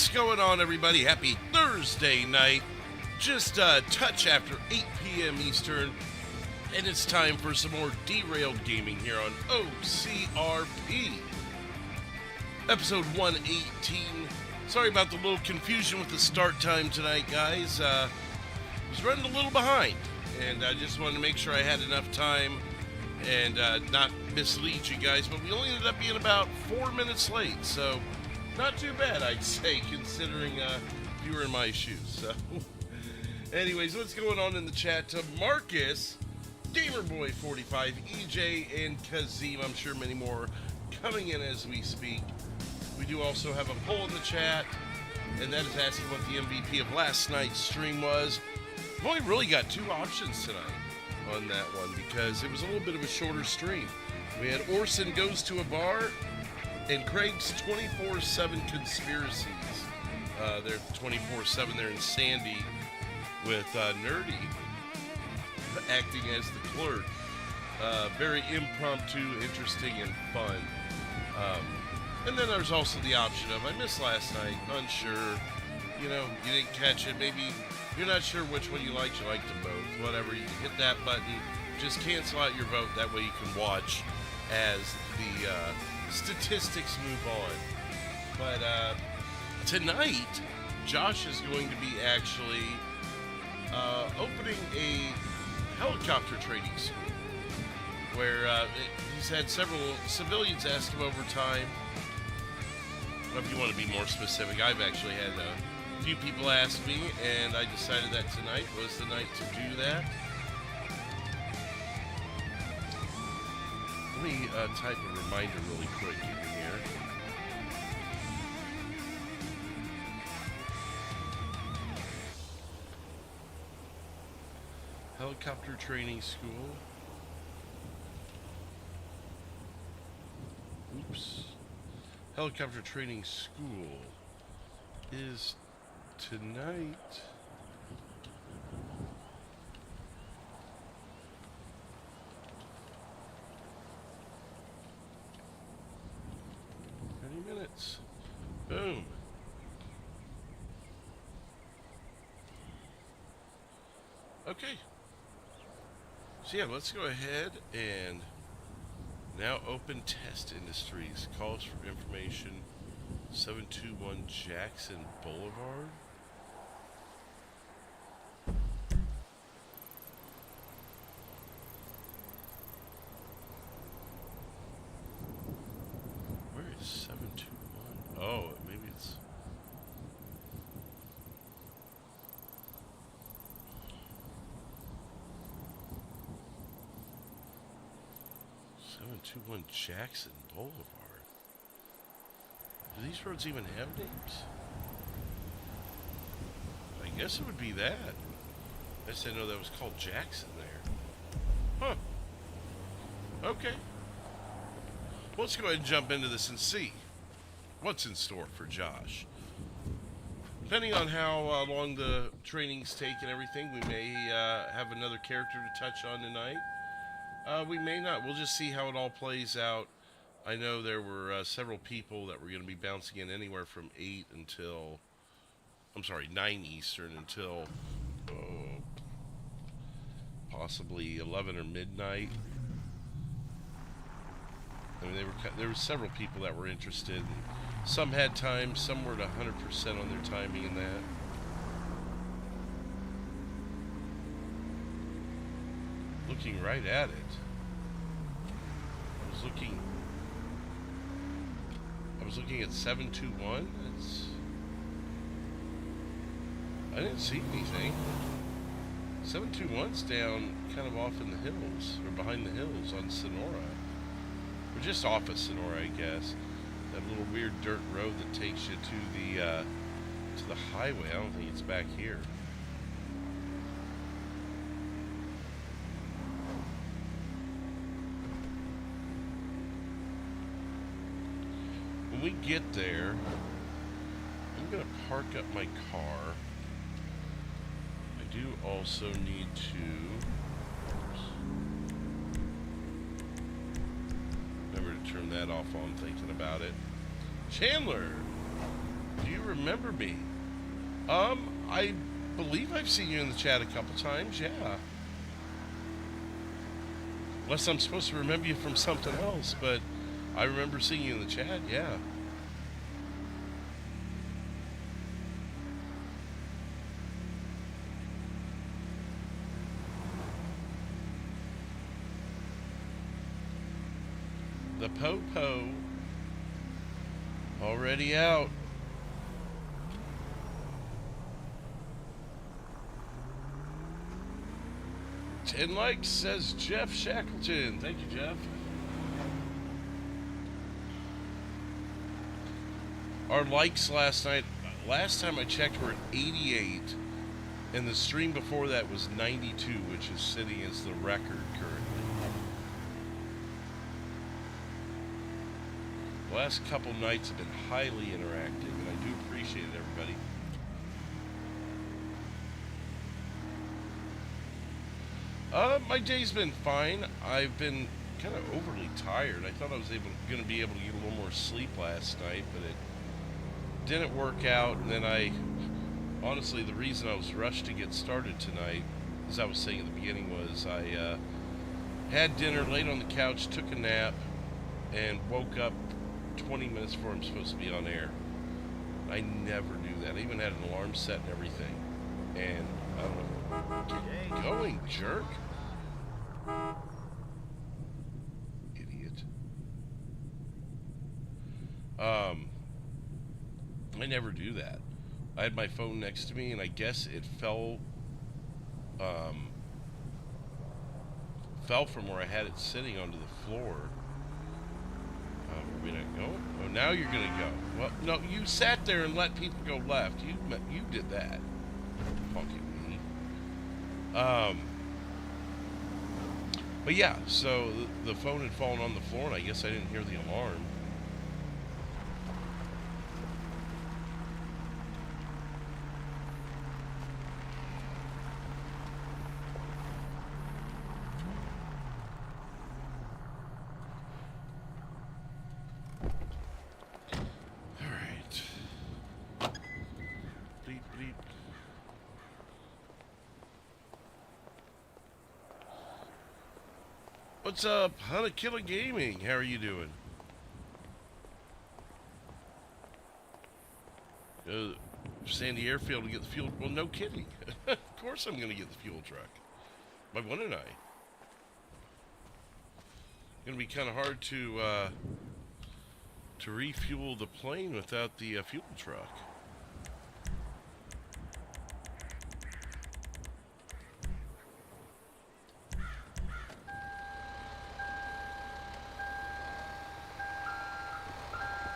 What's going on, everybody? Happy Thursday night. Just a touch after 8 p.m. Eastern, and it's time for some more derailed gaming here on OCRP. Episode 118. Sorry about the little confusion with the start time tonight, guys. Was running a little behind, and I just wanted to make sure I had enough time and not mislead you guys, but we only ended up being about 4 minutes late, so not too bad, I'd say, considering you were in my shoes. So, anyways, what's going on in the chat? To Marcus, Gamerboy45, EJ, and Kazim. I'm sure many more coming in as we speak. We do also have a poll in the chat, and that is asking what the MVP of last night's stream was. We've only really got two options tonight on that one because it was a little bit of a shorter stream. We had Orson Goes to a Bar and Craig's 24/7 Conspiracies. They're 24/7 there in Sandy with Nerdy acting as the clerk. Very impromptu, interesting, and fun. And then there's also the option of, I missed last night, unsure, you know, you didn't catch it, maybe you're not sure which one you liked them both, whatever, you can hit that button, just cancel out your vote, that way you can watch as the statistics move on. But tonight, Josh is going to be actually opening a helicopter training school, where he's had several civilians ask him over time. If you want to be more specific, I've actually had a few people ask me, and I decided that tonight was the night to do that. Let me type a reminder really quick in here. Helicopter training school. Oops. Helicopter training school is tonight. Minutes. Boom. Okay. So yeah, let's go ahead and now open Test Industries. Calls for information 721 Jackson Boulevard. Where is 721? Oh, maybe it's... Jackson Boulevard. Do these roads even have names? I guess it would be that. I just didn't know that was called Jackson there. Huh. Okay. Well, let's go ahead and jump into this and see what's in store for Josh. Depending on how long the trainings take and everything, we may have another character to touch on tonight. We may not. We'll just see how it all plays out. I know there were several people that were going to be bouncing in anywhere from 9 Eastern until possibly 11 or midnight. I mean, there were several people that were interested. Some had time, some were at 100% on their timing in that. Looking right at it. I was looking at 721. I didn't see anything. 721's down kind of off in the hills, or behind the hills on Sonora. Or just off of Sonora, I guess. That little weird dirt road that takes you to the highway. I don't think it's back here. When we get there, I'm going to park up my car. I do also need to remember to turn that off while I'm thinking about it. Chandler! Do you remember me? I believe I've seen you in the chat a couple times, yeah. Unless I'm supposed to remember you from something else, but I remember seeing you in the chat, yeah. The Po-Po already out. "10 likes," says Jeff Shackleton. Thank you, Jeff. Our likes last night, last time I checked, were at 88. And the stream before that was 92, which is sitting as the record currently. The last couple nights have been highly interactive, and I do appreciate it, everybody. My day's been fine. I've been kind of overly tired. I thought I was going to be able to get a little more sleep last night, but it didn't work out. And then honestly, the reason I was rushed to get started tonight, as I was saying at the beginning, was I had dinner, laid on the couch, took a nap, and woke up 20 minutes before I'm supposed to be on air. I never do that. I even had an alarm set and everything. And I don't know. Get going, jerk. Idiot. I never do that. I had my phone next to me, and I guess it fell from where I had it sitting onto the floor. Are we not going? Oh, now you're gonna go. Well, no, you sat there and let people go left. You did that. Funky me. But yeah, so the phone had fallen on the floor, and I guess I didn't hear the alarm. What's up, Hunter Killer Gaming? How are you doing? Sandy Airfield to get the fuel. Well, no kidding. Of course I'm going to get the fuel truck. My one and I. Going to be kind of hard to refuel the plane without the fuel truck.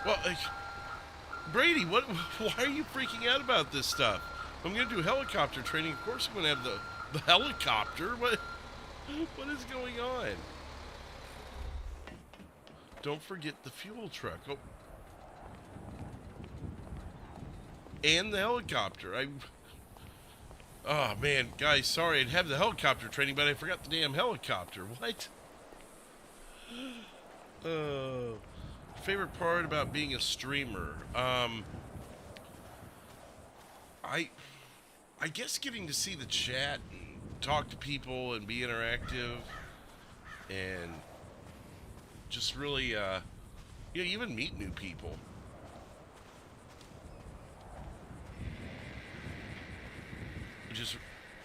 Well, Brady, why are you freaking out about this stuff? I'm going to do helicopter training. Of course I'm going to have the helicopter. What is going on? Don't forget the fuel truck. Oh. And the helicopter. Oh, man. Guys, sorry. I'd have the helicopter training, but I forgot the damn helicopter. What? Favorite part about being a streamer? I guess getting to see the chat and talk to people and be interactive and just really, even meet new people.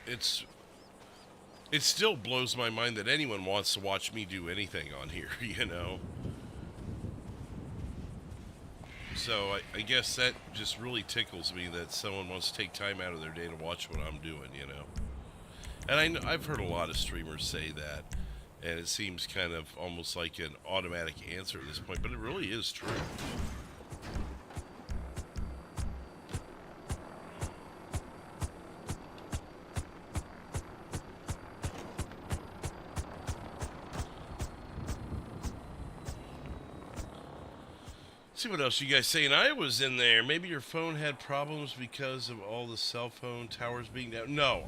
It still blows my mind that anyone wants to watch me do anything on here, you know? So I guess that just really tickles me that someone wants to take time out of their day to watch what I'm doing, you know? And I've heard a lot of streamers say that, and it seems kind of almost like an automatic answer at this point, but it really is true. See what else you guys saying. I was in there. Maybe your phone had problems because of all the cell phone towers being down. No,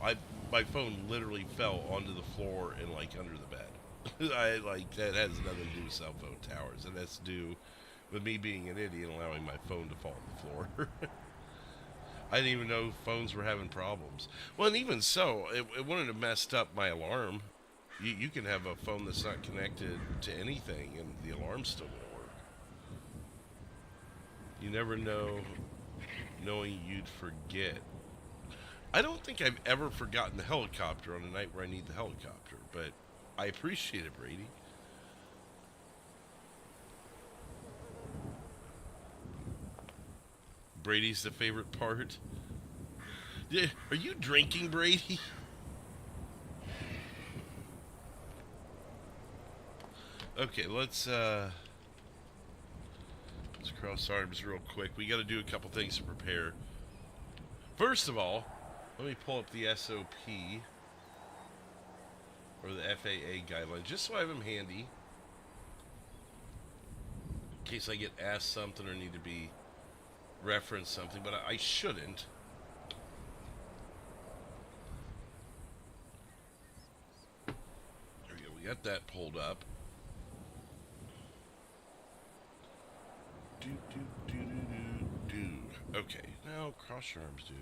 my phone literally fell onto the floor and like under the bed. That has nothing to do with cell phone towers. And that's to do with me being an idiot and allowing my phone to fall on the floor. I didn't even know phones were having problems. Well, and even so, it wouldn't have messed up my alarm. You can have a phone that's not connected to anything, and the alarm's still going to work. You never know, knowing you'd forget. I don't think I've ever forgotten the helicopter on a night where I need the helicopter, but I appreciate it, Brady. Brady's the favorite part. Yeah, are you drinking, Brady? Okay, let's cross arms real quick. We got to do a couple things to prepare. First of all, let me pull up the SOP or the FAA guidelines, just so I have them handy in case I get asked something or need to be referenced something, but I shouldn't. There we go. We got that pulled up. Okay, now cross your arms, dude.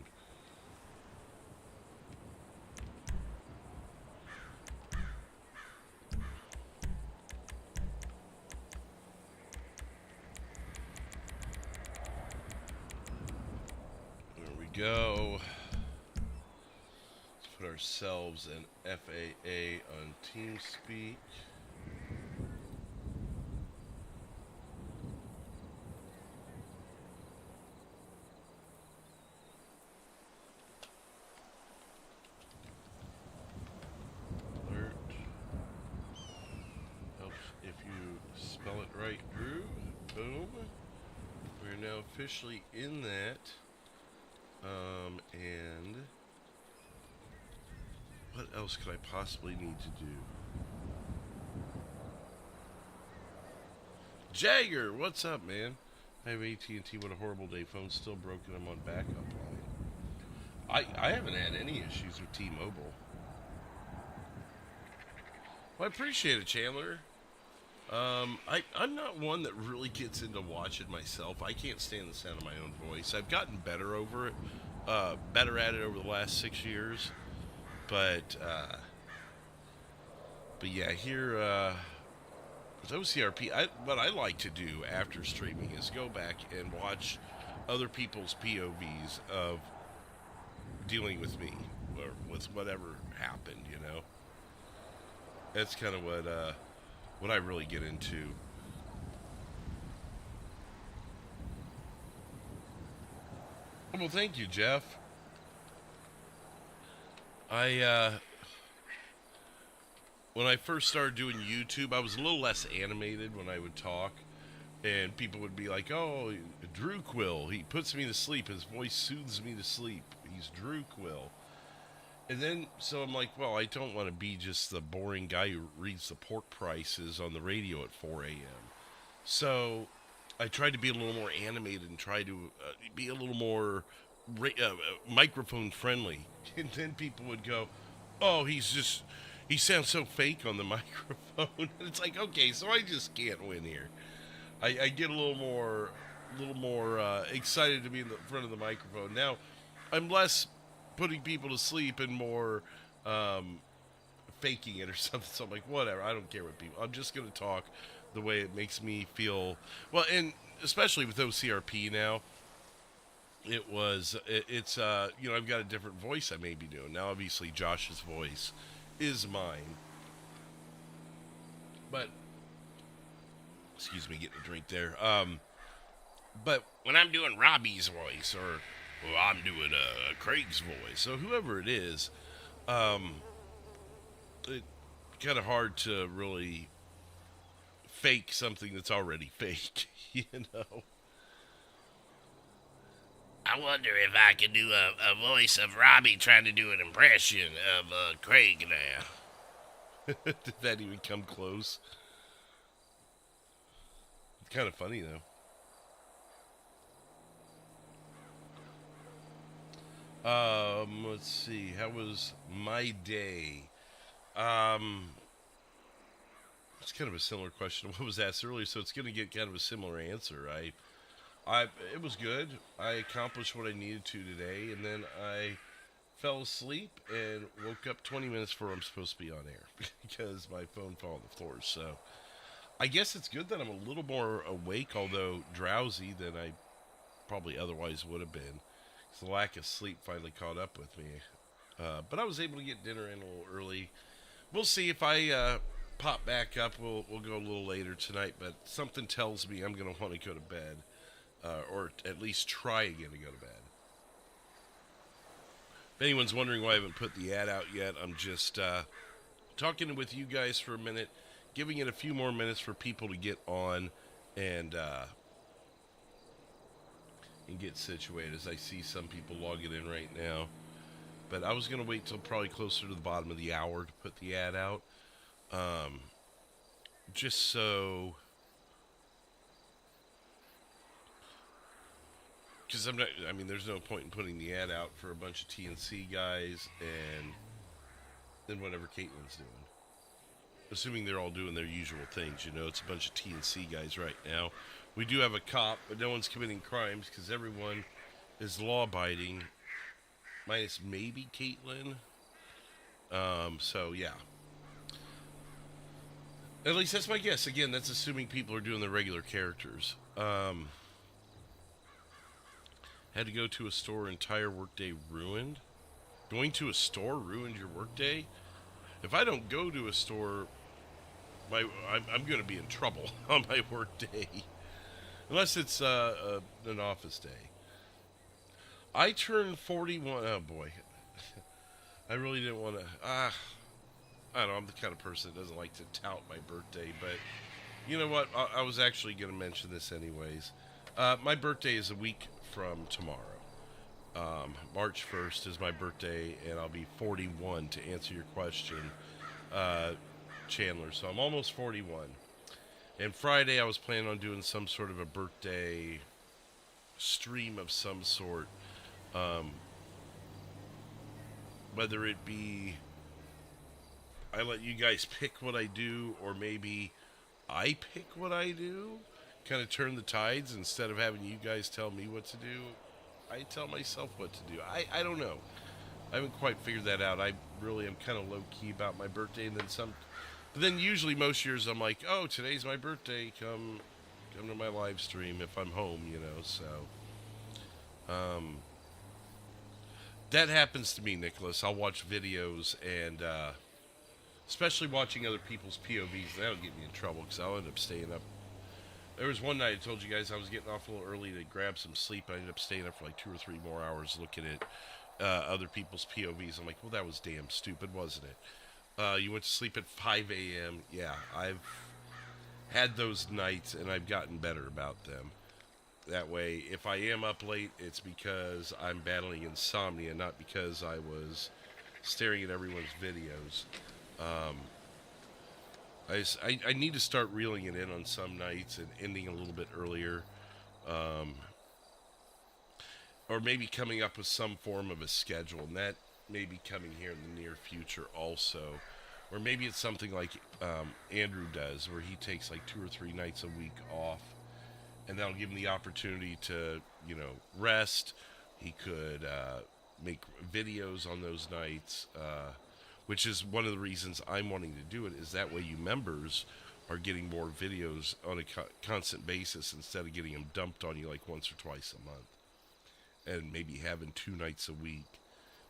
There we go. Let's put ourselves in FAA on TeamSpeak. Officially in that, and what else could I possibly need to do? Jagger, what's up, man? I have AT&T. What a horrible day. Phone's still broken. I'm on backup line. I haven't had any issues with T-Mobile. Well, I appreciate it, Chandler. I'm not one that really gets into watching myself. I can't stand the sound of my own voice. I've gotten better over it, better at it over the last 6 years. But yeah, here, with OCRP, what I like to do after streaming is go back and watch other people's POVs of dealing with me, or with whatever happened, you know? That's kind of what I really get into. Well, thank you, Jeff. When I first started doing YouTube, I was a little less animated when I would talk, and people would be like, "Oh, Drew Quill, he puts me to sleep. His voice soothes me to sleep. He's Drew Quill." And then, so I'm like, well, I don't want to be just the boring guy who reads the pork prices on the radio at 4 a.m. So I tried to be a little more animated and try to be a little more microphone friendly. And then people would go, "Oh, he sounds so fake on the microphone." And it's like, okay, so I just can't win here. I get a little more excited to be in the front of the microphone. Now, I'm less putting people to sleep and more faking it or something. So I'm like, whatever, I don't care what people. I'm just going to talk the way it makes me feel. Well, and especially with OCRP now, it's I've got a different voice I may be doing. Now, obviously, Josh's voice is mine. But, excuse me, getting a drink there. But when I'm doing Robbie's voice, or I'm doing Craig's voice, so whoever it is, it's kind of hard to really fake something that's already fake, you know? I wonder if I could do a voice of Robbie trying to do an impression of Craig now. Did that even come close? It's kind of funny, though. Let's see. How was my day? It's kind of a similar question to what was asked earlier, so it's going to get kind of a similar answer, right? It was good. I accomplished what I needed to today, and then I fell asleep and woke up 20 minutes before I'm supposed to be on air because my phone fell on the floor. So I guess it's good that I'm a little more awake, although drowsy than I probably otherwise would have been. The lack of sleep finally caught up with me. But I was able to get dinner in a little early. We'll see if I pop back up. We'll go a little later tonight, but something tells me I'm going to want to go to bed, or at least try again to go to bed. If anyone's wondering why I haven't put the ad out yet, I'm just talking with you guys for a minute, giving it a few more minutes for people to get on and get situated, as I see some people logging in right now. But I was going to wait till probably closer to the bottom of the hour to put the ad out. Just so... Because there's no point in putting the ad out for a bunch of TNC guys and then whatever Caitlin's doing. Assuming they're all doing their usual things, it's a bunch of TNC guys right now. We do have a cop, but no one's committing crimes because everyone is law-abiding, minus maybe Caitlin. So, yeah. At least that's my guess. Again, that's assuming people are doing their regular characters. Had to go to a store, entire workday ruined. Going to a store ruined your workday? If I don't go to a store, I'm going to be in trouble on my workday. Unless it's an office day. I turned 41. Oh, boy. I really didn't want to... I don't know. I'm the kind of person that doesn't like to tout my birthday. But you know what? I was actually going to mention this anyways. My birthday is a week from tomorrow. March 1st is my birthday, and I'll be 41 to answer your question, Chandler. So I'm almost 41. And Friday I was planning on doing some sort of a birthday stream of some sort. Whether it be I let you guys pick what I do, or maybe I pick what I do. Kind of turn the tides. Instead of having you guys tell me what to do, I tell myself what to do. I don't know. I haven't quite figured that out. I really am kind of low-key about my birthday, and then some. But then usually most years I'm like, oh, today's my birthday. Come to my live stream if I'm home, So that happens to me, Nicholas. I'll watch videos, and especially watching other people's POVs. That'll get me in trouble because I'll end up staying up. There was one night I told you guys I was getting off a little early to grab some sleep. I ended up staying up for like 2 or 3 more hours looking at other people's POVs. I'm like, well, that was damn stupid, wasn't it? You went to sleep at 5 a.m. Yeah, I've had those nights, and I've gotten better about them. That way, if I am up late, it's because I'm battling insomnia, not because I was staring at everyone's videos. I need to start reeling it in on some nights and ending a little bit earlier. Or maybe coming up with some form of a schedule, and that may be coming here in the near future also. Or maybe it's something like Andrew does, where he takes like 2 or 3 nights a week off, and that'll give him the opportunity to, rest. He could make videos on those nights, which is one of the reasons I'm wanting to do it, is that way you members are getting more videos on a constant basis instead of getting them dumped on you like once or twice a month. And maybe having 2 nights a week.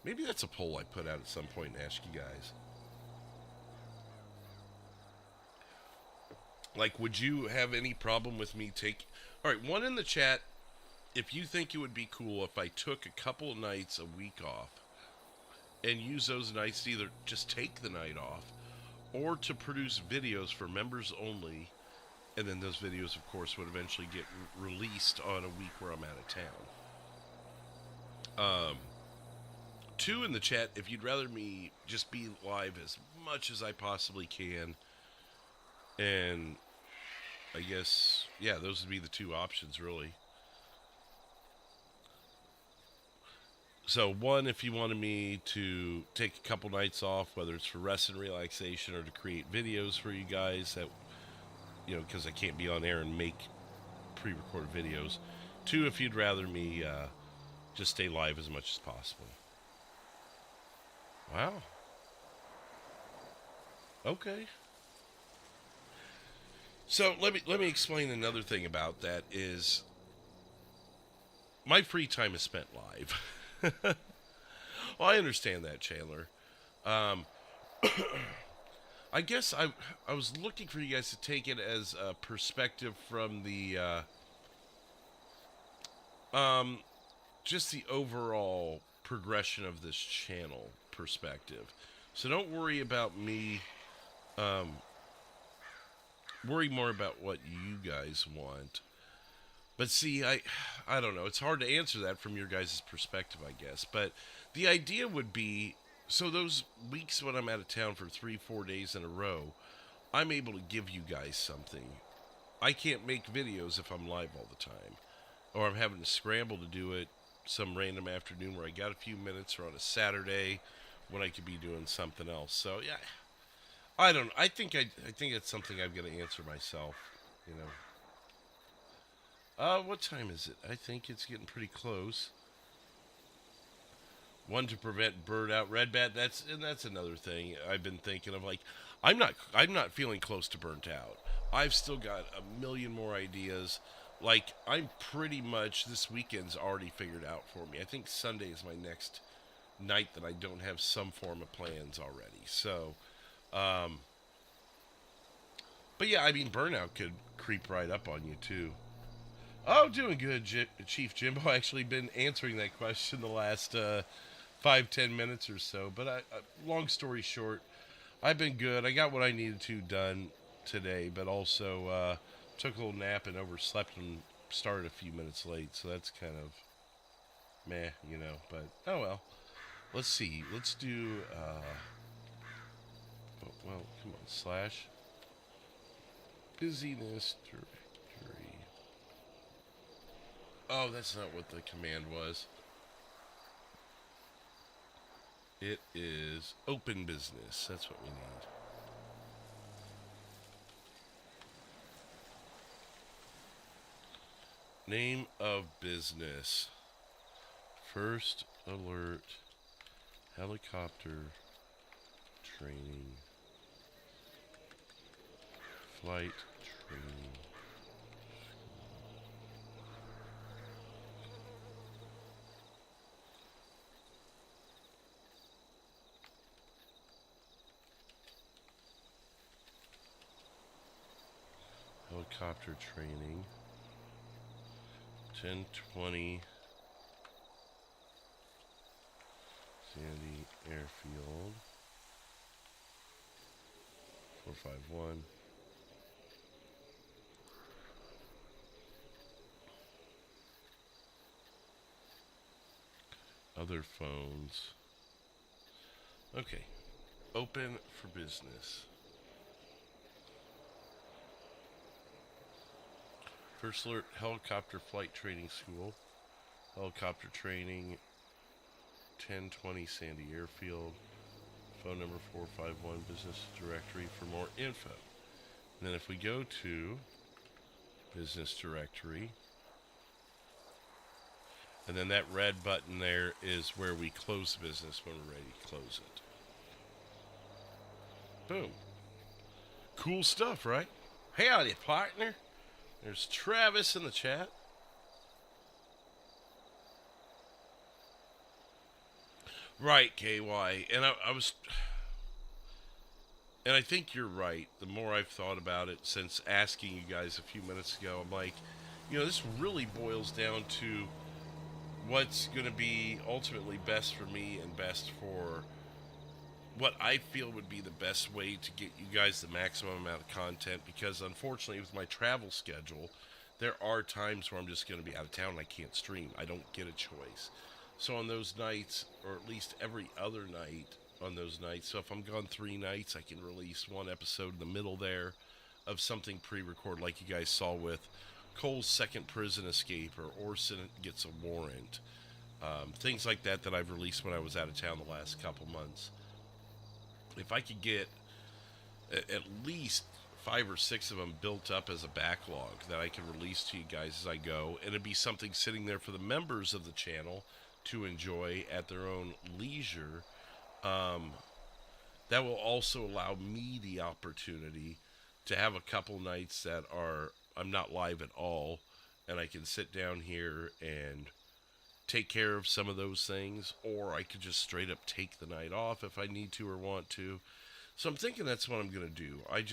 Maybe that's a poll I put out at some point and ask you guys. Like, would you have any problem with me Alright, one in the chat, if you think it would be cool if I took a couple of nights a week off and use those nights to either just take the night off or to produce videos for members only, and then those videos, of course, would eventually get released on a week where I'm out of town. 2 in the chat, if you'd rather me just be live as much as I possibly can, and I guess, yeah, those would be the 2 options, really. So 1, if you wanted me to take a couple nights off, whether it's for rest and relaxation or to create videos for you guys that, because I can't be on air and make pre-recorded videos. 2, if you'd rather me just stay live as much as possible. Wow. Okay. So let me explain another thing about that is my free time is spent live. Well, I understand that, Chandler. Um, I guess I was looking for you guys to take it as a perspective from the just the overall progression of this channel perspective. So don't worry about me. Worry more about what you guys want. But see, I don't know. It's hard to answer that from your guys' perspective, I guess. But the idea would be, so those weeks when I'm out of town for 3-4 days in a row, I'm able to give you guys something. I can't make videos if I'm live all the time. Or I'm having to scramble to do it some random afternoon where I got a few minutes, or on a Saturday when I could be doing something else. So, yeah. I don't know. I think it's something I've got to answer myself, you know. What time is it? I think it's getting pretty close. One, to prevent bird out red bat. That's another thing I've been thinking of. Like, I'm not feeling close to burnt out. I've still got a million more ideas. Like, I'm pretty much, this weekend's already figured out for me. I think Sunday is my next night that I don't have some form of plans already. So, but yeah, I mean, burnout could creep right up on you too. Oh, doing good, Chief Jimbo. I've actually been answering that question the last 5-10 minutes or so. But long story short, I've been good. I got what I needed to done today, but also took a little nap and overslept and started a few minutes late. So that's kind of meh, you know. But oh well. Let's see. Let's do. Well, come on, slash busyness directory. Oh, that's not what the command was. It is open business. That's what we need. Name of business. First alert. Helicopter training. Flight training. Helicopter training. 1020 Sandy Airfield. 451. Other phones. Okay. Open for business. First alert, helicopter flight training school. Helicopter training, 1020 Sandy Airfield. Phone number 451, business directory for more info. And then if we go to business directory, and then that red button there is where we close the business when we're ready to close it. Boom. Cool stuff, right? Howdy, partner. There's Travis in the chat. Right, KY. And and I think you're right. The more I've thought about it since asking you guys a few minutes ago, I'm like, you know, this really boils down to what's going to be ultimately best for me and best for what I feel would be the best way to get you guys the maximum amount of content, because unfortunately with my travel schedule, there are times where I'm just going to be out of town and I can't stream. I don't get a choice. So on those nights, or at least every other night on those nights, so if I'm gone 3 nights, I can release one episode in the middle there of something pre-recorded, like you guys saw with Cole's second prison escape, or Orson gets a warrant. Things like that that I've released when I was out of town the last couple months. If I could get at least 5 or 6 of them built up as a backlog that I can release to you guys as I go, and it'd be something sitting there for the members of the channel to enjoy at their own leisure. That will also allow me the opportunity to have a couple nights that I'm not live at all, and I can sit down here and take care of some of those things, or I could just straight up take the night off if I need to or want to. So I'm thinking that's what I'm going to do. I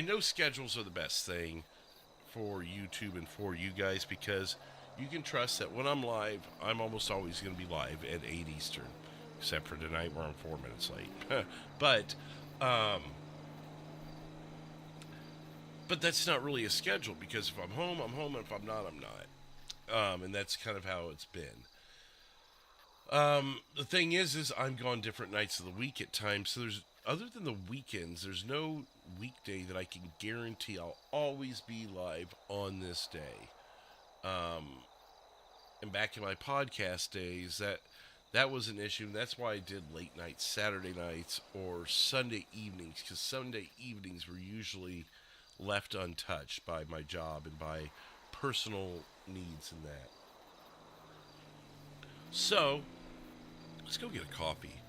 know schedules are the best thing for YouTube and for you guys, because you can trust that when I'm live, I'm almost always going to be live at 8 Eastern, except for tonight where I'm 4 minutes late. But that's not really a schedule, because if I'm home, I'm home, and if I'm not, I'm not. And that's kind of how it's been. The thing is I'm gone different nights of the week at times, so other than the weekends, there's no weekday that I can guarantee I'll always be live on this day. And back in my podcast days, that was an issue, and that's why I did late nights, Saturday nights, or Sunday evenings, because Sunday evenings were usually left untouched by my job and by personal needs and that. So, let's go get a coffee.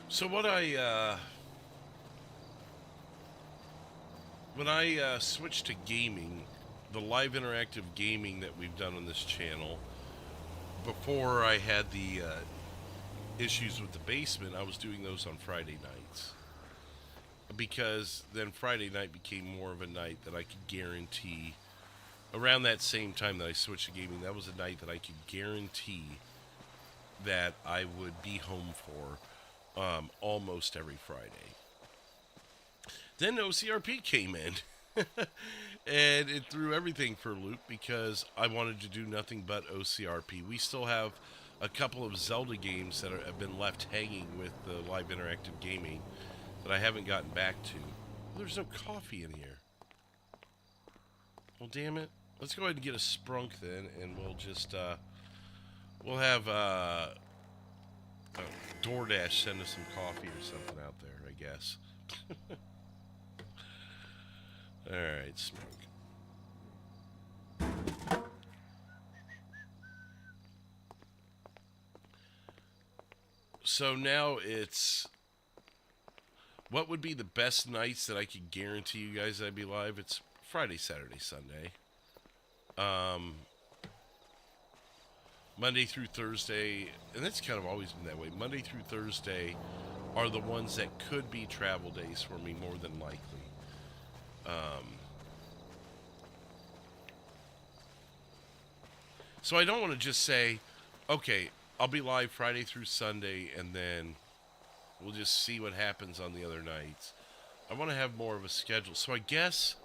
So when I switched to gaming, the live interactive gaming that we've done on this channel, before I had the issues with the basement, I was doing those on Friday nights. Because then Friday night became more of a night that I could guarantee, around that same time that I switched to gaming, that was a night that I could guarantee that I would be home for almost every Friday. Then OCRP came in, and it threw everything for a loop, because I wanted to do nothing but OCRP. We still have a couple of Zelda games that have been left hanging with the live interactive gaming that I haven't gotten back to. Well, there's no coffee in here. Well, damn it. Let's go ahead and get a sprunk then, and we'll just, we'll have, DoorDash send us some coffee or something out there, I guess. Alright, smoke. So now it's, what would be the best nights that I could guarantee you guys I'd be live? It's Friday, Saturday, Sunday. Monday through Thursday, and that's kind of always been that way. Monday through Thursday are the ones that could be travel days for me, more than likely. So I don't want to just say, okay, I'll be live Friday through Sunday, and then we'll just see what happens on the other nights. I want to have more of a schedule. So I guess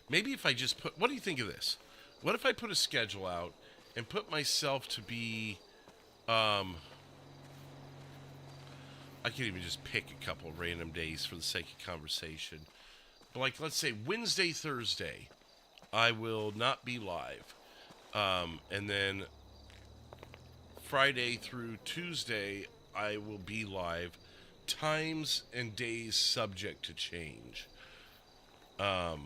maybe if I just put, what do you think of this? What if I put a schedule out and put myself to be, I can't even just pick a couple of random days for the sake of conversation. But like, let's say Wednesday, Thursday, I will not be live. And then Friday through Tuesday, I will be live. Times and days subject to change. I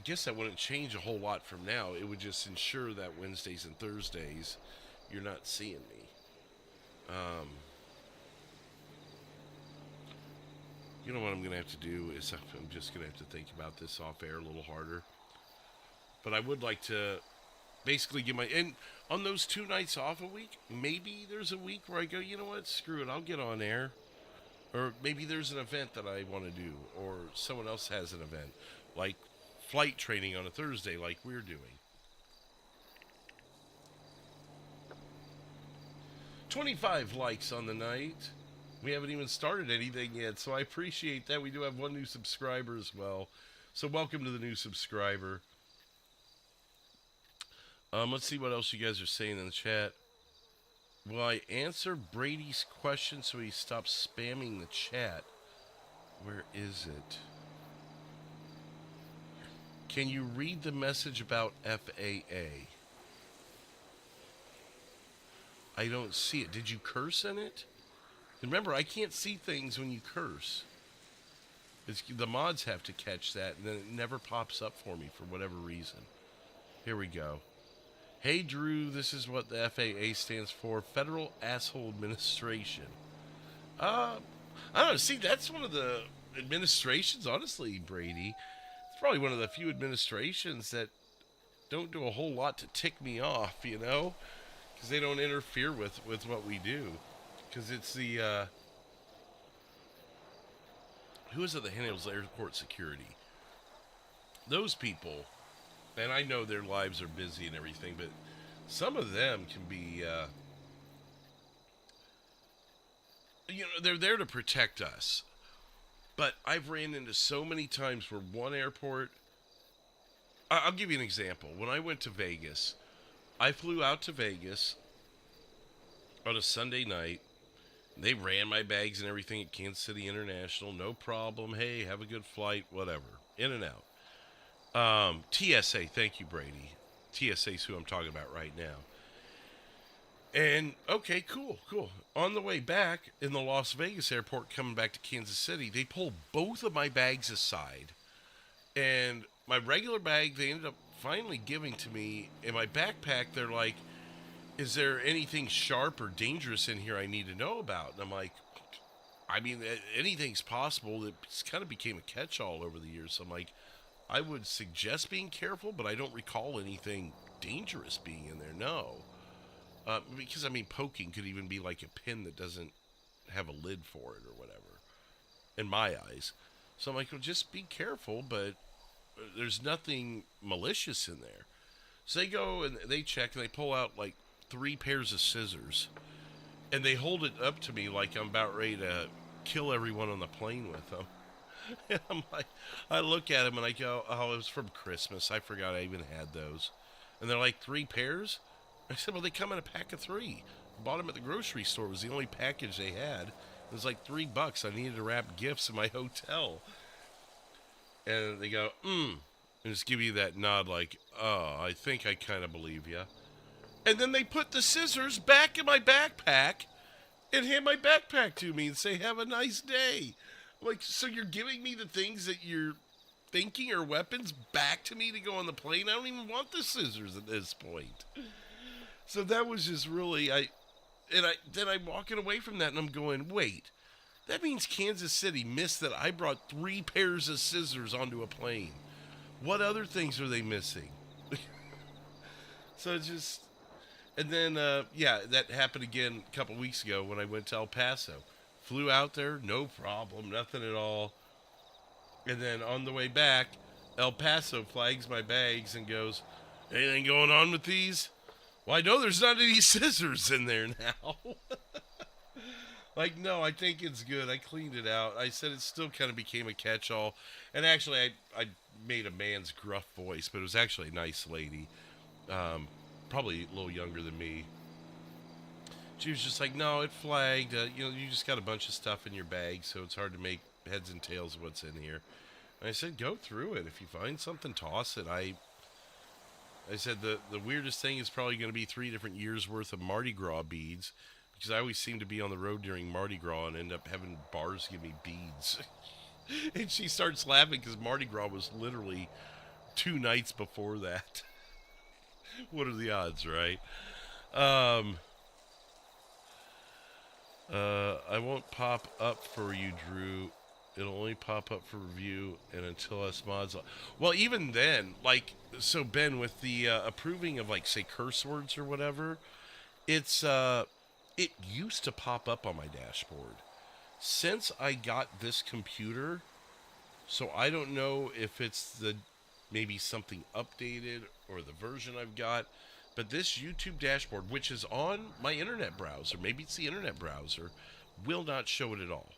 guess that wouldn't change a whole lot from now. It would just ensure that Wednesdays and Thursdays you're not seeing me. You know what I'm going to have to do is I'm just going to have to think about this off air a little harder. But I would like to basically give my, and on those 2 nights off a week, maybe there's a week where I go, you know what, screw it, I'll get on air. Or maybe there's an event that I want to do, or someone else has an event, like flight training on a Thursday like we're doing. 25 likes on the night. We haven't even started anything yet, so I appreciate that. We do have 1 new subscriber as well. So welcome to the new subscriber. Let's see what else you guys are saying in the chat. Will I answer Brady's question so he stops spamming the chat? Where is it? Can you read the message about FAA? I don't see it. Did you curse in it? Remember, I can't see things when you curse. The mods have to catch that, and then it never pops up for me for whatever reason. Here we go. Hey, Drew, this is what the FAA stands for, Federal Asshole Administration. I don't know. See, that's one of the administrations, honestly, Brady. It's probably one of the few administrations that don't do a whole lot to tick me off, you know? Because they don't interfere with what we do. Because it's the, who is it that handles airport security? Those people, and I know their lives are busy and everything, but some of them can be, you know, they're there to protect us. But I've ran into so many times where one airport, I'll give you an example. When I went to Vegas, I flew out to Vegas on a Sunday night. They ran my bags and everything at Kansas City International. No problem. Hey, have a good flight, whatever. In and out. TSA, thank you, Brady. TSA is who I'm talking about right now. And, okay, cool. On the way back in the Las Vegas airport coming back to Kansas City, they pulled both of my bags aside. And my regular bag, they ended up finally giving to me. In my backpack, they're like, is there anything sharp or dangerous in here I need to know about? And I'm like, I mean, anything's possible. It kind of became a catch-all over the years. So I'm like, I would suggest being careful, but I don't recall anything dangerous being in there, no. Because, I mean, poking could even be like a pin that doesn't have a lid for it or whatever, in my eyes. So I'm like, well, just be careful, but there's nothing malicious in there. So they go and they check and they pull out like 3 pairs of scissors, and they hold it up to me like I'm about ready to kill everyone on the plane with them. And I'm like, I look at them and I go, oh, it was from Christmas. I forgot I even had those. And they're like, 3 pairs? I said, well, they come in a pack of 3. Bought them at the grocery store. It was the only package they had. It was like $3. I needed to wrap gifts in my hotel. And they go, and just give you that nod like, oh, I think I kind of believe you. And then they put the scissors back in my backpack and hand my backpack to me and say, have a nice day. I'm like, so you're giving me the things that you're thinking are weapons back to me to go on the plane? I don't even want the scissors at this point. So that was just really, then I'm walking away from that and I'm going, wait, that means Kansas City missed that I brought 3 pairs of scissors onto a plane. What other things are they missing? So it's just, and then, that happened again a couple weeks ago when I went to El Paso. Flew out there, no problem, nothing at all. And then on the way back, El Paso flags my bags and goes, anything going on with these? Well, I know there's not any scissors in there now. Like, no, I think it's good. I cleaned it out. I said it still kind of became a catch-all. And actually, I made a man's gruff voice, but it was actually a nice lady. Probably a little younger than me. She was just like, no, it flagged. You just got a bunch of stuff in your bag, so it's hard to make heads and tails of what's in here. And I said, go through it. If you find something, toss it. I said the weirdest thing is probably going to be 3 different years' worth of Mardi Gras beads, because I always seem to be on the road during Mardi Gras and end up having bars give me beads. And she starts laughing because Mardi Gras was literally 2 nights before that. What are the odds, right? I won't pop up for you, Drew. It'll only pop up for review and until us mods. Well, even then, like, so Ben, with the approving of, like, say, curse words or whatever, it's, it used to pop up on my dashboard. Since I got this computer, so I don't know if it's maybe something updated or the version I've got, but this YouTube dashboard, which is on my internet browser, maybe it's the internet browser, will not show it at all.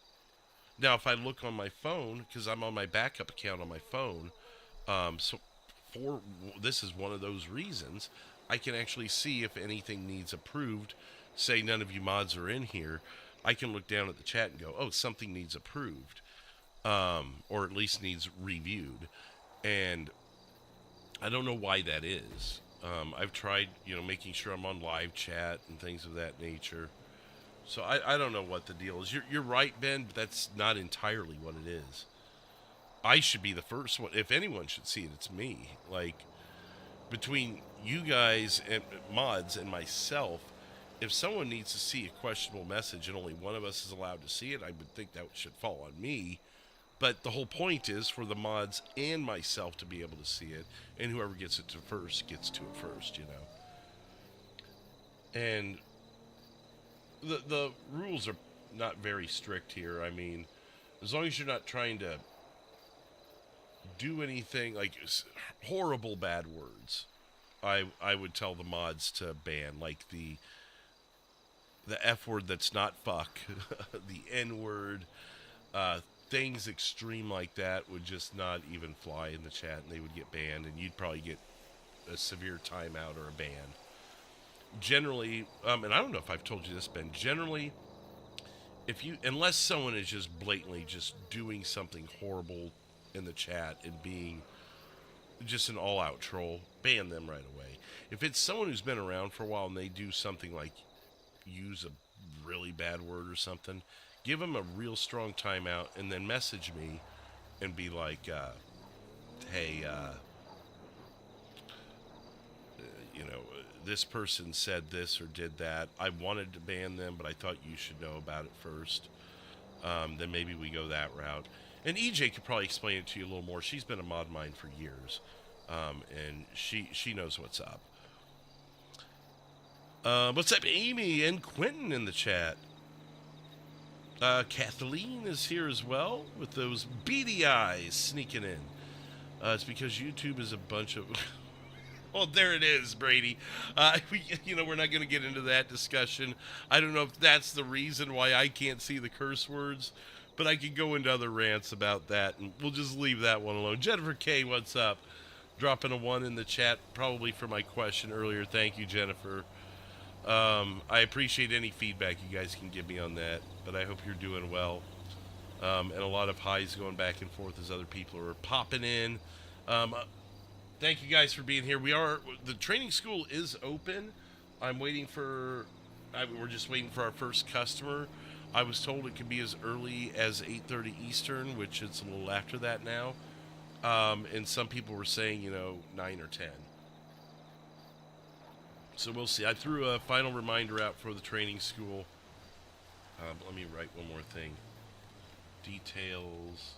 Now, if I look on my phone, because I'm on my backup account on my phone, this is one of those reasons, I can actually see if anything needs approved. Say none of you mods are in here, I can look down at the chat and go, oh, something needs approved, or at least needs reviewed. And I don't know why that is. I've tried, making sure I'm on live chat and things of that nature. So I don't know what the deal is. You're right, Ben, but that's not entirely what it is. I should be the first one. If anyone should see it, it's me. Like, between you guys and mods and myself, if someone needs to see a questionable message and only one of us is allowed to see it, I would think that should fall on me. But the whole point is for the mods and myself to be able to see it, and whoever gets it to first gets to it first, And the rules are not very strict here. I mean, as long as you're not trying to do anything like horrible bad words, I would tell the mods to ban, like the F word that's not fuck, the N word, things extreme like that would just not even fly in the chat, and they would get banned, and you'd probably get a severe timeout or a ban. Generally, and I don't know if I've told you this, Ben, generally, unless someone is just blatantly just doing something horrible in the chat and being just an all-out troll, ban them right away. If it's someone who's been around for a while and they do something like use a really bad word or something, give them a real strong timeout and then message me and be like, hey, this person said this or did that. I wanted to ban them, but I thought you should know about it first. Then maybe we go that route. And EJ could probably explain it to you a little more. She's been a mod mine for years, and she knows what's up. What's up, Amy and Quentin in the chat? Kathleen is here as well with those beady eyes sneaking in. It's because YouTube is a bunch of... Well, there it is, Brady. We're not going to get into that discussion. I don't know if that's the reason why I can't see the curse words, but I could go into other rants about that, and we'll just leave that one alone. Jennifer K, what's up? Dropping a 1 in the chat, probably for my question earlier. Thank you, Jennifer. I appreciate any feedback you guys can give me on that, but I hope you're doing well. And a lot of highs going back and forth as other people are popping in. Thank you guys for being here. The training school is open. We're just waiting for our first customer. I was told it could be as early as 8:30 Eastern, which it's a little after that now. And some people were saying, 9 or 10. So we'll see. I threw a final reminder out for the training school. Let me write one more thing. Details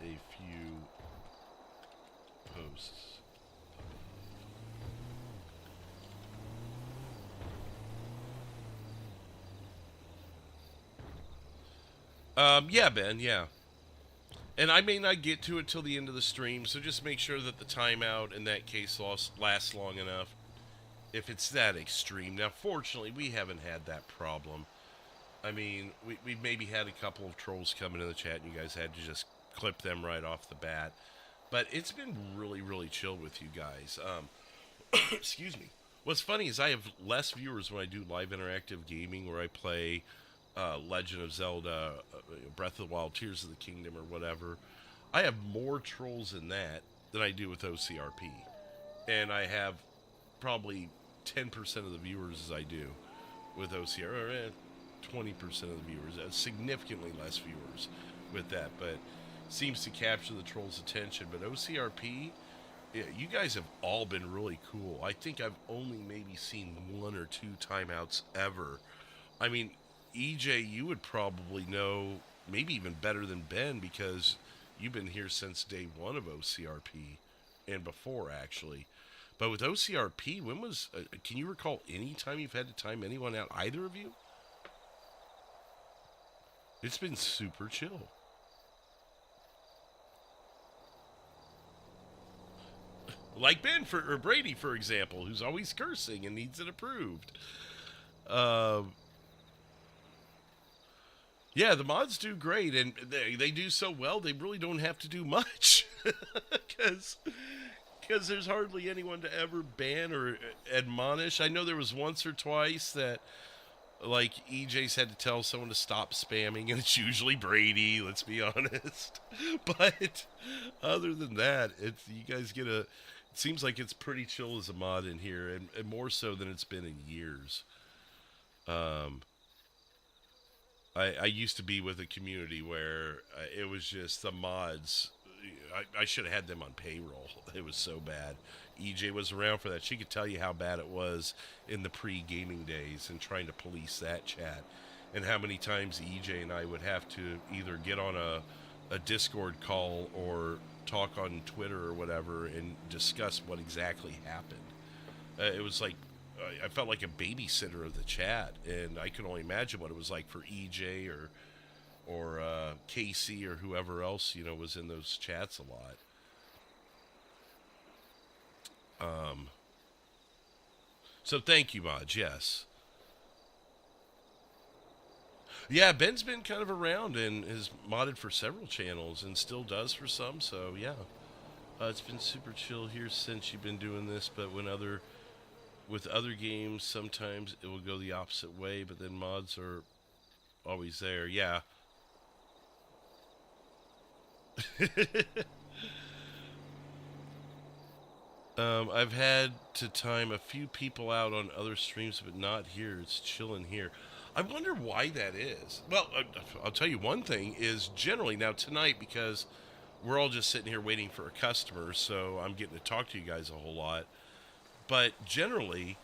a few posts. Yeah, Ben, yeah. And I may not get to it till the end of the stream, so just make sure that the timeout in that case lasts long enough. If it's that extreme. Now, fortunately, we haven't had that problem. I mean, we've maybe had a couple of trolls come into the chat, and you guys had to just clip them right off the bat. But it's been really, really chill with you guys. Excuse me. What's funny is I have less viewers when I do live interactive gaming where I play Legend of Zelda, Breath of the Wild, Tears of the Kingdom, or whatever. I have more trolls in that than I do with OCRP. And I have probably 10% of the viewers as I do with OCR, 20% of the viewers, significantly less viewers with that, but seems to capture the trolls' attention. But OCRP, yeah, you guys have all been really cool. I think I've only maybe seen 1 or 2 timeouts ever. I mean, EJ, you would probably know maybe even better than Ben because you've been here since day 1 of OCRP and before, actually. But with OCRP, can you recall any time you've had to time anyone out, either of you? It's been super chill. Like Ben or Brady, for example, who's always cursing and needs it approved. Yeah, the mods do great, and they do so well, they really don't have to do much. Because there's hardly anyone to ever ban or admonish. I know there was once or twice that, like, EJ's had to tell someone to stop spamming, and it's usually Brady, let's be honest. But other than that, you guys get it's seems like it's pretty chill as a mod in here, and more so than it's been in years. Um, I used to be with a community where it was just the mods. I should have had them on payroll. It was so bad. EJ was around for that. She could tell you how bad it was in the pre-gaming days and trying to police that chat. And how many times EJ and I would have to either get on a Discord call or talk on Twitter or whatever and discuss what exactly happened. It was like I felt like a babysitter of the chat, and I can only imagine what it was like for EJ or Casey or whoever else was in those chats a lot. So thank you, Maj. Yes. Yeah, Ben's been kind of around and has modded for several channels and still does for some. So yeah, it's been super chill here since you've been doing this. But with other games, sometimes it will go the opposite way. But then mods are always there. Yeah. I've had to time a few people out on other streams, but not here. It's chilling here. I wonder why that is. Well, I'll tell you one thing is generally now tonight, because we're all just sitting here waiting for a customer, so I'm getting to talk to you guys a whole lot. But generally,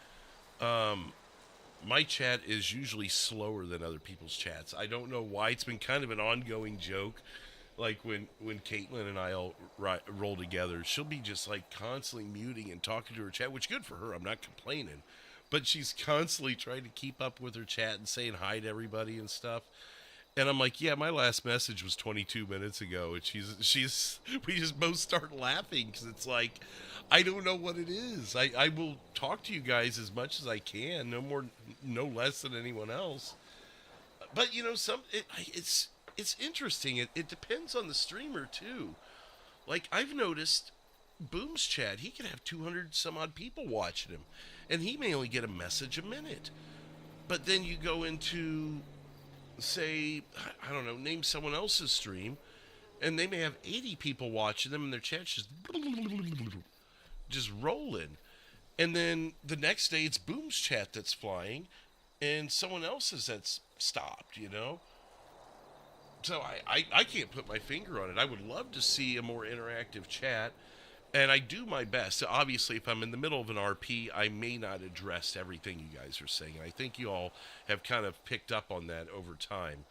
my chat is usually slower than other people's chats. I don't know why. It's been kind of an ongoing joke. Like when Caitlin and I all roll together, she'll be just like constantly muting and talking to her chat, which is good for her. I'm not complaining, but she's constantly trying to keep up with her chat and saying hi to everybody and stuff. And I'm like, yeah, my last message was 22 minutes ago, and we just both start laughing because it's like, I don't know what it is. I will talk to you guys as much as I can, no more, no less than anyone else. But it's interesting. It depends on the streamer too. Like I've noticed Boom's chat, he could have 200 some odd people watching him, and he may only get a message a minute. But then you go into, say, I don't know, name someone else's stream, and they may have 80 people watching them, and their chat's just rolling. And then the next day it's Boom's chat that's flying, and someone else's that's stopped, So I can't put my finger on it. I would love to see a more interactive chat, and I do my best. So obviously, if I'm in the middle of an RP, I may not address everything you guys are saying. And I think you all have kind of picked up on that over time.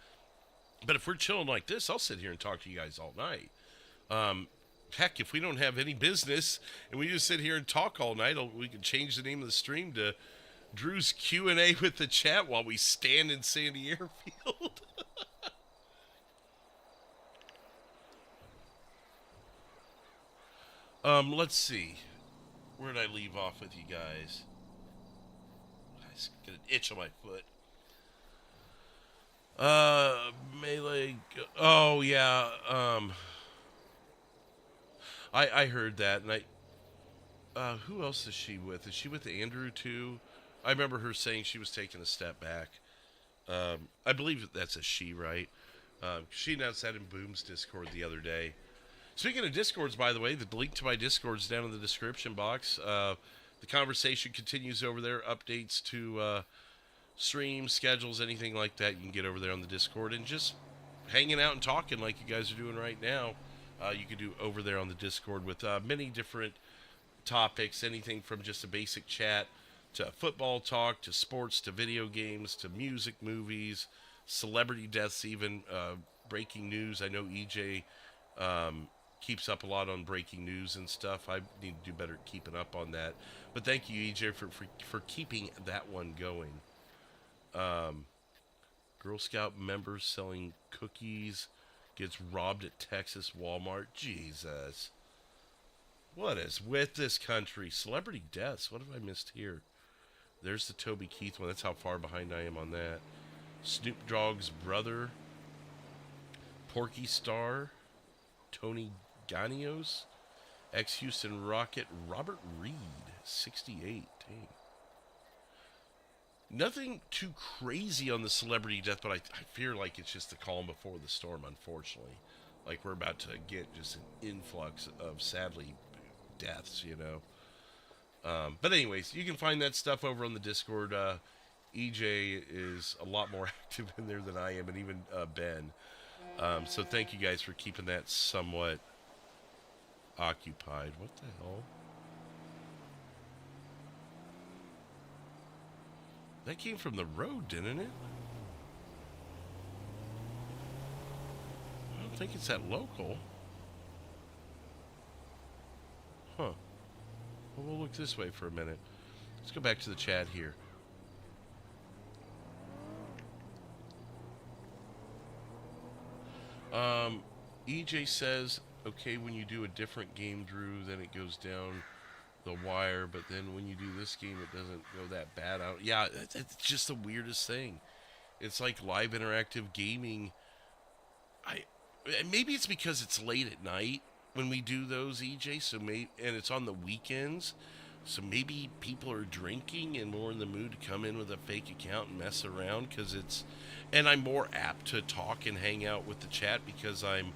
But if we're chilling like this, I'll sit here and talk to you guys all night. Heck, if we don't have any business and we just sit here and talk all night, we can change the name of the stream to Drew's Q&A with the chat while we stand in Sandy Airfield. Let's see. Where did I leave off with you guys? I just get an itch on my foot. Melee. Oh yeah. I heard that, and who else is she with? Is she with Andrew too? I remember her saying she was taking a step back. I believe that's a she, right? She announced that in Boom's Discord the other day. Speaking of Discords, by the way, the link to my Discord's down in the description box. The conversation continues over there. Updates to streams, schedules, anything like that, you can get over there on the Discord. And just hanging out and talking like you guys are doing right now, you can do over there on the Discord with many different topics. Anything from just a basic chat to football talk, to sports, to video games, to music, movies, celebrity deaths, even breaking news. I know EJ keeps up a lot on breaking news and stuff. I need to do better at keeping up on that. But thank you, EJ, for keeping that one going. Girl Scout members selling cookies gets robbed at Texas Walmart. Jesus. What is with this country? Celebrity deaths. What have I missed here? There's the Toby Keith one. That's how far behind I am on that. Snoop Dogg's brother. Porky Star. Tony Ganios, ex-Houston Rocket, Robert Reed, 68. Dang. Nothing too crazy on the celebrity death, but I fear like it's just the calm before the storm, unfortunately. Like we're about to get just an influx of, sadly, deaths, But anyways, you can find that stuff over on the Discord. EJ is a lot more active in there than I am, and even Ben. So thank you guys for keeping that somewhat occupied. What the hell? That came from the road, didn't it? I don't think it's that local. Huh. Well, we'll look this way for a minute. Let's go back to the chat here. EJ says, okay, when you do a different game, Drew, then it goes down the wire, but then when you do this game, it doesn't go that bad. Yeah, it's just the weirdest thing. It's like live interactive gaming. Maybe it's because it's late at night when we do those, EJ. And it's on the weekends. So maybe people are drinking and more in the mood to come in with a fake account and mess around and I'm more apt to talk and hang out with the chat because I'm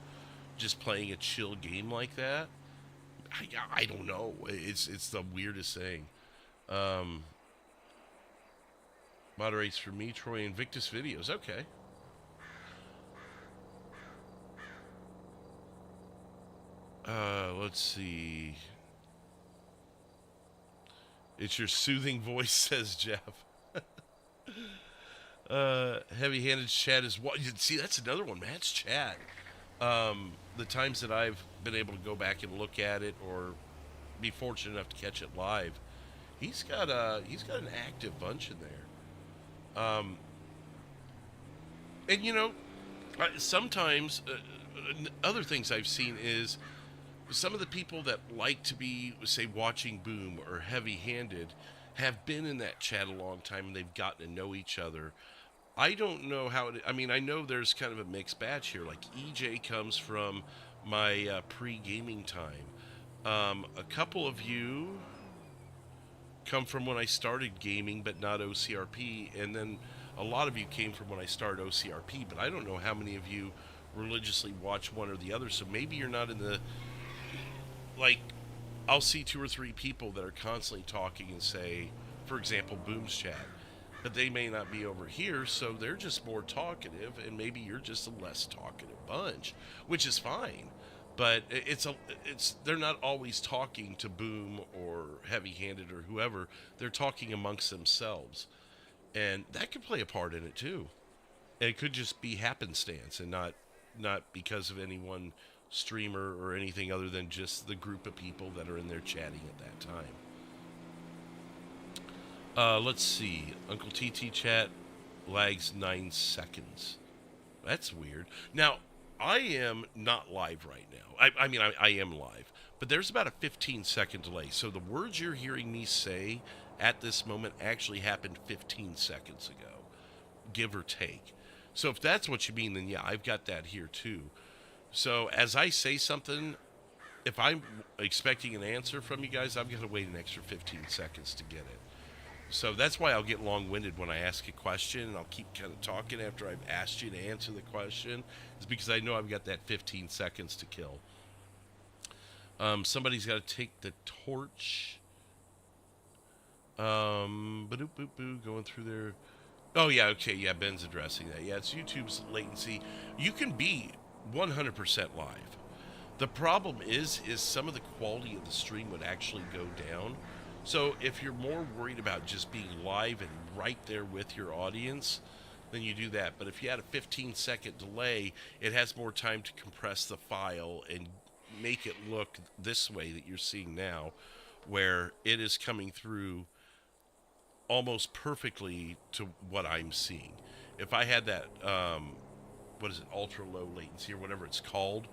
just playing a chill game like that. I don't know. It's the weirdest thing. Moderates for me, Troy Invictus Videos. Okay. Let's see. It's your soothing voice, says Jeff. Heavy-handed chat is what. See, that's another one, Matt's chat. The times that I've been able to go back and look at it or be fortunate enough to catch it live, he's got an active bunch in there. And you know, sometimes other things I've seen is some of the people that like to be, say, watching Boom or Heavy-Handed have been in that chat a long time and they've gotten to know each other. I don't know how I mean, I know there's kind of a mixed batch here. Like, EJ comes from my pre-gaming time. A couple of you come from when I started gaming, but not OCRP. And then a lot of you came from when I started OCRP. But I don't know how many of you religiously watch one or the other. So maybe you're not in the... Like, I'll see 2 or 3 people that are constantly talking and say, for example, Boom's chat. But they may not be over here, so they're just more talkative, and maybe you're just a less talkative bunch, which is fine. But they're not always talking to Boom or Heavy-Handed or whoever. They're talking amongst themselves, and that could play a part in it too. And it could just be happenstance, and not because of any one streamer or anything other than just the group of people that are in there chatting at that time. Let's see. Uncle TT chat lags 9 seconds. That's weird. Now, I am not live right now. I mean, I am live. But there's about a 15-second delay. So the words you're hearing me say at this moment actually happened 15 seconds ago, give or take. So if that's what you mean, then yeah, I've got that here too. So as I say something, if I'm expecting an answer from you guys, I've got to wait an extra 15 seconds to get it. So that's why I'll get long-winded when I ask a question, and I'll keep kind of talking after I've asked you to answer the question. It's because I know I've got that 15 seconds to kill. Somebody's got to take the torch. Going through there. Oh, yeah, okay, yeah, Ben's addressing that. Yeah, it's YouTube's latency. You can be 100% live. The problem is some of the quality of the stream would actually go down. So if you're more worried about just being live and right there with your audience, then you do that. But if you had a 15-second delay, it has more time to compress the file and make it look this way that you're seeing now, where it is coming through almost perfectly to what I'm seeing. If I had that, ultra low latency or whatever it's called,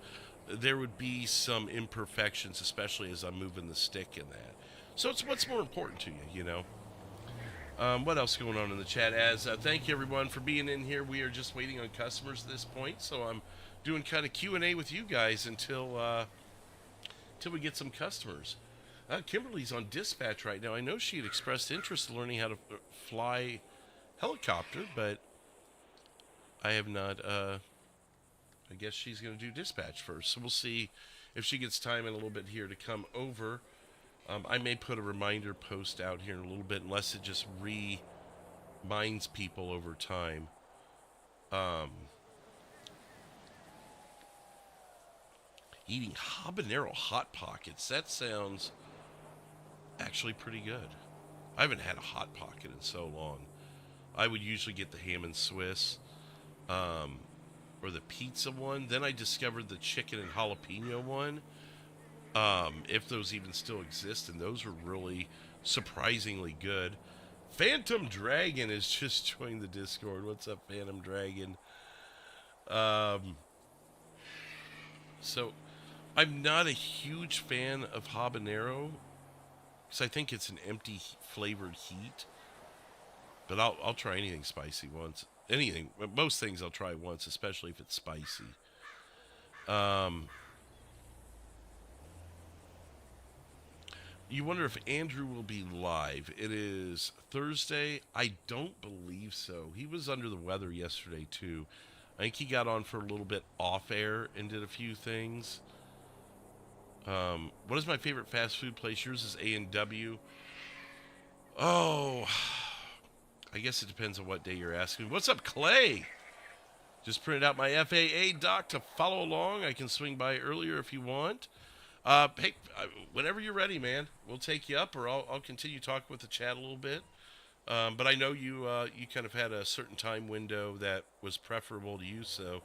there would be some imperfections, especially as I'm moving the stick in that. So it's what's more important to you, you know. What else going on in the chat? Thank you everyone for being in here. We are just waiting on customers at this point, so I'm doing kind of Q&A with you guys until we get some customers. Kimberly's on dispatch right now. I know she had expressed interest in learning how to fly helicopter, but I have not. I guess she's going to do dispatch first, so we'll see if she gets time in a little bit here to come over. I may put a reminder post out here in a little bit, unless it just reminds people over time. Eating habanero hot pockets. That sounds actually pretty good. I haven't had a hot pocket in so long. I would usually get the ham and Swiss, or the pizza one. Then I discovered the chicken and jalapeno one, if those even still exist, and those were really surprisingly good. Phantom Dragon is just joined the Discord. What's up, Phantom Dragon? So I'm not a huge fan of habanero because I think it's an empty flavored heat. But I'll try anything spicy once. Anything, most things I'll try once, especially if it's spicy. You wonder if Andrew will be live. It is Thursday. I don't believe so. He was under the weather yesterday too. I think he got on for a little bit off air and did a few things. What is my favorite fast food place? Yours is A&W. Oh, I guess it depends on what day you're asking. What's up, Clay? Just printed out my FAA doc to follow along. I can swing by earlier if you want. Hey, whenever you're ready, man, we'll take you up, or I'll continue talking with the chat a little bit. But I know you kind of had a certain time window that was preferable to you, so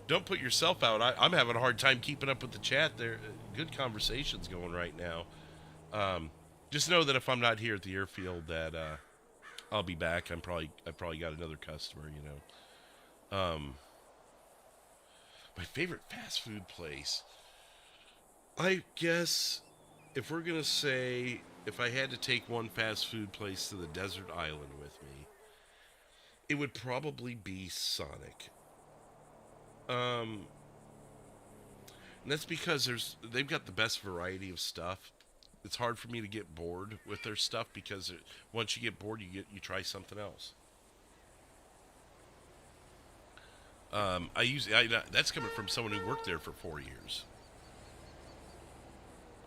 don't put yourself out. I'm having a hard time keeping up with the chat. There, good conversations going right now. Just know that if I'm not here at the airfield, that I'll be back. I probably got another customer, you know. My favorite fast food place. I guess if we're going to say, if I had to take one fast food place to the desert island with me, it would probably be Sonic. And that's because they've got the best variety of stuff. It's hard for me to get bored with their stuff because once you get bored, you try something else. That's coming from someone who worked there for 4 years.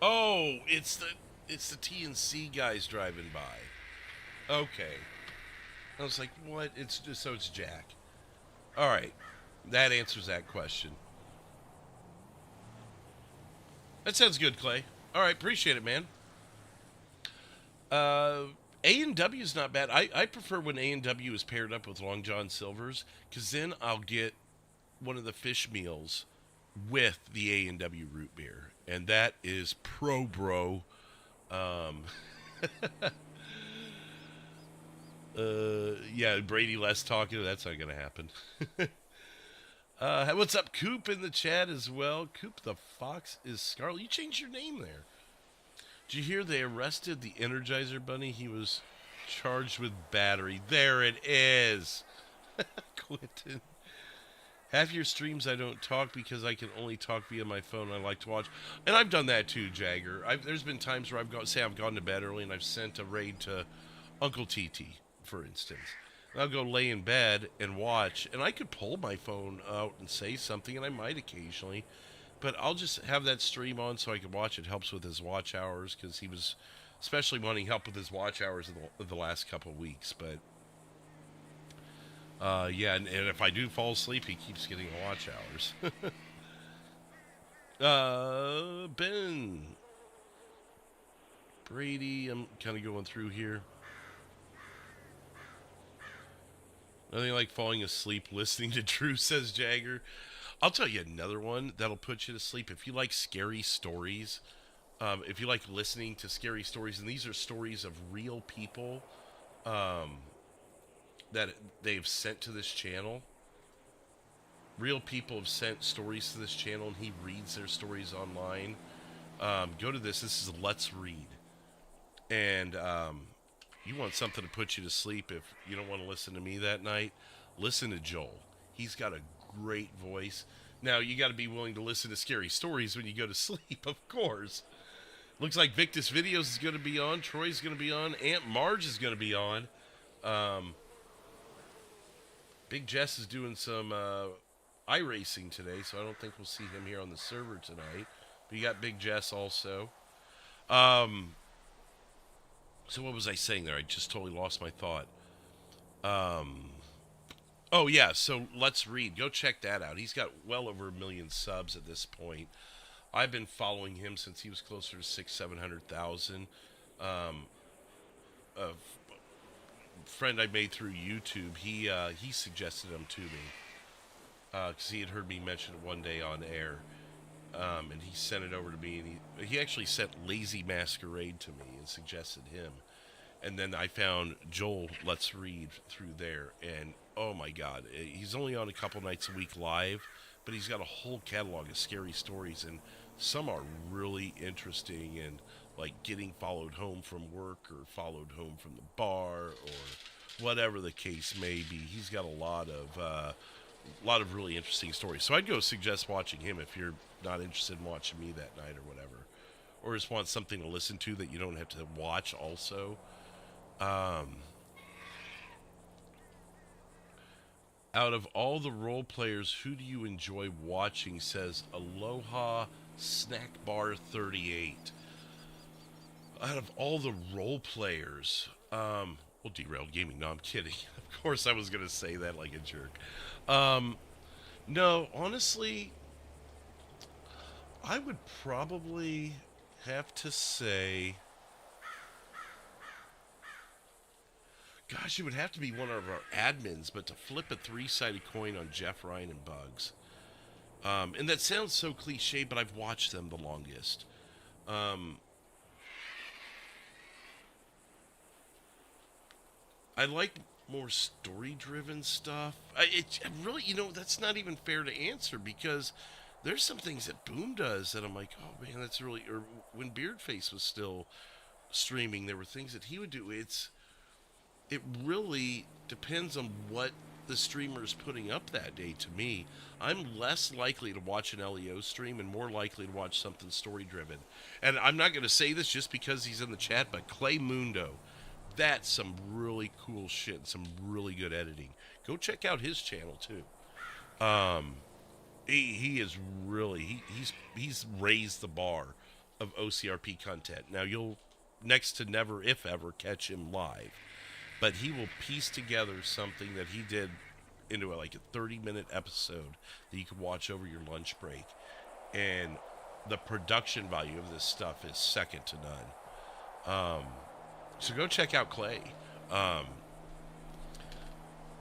Oh, it's the TNC guys driving by. Okay. I was like, what? It's Jack. All right. That answers that question. That sounds good, Clay. All right, appreciate it, man. A&W is not bad. I prefer when A&W is paired up with Long John Silver's, because then I'll get one of the fish meals with the A&W root beer, and that is pro bro. Yeah, Brady less talking. That's not gonna happen. What's up, Coop, in the chat as well? Coop the Fox is Scarlet. You changed your name there. Did you hear they arrested the Energizer Bunny? He was charged with battery. There it is. Quentin. Half your streams I don't talk because I can only talk via my phone. I like to watch. And I've done that too, Jagger. There's been times where I've gone to bed early and I've sent a raid to Uncle TT, for instance. And I'll go lay in bed and watch. And I could pull my phone out and say something, and I might occasionally. But I'll just have that stream on so I can watch. It helps with his watch hours because he was especially wanting help with his watch hours in the last couple of weeks. But yeah, and if I do fall asleep, he keeps getting watch hours. Ben. Brady, I'm kind of going through here. Nothing like falling asleep listening to Drew, says Jagger. I'll tell you another one that'll put you to sleep. If you like scary stories, if you like listening to scary stories, and these are stories of real people that they've sent to this channel. Real people have sent stories to this channel, and he reads their stories online. Go to this. This is Let's Read. And you want something to put you to sleep if you don't want to listen to me that night, listen to Joel. He's got a great voice. Now, you got to be willing to listen to scary stories when you go to sleep, of course. Looks like Victus Videos is going to be on. Troy's going to be on. Aunt Marge is going to be on. Big Jess is doing some iRacing today, so I don't think we'll see him here on the server tonight. But you got Big Jess also. So what was I saying there? I just totally lost my thought. Um, oh yeah, so Let's Read. Go check that out. He's got well over 1 million subs at this point. I've been following him since he was closer to 700,000. Um, a friend I made through YouTube, he suggested him to me because he had heard me mention it one day on air, and he sent it over to me, and he actually sent Lazy Masquerade to me and suggested him. And then I found Joel Let's Read through there, and oh my god, he's only on a couple nights a week live, but he's got a whole catalog of scary stories, and some are really interesting, and like getting followed home from work or followed home from the bar or whatever the case may be. He's got a lot of really interesting stories. So I'd go suggest watching him if you're not interested in watching me that night or whatever, or just want something to listen to that you don't have to watch also. Um, Out of all the role players, who do you enjoy watching? Says Aloha Snack Bar 38. Out of all the role players, well, Derailed Gaming. No, I'm kidding. Of course, I was gonna say that like a jerk. Um, no, honestly, I would probably have to say, gosh, it would have to be one of our admins, but to flip a three-sided coin on Jeff, Ryan, and Bugs. And that sounds so cliche, but I've watched them the longest. Um, I like more story-driven stuff. It really, that's not even fair to answer because there's some things that Boom does that I'm like, oh man, that's really. Or when Beardface was still streaming, there were things that he would do. It really depends on what the streamer is putting up that day to me. I'm less likely to watch an LEO stream and more likely to watch something story driven. And I'm not going to say this just because he's in the chat, but Clay Mundo, that's some really cool shit, some really good editing. Go check out his channel too. Um, he is really he's raised the bar of OCRP content. Now you'll next to never, if ever, catch him live, but he will piece together something that he did into like a 30-minute episode that you could watch over your lunch break, and the production value of this stuff is second to none. So go check out Clay. Um,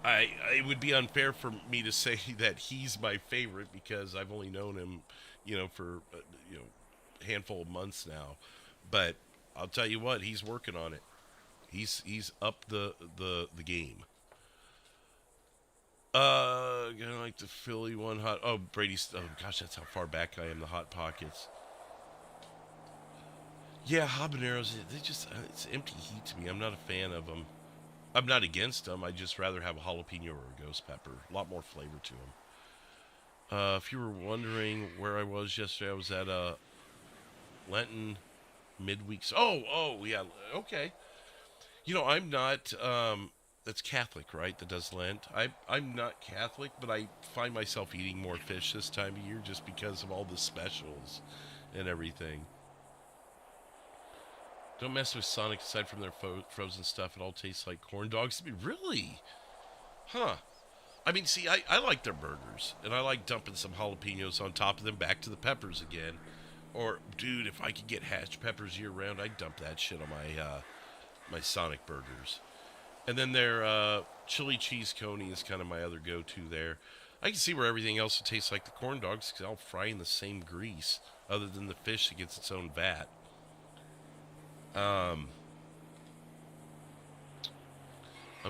it would be unfair for me to say that he's my favorite because I've only known him, for a handful of months now. But I'll tell you what, he's working on it. He's up the game. Gonna like the Philly one hot. Oh, Brady's. Oh gosh, that's how far back I am. The Hot Pockets. Yeah, habaneros. It's empty heat to me. I'm not a fan of them. I'm not against them. I just rather have a jalapeno or a ghost pepper. A lot more flavor to them. If you were wondering where I was yesterday, I was at a Lenten midweek. Oh, yeah. Okay. I'm not. That's Catholic, right? That does Lent. I'm not Catholic, but I find myself eating more fish this time of year just because of all the specials and everything. Don't mess with Sonic aside from their frozen stuff. It all tastes like corn dogs. I mean, really? Huh. I mean, see, I like their burgers, and I like dumping some jalapenos on top of them back to the peppers again. Or, dude, if I could get hatch peppers year-round, I'd dump that shit on my Sonic burgers. And then their chili cheese coney is kind of my other go-to there. I can see where everything else would taste like the corn dogs because I'll fry in the same grease other than the fish that gets its own vat. I'm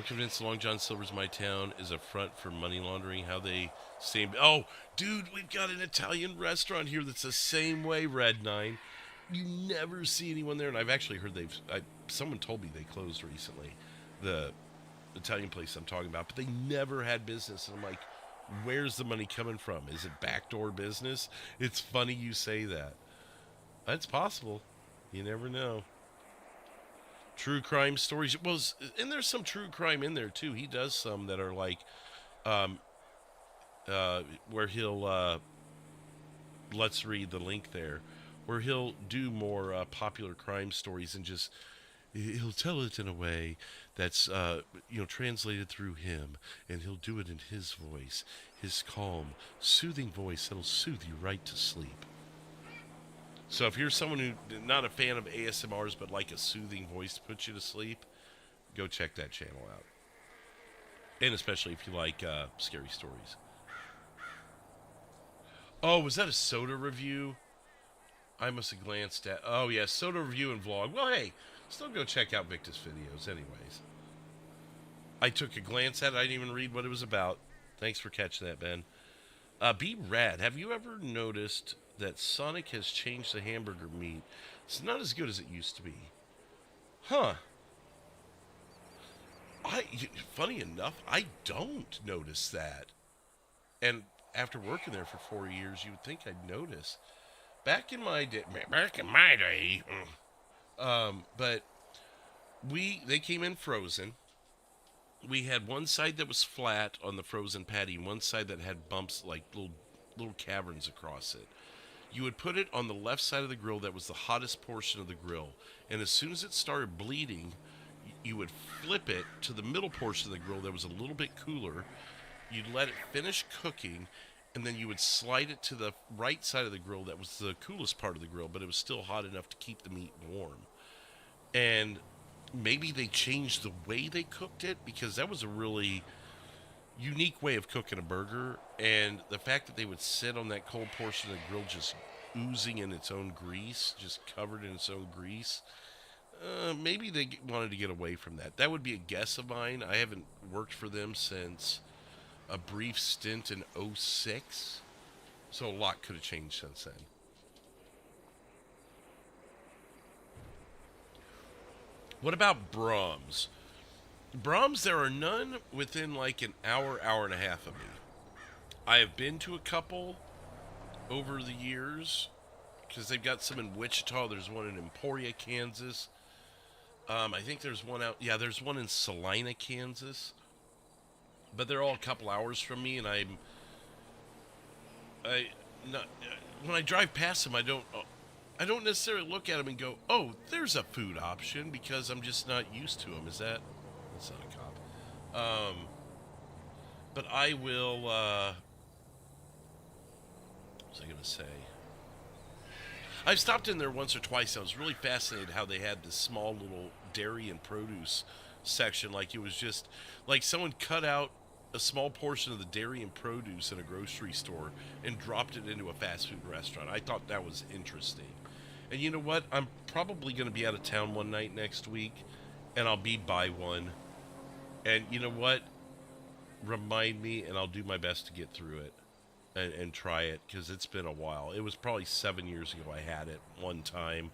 convinced Long John Silver's My Town is a front for money laundering. How they same. Oh, dude, we've got an Italian restaurant here that's the same way, Red 9. You never see anyone there, and I've actually heard someone told me they closed recently, the Italian place I'm talking about, but they never had business, and I'm like, where's the money coming from? Is it backdoor business? It's funny you say that. That's possible. You never know. True crime stories. Well, and there's some true crime in there too. He does some that are like, um, where he'll let's read the link there, where he'll do more popular crime stories and just he'll tell it in a way that's translated through him, and he'll do it in his voice, his calm, soothing voice that'll soothe you right to sleep. So if you're someone who not a fan of ASMRs but like a soothing voice to put you to sleep, go check that channel out. And especially if you like scary stories. Oh, was that a soda review? I must have glanced at... Oh, yeah, soda review and vlog. Well, hey, still go check out Victus videos anyways. I took a glance at it. I didn't even read what it was about. Thanks for catching that, Ben. Be Rad, have you ever noticed that Sonic has changed the hamburger meat? It's not as good as it used to be. Huh. Funny enough, I don't notice that. And after working there for 4 years, you would think I'd notice. Back in my day, but they came in frozen. We had one side that was flat on the frozen patty, and one side that had bumps, like little caverns across it. You would put it on the left side of the grill that was the hottest portion of the grill, and as soon as it started bleeding, you would flip it to the middle portion of the grill that was a little bit cooler. You'd let it finish cooking, and then you would slide it to the right side of the grill that was the coolest part of the grill, but it was still hot enough to keep the meat warm. And maybe they changed the way they cooked it, because that was a really unique way of cooking a burger. And the fact that they would sit on that cold portion of the grill just oozing in its own grease, just covered in its own grease, maybe they wanted to get away from that. That would be a guess of mine. I haven't worked for them since a brief stint in 2006, so a lot could have changed since then. What about Brahms? Brahms, there are none within like an hour, hour and a half of me. I have been to a couple over the years, because they've got some in Wichita. There's one in Emporia, Kansas. I think there's one out. Yeah, there's one in Salina, Kansas. But they're all a couple hours from me, and when I drive past them, I don't necessarily look at them and go, "Oh, there's a food option," because I'm just not used to them. That's not a cop. But I will. What was I going to say? I've stopped in there once or twice. I was really fascinated how they had this small little dairy and produce section. Like it was just like someone cut out a small portion of the dairy and produce in a grocery store and dropped it into a fast food restaurant. I thought that was interesting. And you know what? I'm probably going to be out of town one night next week, and I'll be by one. And you know what? Remind me, and I'll do my best to get through it and try it, because it's been a while. It was probably 7 years ago I had it one time.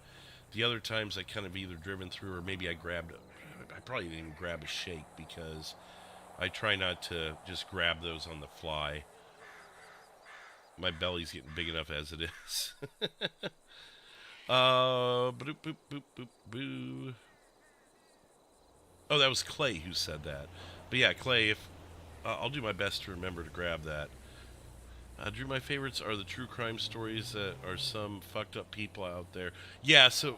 The other times I kind of either driven through, or maybe I probably didn't even grab a shake, because I try not to just grab those on the fly. My belly's getting big enough as it is. Boop, boop, boop, boop, boo. Oh, that was Clay who said that. But yeah, Clay, if I'll do my best to remember to grab that. Drew, my favorites are the true crime stories that are some fucked up people out there. Yeah, so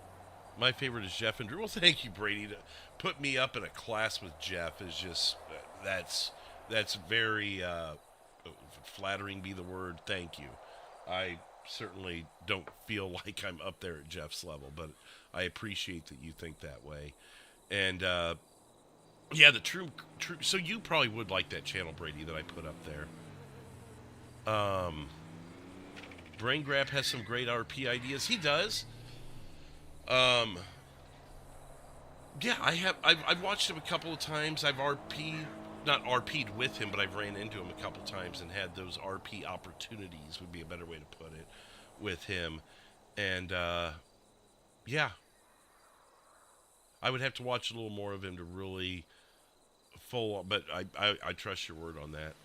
my favorite is Jeff and Drew. Well, thank you, Brady. To put me up in a class with Jeff is just, that's very flattering, be the word. Thank you. I certainly don't feel like I'm up there at Jeff's level, but I appreciate that you think that way. And, yeah, the true, so you probably would like that channel, Brady, that I put up there. Brain Grab has some great RP ideas. He does. Yeah, I've watched him a couple of times. I've not RP'd with him, but I've ran into him a couple of times and had those RP opportunities, would be a better way to put it, with him. And, yeah. I would have to watch a little more of him to really but I trust your word on that.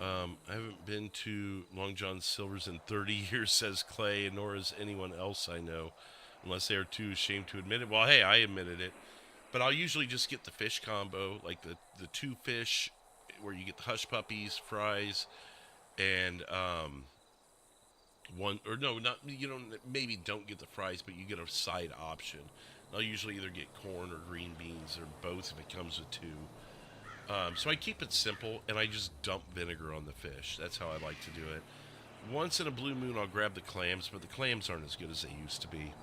I haven't been to Long John Silver's in 30 years, says Clay, and nor is anyone else I know, unless they are too ashamed to admit it. Well, hey, I admitted it. But I'll usually just get the fish combo, like the two fish, where you get the hush puppies, fries, and maybe don't get the fries, but you get a side option. I'll usually either get corn or green beans or both if it comes with two. So I keep it simple, and I just dump vinegar on the fish. That's how I like to do it. Once in a blue moon, I'll grab the clams, but the clams aren't as good as they used to be.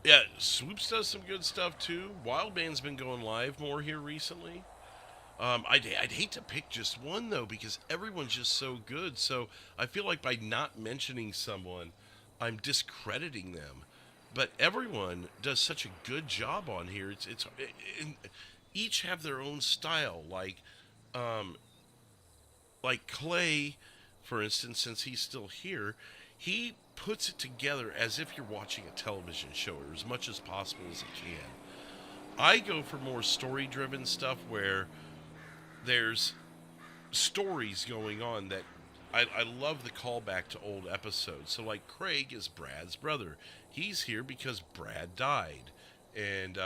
Yeah, Swoops does some good stuff too. Wildman's been going live more here recently. I'd hate to pick just one though because everyone's just so good. So I feel like by not mentioning someone, I'm discrediting them. But everyone does such a good job on here. And each have their own style. Um, like Clay, for instance, since he's still here, he puts it together as if you're watching a television show or as much as possible as he can. I go for more story driven stuff where there's stories going on that I love the callback to old episodes. So, like, Craig is Brad's brother. He's here because Brad died. And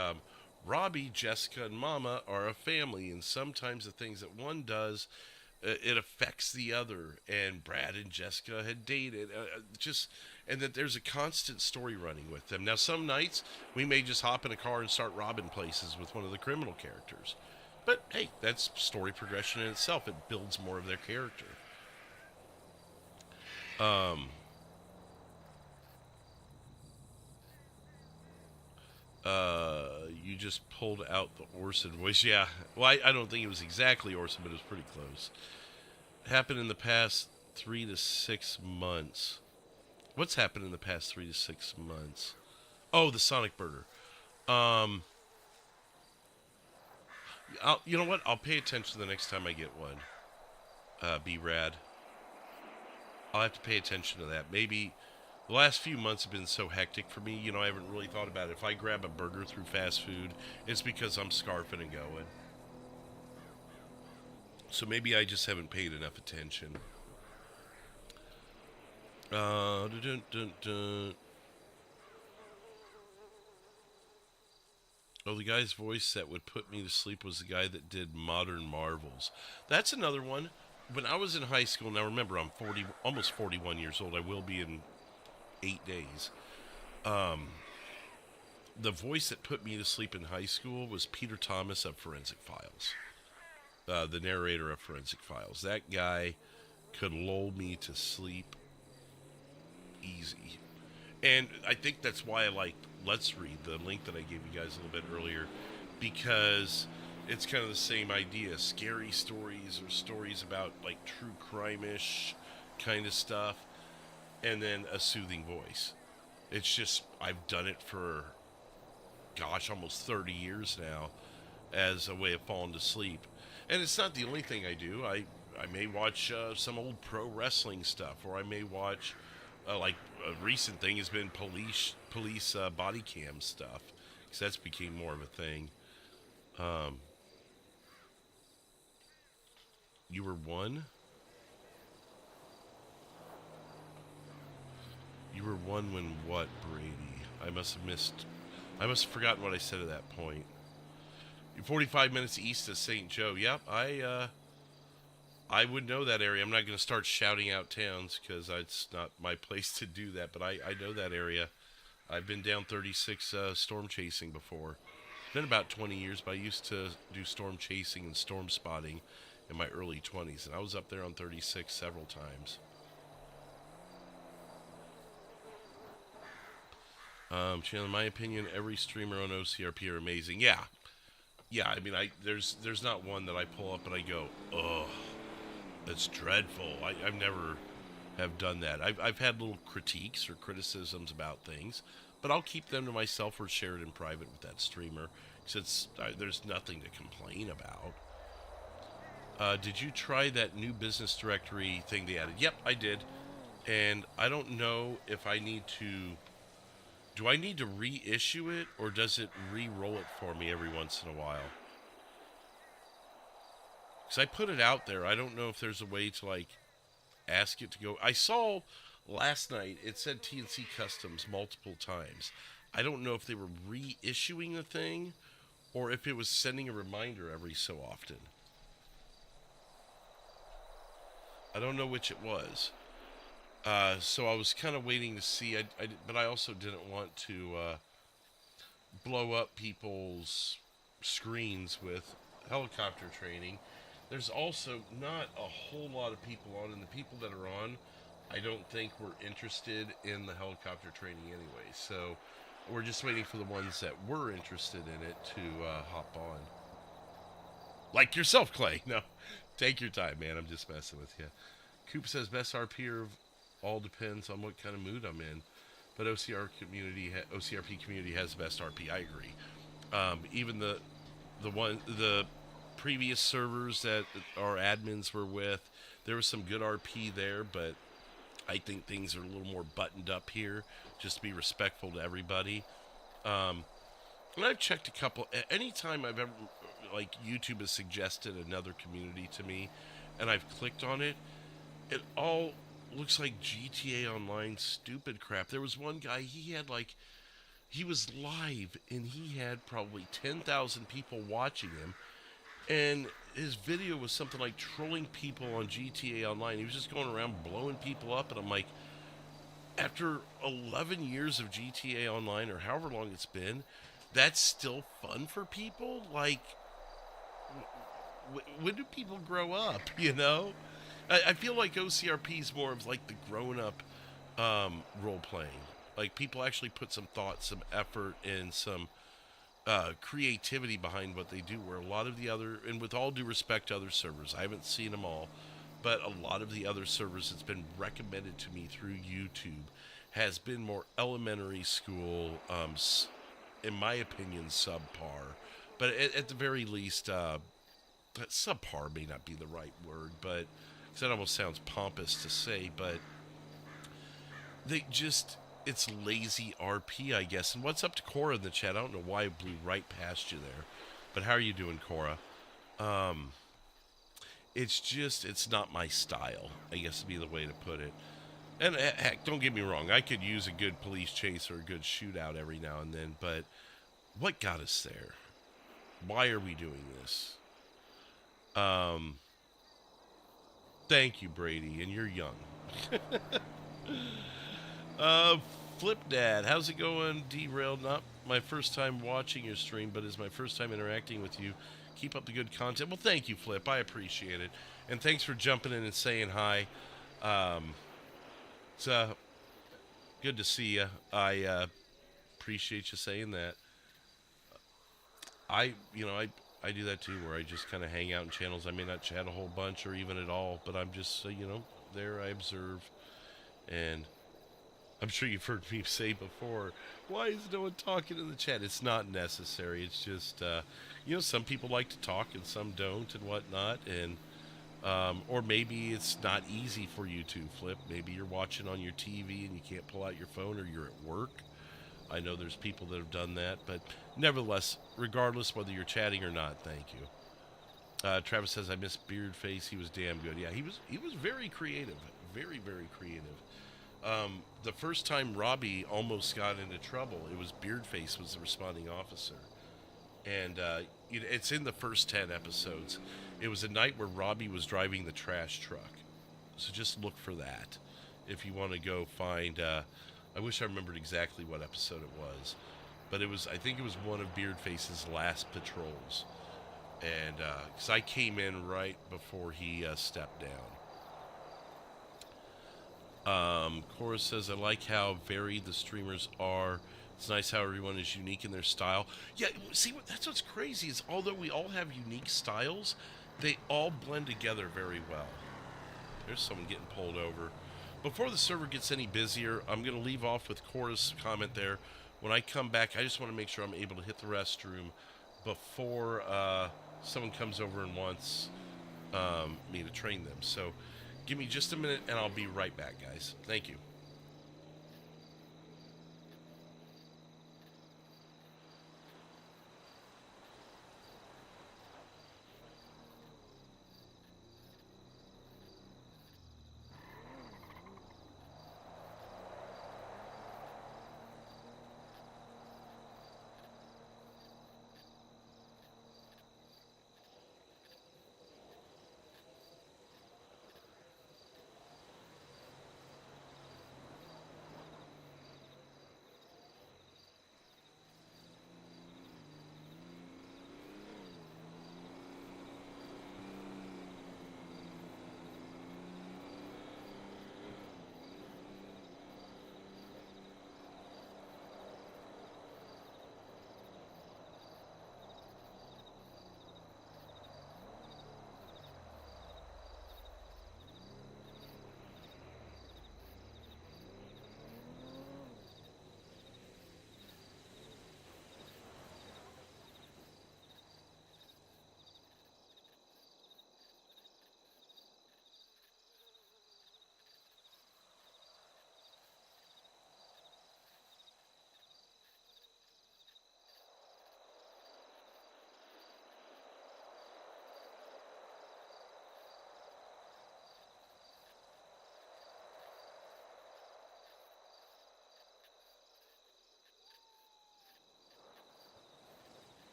Robbie, Jessica, and Mama are a family. And sometimes the things that one does, it affects the other. And Brad and Jessica had dated. And that there's a constant story running with them. Now, some nights we may just hop in a car and start robbing places with one of the criminal characters. But hey, that's story progression in itself. It builds more of their character. Um, you just pulled out the Orson voice. Yeah. Well, I don't think it was exactly Orson, but it was pretty close. Happened in the past 3 to 6 months. What's happened in the past 3 to 6 months? Oh, the Sonic Burger. Um, you know what? I'll pay attention the next time I get one. Be rad. I'll have to pay attention to that. Maybe the last few months have been so hectic for me, I haven't really thought about it. If I grab a burger through fast food, it's because I'm scarfing and going. So maybe I just haven't paid enough attention. Dun, dun, dun, dun. Oh, the guy's voice that would put me to sleep was the guy that did Modern Marvels. That's another one. When I was in high school, now remember I'm 40, almost 41 years old. I will be in 8 days. The voice that put me to sleep in high school was Peter Thomas of Forensic Files, the narrator of Forensic Files. That guy could lull me to sleep easy. And I think that's why I like Let's Read, the link that I gave you guys a little bit earlier, because it's kind of the same idea. Scary stories or stories about like true crime-ish kind of stuff, and then a soothing voice. It's just, I've done it for, gosh, almost 30 years now as a way of falling to sleep. And it's not the only thing I do. I may watch some old pro wrestling stuff, or I may watch, like a recent thing has been police body cam stuff, because that's became more of a thing. You were one? You were one when what, Brady? I must have forgotten what I said at that point. You're 45 minutes east of St. Joe. Yep, I would know that area. I'm not going to start shouting out towns because it's not my place to do that, but I know that area. I've been down 36 storm chasing before. It's been about 20 years, but I used to do storm chasing and storm spotting in my early 20s, and I was up there on 36 several times. Chandler, in my opinion, every streamer on OCRP are amazing. Yeah. I mean, there's not one that I pull up and I go, ugh, that's dreadful. I've never have done that. I've had little critiques or criticisms about things, but I'll keep them to myself or share it in private with that streamer, because there's nothing to complain about. Did you try that new business directory thing they added? Yep, I did. And I don't know if I need to... Do I need to reissue it, or does it re-roll it for me every once in a while? Because I put it out there. I don't know if there's a way to, like, ask it to go. I saw last night, it said TNC Customs multiple times. I don't know if they were reissuing the thing, or if it was sending a reminder every so often. I don't know which it was. So I was kind of waiting to see, but I also didn't want to blow up people's screens with helicopter training. There's also not a whole lot of people on, and the people that are on, I don't think were interested in the helicopter training anyway. So we're just waiting for the ones that were interested in it to hop on. Like yourself, Clay. No, take your time, man. I'm just messing with you. Coop says best RP of all depends on what kind of mood I'm in. But OCRP community has the best RP. I agree. Even the previous servers that our admins were with, there was some good RP there, but I think things are a little more buttoned up here, just to be respectful to everybody. And I've checked a couple. Anytime I've ever, like, YouTube has suggested another community to me, and I've clicked on it, it all looks like GTA Online stupid crap. There was one guy, he was live, and he had probably 10,000 people watching him, and his video was something like trolling people on GTA Online. He was just going around blowing people up, and I'm like, after 11 years of GTA Online, or however long it's been, that's still fun for people? Like, when do people grow up, you know? I feel like OCRP is more of like the grown-up role-playing. Like, people actually put some thought, some effort, and some creativity behind what they do, where a lot of the other, and with all due respect to other servers, I haven't seen them all, but a lot of the other servers that's been recommended to me through YouTube has been more elementary school, in my opinion, subpar. But at the very least, subpar may not be the right word, but because that almost sounds pompous to say, but they just, it's lazy RP, I guess. And what's up to Cora in the chat? I don't know why I blew right past you there, but how are you doing, Cora? It's just, it's not my style, I guess would be the way to put it. And heck, don't get me wrong, I could use a good police chase or a good shootout every now and then, but what got us there? Why are we doing this? Thank you, Brady, and you're young. Flip Dad, how's it going? Derailed, not my first time watching your stream, but is my first time interacting with you. Keep up the good content. Well, thank you, Flip. I appreciate it. And thanks for jumping in and saying hi. It's good to see you. I appreciate you saying that. I do that too, where I just kind of hang out in channels. I may not chat a whole bunch or even at all, but I'm just, there I observe. And I'm sure you've heard me say before, why is no one talking in the chat? It's not necessary. It's just, some people like to talk and some don't and whatnot. And, or maybe it's not easy for you to Flip. Maybe you're watching on your TV and you can't pull out your phone, or you're at work. I know there's people that have done that, but nevertheless, regardless whether you're chatting or not, thank you. Travis says, I miss Beardface. He was damn good. Yeah, he was very creative. Very, very creative. The first time Robbie almost got into trouble, it was Beardface was the responding officer. And it's in the first 10 episodes. It was a night where Robbie was driving the trash truck. So just look for that if you want to go find... I wish I remembered exactly what episode it was. But I think it was one of Beardface's last patrols. And, because I came in right before he stepped down. Cora says, I like how varied the streamers are. It's nice how everyone is unique in their style. Yeah, see, that's what's crazy is although we all have unique styles, they all blend together very well. There's someone getting pulled over. Before the server gets any busier, I'm going to leave off with Cora's comment there. When I come back, I just want to make sure I'm able to hit the restroom before someone comes over and wants me to train them. So give me just a minute, and I'll be right back, guys. Thank you.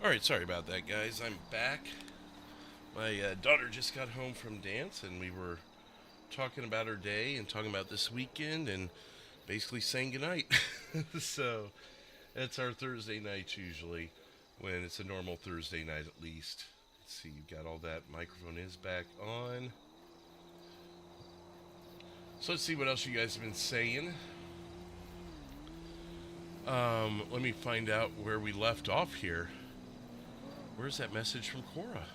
Alright, sorry about that, guys. I'm back. My daughter just got home from dance, and we were talking about her day and talking about this weekend and basically saying goodnight. So, that's our Thursday nights usually, when it's a normal Thursday night at least. Let's see, you've got all that. Microphone is back on. So let's see what else you guys have been saying. Let me find out where we left off here. Where's that message from Cora?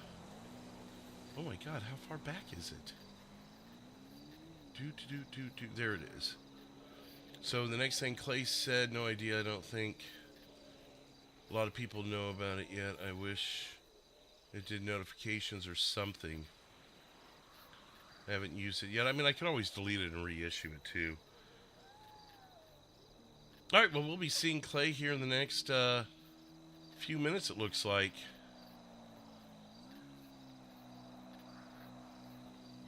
Oh my god, how far back is it? There it is. So the next thing Clay said, no idea, I don't think. A lot of people know about it yet. I wish it did notifications or something. I haven't used it yet. I mean, I can always delete it and reissue it too. Alright, well, we'll be seeing Clay here in the next few minutes, it looks like.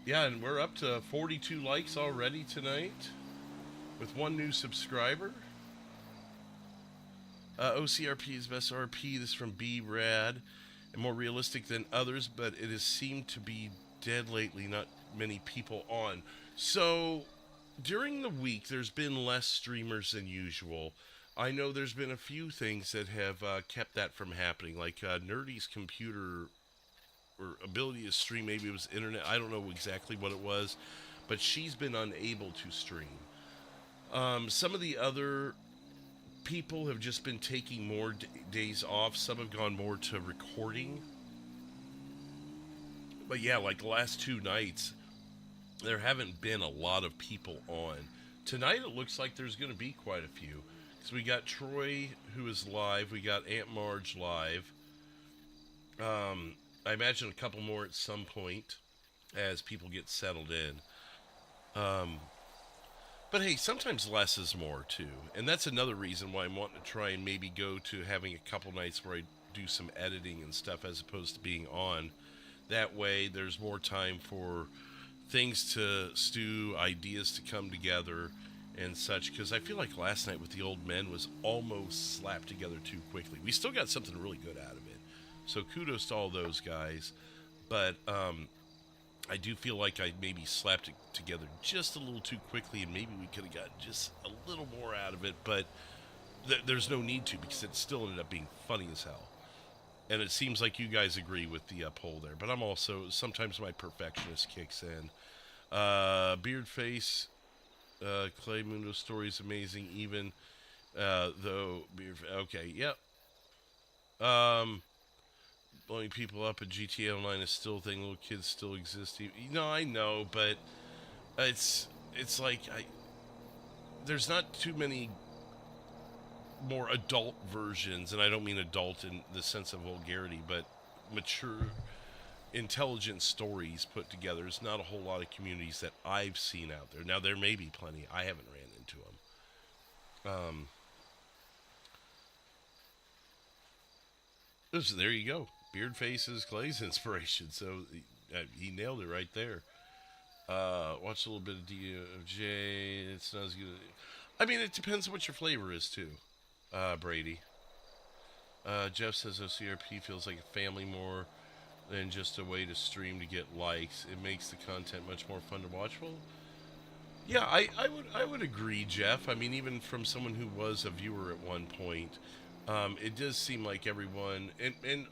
Yeah, and we're up to 42 likes already tonight with one new subscriber. OCRP is best RP. This is from B Rad, and more realistic than others, but it has seemed to be dead lately. Not many people on. So during the week, there's been less streamers than usual. I know there's been a few things that have kept that from happening, like Nerdy's computer or ability to stream. Maybe it was internet. I don't know exactly what it was, but she's been unable to stream. Some of the other people have just been taking more days off. Some have gone more to recording. But yeah, like the last 2 nights, there haven't been a lot of people on. Tonight it looks like there's going to be quite a few. So we got Troy, who is live. We got Aunt Marge live. I imagine a couple more at some point as people get settled in. But hey, sometimes less is more too. And that's another reason why I'm wanting to try and maybe go to having a couple nights where I do some editing and stuff as opposed to being on. That way there's more time for things to stew, ideas to come together and such. Because I feel like last night with the old men was almost slapped together too quickly. We still got something really good out of it. So kudos to all those guys. But I do feel like I maybe slapped it together just a little too quickly, and maybe we could have gotten just a little more out of it, but there's no need to, because it still ended up being funny as hell. And it seems like you guys agree with the poll there, but I'm also, sometimes my perfectionist kicks in. Beardface, Clay Mundo story is amazing, even though, okay, yep. Blowing people up at GTA Online is still a thing. Little kids still exist. You know, I know, but it's like there's not too many more adult versions, and I don't mean adult in the sense of vulgarity, but mature, intelligent stories put together. There's not a whole lot of communities that I've seen out there. Now, there may be plenty. I haven't ran into them. So there you go. Beardface is Clay's inspiration, so he nailed it right there. Watch a little bit of DOJ. It's not as good. I mean, it depends on what your flavor is, too, Brady. Jeff says OCRP feels like a family more than just a way to stream to get likes. It makes the content much more fun to watch. Well, yeah, I would agree, Jeff. I mean, even from someone who was a viewer at one point, it does seem like everyone, and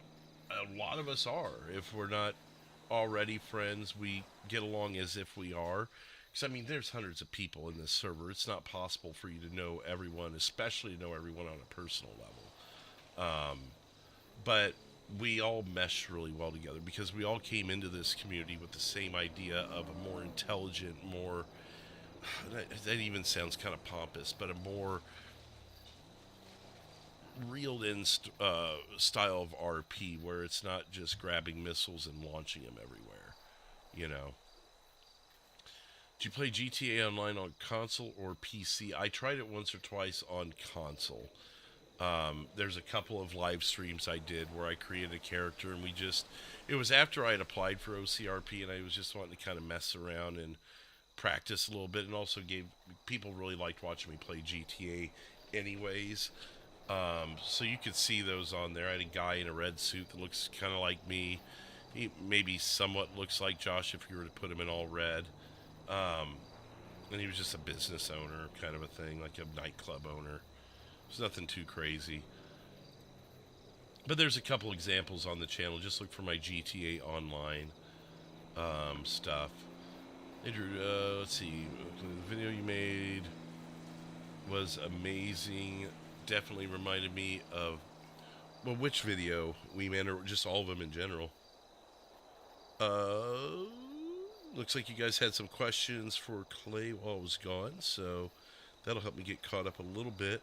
a lot of us are, if we're not already friends, we get along as if we are. Because, I mean, there's hundreds of people in this server. It's not possible for you to know everyone, especially to know everyone on a personal level. But we all mesh really well together because we all came into this community with the same idea of a more intelligent, more, that even sounds kind of pompous, but a more reeled-in style of RP, where it's not just grabbing missiles and launching them everywhere, you know. Did you play GTA Online on console or PC? I tried it once or twice on console. There's a couple of live streams I did where I created a character, and it was after I had applied for OCRP, and I was just wanting to kind of mess around and practice a little bit, and also people really liked watching me play GTA anyways. So you could see those on there. I had a guy in a red suit that looks kind of like me. He maybe somewhat looks like Josh if you were to put him in all red. And he was just a business owner kind of a thing, like a nightclub owner. There's nothing too crazy. But there's a couple examples on the channel. Just look for my GTA Online stuff. Andrew, let's see. The video you made was amazing. Definitely reminded me of, well, which video? WeMan, or just all of them in general? Looks like you guys had some questions for Clay while I was gone, so that'll help me get caught up a little bit.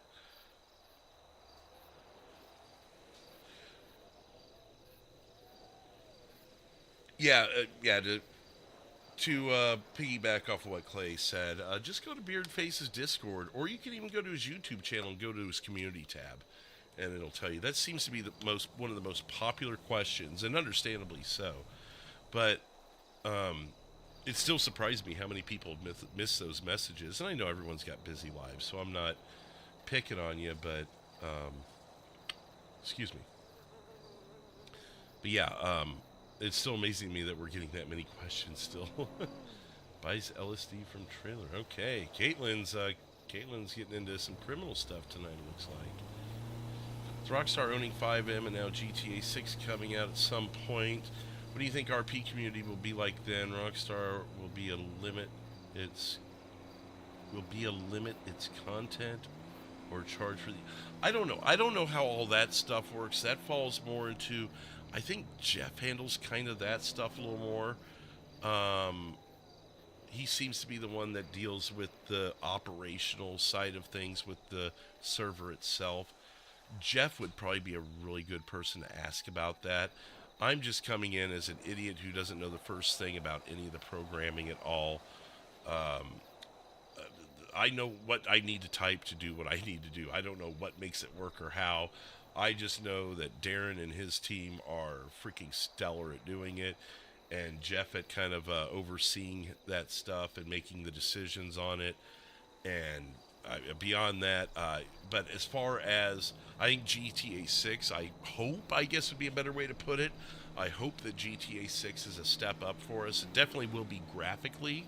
Yeah, to piggyback off of what Clay said, just go to Beardface's Discord, or you can even go to his YouTube channel and go to his community tab, and it'll tell you. That seems to be one of the most popular questions, and understandably so. But it still surprised me how many people missed those messages, and I know everyone's got busy lives, so I'm not picking on you, but excuse me. But yeah, it's still amazing to me that we're getting that many questions still. Buys LSD from trailer. Okay, Caitlin's getting into some criminal stuff tonight, it looks like. With Rockstar owning FiveM and now GTA 6 coming out at some point, what do you think RP community will be like then? Rockstar will be a limit its content or charge for the... I don't know. I don't know how all that stuff works. That falls more into... I think Jeff handles kind of that stuff a little more. He seems to be the one that deals with the operational side of things with the server itself. Jeff would probably be a really good person to ask about that. I'm just coming in as an idiot who doesn't know the first thing about any of the programming at all. I know what I need to type to do what I need to do. I don't know what makes it work or how. I just know that Darren and his team are freaking stellar at doing it, and Jeff at kind of overseeing that stuff and making the decisions on it. And beyond that, but as far as, I think GTA 6, I guess would be a better way to put it. I hope that GTA 6 is a step up for us. It definitely will be graphically.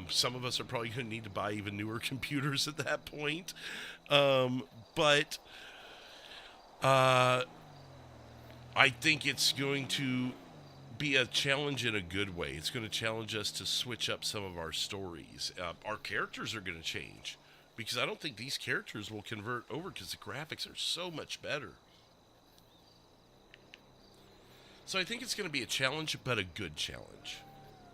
Some of us are probably going to need to buy even newer computers at that point. But I think it's going to be a challenge in a good way. It's going to challenge us to switch up some of our stories. Our characters are going to change, because I don't think these characters will convert over because the graphics are so much better. So I think it's going to be a challenge, but a good challenge.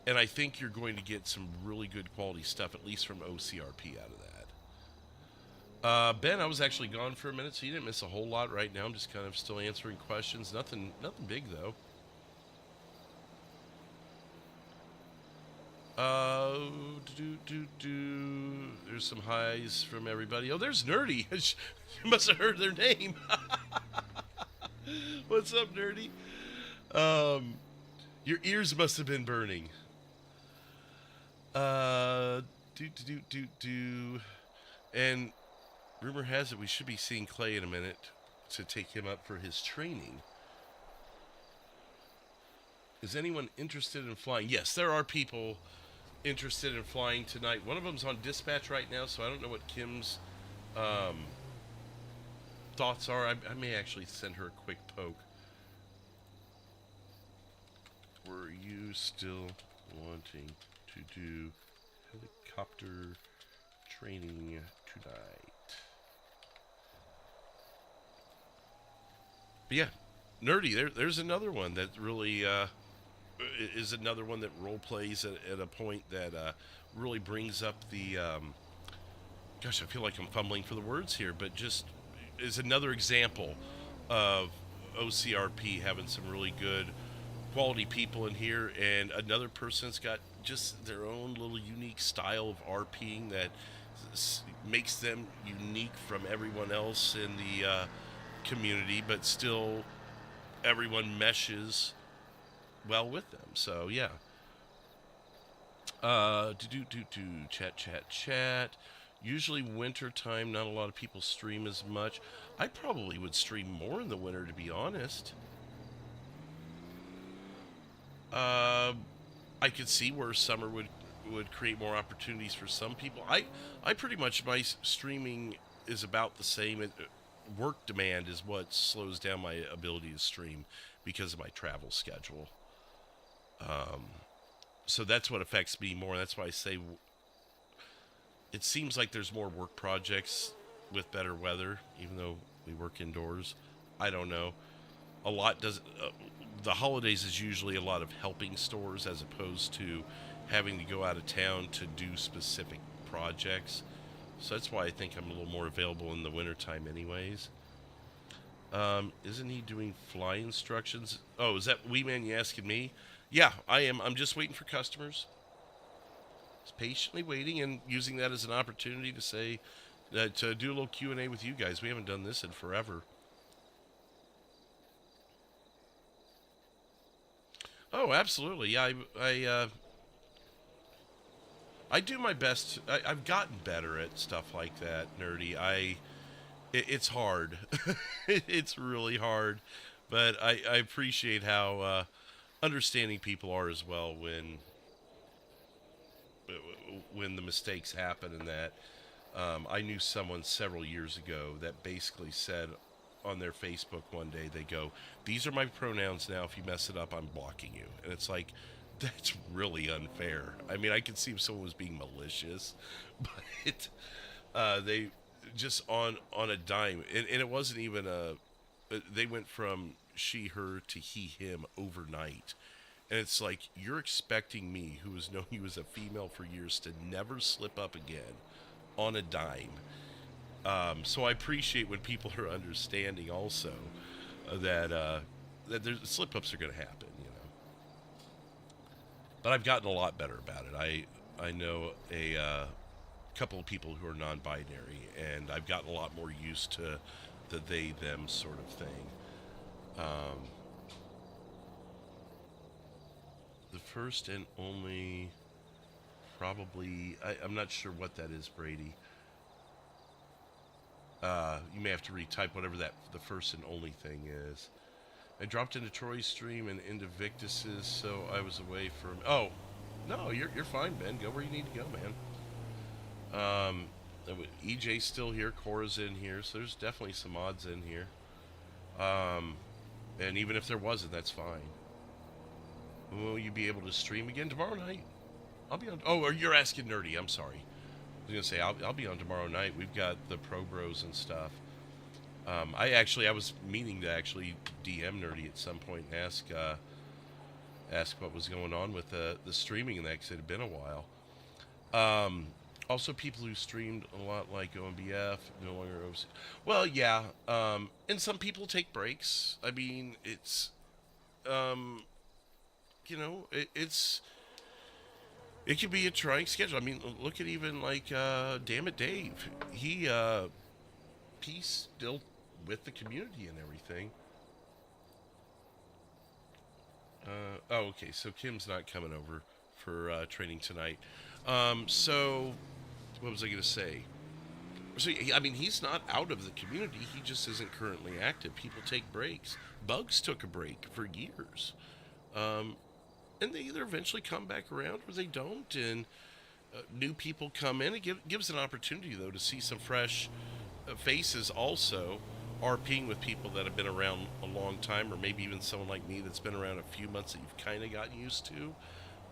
And I think you're going to get some really good quality stuff, at least from OCRP, out of that. Ben, I was actually gone for a minute, so you didn't miss a whole lot right now. I'm just kind of still answering questions. Nothing big, though. There's some highs from everybody. Oh, there's Nerdy. You must have heard their name. What's up, Nerdy? Your ears must have been burning. And rumor has it we should be seeing Clay in a minute to take him up for his training. Is anyone interested in flying? Yes, there are people interested in flying tonight. One of them's on dispatch right now, so I don't know what Kim's thoughts are. I may actually send her a quick poke. Were you still wanting to do helicopter training tonight? But yeah, Nerdy, there's another one that really is another one that role plays at a point that really brings up the gosh, I feel like I'm fumbling for the words here, but just is another example of OCRP having some really good quality people in here, and another person's got just their own little unique style of RPing that makes them unique from everyone else in the community, but still everyone meshes well with them. So yeah. Chat. Usually winter time, not a lot of people stream as much. I probably would stream more in the winter, to be honest. Uh, I could see where summer would create more opportunities for some people. I pretty much my streaming is about the same. Work demand is what slows down my ability to stream because of my travel schedule. Um, so that's what affects me more. That's why I say it seems like there's more work projects with better weather, even though we work indoors. I don't know. A lot does. The holidays is usually a lot of helping stores as opposed to having to go out of town to do specific projects. So that's why I think I'm a little more available in the wintertime anyways. Isn't he doing fly instructions? Oh, is that JMan you asking me? Yeah, I am. I'm just waiting for customers. Just patiently waiting and using that as an opportunity to say, to do a little Q&A with you guys. We haven't done this in forever. Oh, absolutely. Yeah, I do my best. I've gotten better at stuff like that, nerdy. It's hard. It's really hard, but I appreciate how understanding people are as well when the mistakes happen and that. I knew someone several years ago that basically said on their Facebook one day, they go, "These are my pronouns now. If you mess it up, I'm blocking you." And it's like, that's really unfair. I mean, I could see if someone was being malicious, but they just on a dime, and it wasn't even a. They went from she, her to he, him overnight. And it's like, you're expecting me, who has known you as a female for years, to never slip up again on a dime. So I appreciate when people are understanding also that there's slip ups are going to happen, you know. But I've gotten a lot better about it. I know a couple of people who are non-binary, and I've gotten a lot more used to the they them sort of thing. Um, the first and only, probably, I'm not sure what that is, Brady. You may have to retype whatever that the first and only thing is. I dropped into Troy's stream and into Victus's, so I was away from. Oh, no, you're fine, Ben. Go where you need to go, man. EJ's still here. Cora's in here, so there's definitely some mods in here. Um, and even if there wasn't, that's fine. Will you be able to stream again tomorrow night? I'll be on. Oh, or you're asking nerdy. I'm sorry. I was gonna say I'll be on tomorrow night. We've got the Pro Bros and stuff. I was meaning to actually DM nerdy at some point and ask what was going on with the streaming and that, because it had been a while. Also, people who streamed a lot like OMBF no longer OC. Well, yeah. And some people take breaks. I mean, it's um, it can be a trying schedule. I mean, look at even like Damn It Dave. He's still with the community and everything. Oh, okay. So Kim's not coming over for training tonight. So what was I going to say? So I mean, he's not out of the community. He just isn't currently active. People take breaks. Bugs took a break for years, and they either eventually come back around or they don't. And new people come in. It gives an opportunity though to see some fresh faces also RPing with people that have been around a long time, or maybe even someone like me that's been around a few months that you've kind of gotten used to.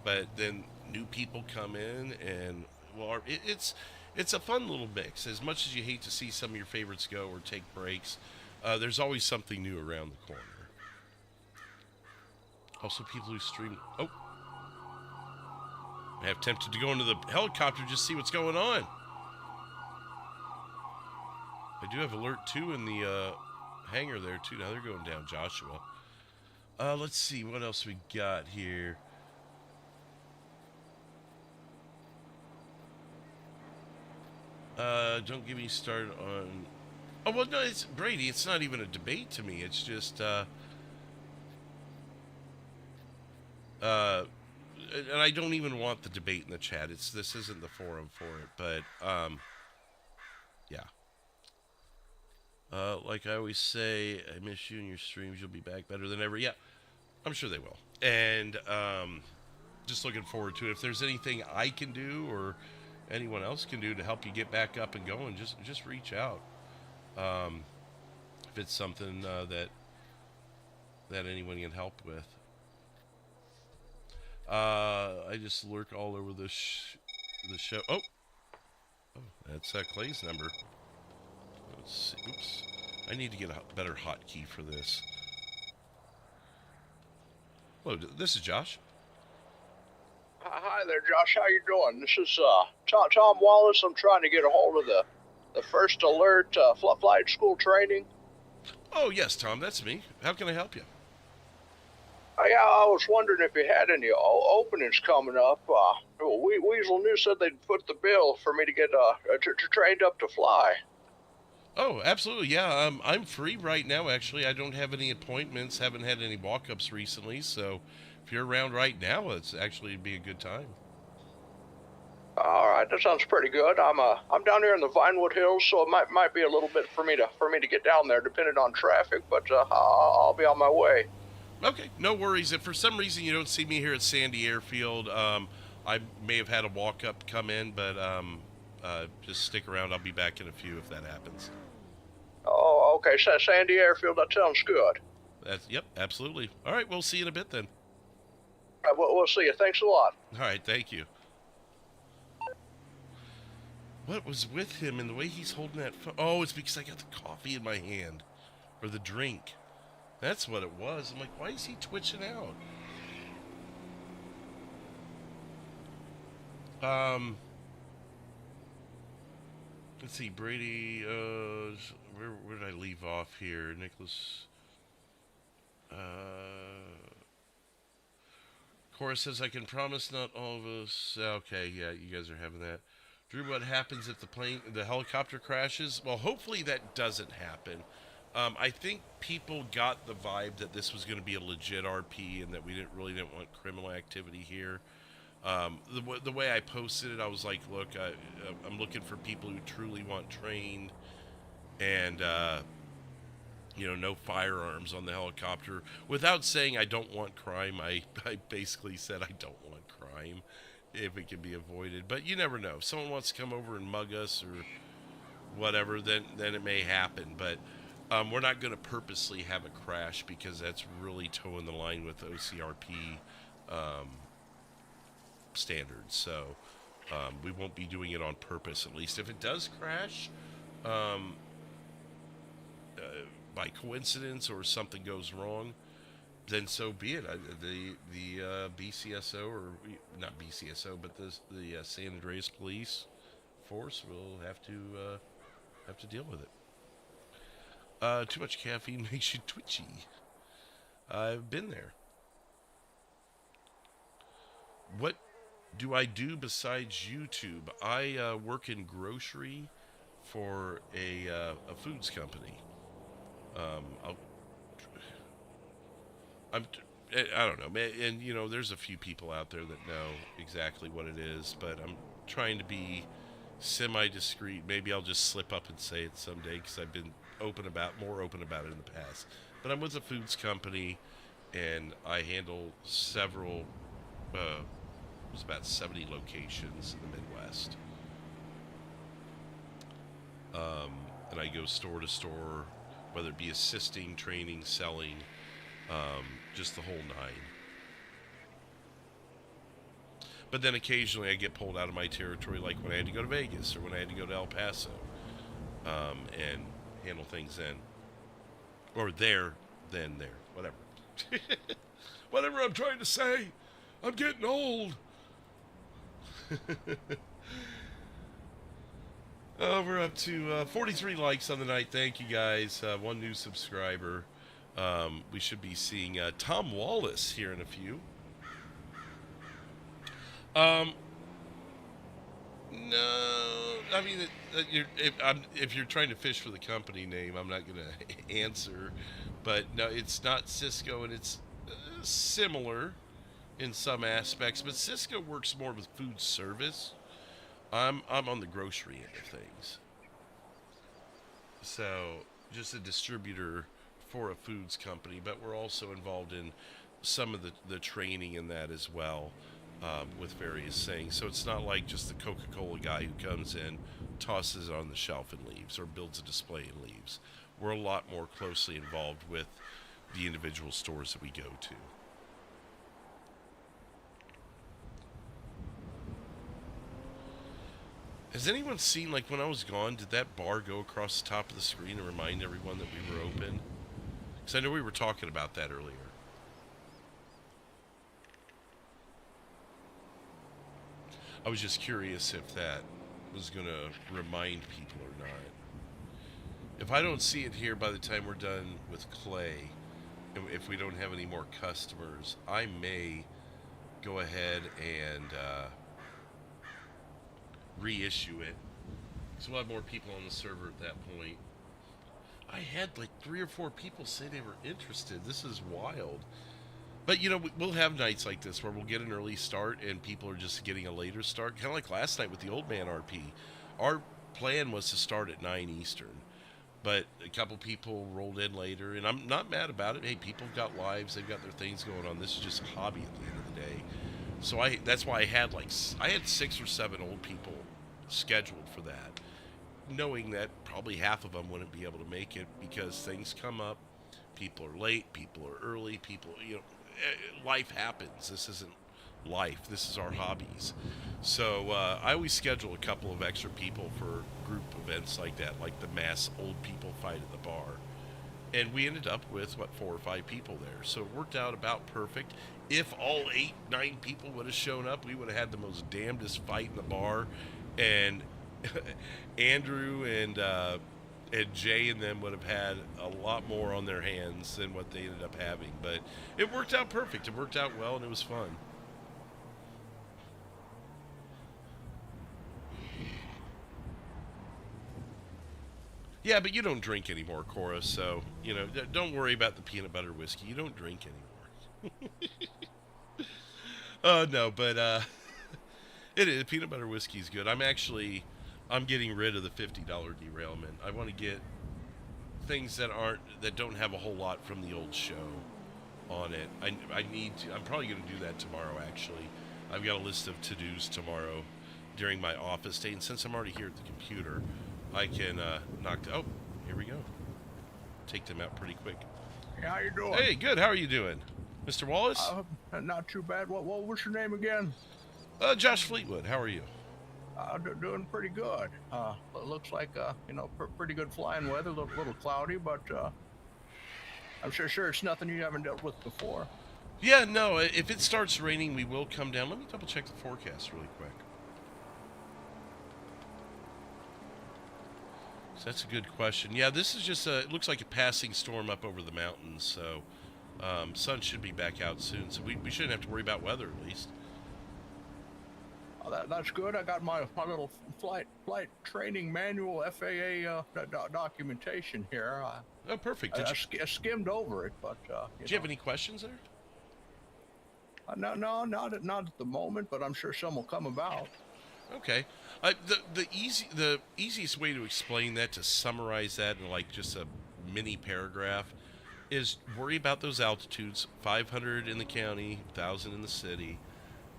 But then new people come in, and well, it's a fun little mix. As much as you hate to see some of your favorites go or take breaks, there's always something new around the corner. Also, people who stream. Oh, I have tempted to go into the helicopter just see what's going on. I do have alert 2 in the hangar there too. Now they're going down, Joshua. Let's see what else we got here. Don't get me started on. Oh well, no, it's Brady. It's not even a debate to me. It's just and I don't even want the debate in the chat. This isn't the forum for it. But Like I always say, I miss you and your streams. You'll be back better than ever. Yeah, I'm sure they will. And just looking forward to it. If there's anything I can do or anyone else can do to help you get back up and going, just reach out. Um, if it's something that anyone can help with. I just lurk all over the show. Oh, that's Clay's number. Let's see. Oops. I need to get a better hotkey for this. Hello, this is Josh. Hi there, Josh. How you doing? This is Tom Wallace. I'm trying to get a hold of the First Alert flight school training. Oh, yes, Tom. That's me. How can I help you? Yeah, I was wondering if you had any openings coming up. Weasel News said they'd put the bill for me to get trained up to fly. Oh, absolutely. Yeah, I'm free right now, actually. I don't have any appointments, haven't had any walk-ups recently, so if you're around right now, it's actually be a good time. All right, that sounds pretty good. I'm down here in the Vinewood Hills, so it might be a little bit for me to get down there, depending on traffic. But I'll be on my way. Okay, no worries. If for some reason you don't see me here at Sandy Airfield, I may have had a walk-up come in, but just stick around. I'll be back in a few if that happens. Oh, okay. Sandy Airfield. That sounds good. Yep, absolutely. All right, we'll see you in a bit then. All right, we'll see you. Thanks a lot. All right, thank you. What was with him and the way he's holding that phone? Oh, it's because I got the coffee in my hand. Or the drink. That's what it was. I'm like, why is he twitching out? Let's see, Brady, where did I leave off here? Nicholas, Cora says, I can promise not all of us. Okay, yeah, you guys are having that. Drew, what happens if the helicopter crashes? Well, hopefully that doesn't happen. I think people got the vibe that this was going to be a legit RP and that we really didn't want criminal activity here. The way I posted it, I was like, look, I'm looking for people who truly want trained and, no firearms on the helicopter. Without saying I don't want crime, I basically said I don't want crime if it can be avoided. But you never know. If someone wants to come over and mug us or whatever, then it may happen. But we're not going to purposely have a crash because that's really toeing the line with OCRP standards. So we won't be doing it on purpose, at least. If it does crash by coincidence or something goes wrong, then so be it. The BCSO, or not BCSO, but the San Andreas Police Force will have to deal with it. Too much caffeine makes you twitchy. I've been there. What do I do besides YouTube? I work in grocery for a foods company. I don't know, and there's a few people out there that know exactly what it is, but I'm trying to be semi-discreet. Maybe I'll just slip up and say it someday because I've been more open about it in the past. But I'm with a foods company, and I handle several. There's about 70 locations in the Midwest, and I go store to store, whether it be assisting, training, selling. Just the whole nine. But then occasionally I get pulled out of my territory, like when I had to go to Vegas or when I had to go to El Paso, and handle things then. Or there, whatever. Whatever I'm trying to say. I'm getting old. We're up to 43 likes on the night. Thank you guys. One new subscriber. We should be seeing Tom Wallace here in a few. No, I mean, if you're trying to fish for the company name, I'm not going to answer. But no, it's not Cisco, and it's similar in some aspects. But Cisco works more with food service. I'm on the grocery end of things. So just a distributor for a foods company, but we're also involved in some of the training in that as well, with various things. So it's not like just the Coca-Cola guy who comes in, tosses it on the shelf and leaves, or builds a display and leaves. We're a lot more closely involved with the individual stores that we go to. Has anyone seen, like, when I was gone, did that bar go across the top of the screen and remind everyone that we were open? Because I know we were talking about that earlier. I was just curious if that was going to remind people or not. If I don't see it here by the time we're done with Clay, and if we don't have any more customers, I may go ahead and reissue it. So we'll have more people on the server at that point. I had like 3 or 4 people say they were interested. This is wild. But, you know, we'll have nights like this where we'll get an early start and people are just getting a later start. Kind of like last night with the Old Man RP. Our plan was to start at 9 Eastern. But a couple people rolled in later, and I'm not mad about it. Hey, people have got lives. They've got their things going on. This is just a hobby at the end of the day. So that's why I had 6 or 7 old people scheduled for that, knowing that probably half of them wouldn't be able to make it because things come up. People are late. People are early. People, you know, life happens. This isn't life. This is our hobbies. So I always schedule a couple of extra people for group events like that, like the mass old people fight at the bar. And we ended up with, 4 or 5 people there. So it worked out about perfect. If all 8, 9 people would have shown up, we would have had the most damnedest fight in the bar. And Andrew and Jay and them would have had a lot more on their hands than what they ended up having. But it worked out perfect. It worked out well, and it was fun. Yeah, but you don't drink anymore, Cora, so, you know, don't worry about the peanut butter whiskey. You don't drink anymore. No, but it is. Peanut butter whiskey is good. I'm getting rid of the $50 derailment. I want to get things that don't have a whole lot from the old show on it. I need to. I'm probably going to do that tomorrow, actually. I've got a list of to-dos tomorrow during my office day, and since I'm already here at the computer, I can oh, here we go. Take them out pretty quick. Hey, how you doing? Hey, good. How are you doing? Mr. Wallace? Not too bad. What was your name again? Josh Fleetwood. How are you? Doing pretty good. It looks like, pretty good flying weather. A little cloudy, but I'm sure it's nothing you haven't dealt with before. Yeah, no. If it starts raining, we will come down. Let me double check the forecast really quick. So that's a good question. Yeah, this is just it looks like a passing storm up over the mountains, so sun should be back out soon, so we shouldn't have to worry about weather at least. Oh, that's good. I got my little flight training manual, FAA documentation here. Oh, perfect. I skimmed over it, but do you have any questions there? No, not at the moment, but I'm sure some will come about. Okay. The easiest way to explain that, to summarize that in like just a mini paragraph, is worry about those altitudes, 500 in the county, 1,000 in the city,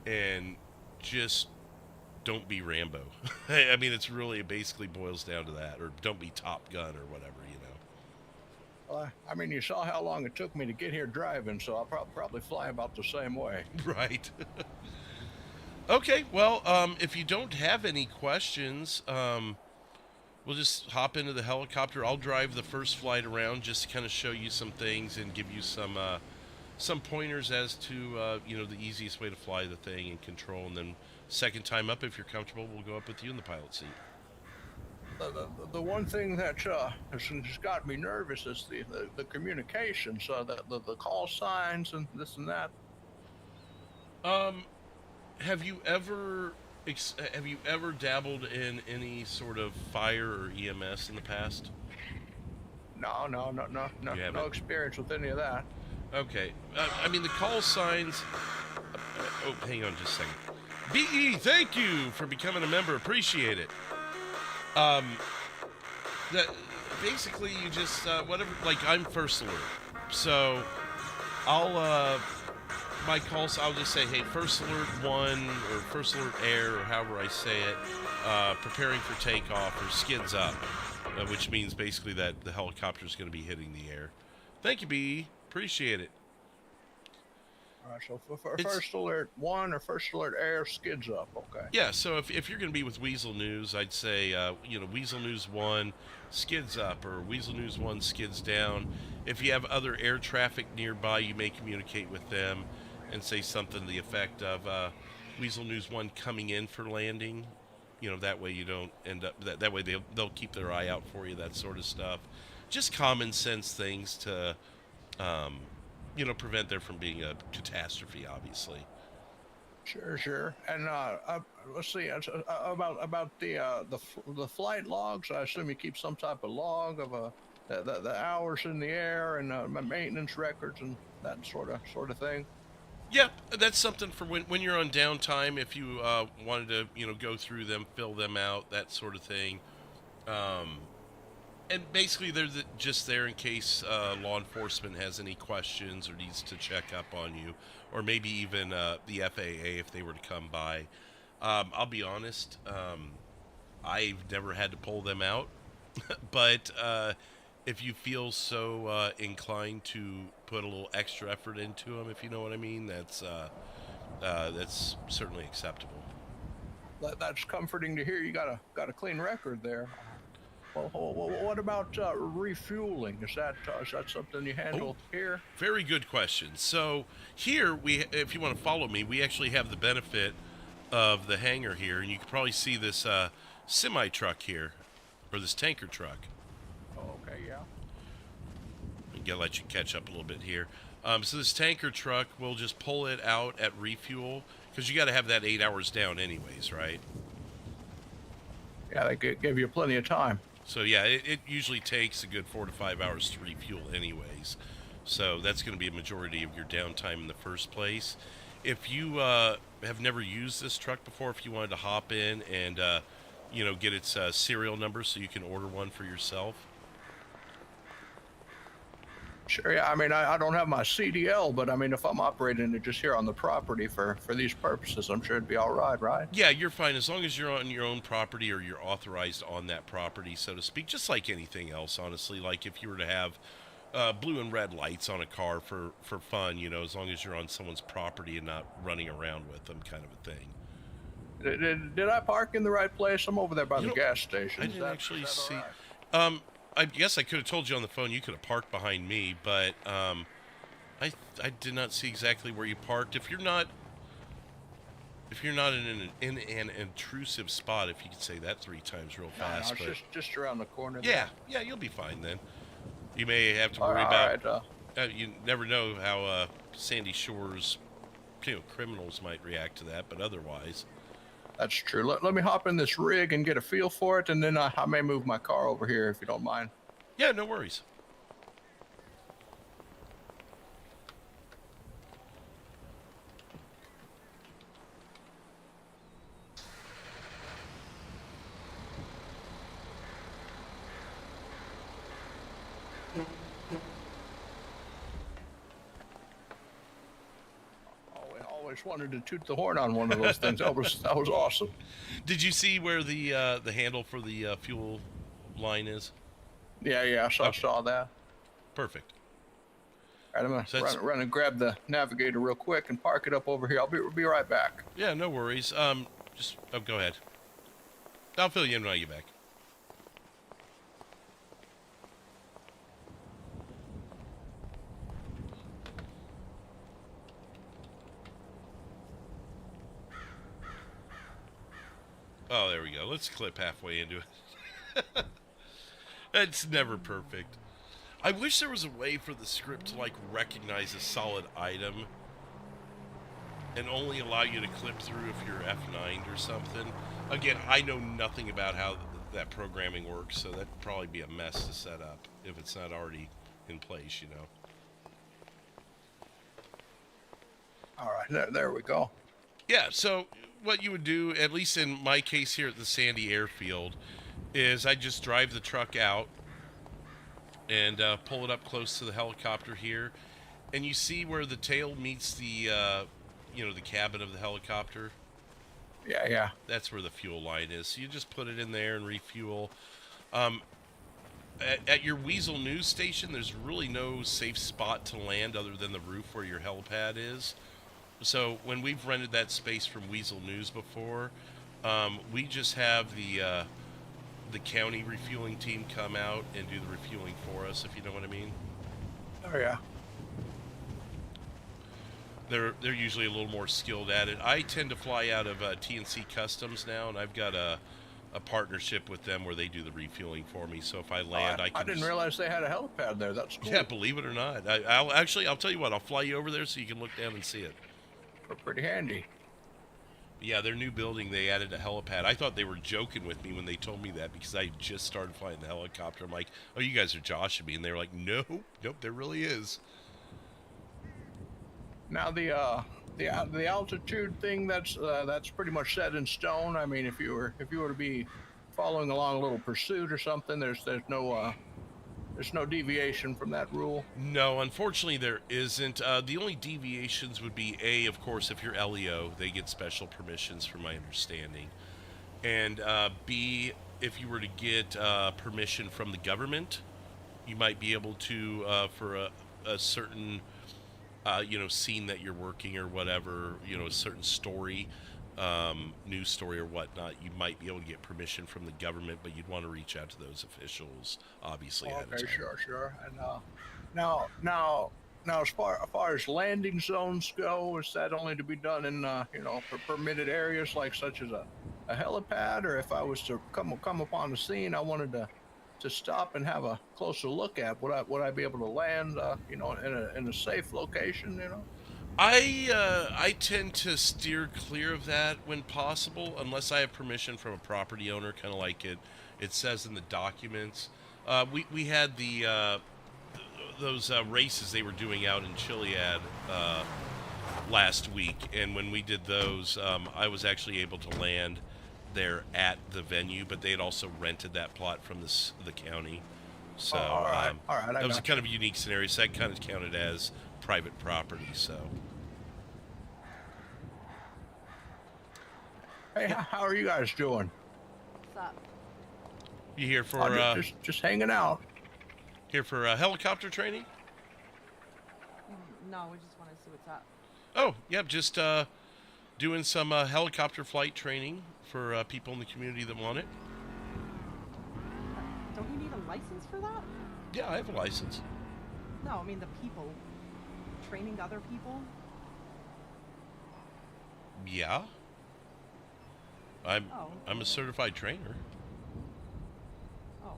and just don't be Rambo. I mean, it basically boils down to that, or don't be Top Gun or whatever, you know. Well, I mean, you saw how long it took me to get here driving, so I'll probably fly about the same way. Right. Okay, well, if you don't have any questions, we'll just hop into the helicopter. I'll drive the first flight around just to kind of show you some things and give you some pointers as to, the easiest way to fly the thing and control. And then second time up, if you're comfortable, we'll go up with you in the pilot seat. The one thing that has got me nervous is the communication, so the call signs and this and that. Have you ever dabbled in any sort of fire or EMS in the past? No experience with any of that. Okay. I mean, the call signs... oh, hang on just a second. BE, thank you for becoming a member. Appreciate it. basically you just whatever. Like I'm first alert, so I'll my calls. I'll just say, hey, first alert 1 or first alert air or however I say it, preparing for takeoff or skids up, which means basically that the helicopter is going to be hitting the air. Thank you, B. Appreciate it. All right, so for first alert 1 or first alert air, skids up, okay. Yeah, so if you're going to be with Weasel News, I'd say, Weasel News 1 skids up or Weasel News 1 skids down. If you have other air traffic nearby, you may communicate with them and say something to the effect of Weasel News 1 coming in for landing. That way you don't end up, that way they'll keep their eye out for you, that sort of stuff. Just common sense things to, prevent there from being a catastrophe, obviously. Sure. And let's see about the flight logs. I assume you keep some type of log of the hours in the air and maintenance records and that sort of thing. Yeah, that's something for when you're on downtime. If you wanted to, go through them, fill them out, that sort of thing. And basically, they're just there in case law enforcement has any questions or needs to check up on you, or maybe even the FAA if they were to come by. I'll be honest, I've never had to pull them out, but if you feel so inclined to put a little extra effort into them, if you know what I mean, that's certainly acceptable. That's comforting to hear. You got a clean record there. Well, what about refueling? Is that something you handle here? Very good question. So here if you want to follow me, we actually have the benefit of the hangar here, and you can probably see this semi truck here, or this tanker truck. Oh, okay, yeah. I'm gonna let you catch up a little bit here. So this tanker truck, we'll just pull it out at refuel because you got to have that 8 hours down, anyways, right? Yeah, they give you plenty of time. So yeah, it usually takes a good 4 to 5 hours to refuel anyways. So that's going to be a majority of your downtime in the first place. If you have never used this truck before, if you wanted to hop in and, get its serial number so you can order one for yourself. Sure, yeah. I mean, I don't have my CDL, but I mean, if I'm operating it just here on the property for these purposes, I'm sure it'd be all right? Yeah, you're fine as long as you're on your own property or you're authorized on that property, so to speak. Just like anything else, honestly. Like if you were to have blue and red lights on a car for fun, as long as you're on someone's property and not running around with them, kind of a thing. Did I park in the right place? I'm over there by the gas station. I didn't actually see. Right? I guess I could have told you on the phone you could have parked behind me, but I did not see exactly where you parked. If you're not in an intrusive spot, if you could say that 3 times real fast. No, just around the corner. Yeah, you'll be fine then. You may have to worry about. Right, you never know how Sandy Shores, criminals might react to that, but otherwise. That's true. Let me hop in this rig and get a feel for it, and then I may move my car over here if you don't mind. Yeah, no worries. Always wanted to toot the horn on one of those things. That was awesome. Did you see where the handle for the fuel line is? Yeah. I saw that. Perfect. All right, I'm gonna run and grab the navigator real quick and park it up over here. I'll be right back. Yeah, no worries. Go ahead. I'll fill you in when I get back. Oh, there we go. Let's clip halfway into it. It's never perfect. I wish there was a way for the script to, recognize a solid item and only allow you to clip through if you're F9'd or something. Again, I know nothing about how that programming works, so that'd probably be a mess to set up if it's not already in place, All right, there we go. Yeah, so what you would do, at least in my case here at the Sandy Airfield, is I just drive the truck out and pull it up close to the helicopter here, and you see where the tail meets the the cabin of the helicopter. Yeah, yeah. That's where the fuel line is. So you just put it in there and refuel. At your Weasel News station, there's really no safe spot to land other than the roof where your helipad is. So when we've rented that space from Weasel News before, we just have the county refueling team come out and do the refueling for us, if you know what I mean. Oh yeah. They're usually a little more skilled at it. I tend to fly out of TNC Customs now, and I've got a partnership with them where they do the refueling for me. So if I land, I didn't realize they had a helipad there. That's cool. Yeah, believe it or not. I'll tell you what. I'll fly you over there so you can look down and see it. Pretty handy. Yeah, their new building, they added a helipad. I thought they were joking with me when they told me that because I just started flying the helicopter. I'm like, oh, you guys are joshing me. And they were like, nope, there really is. Now the altitude thing, that's pretty much set in stone. I mean, if you were to be following along a little pursuit or something, there's no deviation from that rule. No, unfortunately there isn't. The only deviations would be A, of course, if you're LEO, they get special permissions from my understanding. And B, if you were to get permission from the government, you might be able to, for a certain, scene that you're working or whatever, a certain story, news story or whatnot, you might be able to get permission from the government, but you'd want to reach out to those officials, obviously. Okay, sure. And now, as far as landing zones go, is that only to be done in permitted areas like such as a helipad, or if I was to come upon the scene, I wanted to stop and have a closer look at, would I be able to land in a safe location? I tend to steer clear of that when possible, unless I have permission from a property owner, kind of like it says in the documents. We had those races they were doing out in Chiliad last week, and when we did those, I was actually able to land there at the venue, but they had also rented that plot from the county. So all right, that was a kind of a unique scenario, so that kind of counted as private property. So hey, how are you guys doing? What's up? you here for just hanging out. here for helicopter training? No, we just want to see what's up. Oh, yep, just doing some helicopter flight training for people in the community that want it. Don't you need a license for that? Yeah, I have a license. No, I mean the people. Training other people? Yeah. I'm a certified trainer. Oh.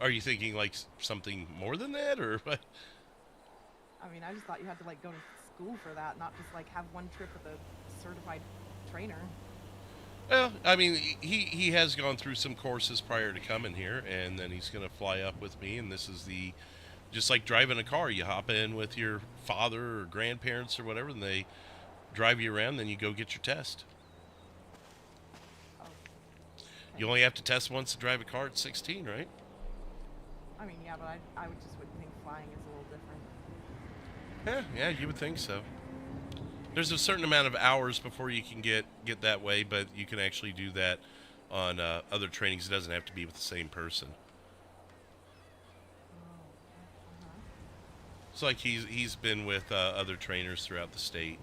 Are you thinking like something more than that, or what? I mean, I just thought you had to like go to school for that, not just like have one trip with a certified trainer. Well, I mean, he has gone through some courses prior to coming here, and then he's going to fly up with me, and this is just like driving a car. You hop in with your father or grandparents or whatever, and they drive you around, then you go get your test. Oh. You only have to test once to drive a car at 16, right? I mean, yeah, but I would think flying is a little different. Yeah, you would think so. There's a certain amount of hours before you can get that way, but you can actually do that on other trainings. It doesn't have to be with the same person. It's like he's been with other trainers throughout the state.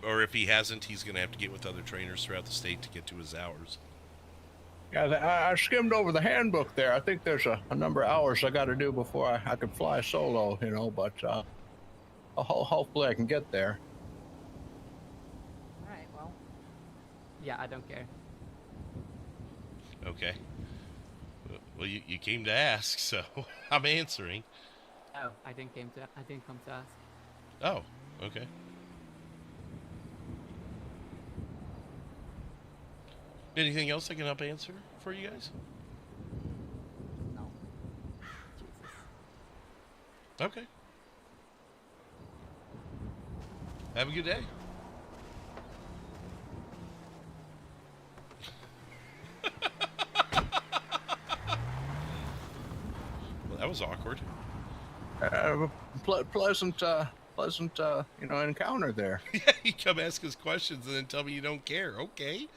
Or if he hasn't, he's going to have to get with other trainers throughout the state to get to his hours. Yeah, I skimmed over the handbook there. I think there's a number of hours I got to do before I can fly solo, but hopefully I can get there. All right, well. Yeah, I don't care. Okay. Well, you came to ask, so I'm answering. Oh, I didn't come to ask. Oh, okay. Anything else I can help answer for you guys? No. Jesus. Okay. Have a good day. pleasant, encounter there. Yeah, you come ask us questions and then tell me you don't care. Okay.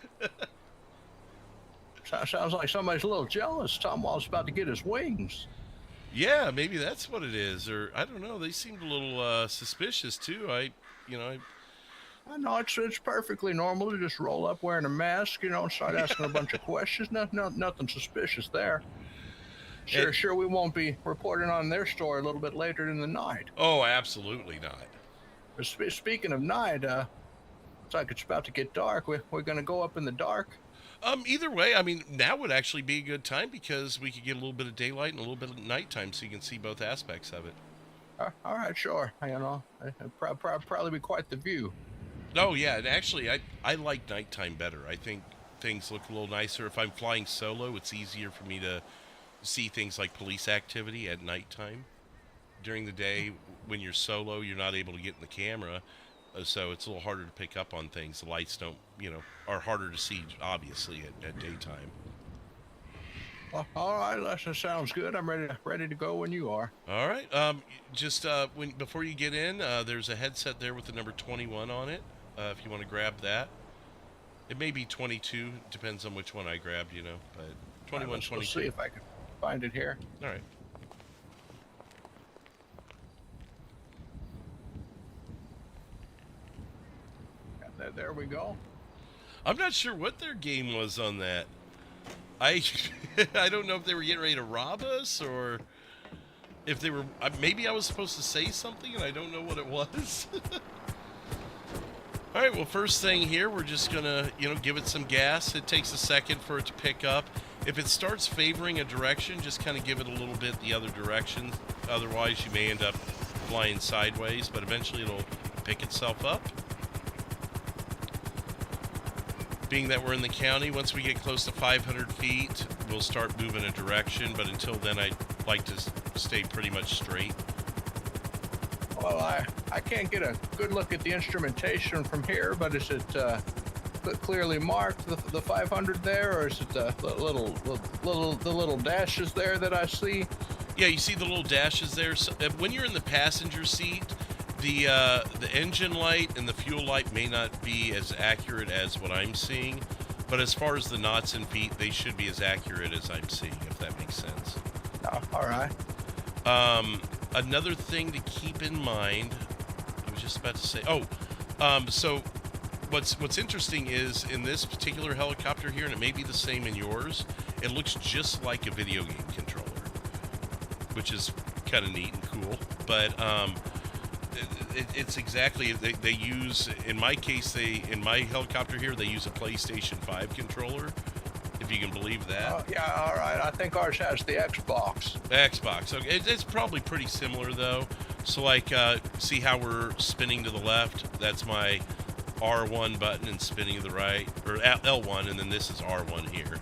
Sounds like somebody's a little jealous. Tomwall's about to get his wings. Yeah, maybe that's what it is, or I don't know. They seemed a little suspicious too. I know it's perfectly normal to just roll up wearing a mask, and start asking a bunch of questions. Nothing suspicious there. Sure, we won't be reporting on their story a little bit later in the night. Oh, absolutely not. Speaking of night, it's like it's about to get dark. We're gonna go up in the dark. Either way, I mean, now would actually be a good time because we could get a little bit of daylight and a little bit of nighttime, so you can see both aspects of it. All right, sure. It'd probably be quite the view. Oh yeah, and actually, I like nighttime better. I think things look a little nicer. If I'm flying solo, it's easier for me to see things like police activity at nighttime. During the day, when you're solo, you're not able to get in the camera, so it's a little harder to pick up on things. The lights don't, are harder to see, obviously, at daytime. Well, all right, that sounds good. I'm ready to go when you are. All right. Before you get in, there's a headset there with the number 21 on it. If you want to grab that, it may be 22. Depends on which one I grabbed, But 21, 22. Let's see if I can find it here. All right. There we go. I'm not sure what their game was on that. I don't know if they were getting ready to rob us or if they were. Maybe I was supposed to say something and I don't know what it was. All right. Well, first thing here, we're just gonna give it some gas. It takes a second for it to pick up. If it starts favoring a direction, just kind of give it a little bit the other direction. Otherwise, you may end up flying sideways, but eventually it'll pick itself up. Being that we're in the county, once we get close to 500 feet, we'll start moving a direction, but until then, I'd like to stay pretty much straight. Well, I can't get a good look at the instrumentation from here, but is it clearly marked, the 500 there, or is it the little dashes there that I see? Yeah, you see the little dashes there. So, when you're in the passenger seat, the engine light and the fuel light may not be as accurate as what I'm seeing, but as far as the knots and feet, they should be as accurate as I'm seeing, if that makes sense. Oh, all right. Another thing to keep in mind, I was just about to say, so what's interesting is in this particular helicopter here, and it may be the same in yours, it looks just like a video game controller, which is kind of neat and cool, but it's exactly, they use, in my case, in my helicopter here, they use a PlayStation 5 controller, if you can believe that. Yeah, all right. I think ours has the Xbox. Xbox. Okay, it's probably pretty similar, though. So, like, see how we're spinning to the left? That's my R1 button, and spinning to the right, or L1, and then this is R1 here.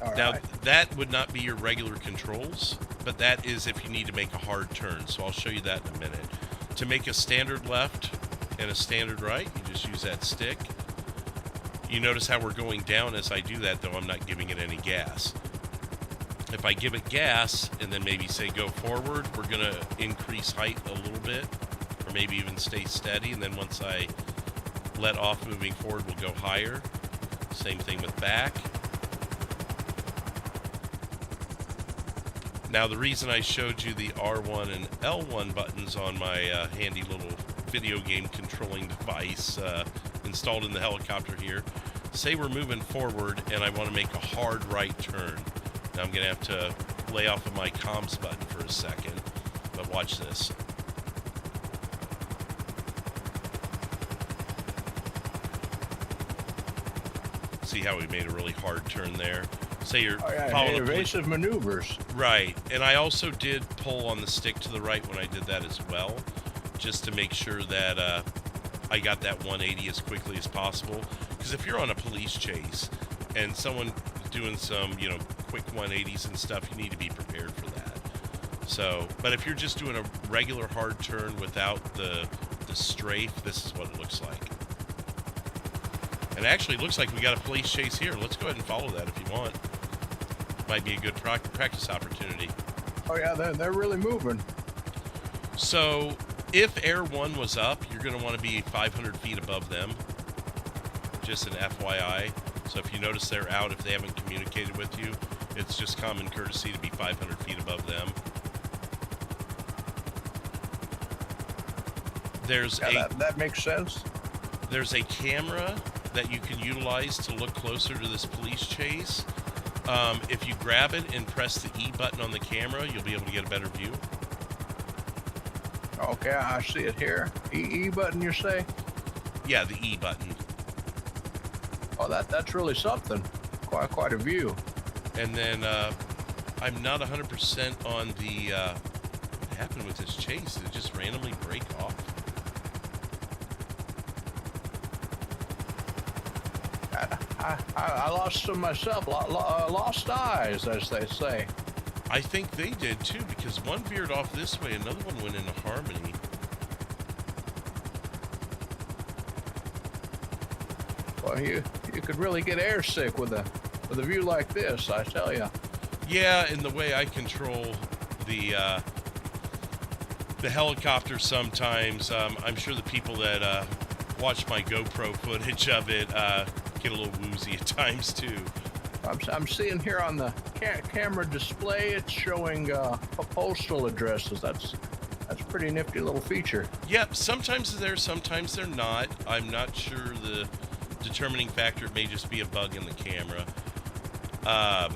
All now, right. that would not be your regular controls, but that is if you need to make a hard turn, so I'll show you that in a minute. To make a standard left and a standard right, you just use that stick. You notice how we're going down as I do that, though I'm not giving it any gas. If I give it gas and then maybe say go forward, we're going to increase height a little bit, or maybe even stay steady, and then once I let off moving forward, we'll go higher. Same thing with back. Now, the reason I showed you the R1 and L1 buttons on my handy little video game controlling device installed in the helicopter here, say we're moving forward and I want to make a hard right turn. Now, I'm going to have to lay off of my comms button for a second, but watch this. See how we made a really hard turn there? Say you're following evasive maneuvers. Right, and I also did pull on the stick to the right when I did that as well, just to make sure that I got that 180 as quickly as possible. Because if you're on a police chase and someone doing some, quick 180s and stuff, you need to be prepared for that. So, but if you're just doing a regular hard turn without the strafe, this is what it looks like. And actually, it looks like we got a police chase here. Let's go ahead and follow that if you want. Might be a good practice opportunity. Oh yeah, they're really moving. So, if Air 1 was up, you're going to want to be 500 feet above them. Just an FYI. So if you notice they're out, if they haven't communicated with you, it's just common courtesy to be 500 feet above them. There's that makes sense. There's a camera that you can utilize to look closer to this police chase. If you grab it and press the E button on the camera, you'll be able to get a better view. Okay, I see it here. E button, you say? Yeah, the E button. Oh, that's really something. Quite a view. And then I'm not 100% on the what happened with this chase. Did it just randomly break off? I lost some myself. Lost eyes, as they say. I think they did too, because one veered off this way, another one went into Harmony. Well, you could really get airsick with a view like this, I tell you. Yeah, and the way I control the helicopter sometimes, I'm sure the people that watch my GoPro footage of it get a little woozy at times too. I'm seeing here on the camera display, it's showing postal addresses. That's a pretty nifty little feature. Yep, sometimes they're there, sometimes they're not. I'm not sure the determining factor. It may just be a bug in the camera. Yeah,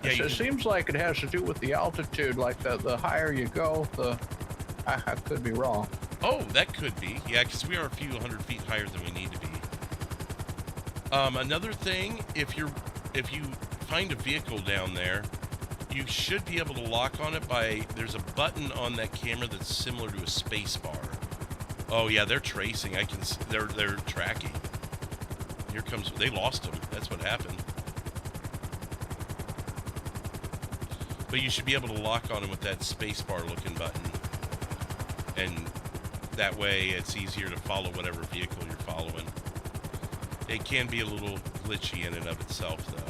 it seems like it has to do with the altitude. Like the higher you go, I could be wrong. Oh, that could be. Yeah, because we are a few hundred feet higher than we need to be. Another thing, if you find a vehicle down there, you should be able to lock on it by, there's a button on that camera that's similar to a space bar. Oh yeah, they're tracing. They're tracking. Here comes, they lost him. That's what happened. But you should be able to lock on him with that space bar looking button. And that way it's easier to follow whatever vehicle you're following. It can be a little glitchy in and of itself, though.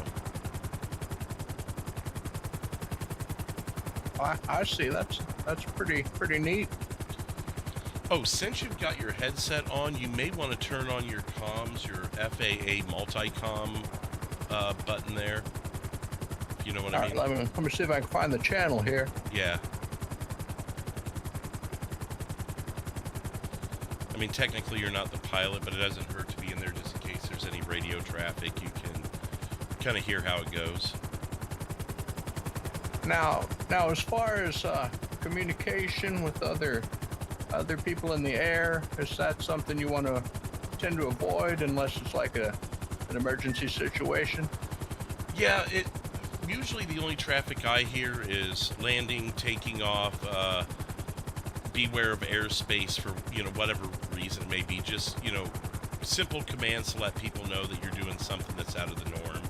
I see. That's pretty neat. Oh, since you've got your headset on, you may want to turn on your comms, your FAA multicom button there. If you know what I mean. Let me see if I can find the channel here. Yeah. I mean, technically you're not the pilot, but it doesn't hurt to be in there just in case there's any radio traffic. You can kind of hear how it goes. Now, as far as communication with other people in the air, is that something you want to tend to avoid unless it's like an emergency situation? Yeah, usually the only traffic I hear is landing, taking off, beware of airspace for, whatever reason it may be. Just, simple commands to let people know that you're doing something that's out of the norm.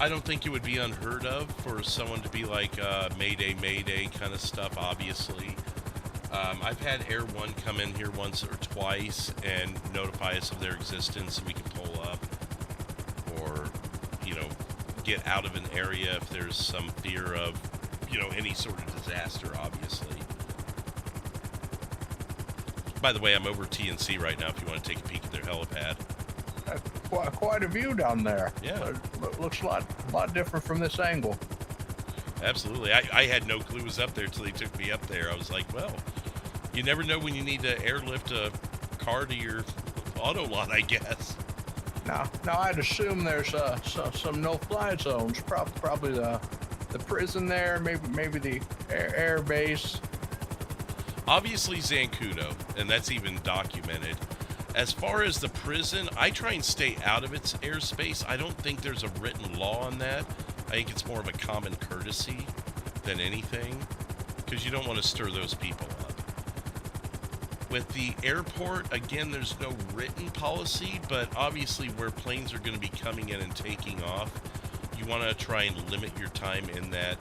I don't think it would be unheard of for someone to be like, Mayday, Mayday kind of stuff, obviously. I've had Air 1 come in here once or twice and notify us of their existence so we can pull up. Or, get out of an area if there's some fear of, any sort of disaster, obviously. By the way, I'm over TNC right now if you want to take a peek at their helipad. Quite a view down there. Yeah. Looks a lot different from this angle. Absolutely. I had no clue it was up there until they took me up there. I was like, well, you never know when you need to airlift a car to your auto lot, I guess. Now I'd assume there's some no-fly zones. Probably the prison there, maybe the air base. Obviously Zancudo, and that's even documented. As far as the prison, I try and stay out of its airspace. I don't think there's a written law on that. I think it's more of a common courtesy than anything, because you don't want to stir those people up. With the airport, again, there's no written policy, but obviously where planes are going to be coming in and taking off, you want to try and limit your time in that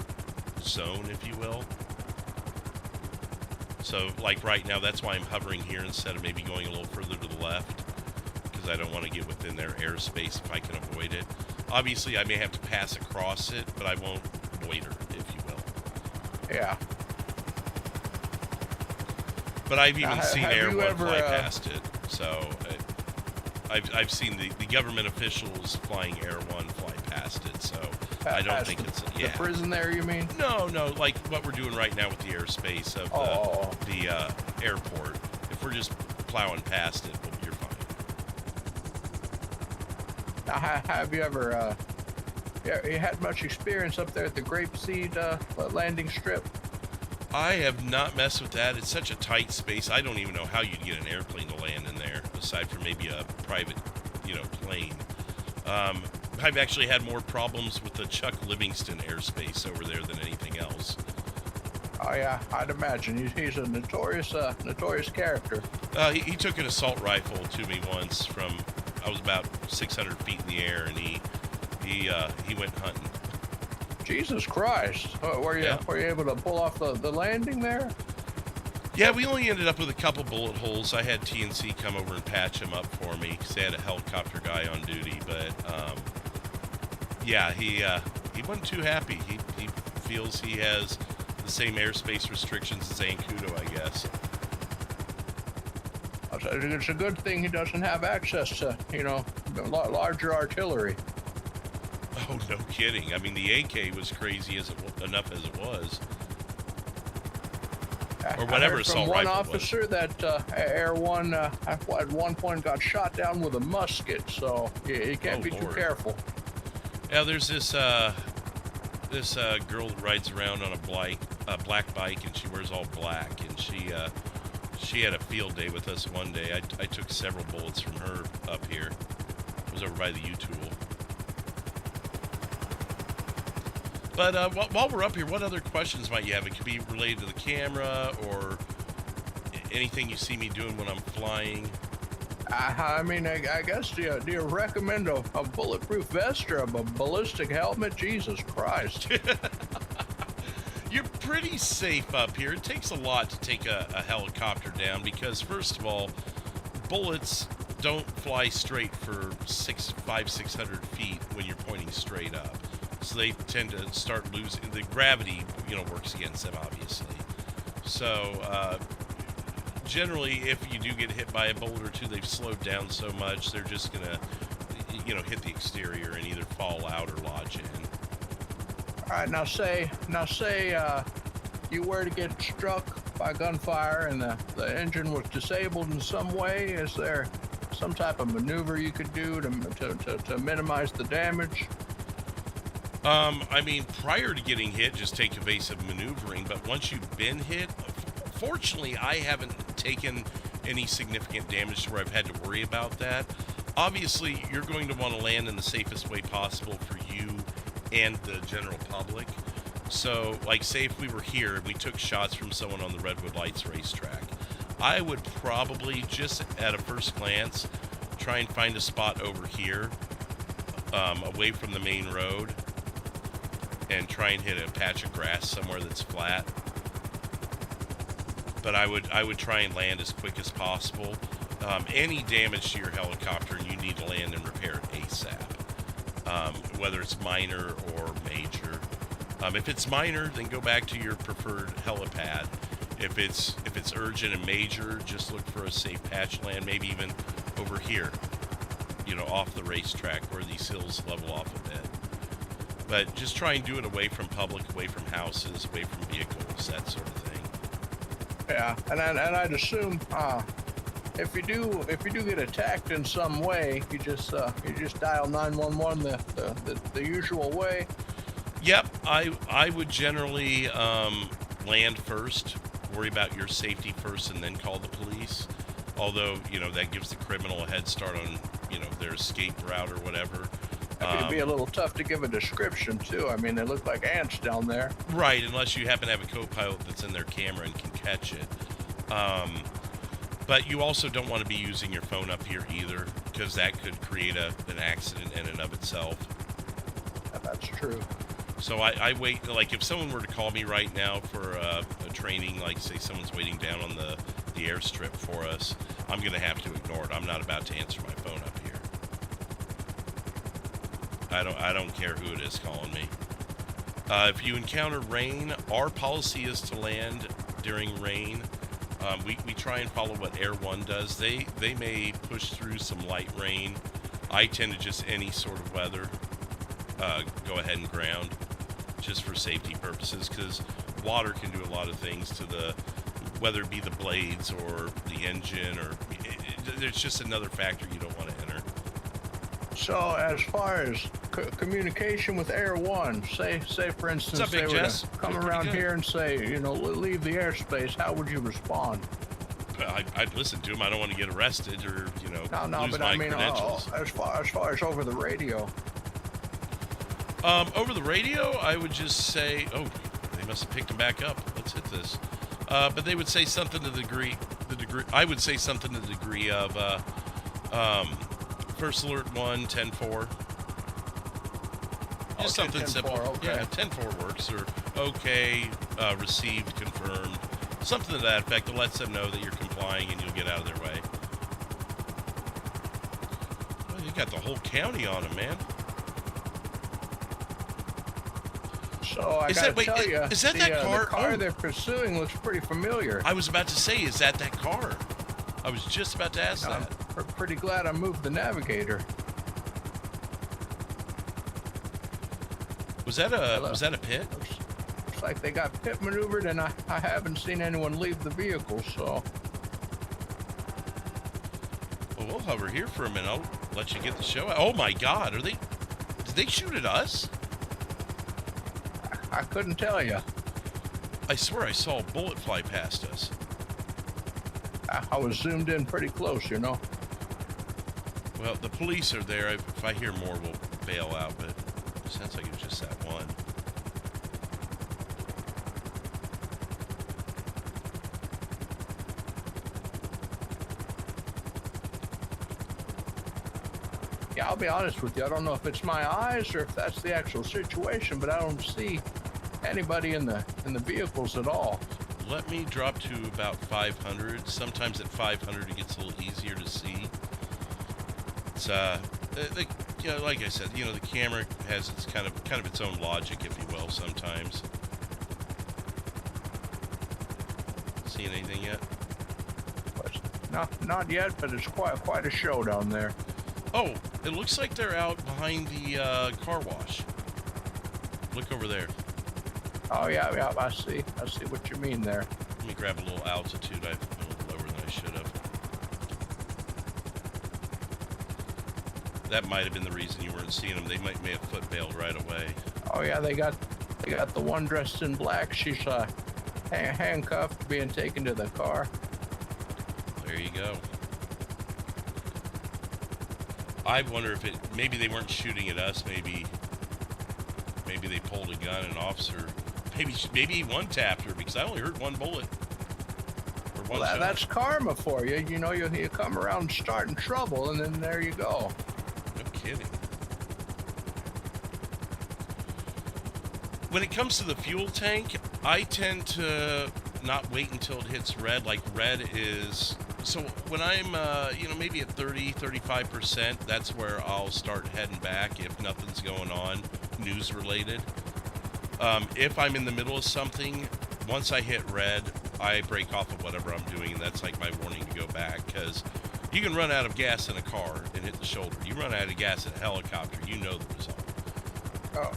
zone, if you will. So, like right now, that's why I'm hovering here instead of maybe going a little further to the left, because I don't want to get within their airspace if I can avoid it. Obviously, I may have to pass across it, but I won't loiter, if you will. Yeah. But I've even Now, seen have Air you 1 ever, fly past it. So I've seen the government officials flying Air 1 fly past it. So I don't past think it's the prison there, you mean? No, like what we're doing right now with the airspace of the airport. If we're just plowing past it, well, you're fine. Now, have you ever you had much experience up there at the Grapeseed landing strip? I have not messed with that. It's such a tight space. I don't even know how you'd get an airplane to land in there, aside from maybe a private, plane. I've actually had more problems with the Chuck Livingston airspace over there than anything else. Oh yeah, I'd imagine he's a notorious character. He took an assault rifle to me once from, I was about 600 feet in the air, and he went hunting. Jesus Christ! Were you able to pull off the landing there? Yeah, we only ended up with a couple bullet holes. I had TNC come over and patch him up for me because they had a helicopter guy on duty. But yeah, he wasn't too happy. He feels he has the same airspace restrictions as Zancudo, I guess. It's a good thing he doesn't have access to, larger artillery. Oh, no kidding. I mean, the AK was crazy enough as it was. Or whatever assault rifle was. One officer that Air 1 at one point got shot down with a musket, so you can't be too careful. Yeah, there's this girl that rides around on a black bike, and she wears all black, and she had a field day with us one day. I took several bullets from her up here. It was over by the U-Tool. But while we're up here, what other questions might you have? It could be related to the camera or anything you see me doing when I'm flying. I mean, I guess, do you recommend a bulletproof vest or a ballistic helmet? Jesus Christ. You're pretty safe up here. It takes a lot to take a helicopter down because, first of all, bullets don't fly straight for 500-600 feet when you're pointing straight up. So they tend to start losing. The gravity, works against them, obviously. So, generally, if you do get hit by a bullet or two, they've slowed down so much, they're just going to, hit the exterior and either fall out or lodge in. All right, now say you were to get struck by gunfire and the engine was disabled in some way. Is there some type of maneuver you could do to minimize the damage? I mean, prior to getting hit, just take evasive maneuvering, but once you've been hit, fortunately, I haven't taken any significant damage to where I've had to worry about that. Obviously, you're going to want to land in the safest way possible for you and the general public. So, like, say if we were here and we took shots from someone on the Redwood Lights racetrack, I would probably, just at a first glance, try and find a spot over here, away from the main road, and try and hit a patch of grass somewhere that's flat. But I would try and land as quick as possible. Any damage to your helicopter, you need to land and repair it ASAP. Whether it's minor or major. If it's minor, then go back to your preferred helipad. If it's urgent and major, just look for a safe patch land, maybe even over here, off the racetrack where these hills level off a bit. But just try and do it away from public, away from houses, away from vehicles, that sort of thing. Yeah, and I'd assume if you do get attacked in some way, you just dial 911 the usual way. Yep, I would generally land first, worry about your safety first, and then call the police. Although that gives the criminal a head start on their escape route or whatever. It'd be a little tough to give a description, too. I mean, they look like ants down there. Right, unless you happen to have a co-pilot that's in their camera and can catch it. But you also don't want to be using your phone up here either, because that could create an accident in and of itself. Yeah, that's true. So I wait, like if someone were to call me right now for a training, like say someone's waiting down on the airstrip for us, I'm going to have to ignore it. I'm not about to answer my phone up here. I don't care who it is calling me. If you encounter rain, our policy is to land during rain. We try and follow what Air 1 does. They may push through some light rain. I tend to just any sort of weather, go ahead and ground, just for safety purposes, because water can do a lot of things to the, whether it be the blades or the engine, or there's just another factor you don't want to enter. So as far as communication with Air 1, say for instance, What's up, they Big were Jess? to come Doing pretty around good. here and say, you know, leave the airspace, how would you respond? I'd listen to him. I don't want to get arrested or, you know, No, lose but my I mean, credentials. as far as over the radio. Over the radio, I would just say, oh, they must have picked him back up. Let's hit this. But they would say something to the degree, I would say something to the degree of, First Alert 1, 10-4. Just Okay, something 10-4, simple. okay. Yeah, 10-4 works, or okay, received, confirmed. Something to that effect that lets them know that you're complying and you'll get out of their way. Well, you got the whole county on them, man. So I Is gotta that- wait, tell you, is that that car? The car Oh. they're pursuing looks pretty familiar. I was about to say, is that car? I was just about to ask I'm that. pretty glad I moved the navigator. Was that a pit? Looks like they got pit maneuvered, and I haven't seen anyone leave the vehicle, so... Well, we'll hover here for a minute. I'll let you get the show out. Oh my God, did they shoot at us? I couldn't tell you. I swear I saw a bullet fly past us. I was zoomed in pretty close, you know. Well, the police are there. If I hear more, we'll bail out, but it sounds like it was just that one. Yeah, I'll be honest with you. I don't know if it's my eyes or if that's the actual situation, but I don't see anybody in the vehicles at all. Let me drop to about 500. Sometimes at 500 it gets a little easier to see. It's you know, like I said, you know, the camera has its kind of its own logic, if you will. Sometimes. Seeing anything yet? Not yet, but it's quite a show down there. Oh, it looks like they're out behind the car wash. Look over there. Oh yeah, I see what you mean there. Let me grab a little altitude. I'm a little lower than I should have. That might have been the reason you weren't seeing them. They may have foot bailed right away. Oh yeah, they got the one dressed in black. She's handcuffed, being taken to the car. There you go. I wonder if maybe they weren't shooting at us. Maybe they pulled a gun. An officer. Maybe he one-tapped her, because I only heard one bullet. Or one shot. That's karma for you. You know, you come around starting trouble, and then there you go. No kidding. When it comes to the fuel tank, I tend to not wait until it hits red. Like red is... So when I'm, you know, maybe at 30-35%, that's where I'll start heading back if nothing's going on news related. If I'm in the middle of something, once I hit red, I break off of whatever I'm doing, and that's like my warning to go back, because you can run out of gas in a car and hit the shoulder. You run out of gas in a helicopter, you know the result.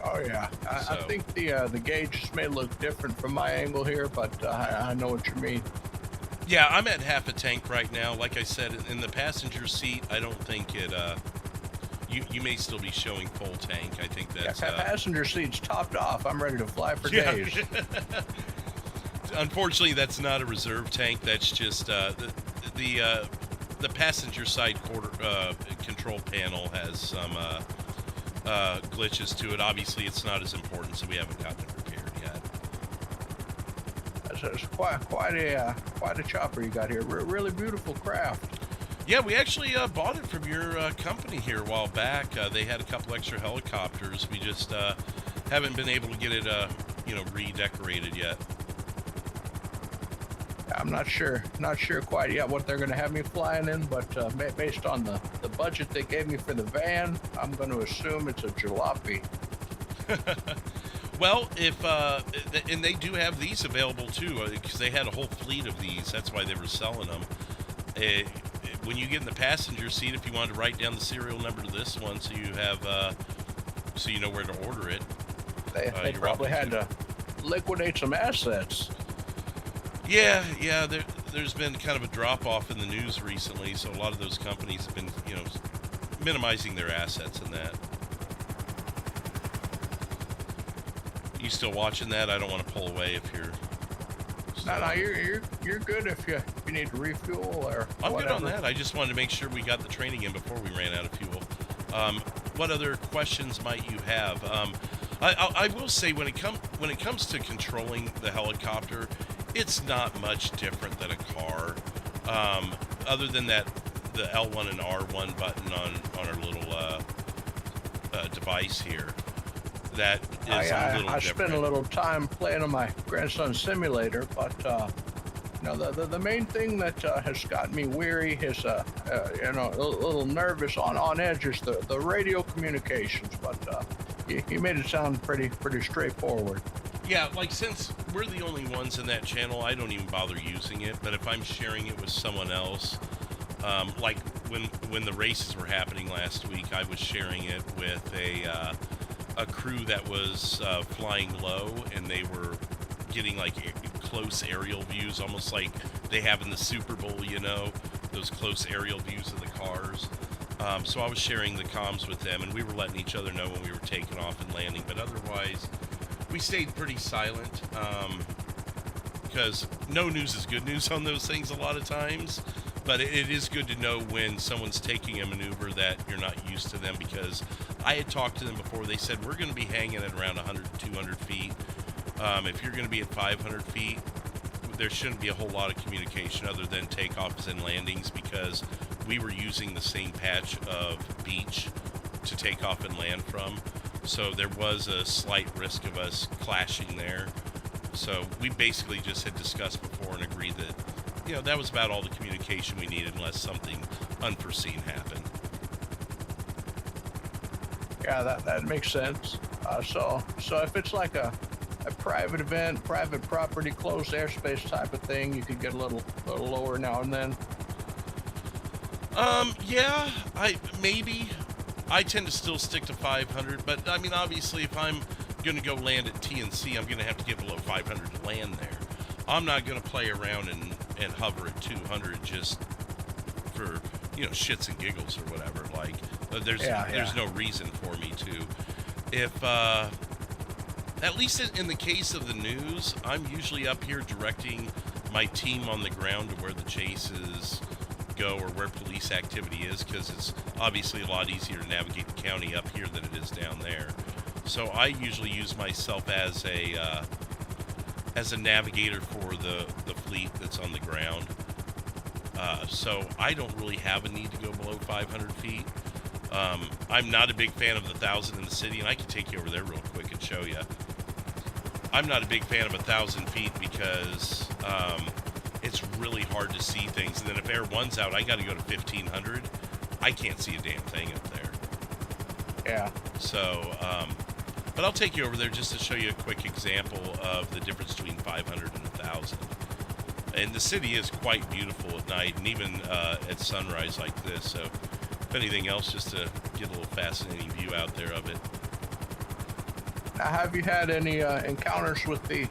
Oh yeah. I think the gauges may look different from my angle here, but I know what you mean. Yeah, I'm at half a tank right now. Like I said, in the passenger seat, I don't think it, you may still be showing full tank. I think that's... passenger seat's topped off. I'm ready to fly for days. Unfortunately, that's not a reserve tank. That's just, the passenger side control panel has some, glitches to it. Obviously, it's not as important, so we haven't gotten it repaired yet. It's quite a chopper you got here. Really beautiful craft. Yeah, we actually bought it from your company here a while back. They had a couple extra helicopters. We just haven't been able to get it, you know, redecorated yet. I'm not sure quite yet what they're going to have me flying in, but based on the budget they gave me for the van, I'm going to assume it's a jalopy. Well, if and they do have these available too, because they had a whole fleet of these. That's why they were selling them. When you get in the passenger seat, if you wanted to write down the serial number to this one, so you have, so you know where to order it. They probably had to liquidate some assets. Yeah. There's been kind of a drop off in the news recently, so a lot of those companies have been, minimizing their assets in that. You still watching that? I don't want to pull away if you're. No, you're good if you need to refuel or. I'm whatever. good on that. I just wanted to make sure we got the training in before we ran out of fuel. What other questions might you have? I will say when it comes to controlling the helicopter, it's not much different than a car, other than that the L1 and R1 button on our little device here. That is a little I different. spent a little time playing on my grandson's simulator, but the main thing that has gotten me weary is a little nervous on edge is the radio communications. But he made it sound pretty straightforward. Yeah, like since we're the only ones in that channel, I don't even bother using it. But if I'm sharing it with someone else, like when the races were happening last week, I was sharing it with a crew that was flying low, and they were getting like close aerial views, almost like they have in the Super Bowl, those close aerial views of the cars. So I was sharing the comms with them, and we were letting each other know when we were taking off and landing. But otherwise, we stayed pretty silent, because no news is good news on those things a lot of times. But it is good to know when someone's taking a maneuver that you're not used to them, because I had talked to them before. They said, we're going to be hanging at around 100 to 200 feet. If you're going to be at 500 feet, there shouldn't be a whole lot of communication other than takeoffs and landings, because we were using the same patch of beach to take off and land from. So there was a slight risk of us clashing there. So we basically just had discussed before and agreed that, that was about all the communication we needed unless something unforeseen happened. Yeah, that makes sense. So if it's like a private event, private property, closed airspace type of thing, you could get a little lower now and then. Yeah, I tend to still stick to 500, but I mean, obviously, if I'm going to go land at TNC, I'm going to have to get below 500 to land there. I'm not going to play around and hover at 200 just for, shits and giggles or whatever. Like, there's no reason for me to. If, at least in the case of the news, I'm usually up here directing my team on the ground to where the chases go or where police activity is, because it's obviously a lot easier to navigate the county up here than it is down there. So I usually use myself as a navigator for the fleet that's on the ground. So I don't really have a need to go below 500 feet. I'm not a big fan of the 1,000 in the city, and I can take you over there real quick and show you. I'm not a big fan of 1,000 feet because it's really hard to see things. And then if Air 1's out, I got to go to 1,500. I can't see a damn thing up there. Yeah. So, but I'll take you over there just to show you a quick example of the difference between 500 and 1,000. And the city is quite beautiful at night, and even at sunrise like this. So, if anything else, just to get a little fascinating view out there of it. Now, have you had any encounters with the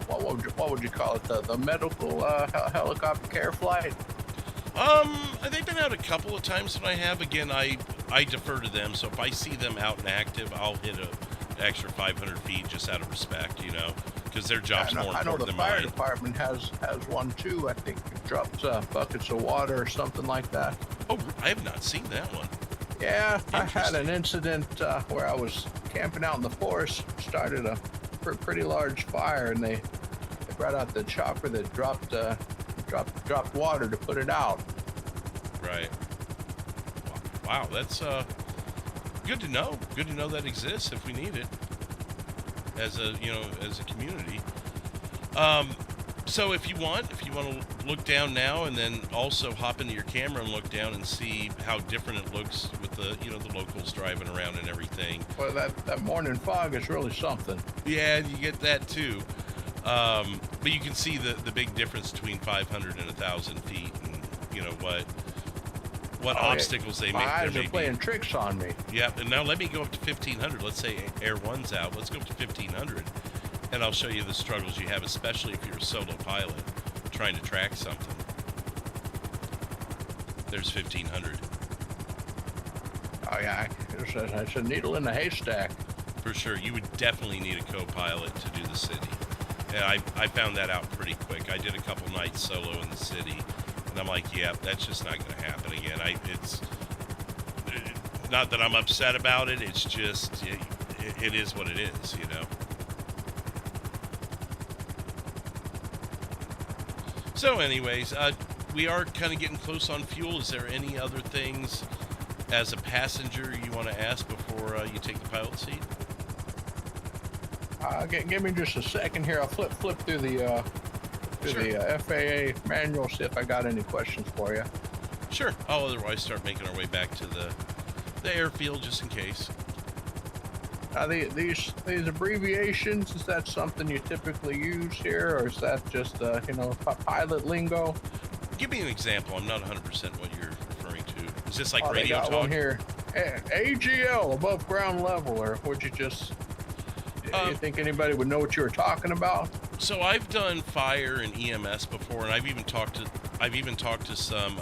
what would you call it, the medical helicopter care flight? They've been out a couple of times when I have. Again, I defer to them. So if I see them out and active, I'll hit an extra 500 feet just out of respect, because their job's more important than mine. I know the fire department has one too. I think it drops buckets of water or something like that. Oh, I have not seen that one. Yeah, I had an incident where I was camping out in the forest, started a pretty large fire, and they brought out the chopper that dropped water to put it out. Right. Wow, that's good to know. Good to know that exists if we need it as a community. So if you want to look down now, and then also hop into your camera and look down and see how different it looks with the, the locals driving around and everything. Well, that morning fog is really something. Yeah, you get that too. But you can see the big difference between 500 and 1,000 feet, and what obstacles they My make. eyes are playing tricks on me. Yep, and now let me go up to 1,500. Let's say Air 1's out. Let's go up to 1,500, and I'll show you the struggles you have, especially if you're a solo pilot trying to track something. There's 1,500. Oh, yeah, it's a needle in the haystack. For sure. You would definitely need a co-pilot to do the city. And I found that out pretty quick. I did a couple nights solo in the city, and I'm like, yeah, that's just not going to happen again. It's not that I'm upset about it. It's just, it is what it is, So anyways, we are kind of getting close on fuel. Is there any other things as a passenger you want to ask before you take the pilot seat? Give me just a second here. I'll flip through the FAA manual, see if I got any questions for you. Sure. I'll otherwise start making our way back to the airfield just in case. These abbreviations, is that something you typically use here, or is that just pilot lingo? Give me an example. I'm not 100% what you're referring to. Is this like they radio got talk? One here. AGL, above ground level, or would you just... you think anybody would know what you were talking about? So I've done fire and EMS before, and I've even talked to some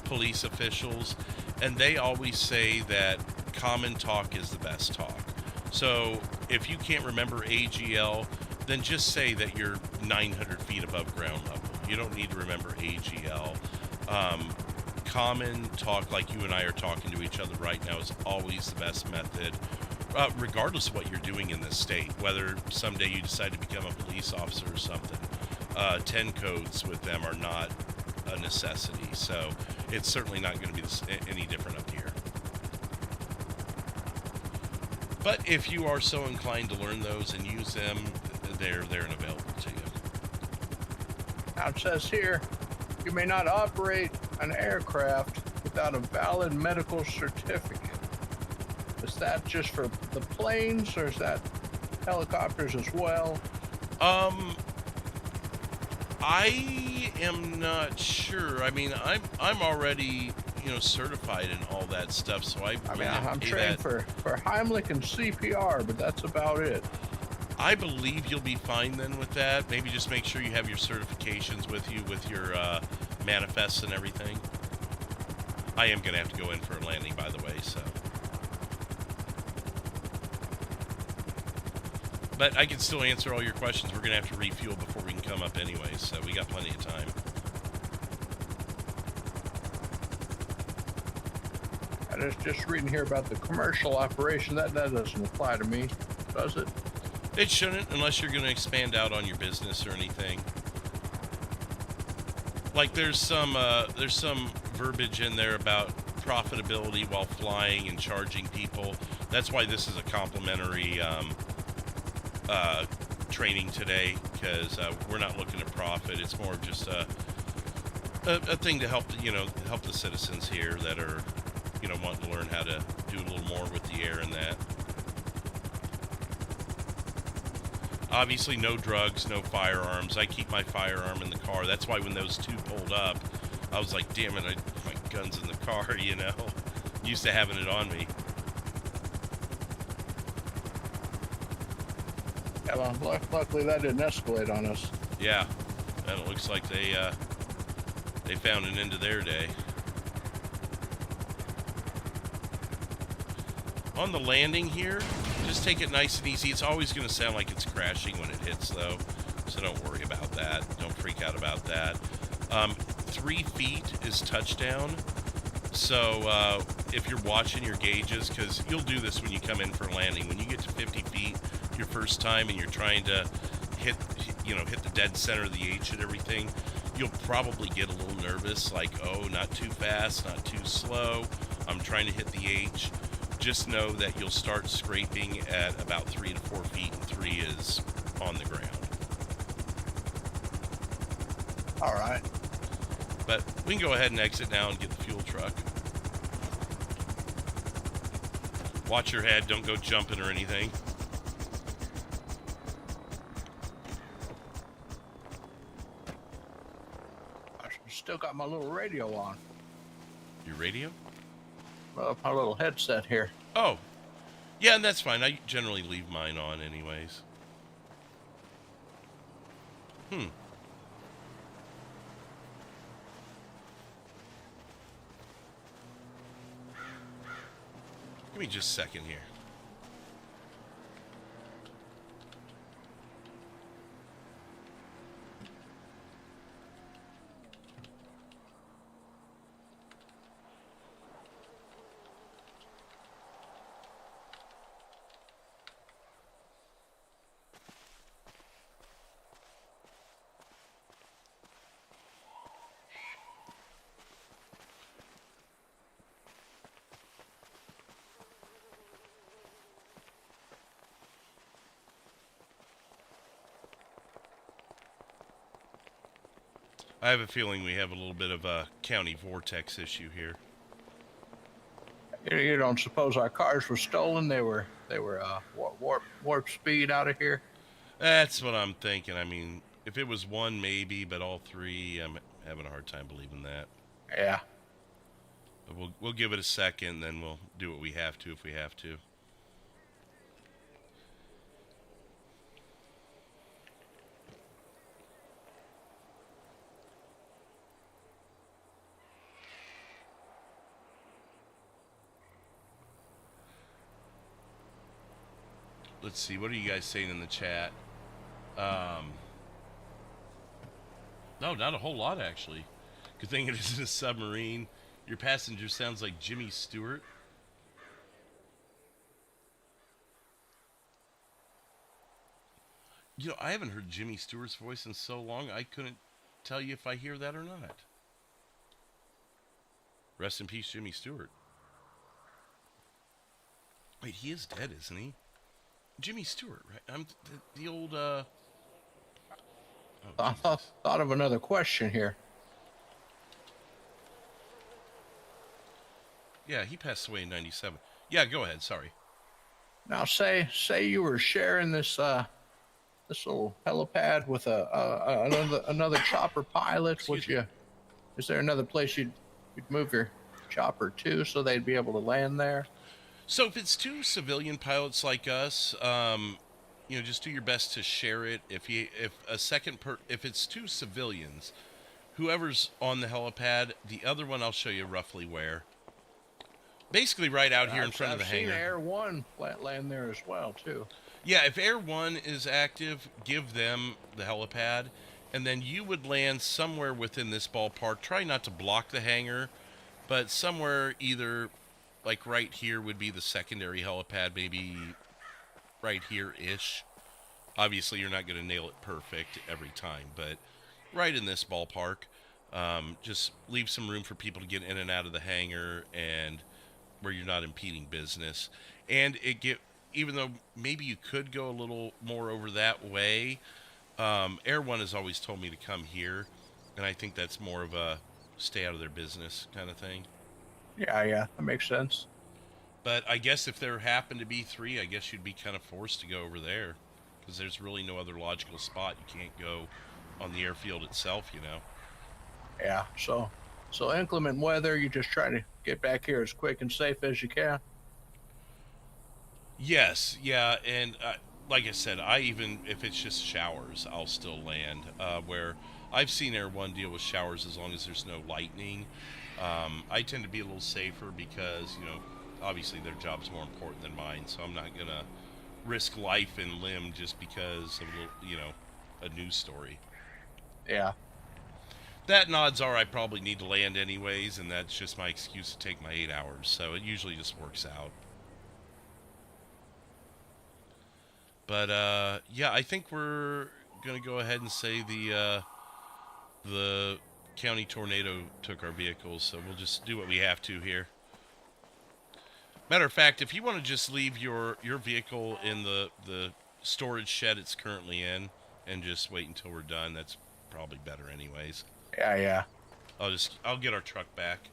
police officials, and they always say that common talk is the best talk. So if you can't remember AGL, then just say that you're 900 feet above ground level. You don't need to remember AGL. Common talk, like you and I are talking to each other right now, is always the best method. Regardless of what you're doing in this state, whether someday you decide to become a police officer or something, 10 codes with them are not a necessity. So it's certainly not going to be any different up here. But if you are so inclined to learn those and use them, they're available to you. Now it says here, you may not operate an aircraft without a valid medical certificate. Is that just for the planes, or is that helicopters as well? I am not sure. I mean, I'm already, certified in all that stuff, so I'm trained for Heimlich and CPR, but that's about it. I believe you'll be fine then with that. Maybe just make sure you have your certifications with you, with your manifests and everything. I am going to have to go in for a landing, by the way, so. But I can still answer all your questions. We're going to have to refuel before we can come up anyway, so we got plenty of time. I was just reading here about the commercial operation. That doesn't apply to me, does it? It shouldn't, unless you're going to expand out on your business or anything. Like there's some verbiage in there about profitability while flying and charging people. That's why this is a complimentary training today, because we're not looking to profit. It's more of just a thing to help help the citizens here that are wanting to learn how to do a little more with the air and that. Obviously, no drugs, no firearms. I keep my firearm in the car. That's why when those two pulled up, I was like, damn it, my gun's in the car, Used to having it on me. Yeah, well, luckily that didn't escalate on us. Yeah, and it looks like they found an end to their day. On the landing here, just take it nice and easy. It's always going to sound like it's crashing when it hits, though, so don't worry about that. Don't freak out about that. 3 feet is touchdown, so if you're watching your gauges, because you'll do this when you come in for landing. When you get to 50 feet your first time and you're trying to hit the dead center of the H and everything, you'll probably get a little nervous, like, oh, not too fast, not too slow. I'm trying to hit the H. Just know that you'll start scraping at about 3 to 4 feet, and 3 is on the ground. All right. But we can go ahead and exit now and get the fuel truck. Watch your head, don't go jumping or anything. I still got my little radio on. Your radio? My little headset here. Oh. Yeah, and that's fine. I generally leave mine on anyways. Give me just a second here. I have a feeling we have a little bit of a county vortex issue here. You don't suppose our cars were stolen? They were warp speed out of here. That's what I'm thinking. I mean, if it was one, maybe, but all three, I'm having a hard time believing that. Yeah. But we'll give it a second, then we'll do what we have to if we have to. Let's see, what are you guys saying in the chat? No, not a whole lot, actually. Good thing it isn't a submarine. Your passenger sounds like Jimmy Stewart. You know, I haven't heard Jimmy Stewart's voice in so long, I couldn't tell you if I hear that or not. Rest in peace, Jimmy Stewart. Wait, he is dead, isn't he? Jimmy Stewart, right? I'm the old, Oh, I thought of another question here. Yeah, he passed away in '97. Yeah, go ahead. Sorry. Now, say you were sharing this this little helipad with another chopper pilot. Excuse Would you? Is there another place you'd move your chopper to so they'd be able to land there? So if it's two civilian pilots like us, you know, just do your best to share it. If it's two civilians, whoever's on the helipad, the other one I'll show you roughly where. Basically, right out here in front of the hangar. I've seen Air One land there as well too. Yeah, if Air One is active, give them the helipad, and then you would land somewhere within this ballpark. Try not to block the hangar, but somewhere either. Like right here would be the secondary helipad, maybe right here-ish. Obviously, you're not going to nail it perfect every time, but right in this ballpark. Just leave some room for people to get in and out of the hangar and where you're not impeding business. And even though maybe you could go a little more over that way, Air One has always told me to come here, and I think that's more of a stay out of their business kind of thing. Yeah, that makes sense. But I guess if there happened to be three, I guess you'd be kind of forced to go over there, because there's really no other logical spot. You can't go on the airfield itself, you know. Yeah, so inclement weather, you just try to get back here as quick and safe as you can. Yes, yeah, and like I said, even if it's just showers, I'll still land. Where I've seen Air One deal with showers as long as there's no lightning. I tend to be a little safer because, you know, obviously their job's more important than mine, so I'm not gonna risk life and limb just because of a little, you know, a news story. Yeah. That and odds are I probably need to land anyways, and that's just my excuse to take my 8 hours, so it usually just works out. But, yeah, I think we're gonna go ahead and say the county tornado took our vehicles, so we'll just do what we have to here. Matter of fact, if you want to just leave your vehicle in the storage shed it's currently in and just wait until we're done, that's probably better anyways. Yeah. I'll get our truck back.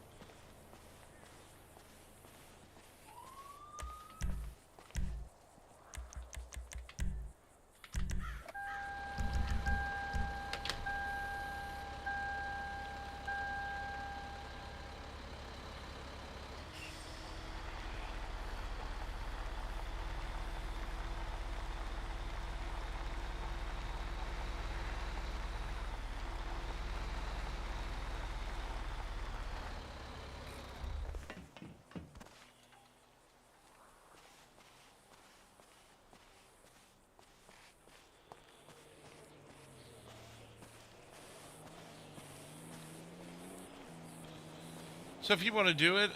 So if you want to do it,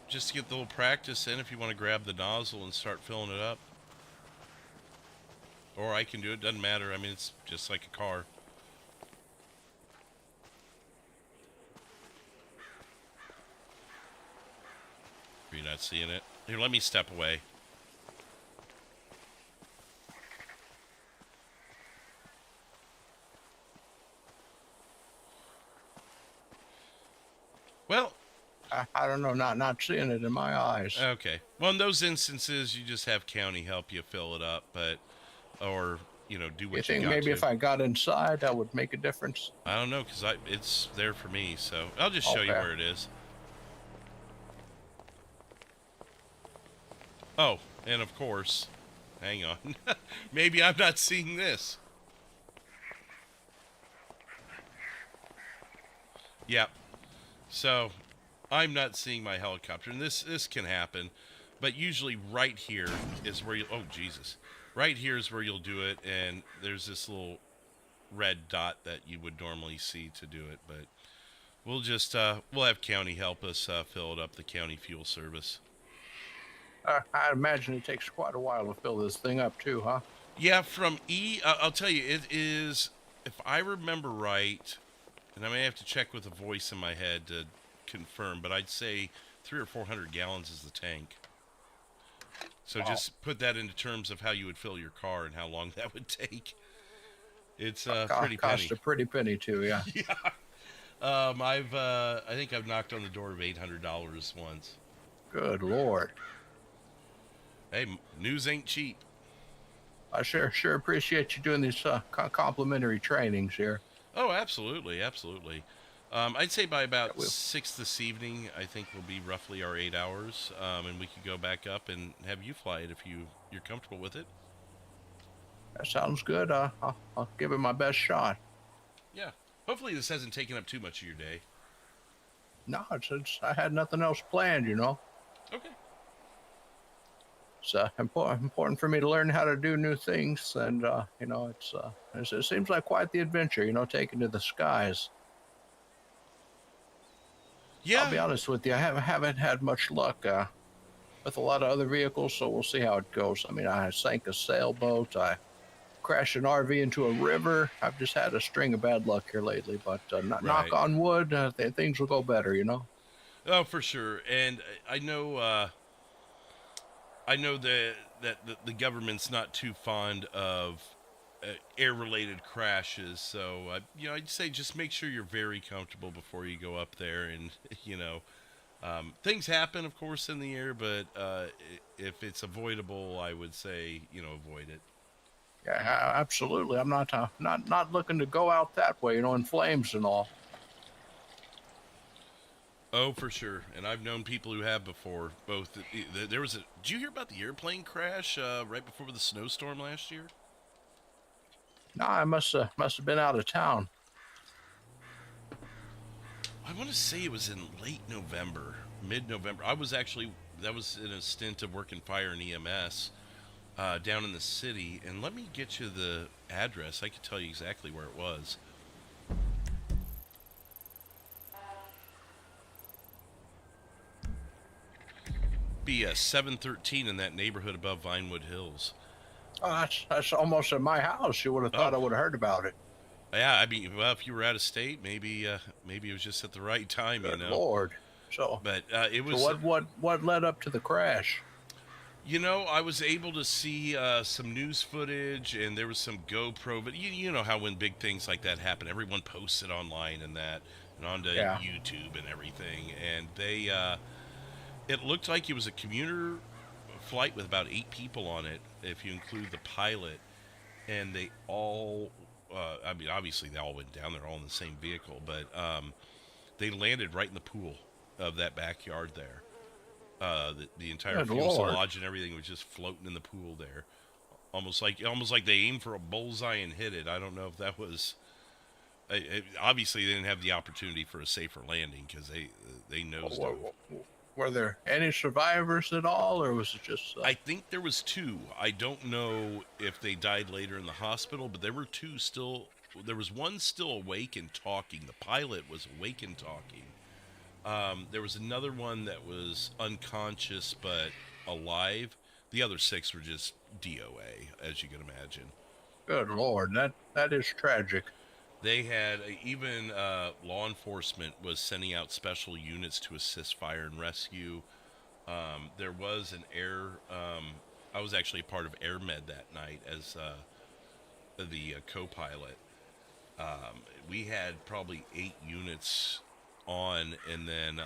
just to get the little practice in, if you want to grab the nozzle and start filling it up. Or I can do it, doesn't matter. I mean, it's just like a car. Are you not seeing it? Here, let me step away. Well, I don't know, not seeing it in my eyes. okay. Well, in those instances, you just have county help you fill it up, but, or, you know, do what You think got maybe to. if I got inside, that would make a difference? I don't know, because it's there for me, so I'll just show you Okay. where it is. Oh, and of course, hang on. Maybe I'm not seeing this. Yep. So, I'm not seeing my helicopter, and this can happen, but usually right here is where you. Oh Jesus! Right here is where you'll do it, and there's this little red dot that you would normally see to do it, but we'll just we'll have county help us fill it up, the county fuel service. I imagine it takes quite a while to fill this thing up, too, huh? Yeah, from I'll tell you, it is, if I remember right, and I may have to check with a voice in my head to confirm, but I'd say 300 or 400 gallons is the tank. So Wow. just put that into terms of how you would fill your car and how long that would take. It's pretty Cost penny. a pretty penny, too, yeah. Yeah. I think I've knocked on the door of $800 once. Good Lord. Hey, news ain't cheap. I sure appreciate you doing these complimentary trainings here. Oh, absolutely, absolutely. I'd say by about Yeah, 6 this evening, I think will be roughly our 8 hours, and we could go back up and have you fly it if you're comfortable with it. That sounds good. I'll give it my best shot. Yeah. Hopefully this hasn't taken up too much of your day. No, it's I had nothing else planned, you know. Okay. It's important for me to learn how to do new things, and you know, it seems like quite the adventure, you know, taking to the skies. Yeah. I'll be honest with you, I haven't had much luck with a lot of other vehicles, so we'll see how it goes. I mean, I sank a sailboat, I crashed an RV into a river. I've just had a string of bad luck here lately, but Right. knock on wood, things will go better, you know. Oh, for sure. And I know that the government's not too fond of air-related crashes, so you know, I'd say just make sure you're very comfortable before you go up there. And you know, things happen, of course, in the air, but if it's avoidable, I would say, you know, avoid it. Yeah, absolutely. I'm not looking to go out that way, you know, in flames and all. Oh, for sure. And I've known people who have before. Both. There was a. Did you hear about the airplane crash right before the snowstorm last year? No, I must have been out of town. I want to say it was in late November, mid-November. That was in a stint of working fire and EMS down in the city. And let me get you the address. I can tell you exactly where it was. Be 713 in that neighborhood above Vinewood Hills. Oh, that's almost at my house. You would have thought Oh. I would have heard about it. Yeah, I mean, well, if you were out of state, maybe it was just at the right time, Good you know. Lord. So, But it was. so what led up to the crash? You know, I was able to see some news footage, and there was some GoPro. But you know how when big things like that happen, everyone posts it online and that. and onto Yeah. YouTube and everything. And they, it looked like it was a commuter flight with about 8 people on it, if you include the pilot. And they all, I mean, obviously they all went down. They're all in the same vehicle, but they landed right in the pool of that backyard there. The entire Good fuselage Lord. and everything was just floating in the pool there, almost like they aimed for a bullseye and hit it. I don't know if that was. Obviously, they didn't have the opportunity for a safer landing because they nosedove. Were there any survivors at all, or was it just? I think there was 2. I don't know if they died later in the hospital, but there were 2 still. There was one still awake and talking. The pilot was awake and talking. There was another one that was unconscious but alive. The other 6 were just DOA, as you can imagine. Good Lord, that is tragic. They had even law enforcement was sending out special units to assist fire and rescue. There was an air. I was actually a part of AirMed that night as the co-pilot. We had probably 8 units on, and then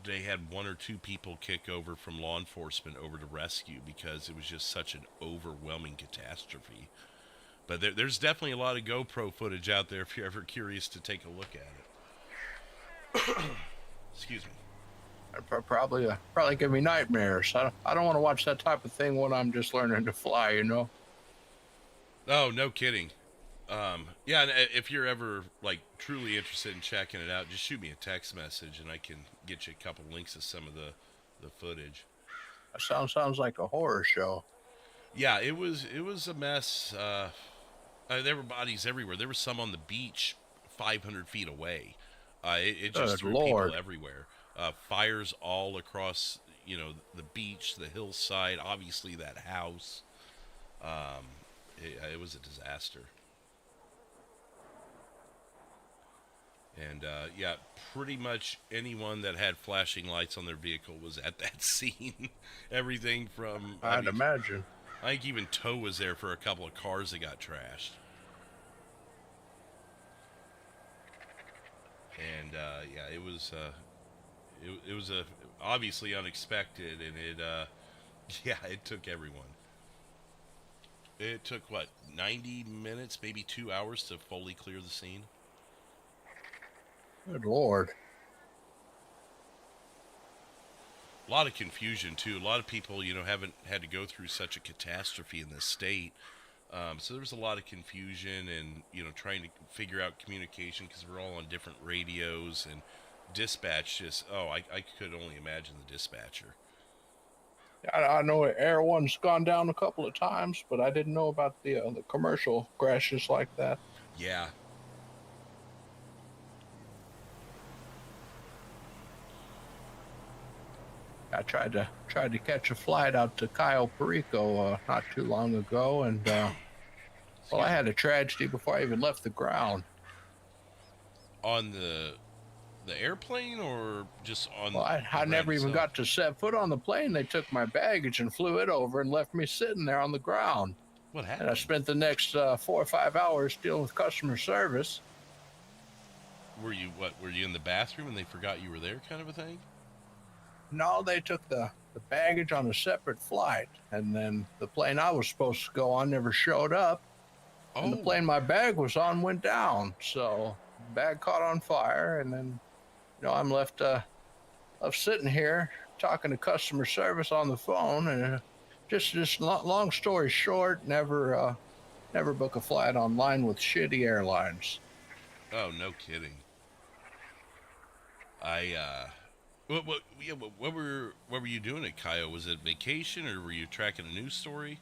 they had 1 or 2 people kick over from law enforcement over to rescue because it was just such an overwhelming catastrophe. But there's definitely a lot of GoPro footage out there if you're ever curious to take a look at it. Excuse me. Probably give me nightmares. I don't want to watch that type of thing when I'm just learning to fly, you know. Oh, no kidding. Yeah, and if you're ever like truly interested in checking it out, just shoot me a text message and I can get you a couple links to some of the footage. That sounds like a horror show. Yeah, it was a mess. There were bodies everywhere. There were some on the beach 500 feet away. It just Good threw Lord. people everywhere. Fires all across, the beach, the hillside, obviously that house. It was a disaster. And, yeah, pretty much anyone that had flashing lights on their vehicle was at that scene. Everything from... I'd imagine. I think even tow was there for a couple of cars that got trashed. And, yeah, it was obviously unexpected, and it took everyone. It took, 90 minutes, maybe 2 hours to fully clear the scene? Good Lord. A lot of confusion, too. A lot of people, haven't had to go through such a catastrophe in this state. So there was a lot of confusion and, trying to figure out communication because we're all on different radios, and dispatch just, I could only imagine the dispatcher. I know Air One's gone down a couple of times, but I didn't know about the commercial crashes like that. Yeah. I tried to catch a flight out to Cayo Perico not too long ago, and well, I had a tragedy before I even left the ground. On the airplane, or just on? Well, I never even got to set foot on the plane. They took my baggage and flew it over and left me sitting there on the ground. What happened? And I spent the next 4 or 5 hours dealing with customer service. Were you in the bathroom and they forgot you were there, kind of a thing? No, they took the baggage on a separate flight, and then the plane I was supposed to go on never showed up. Oh. And the plane my bag was on went down, so the bag caught on fire, and then, I'm left sitting here talking to customer service on the phone, and just long story short, never book a flight online with shitty airlines. Oh, no kidding. What were you doing at Cayo? Was it vacation, or were you tracking a news story?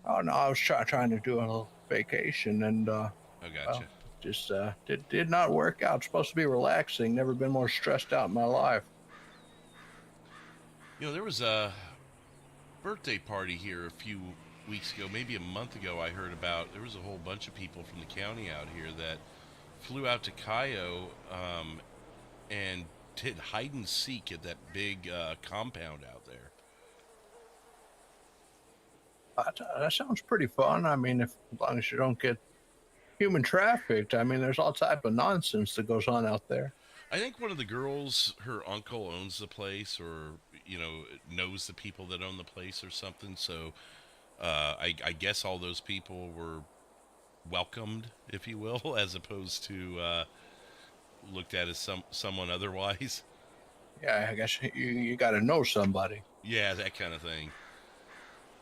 Oh no, I was trying to do a little vacation, and Oh, gotcha. just did not work out. It's supposed to be relaxing. Never been more stressed out in my life. There was a birthday party here a few weeks ago, maybe a month ago. I heard about. There was a whole bunch of people from the county out here that flew out to Cayo and did hide and seek at that big compound out there. That sounds pretty fun. I mean, as long as you don't get human trafficked. I mean, there's all type of nonsense that goes on out there. I think one of the girls, her uncle owns the place, or knows the people that own the place or something. So I guess all those people were welcomed, if you will, as opposed to looked at as someone otherwise. Yeah, I guess you got to know somebody. Yeah, that kind of thing.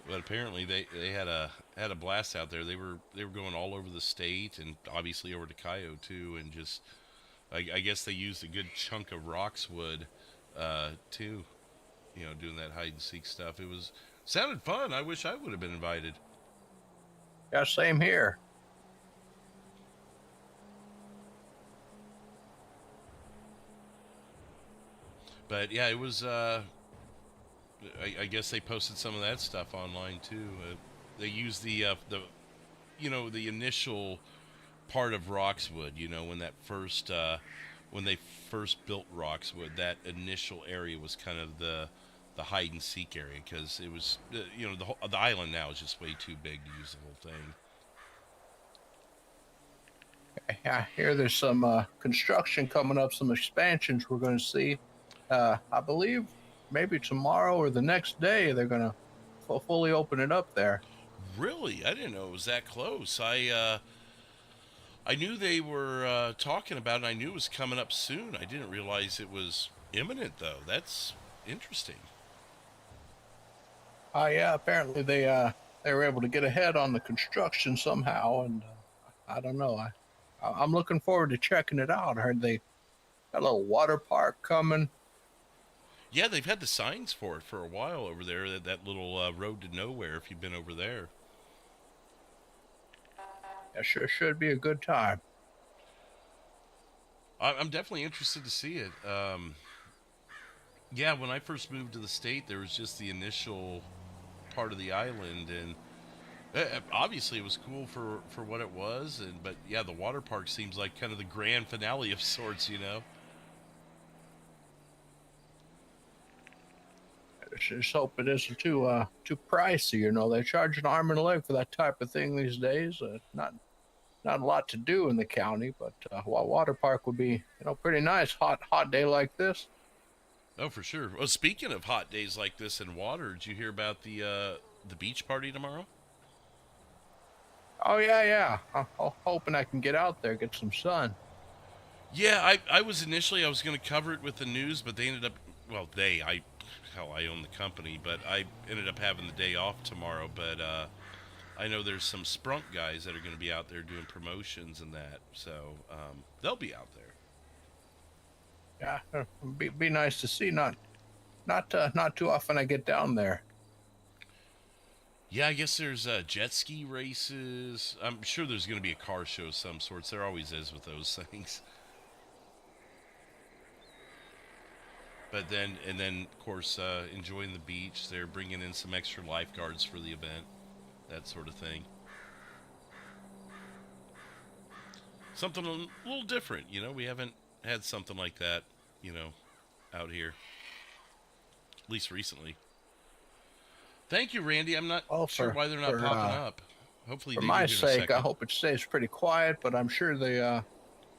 But apparently they had a blast out there. They were going all over the state and obviously over to Cayo too, and just I guess they used a good chunk of Roxwood too. Doing that hide and seek stuff. It sounded fun. I wish I would have been invited. Yeah, same here. But yeah, it was. I guess they posted some of that stuff online too. They used the the initial part of Roxwood. When that first when they first built Roxwood, that initial area was kind of the hide and seek area, because it was the island now is just way too big to use the whole thing. I hear there's some construction coming up, some expansions we're going to see. I believe maybe tomorrow or the next day they're going to fully open it up there. Really? I didn't know it was that close. I knew they were talking about it. I knew it was coming up soon. I didn't realize it was imminent, though. That's interesting. Yeah, apparently they were able to get ahead on the construction somehow, and I don't know. I'm looking forward to checking it out. I heard they got a little water park coming. Yeah, they've had the signs for it for a while over there. That little road to nowhere. If you've been over there. It sure should be a good time. I'm definitely interested to see it. Yeah, when I first moved to the state, there was just the initial part of the island, and obviously it was cool for what it was. But yeah, the water park seems like kind of the grand finale of sorts, Just hope it isn't too pricey. They charge an arm and a leg for that type of thing these days. Not a lot to do in the county, but water park would be pretty nice. Hot day like this. Oh, for sure. Well, speaking of hot days like this and water, did you hear about the beach party tomorrow? Oh yeah. I'm hoping I can get out there, get some sun. Yeah, I was going to cover it with the news, but they ended up. Well, I own the company, but I ended up having the day off tomorrow. But I know there's some Sprunk guys that are going to be out there doing promotions and that, so they'll be out there. Yeah, be nice to see. Not too often I get down there. Yeah, I guess there's jet ski races. I'm sure there's going to be a car show of some sorts. There always is with those things. But then, of course, enjoying the beach. They're bringing in some extra lifeguards for the event, that sort of thing. Something a little different, we haven't had something like that, out here. At least recently. Thank you, Randy. I'm not sure why they're not popping up. Hopefully, for my sake, I hope it stays pretty quiet. But I'm sure the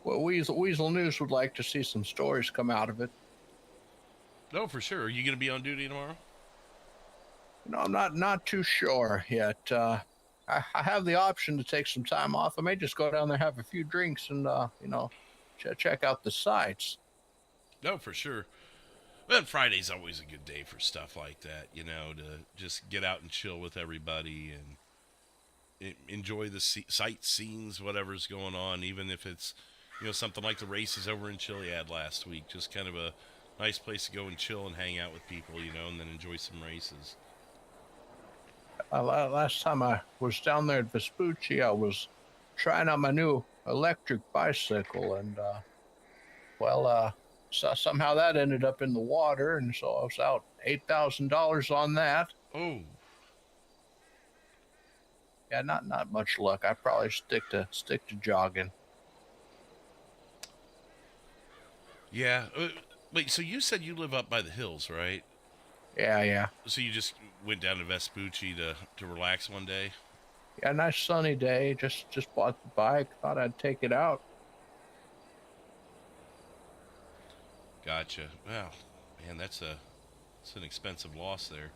Weasel News would like to see some stories come out of it. No, for sure. Are you going to be on duty tomorrow? No, I'm not too sure yet. I have the option to take some time off. I may just go down there, have a few drinks, and check out the sights. No, for sure. Well, Friday's always a good day for stuff like that, to just get out and chill with everybody and enjoy the sight scenes, whatever's going on, even if it's, something like the races over in Chiliad last week. Just kind of a nice place to go and chill and hang out with people, and then enjoy some races. Last time I was down there at Vespucci, I was trying out my new electric bicycle, and so somehow that ended up in the water, and so I was out $8,000 on that. Oh. Yeah, not much luck. I probably stick to jogging. Yeah. Wait, so you said you live up by the hills, right? Yeah. So you just went down to Vespucci to relax one day? Yeah, nice sunny day. Just bought the bike. Thought I'd take it out. Gotcha. Wow, man, that's an expensive loss there.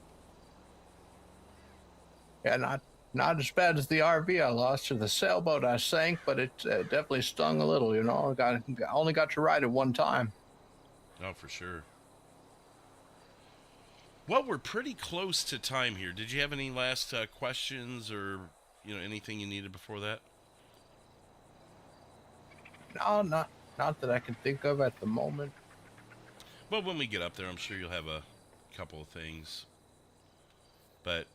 Yeah, not as bad as the RV I lost or the sailboat I sank, but it definitely stung a little. You know, I only got to ride it one time. Oh, for sure. Well, we're pretty close to time here. Did you have any last questions or anything you needed before that? No, not that I can think of at the moment. Well, when we get up there, I'm sure you'll have a couple of things. But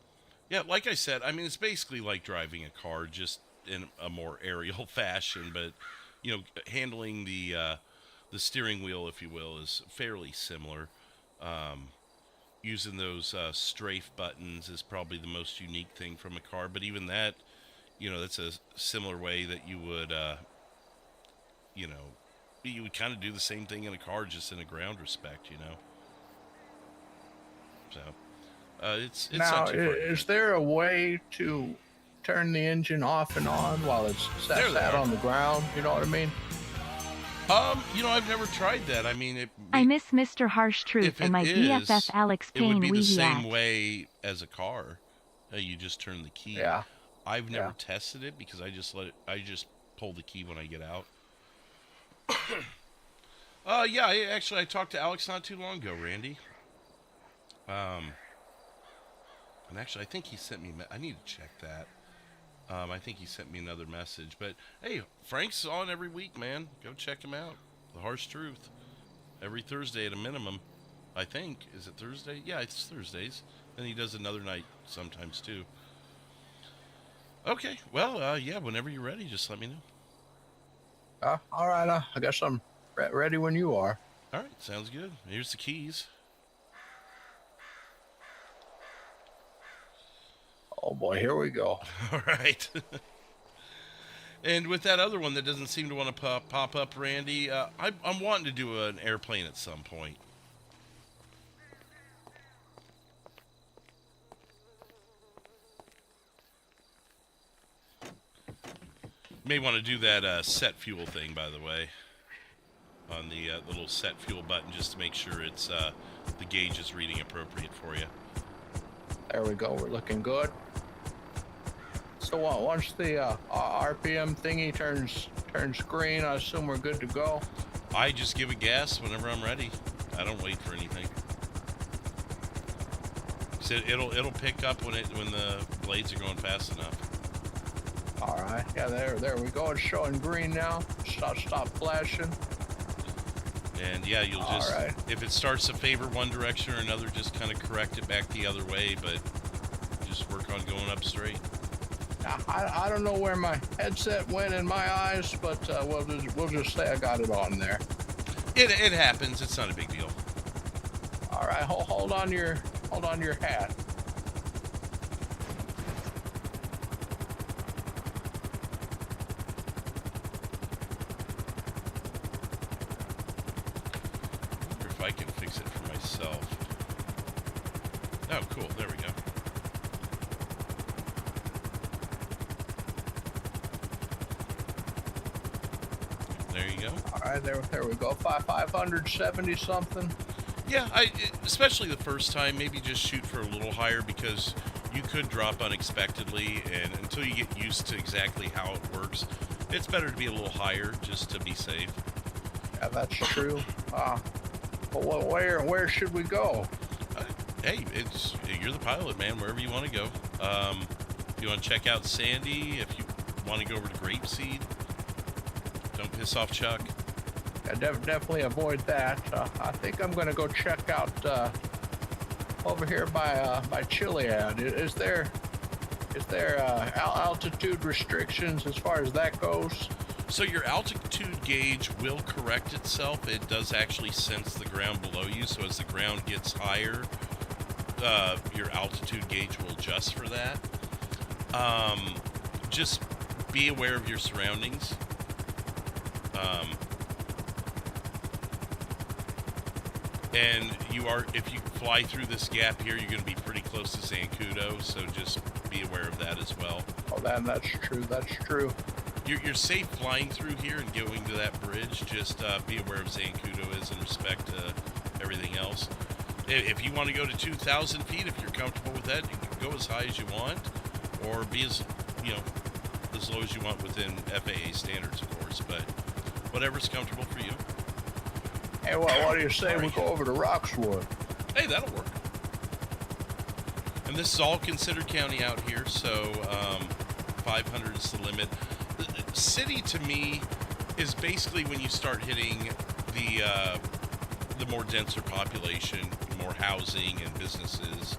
yeah, like I said, I mean, it's basically like driving a car, just in a more aerial fashion. But handling the steering wheel, if you will, is fairly similar. Using those strafe buttons is probably the most unique thing from a car. But even that, that's a similar way that you would, you would kind of do the same thing in a car, just in a ground respect, So, it's now, not too far. is there a way to turn the engine off and on while it's sat on the ground? You know what I mean? I've never tried that. I mean, I miss Mr. Harsh Truth and my BFF Alex it would Payne be the same Weezy way as a car. You just turn the key. Yeah. I've never tested it because I just pull the key when I get out. Yeah, I talked to Alex not too long ago, Randy. And actually, I think he sent me. I need to check that. I think he sent me another message. But hey, Frank's on every week, man. Go check him out. The Harsh Truth. Every Thursday at a minimum. I think. Is it Thursday? Yeah, it's Thursdays. And he does another night sometimes too. Okay. Well, yeah, whenever you're ready, just let me know. All right. I guess I'm ready when you are. All right. Sounds good. Here's the keys. Oh boy, here we go. All right. And with that other one that doesn't seem to want to pop up, Randy, I'm wanting to do an airplane at some point. May want to do that set fuel thing, by the way, on the little set fuel button, just to make sure it's the gauge is reading appropriate for you. There we go. We're looking good. So once the RPM thingy turns green, I assume we're good to go. I just give a gas whenever I'm ready. I don't wait for anything. So it'll pick up when the blades are going fast enough. All right. Yeah, there we go. It's showing green now. Stop flashing. And yeah, you'll just, if it starts to favor one direction or another, just kind of correct it back the other way, but just work on going up straight. I don't know where my headset went in my eyes, but we'll just say I got it on there. It happens. It's not a big deal. All right, hold on your hat. I wonder if I can fix it for myself. Oh, cool. There we go. There you go. All right, there we go. 570 something. Yeah, especially the first time, maybe just shoot for a little higher because you could drop unexpectedly, and until you get used to exactly how it works, it's better to be a little higher just to be safe. Yeah, that's true. But where should we go? Hey, you're the pilot, man. Wherever you want to go. If you want to check out Sandy, if you want to go over to Grapeseed, don't piss off Chuck. Yeah, definitely avoid that. I think I'm going to go check out over here by Chiliad. Is there altitude restrictions as far as that goes? So your altitude gauge will correct itself. It does actually sense the ground below you. So as the ground gets higher, your altitude gauge will adjust for that. Just be aware of your surroundings. And if you fly through this gap here, you're going to be pretty close to Zancudo, so just be aware of that as well. Oh, then that's true. That's true. You're safe flying through here and going to that bridge. Just be aware of Zancudo is in respect to everything else. If you want to go to 2,000 feet, if you're comfortable with that, you can go as high as you want, or be as low as you want within FAA standards, of course. But whatever's comfortable for you. Hey, well, what do you say we go over to Roxwood? Hey, that'll work. And this is all considered county out here, so 500 is the limit. The city, to me, is basically when you start hitting the more denser population, more housing and businesses.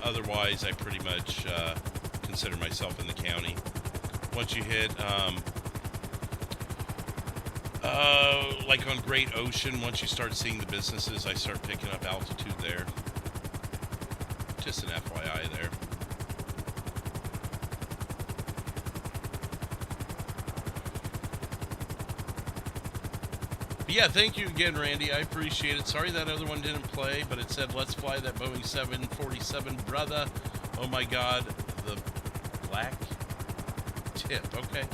Otherwise, I pretty much consider myself in the county. Once you hit, like on Great Ocean, once you start seeing the businesses, I start picking up altitude there. Just an FYI there. But yeah, thank you again, Randy. I appreciate it. Sorry that other one didn't play, but it said, let's fly that Boeing 747, brother. Oh my God, the black tip. Okay.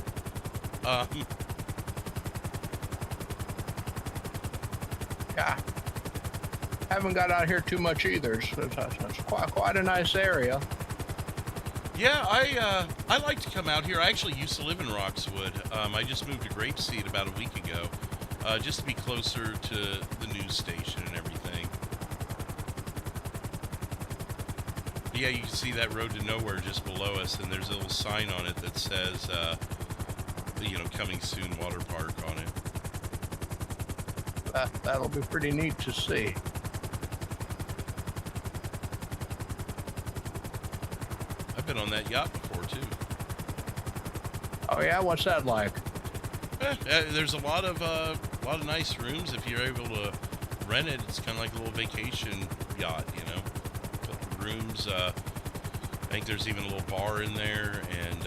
Yeah. Haven't got out here too much either. It's quite a nice area. Yeah, I like to come out here. I actually used to live in Roxwood. I just moved to Grapeseed about a week ago, just to be closer to the news station and everything. But yeah, you can see that road to nowhere just below us, and there's a little sign on it that says, coming soon water park on it. That'll be pretty neat to see. I've been on that yacht before too. Oh yeah, what's that like? There's a lot of nice rooms if you're able to rent it. It's kind of like a little vacation yacht, Rooms. I think there's even a little bar in there, and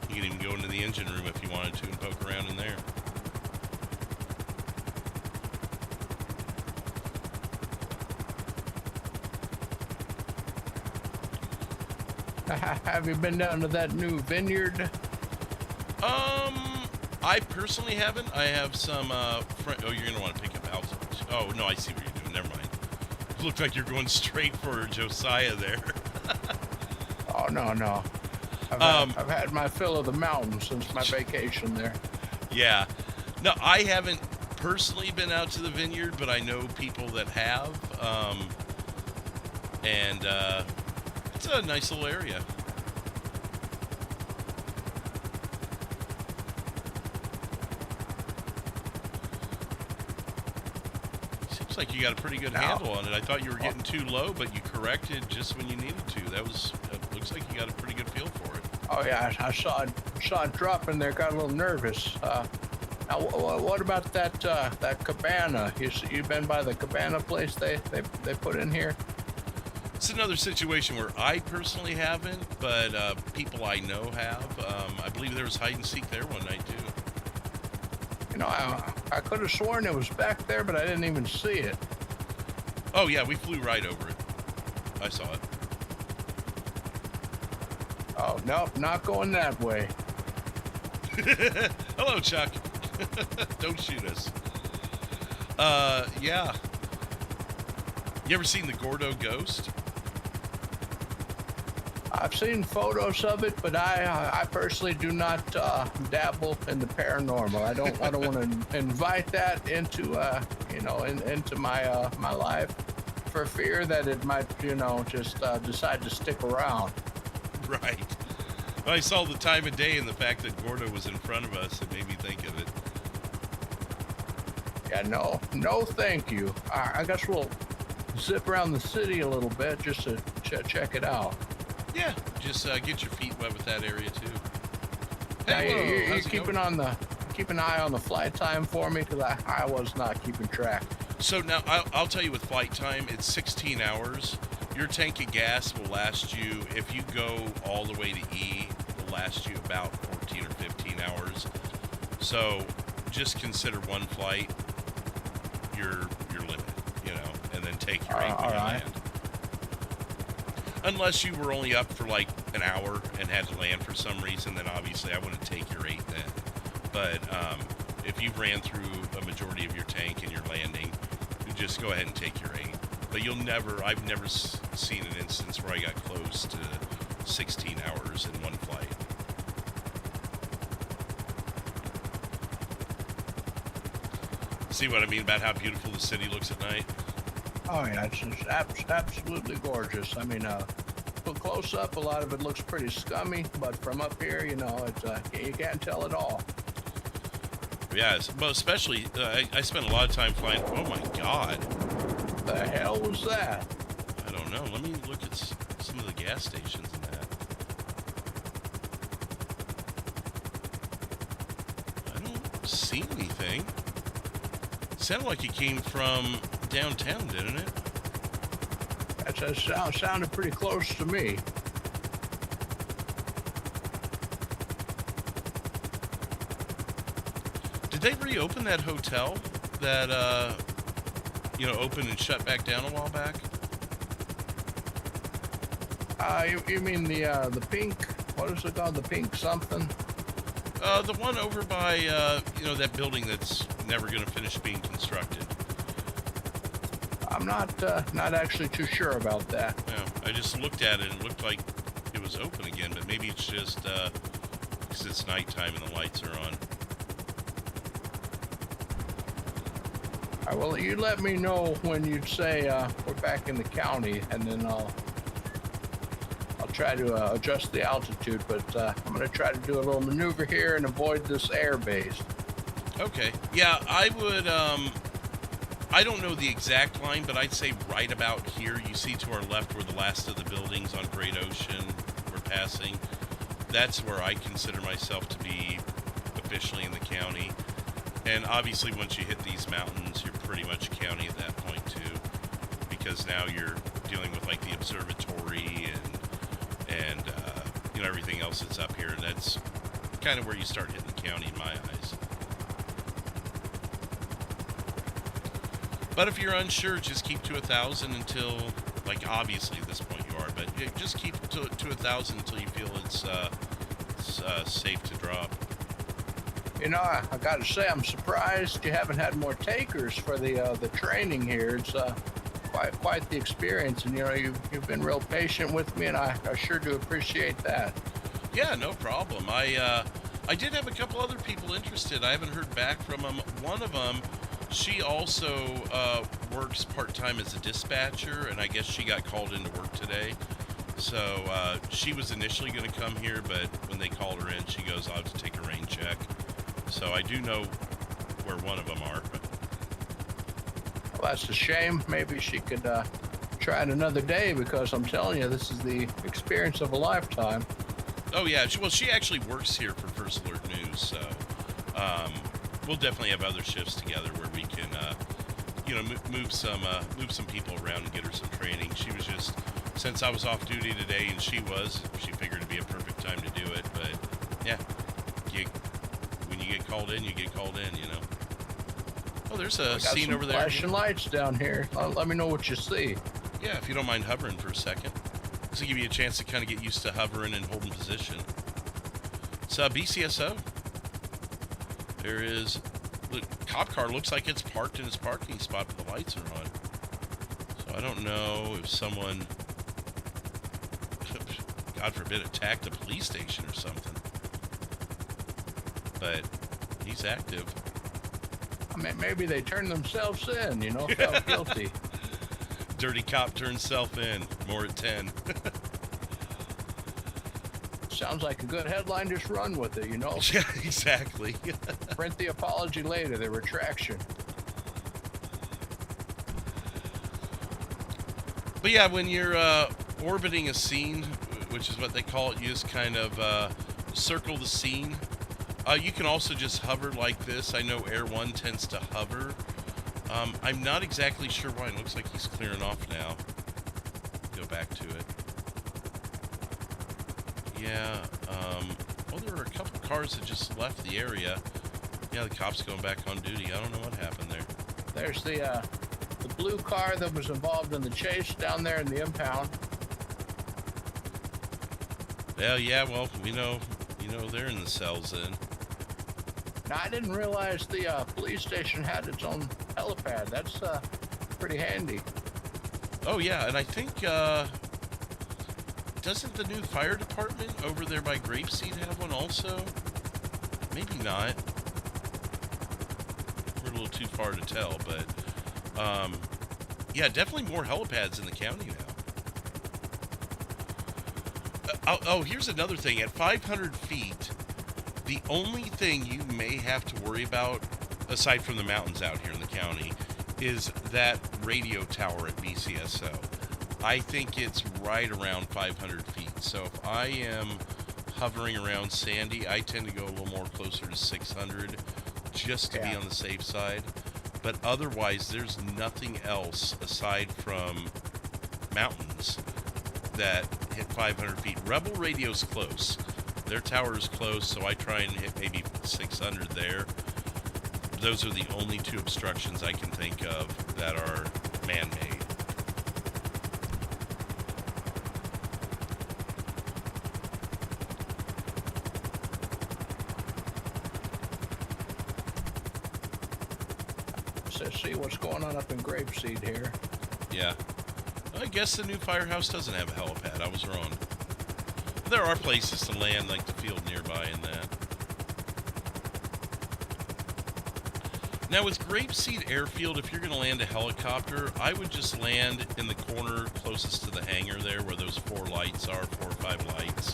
you can even go into the engine room if you wanted to and poke around in there. Have you been down to that new vineyard? I personally haven't. I have some friend. Oh, you're gonna want to pick up altitude. Oh no, I see what you're doing. Never mind. It looked like you're going straight for Josiah there. Oh no. I've had my fill of the mountains since my vacation there. Yeah. No, I haven't personally been out to the vineyard, but I know people that have. And it's a nice little area. Seems like you got a pretty good handle on it. I thought you were getting too low, but you corrected just when you needed to. Looks like you got a pretty good feel for it. Oh yeah, I saw it drop in there. Got a little nervous. Now, what about that cabana? You been by the cabana place they put in here? It's another situation where I personally haven't, but people I know have. I believe there was hide and seek there one night too. I could have sworn it was back there, but I didn't even see it. Oh yeah, we flew right over it. I saw it. Oh nope, not going that way. Hello, Chuck. Don't shoot us. Yeah. You ever seen the Gordo Ghost? I've seen photos of it, but I personally do not dabble in the paranormal. I don't want to invite that into into my life for fear that it might just decide to stick around. Right. Well, I saw the time of day and the fact that Gordo was in front of us. It made me think of it. Yeah, no, thank you. I guess we'll zip around the city a little bit just to check it out. Yeah, just get your feet wet with that area too. Hey, you're keeping an eye on the flight time for me, because I was not keeping track. So now I'll tell you, with flight time, it's 16 hours. Your tank of gas will last you, if you go all the way to E, it will last you about 14 or 15 hours. So just consider one flight your limit, and then take your aim when you land. Unless you were only up for like an hour and had to land for some reason, then obviously I wouldn't take your 8 then. But if you ran through a majority of your tank and you're landing, you just go ahead and take your 8. But I've never seen an instance where I got close to 16 hours in one flight. See what I mean about how beautiful the city looks at night? Oh yeah, it's just absolutely gorgeous. I mean, from close up, a lot of it looks pretty scummy, but from up here, you know, you can't tell at all. Yeah, well, especially, I spent a lot of time flying. Oh my God. The hell was that? I don't know. Let me look at some of the gas stations and that. I don't see anything. It sounded like it came from downtown, didn't it? That sounded pretty close to me. Did they reopen that hotel that, opened and shut back down a while back? You mean the pink? What is it called? The pink something? The one over by, that building that's never going to finish being constructed. I'm not actually too sure about that. No, I just looked at it and it looked like it was open again, but maybe it's just because it's nighttime and the lights are on. All right, well, you let me know when you'd say we're back in the county, and then I'll try to adjust the altitude. But I'm going to try to do a little maneuver here and avoid this air base. Okay. Yeah, I would. I don't know the exact line, but I'd say right about here. You see to our left where the last of the buildings on Great Ocean we're passing. That's where I consider myself to be officially in the county. And obviously, once you hit these mountains, you're pretty much county at that point too, because now you're dealing with like the observatory and everything else that's up here, and that's kind of where you start hitting the county in my eyes. But if you're unsure, just keep to 1,000 until, like, obviously at this point you are, but just keep to 1,000 until you feel it's safe to drop. You know, I got to say, I'm surprised you haven't had more takers for the training here. It's quite the experience, and you've been real patient with me, and I sure do appreciate that. Yeah, no problem. I did have a couple other people interested. I haven't heard back from them. One of them, she also works part-time as a dispatcher, and I guess she got called into work today. So she was initially going to come here, but when they called her in, she goes, I'll have to take a rain check. So I do know where one of them are. Well, that's a shame. Maybe she could try it another day, because I'm telling you, this is the experience of a lifetime. Oh, yeah. Well, she actually works here for First Alert News, so we'll definitely have other shifts together where we can, move some people around and get her some training. She was just, since I was off duty today and she figured it'd be a perfect time to do it. But yeah, when you get called in, you get called in, Oh, there's a scene over there. Flashing lights down here. Let me know what you see. Yeah, if you don't mind hovering for a second. This will give you a chance to kind of get used to hovering and holding position. It's BCSO. There is, the cop car looks like it's parked in its parking spot, but the lights are on. So I don't know if someone, God forbid, attacked a police station or something. But he's active. I mean, maybe they turned themselves in, felt guilty. Dirty cop turns self in. More at 10. Sounds like a good headline. Just run with it, Yeah, exactly. Print the apology later, the retraction. But yeah, when you're orbiting a scene, which is what they call it, you just kind of circle the scene. You can also just hover like this. I know Air 1 tends to hover. I'm not exactly sure why. It looks like he's clearing off now. Go back to it. Yeah, well, there were a couple cars that just left the area. Yeah, the cop's going back on duty. I don't know what happened there. There's the blue car that was involved in the chase down there in the impound. Yeah, well, you know, they're in the cells then. Now, I didn't realize the police station had its own helipad. That's pretty handy. Oh yeah, and I think doesn't the new fire department over there by Grapeseed have one also? Maybe not. We're a little too far to tell, but yeah, definitely more helipads in the county now. Oh, here's another thing. At 500 feet, the only thing you may have to worry about, aside from the mountains out here in the county, is that radio tower at BCSO. I think it's right around 500 feet. So if I am hovering around Sandy, I tend to go a little more closer to 600 just to be on the safe side. But otherwise, there's nothing else aside from mountains that hit 500 feet. Rebel Radio's close. Their tower is close, so I try and hit maybe 600 there. Those are the only two obstructions I can think of that are man-made. So see what's going on up in Grapeseed here. Yeah. I guess the new firehouse doesn't have a helipad. I was wrong. There are places to land, like the field nearby and that. Now with Grapeseed Airfield, if you're going to land a helicopter, I would just land in the corner closest to the hangar there where those 4 lights are, 4 or 5 lights.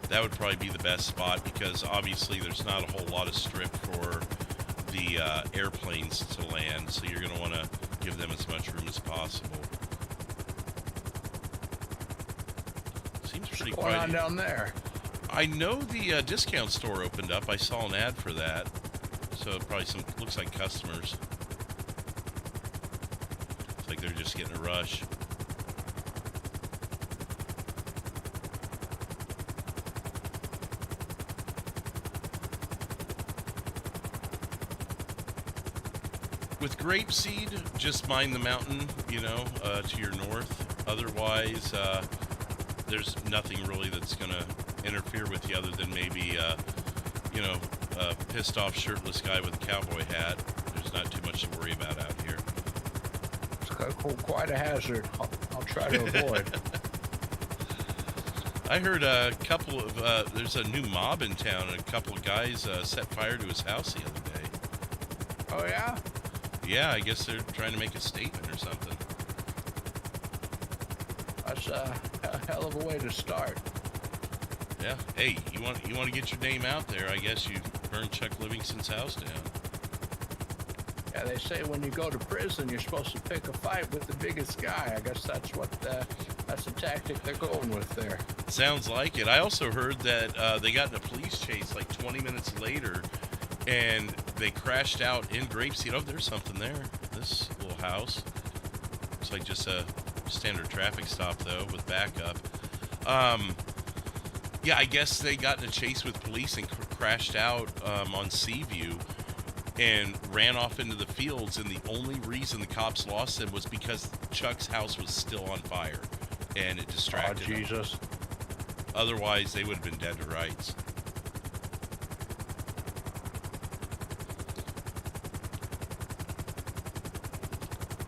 That would probably be the best spot because obviously there's not a whole lot of strip for the airplanes to land, so you're going to want to give them as much room as possible. Seems pretty quiet. What's going on down there? I know the discount store opened up. I saw an ad for that. So probably some, looks like customers. It's like they're just getting a rush. With Grapeseed, just mind the mountain, you know, to your north. Otherwise, there's nothing really that's going to interfere with you other than maybe, you know, a pissed off shirtless guy with a cowboy hat. There's not too much to worry about out here. It's quite a hazard. I'll try to avoid. I heard a couple of, there's a new mob in town, and a couple of guys set fire to his house the other day. Oh, yeah? Yeah, I guess they're trying to make a statement or something. That's a hell of a way to start. Yeah. Hey, you want to get your name out there? I guess you burned Chuck Livingston's house down. Yeah, they say when you go to prison, you're supposed to pick a fight with the biggest guy. I guess that's that's the tactic they're going with there. Sounds like it. I also heard that they got in a police chase like 20 minutes later, and they crashed out in Grapeseed. Oh, there's something there. This little house. Looks like just a standard traffic stop though, with backup. Yeah, I guess they got in a chase with police and crashed out on Seaview and ran off into the fields, and the only reason the cops lost them was because Chuck's house was still on fire, and it distracted them. Jesus. Otherwise, they would have been dead to rights.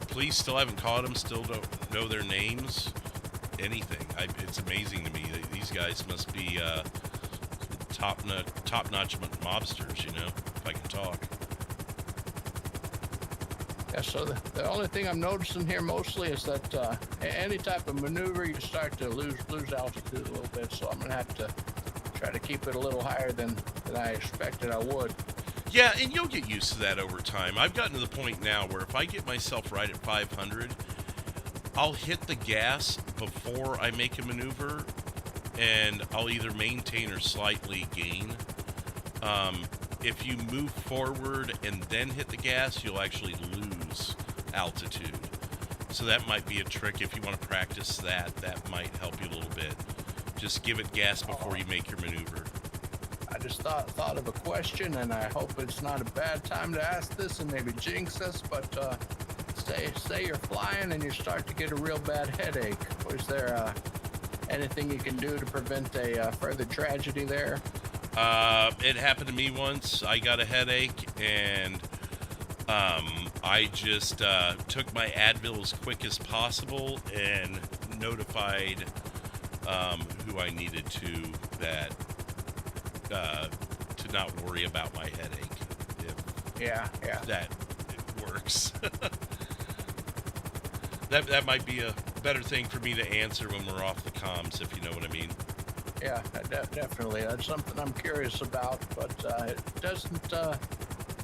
Police still haven't caught them, still don't know their names, anything. It's amazing to me. These guys must be top-notch mobsters, you know, if I can talk. Yeah, so the only thing I'm noticing here mostly is that any type of maneuver, you start to lose altitude a little bit, so I'm going to have to try to keep it a little higher than I expected I would. Yeah, and you'll get used to that over time. I've gotten to the point now where if I get myself right at 500, I'll hit the gas before I make a maneuver, and I'll either maintain or slightly gain. If you move forward and then hit the gas, you'll actually lose altitude. So that might be a trick if you want to practice that. That might help you a little bit. Just give it gas before you make your maneuver. I just thought of a question, and I hope it's not a bad time to ask this and maybe jinx us, but say you're flying and you start to get a real bad headache. Is there anything you can do to prevent a further tragedy there? It happened to me once. I got a headache, and I just took my Advil as quick as possible and notified who I needed to not worry about my headache. Yeah. That it works. That might be a better thing for me to answer when we're off the comms, if you know what I mean. Yeah, definitely. That's something I'm curious about, but it doesn't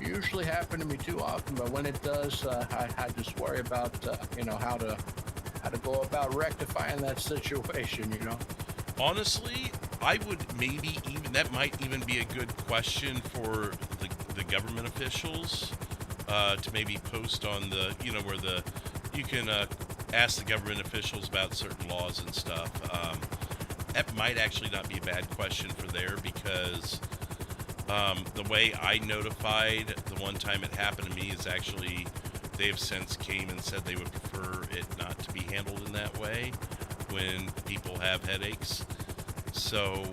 usually happen to me too often. But when it does, I just worry about how to go about rectifying that situation. Honestly, I would maybe even that might even be a good question for the government officials to maybe post on the where you can ask the government officials about certain laws and stuff. That might actually not be a bad question for there, because the way I notified the one time it happened to me is actually they have since came and said they would prefer it not to be handled in that way when people have headaches. So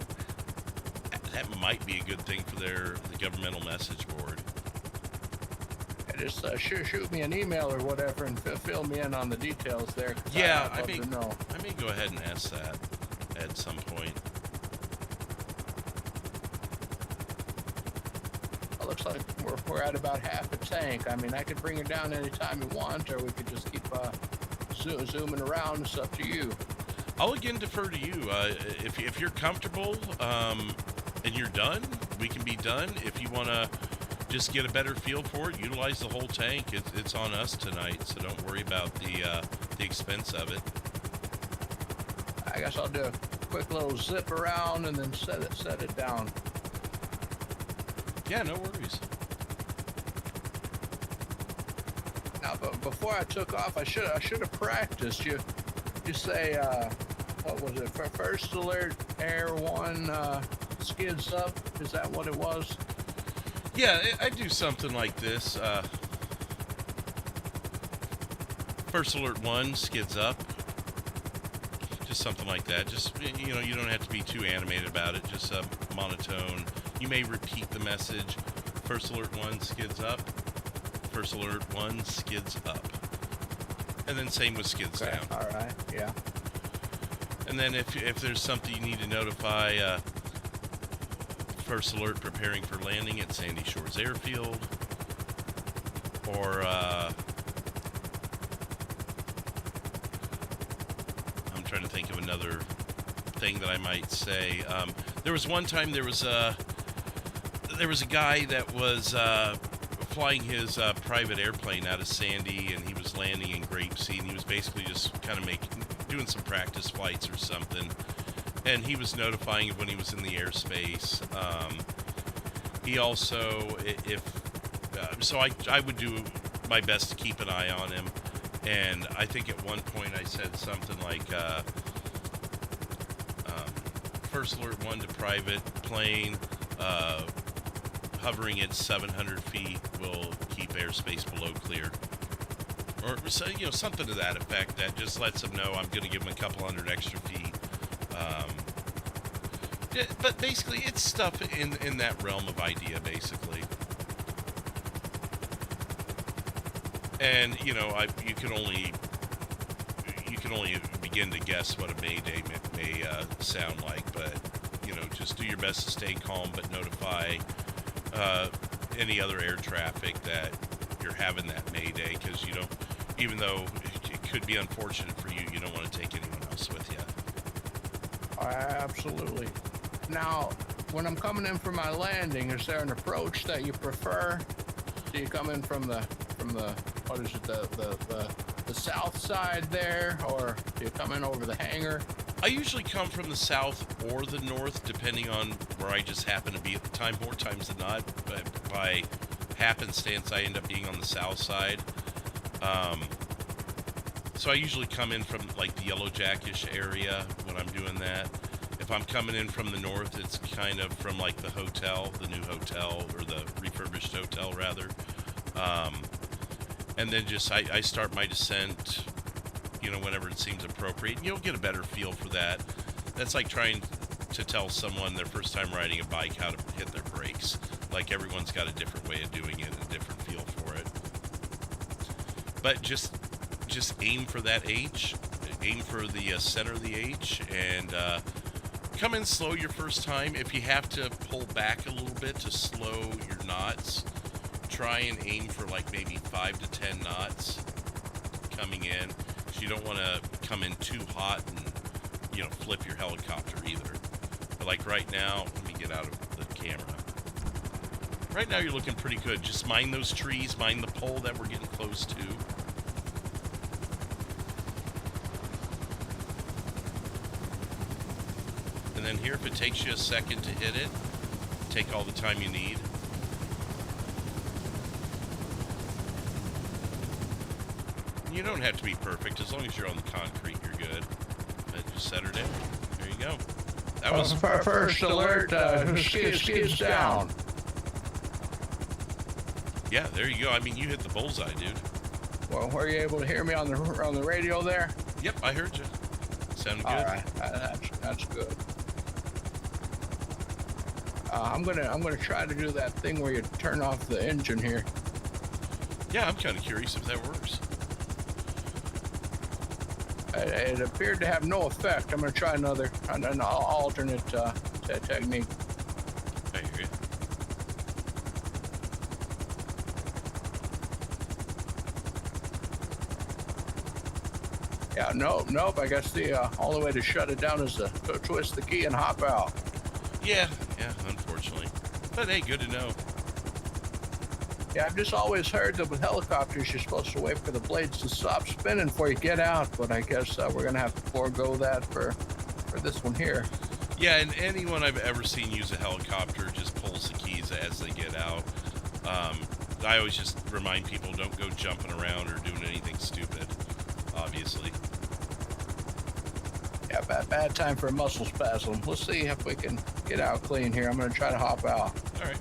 that might be a good thing for the governmental message board. Just shoot me an email or whatever and fill me in on the details there. Yeah, I may go ahead and ask that at some point. It looks like we're at about half a tank. I mean, I could bring it down anytime you want, or we could just keep zooming around. It's up to you. I'll again defer to you. If you're comfortable and you're done, we can be done. If you want to just get a better feel for it, utilize the whole tank. It's on us tonight, so don't worry about the expense of it. I guess I'll do a quick little zip around and then set it down. Yeah, no worries. Now, but before I took off, I should have practiced. You say what was it? First alert, air 1 skids up. Is that what it was? Yeah, I do something like this. First alert 1 skids up. Just something like that. Just, you don't have to be too animated about it. Just monotone. You may repeat the message. First alert 1 skids up. First alert 1 skids up. And then same with skids down. All right, yeah. And then if there's something you need to notify, first alert preparing for landing at Sandy Shores Airfield, or I'm trying to think of another thing that I might say. There was one time there was a guy that was flying his private airplane out of Sandy, and he was landing in Grapeseed, and he was basically just kind of doing some practice flights or something. And he was notifying when he was in the airspace. He also, I would do my best to keep an eye on him. And I think at one point I said something like, first alert 1 to private plane, hovering at 700 feet will keep airspace below clear. Or, something to that effect that just lets them know I'm going to give them a couple hundred extra feet. Yeah, but basically, it's stuff in that realm of idea, basically. And you can only begin to guess what a mayday may sound like, but just do your best to stay calm, but notify any other air traffic that you're having that mayday, because even though it could be unfortunate for you, you don't want to take anyone else with you. Absolutely. Now, when I'm coming in for my landing, is there an approach that you prefer? Do you come in from the what is it, the south side there, or do you come in over the hangar? I usually come from the south or the north, depending on where I just happen to be at the time. More times than not, but by happenstance, I end up being on the south side. So I usually come in from like the Yellow Jackish area when I'm doing that. If I'm coming in from the north, it's kind of from like the hotel, the new hotel, or the refurbished hotel rather. And then just I start my descent, whenever it seems appropriate. And you'll get a better feel for that. That's like trying to tell someone their first time riding a bike how to hit their brakes. Like everyone's got a different way of doing it, and a different feel for it. But just aim for that H, aim for the center of the H, and come in slow your first time. If you have to pull back a little bit to slow your knots, try and aim for like maybe 5 to 10 knots coming in. So you don't want to come in too hot and, you know, flip your helicopter either. But like right now, let me get out of the camera. Right now you're looking pretty good. Just mind those trees, mind the pole that we're getting close to. And then here, if it takes you a second to hit it, take all the time you need. You don't have to be perfect. As long as you're on the concrete, you're good. Just set her down. There you go. That was first alert. Skids down. Yeah, there you go. I mean, you hit the bullseye, dude. Well, were you able to hear me on the radio there? Yep, I heard you. Sounded good. All right, that's good. I'm gonna try to do that thing where you turn off the engine here. Yeah, I'm kind of curious if that works. It appeared to have no effect. I'm gonna try an alternate technique. I hear you. Yeah, nope. I guess the only way to shut it down is to twist the key and hop out. Yeah, unfortunately. But hey, good to know. Yeah, I've just always heard that with helicopters, you're supposed to wait for the blades to stop spinning before you get out, but I guess we're going to have to forego that for this one here. Yeah, and anyone I've ever seen use a helicopter just pulls the keys as they get out. I always just remind people, don't go jumping around or doing anything stupid, obviously. Yeah, bad time for a muscle spasm. Let's see if we can get out clean here. I'm going to try to hop out. All right.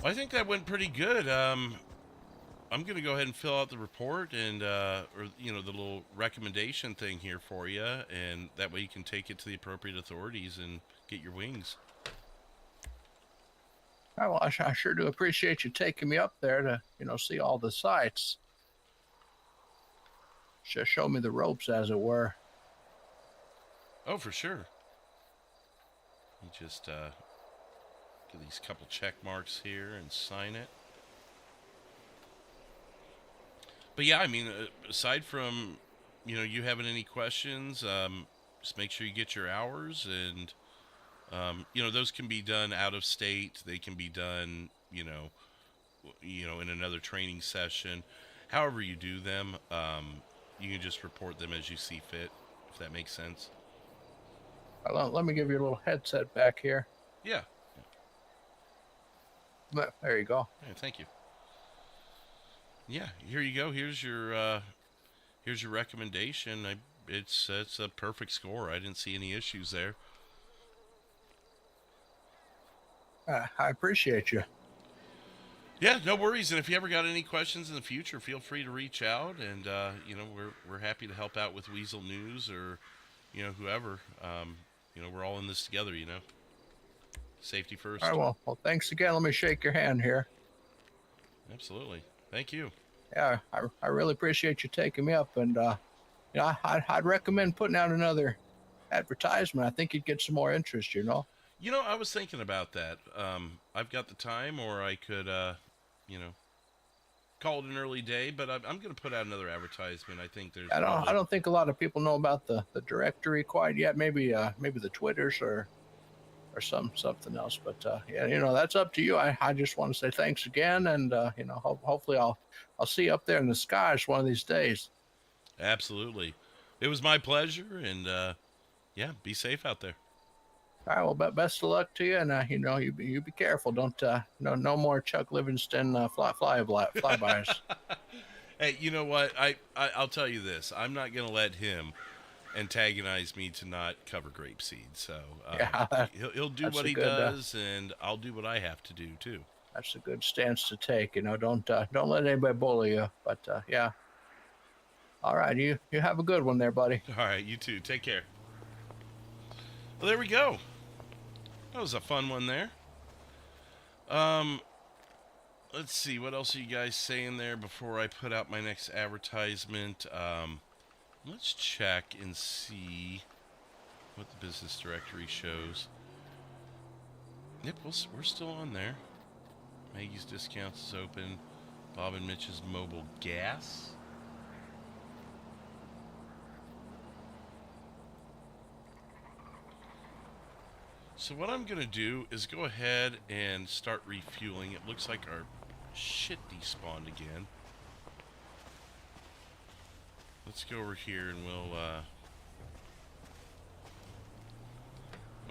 I think that went pretty good. I'm going to go ahead and fill out the report and, or, you know, the little recommendation thing here for you. And that way you can take it to the appropriate authorities and get your wings. Oh, well, I sure do appreciate you taking me up there to, you know, see all the sights. Just show me the ropes, as it were. Oh, for sure. You just, get these couple check marks here and sign it. But yeah, I mean, aside from, you know, you having any questions, just make sure you get your hours, and you know, those can be done out of state. They can be done, you know, in another training session. However you do them, you can just report them as you see fit, if that makes sense. Let me give you a little headset back here. Yeah. There you go. Yeah, thank you. Yeah, here you go. Here's your recommendation. It's a perfect score. I didn't see any issues there. I appreciate you. Yeah, no worries. And if you ever got any questions in the future, feel free to reach out. And you know, we're happy to help out with Weasel News, or, you know, whoever. You know, we're all in this together. You know, safety first. All right. Well, thanks again. Let me shake your hand here. Absolutely. Thank you. Yeah, I really appreciate you taking me up, and you know, I'd recommend putting out another advertisement. I think you'd get some more interest. You know. You know, I was thinking about that. I've got the time, or I could, you know, call it an early day. But I'm going to put out another advertisement. I think there's. I don't think a lot of people know about the directory quite yet. Maybe the Twitters or something else. But yeah, you know, that's up to you. I just want to say thanks again, and you know, hopefully I'll see you up there in the skies one of these days. Absolutely, it was my pleasure, and yeah, be safe out there. All right, well, best of luck to you, and you know, you be careful. Don't no more Chuck Livingston flybys. Hey, you know what? I'll tell you this. I'm not going to let him antagonize me to not cover grapeseed. So yeah, he'll do what he does, and I'll do what I have to do too. That's a good stance to take. You know, don't let anybody bully you. But yeah. All right, you have a good one there, buddy. All right, you too. Take care. Well, there we go. That was a fun one there. Let's see, what else are you guys saying there before I put out my next advertisement? Let's check and see what the business directory shows. Yep, we're still on there. Maggie's Discounts is open. Bob and Mitch's Mobile Gas. So what I'm going to do is go ahead and start refueling. It looks like our shit despawned again. Let's go over here and we'll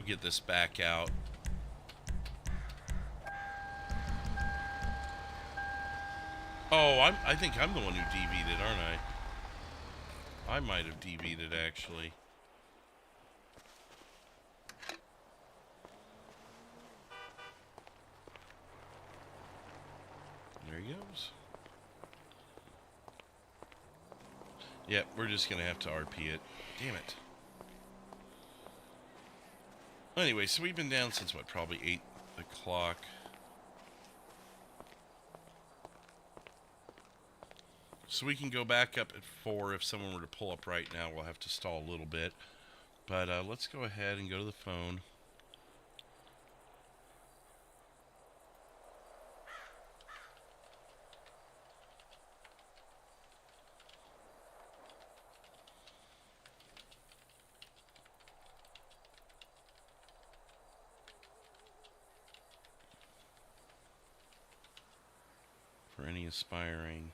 get this back out. Oh, I think I'm the one who DV'd it, aren't I? I might have DV'd it, actually. There he goes. Yep, we're just going to have to RP it. Damn it. Anyway, so we've been down since, what, probably 8 o'clock. So we can go back up at 4. If someone were to pull up right now, we'll have to stall a little bit. But let's go ahead and go to the phone. For any aspiring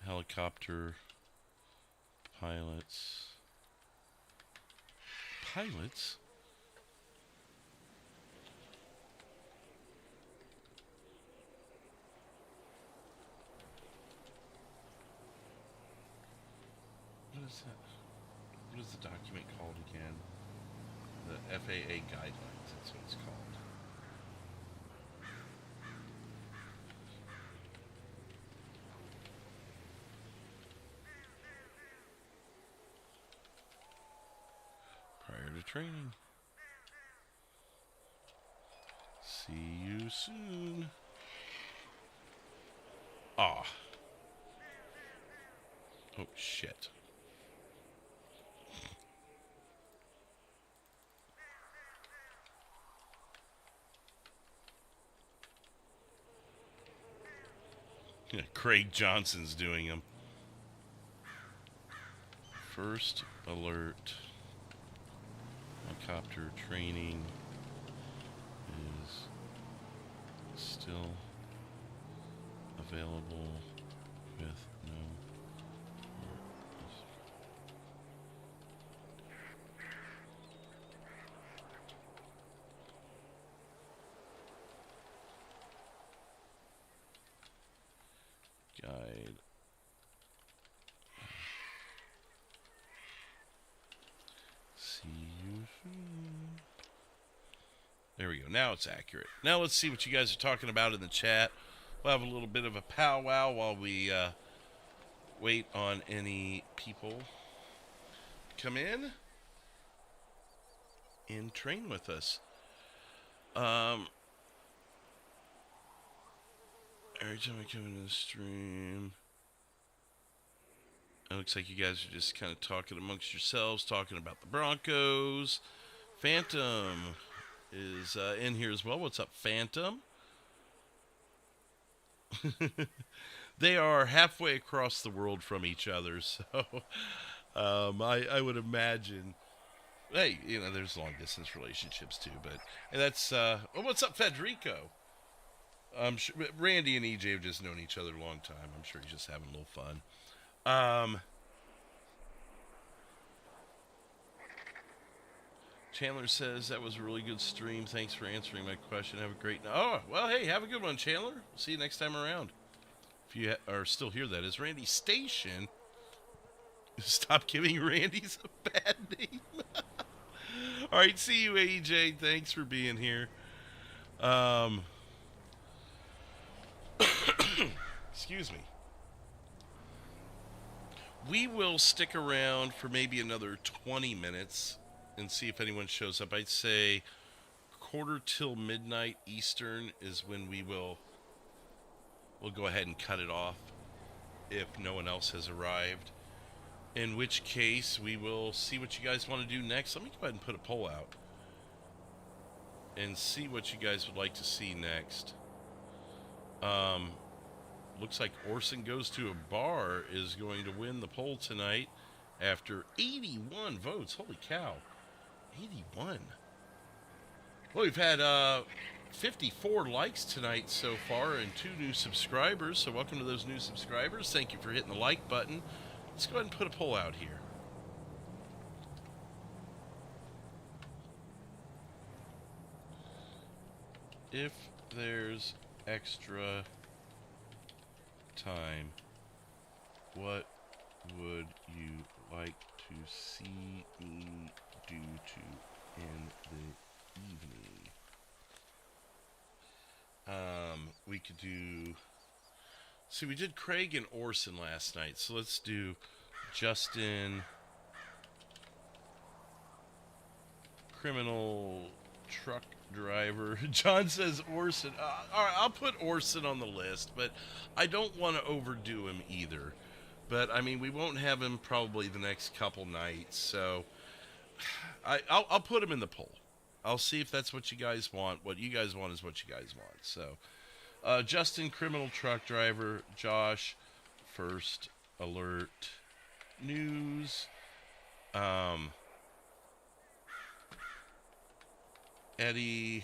helicopter pilots. Pilots? What is that? What is the document called again? The FAA guidelines, that's what it's called. Prior to training. See you soon. Ah. Oh, shit. Yeah, Craig Johnson's doing them. First alert. Helicopter training is still available with no guide. See you soon. There we go. Now it's accurate. Now let's see what you guys are talking about in the chat. We'll have a little bit of a powwow while we wait on any people come in and train with us. Every time I come into the stream, it looks like you guys are just kind of talking amongst yourselves, talking about the Broncos. Phantom is in here as well. What's up, Phantom? They are halfway across the world from each other, so I would imagine. Hey, you know, there's long distance relationships too, but and that's oh, what's up, Federico? I'm sure Randy and EJ have just known each other a long time. I'm sure he's just having a little fun. Chandler says that was a really good stream. Thanks for answering my question. Have a great night. Oh, well, hey, have a good one, Chandler. See you next time around. If you are still here, that is Randy Station. Stop giving Randy's a bad name. All right, see you, AJ. Thanks for being here. Excuse me. We will stick around for maybe another 20 minutes and see if anyone shows up. I'd say quarter till midnight Eastern is when we'll go ahead and cut it off if no one else has arrived. In which case, we will see what you guys want to do next. Let me go ahead and put a poll out and see what you guys would like to see next. Looks like Orson Goes to a Bar is going to win the poll tonight after 81 votes. Holy cow. 81. Well, we've had 54 likes tonight so far and 2 new subscribers. So welcome to those new subscribers. Thank you for hitting the like button. Let's go ahead and put a poll out here. If there's extra time, what would you like to see me do to end the evening? We could do... See, we did Craig and Orson last night, so let's do Justin, criminal truck driver. John says Orson. All right, I'll put Orson on the list, but I don't want to overdo him either. But, I mean, we won't have him probably the next couple nights, so I'll put him in the poll. I'll see if that's what you guys want. What you guys want is what you guys want. So, Justin, criminal truck driver. Josh, First Alert News. Eddie,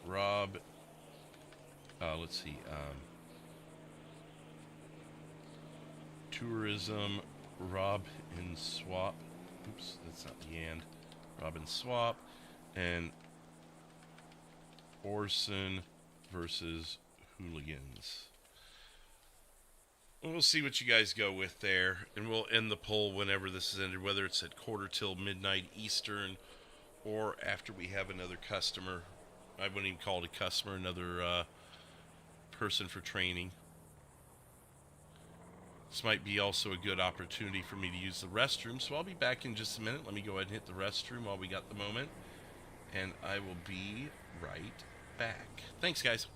Rob, let's see, tourism, Rob and Swap, oops, that's not the and, Rob and Swap, and Orson versus Hooligans. We'll see what you guys go with there, and we'll end the poll whenever this is ended, whether it's at quarter till midnight Eastern, or after we have another customer. I wouldn't even call it a customer, another person for training. This might be also a good opportunity for me to use the restroom, so I'll be back in just a minute. Let me go ahead and hit the restroom while we got the moment, and I will be right back. Thanks, guys.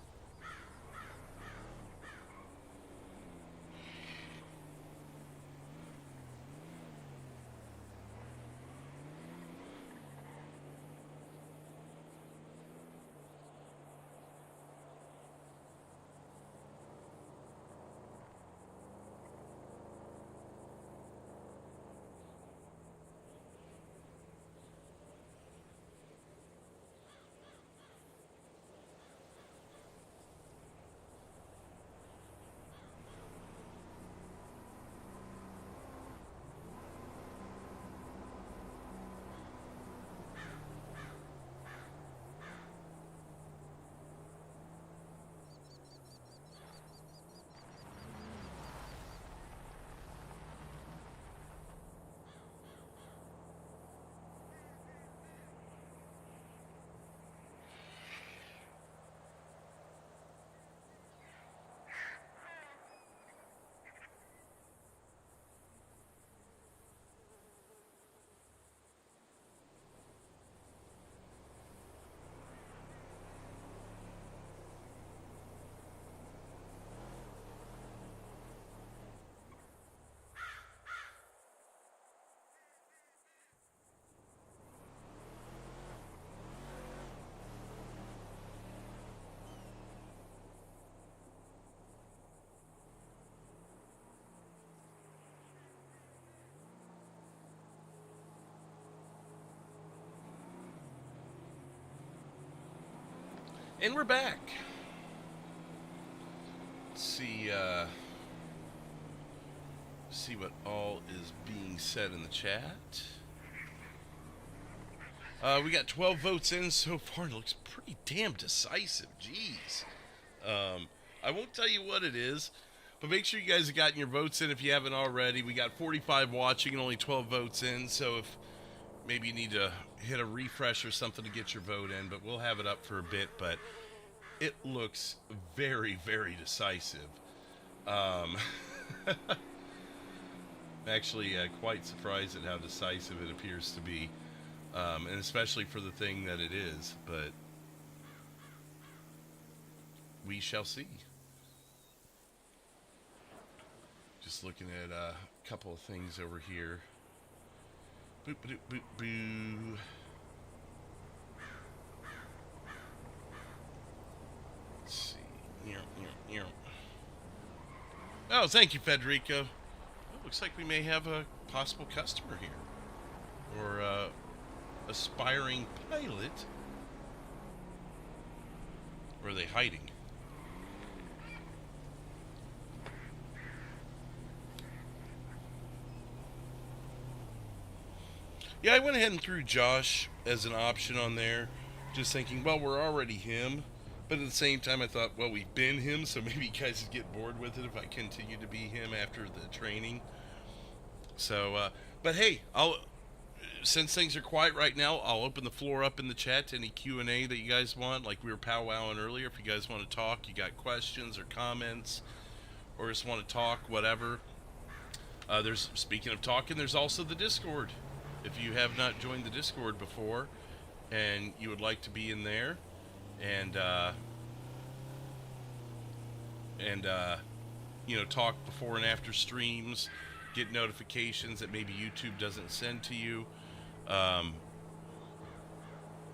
And we're back. Let's see what all is being said in the chat. We got 12 votes in so far. It looks pretty damn decisive. Jeez. I won't tell you what it is, but make sure you guys have gotten your votes in if you haven't already. We got 45 watching and only 12 votes in, so if maybe you need to hit a refresh or something to get your vote in, but we'll have it up for a bit. But it looks very, very decisive. Um, actually, quite surprised at how decisive it appears to be, and especially for the thing that it is. But we shall see. Just looking at a couple of things over here. Boop, boop, boop, boo. Let's see. Oh, thank you, Federico. It looks like we may have a possible customer here. Or aspiring pilot. Or are they hiding? Yeah, I went ahead and threw Josh as an option on there, just thinking, well, we're already him. But at the same time, I thought, well, we've been him, so maybe you guys would get bored with it if I continue to be him after the training. So, but hey, since things are quiet right now, I'll open the floor up in the chat to any Q&A that you guys want, like we were powwowing earlier. If you guys want to talk, you got questions or comments, or just want to talk, whatever. Speaking of talking, there's also the Discord. If you have not joined the Discord before and you would like to be in there and you know, talk before and after streams, get notifications that maybe YouTube doesn't send to you.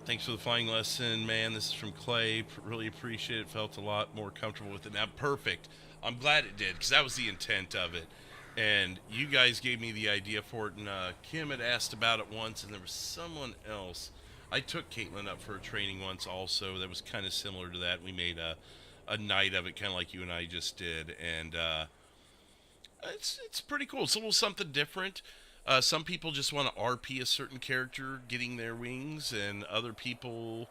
Thanks for the flying lesson, man. This is from Clay. Really appreciate it. Felt a lot more comfortable with it now. Perfect. I'm glad it did, because that was the intent of it. And you guys gave me the idea for it, and Kim had asked about it once, and there was someone else. I took Caitlin up for a training once also that was kind of similar to that. We made a night of it, kind of like you and I just did, and it's pretty cool. It's a little something different. Some people just want to RP a certain character getting their wings, and other people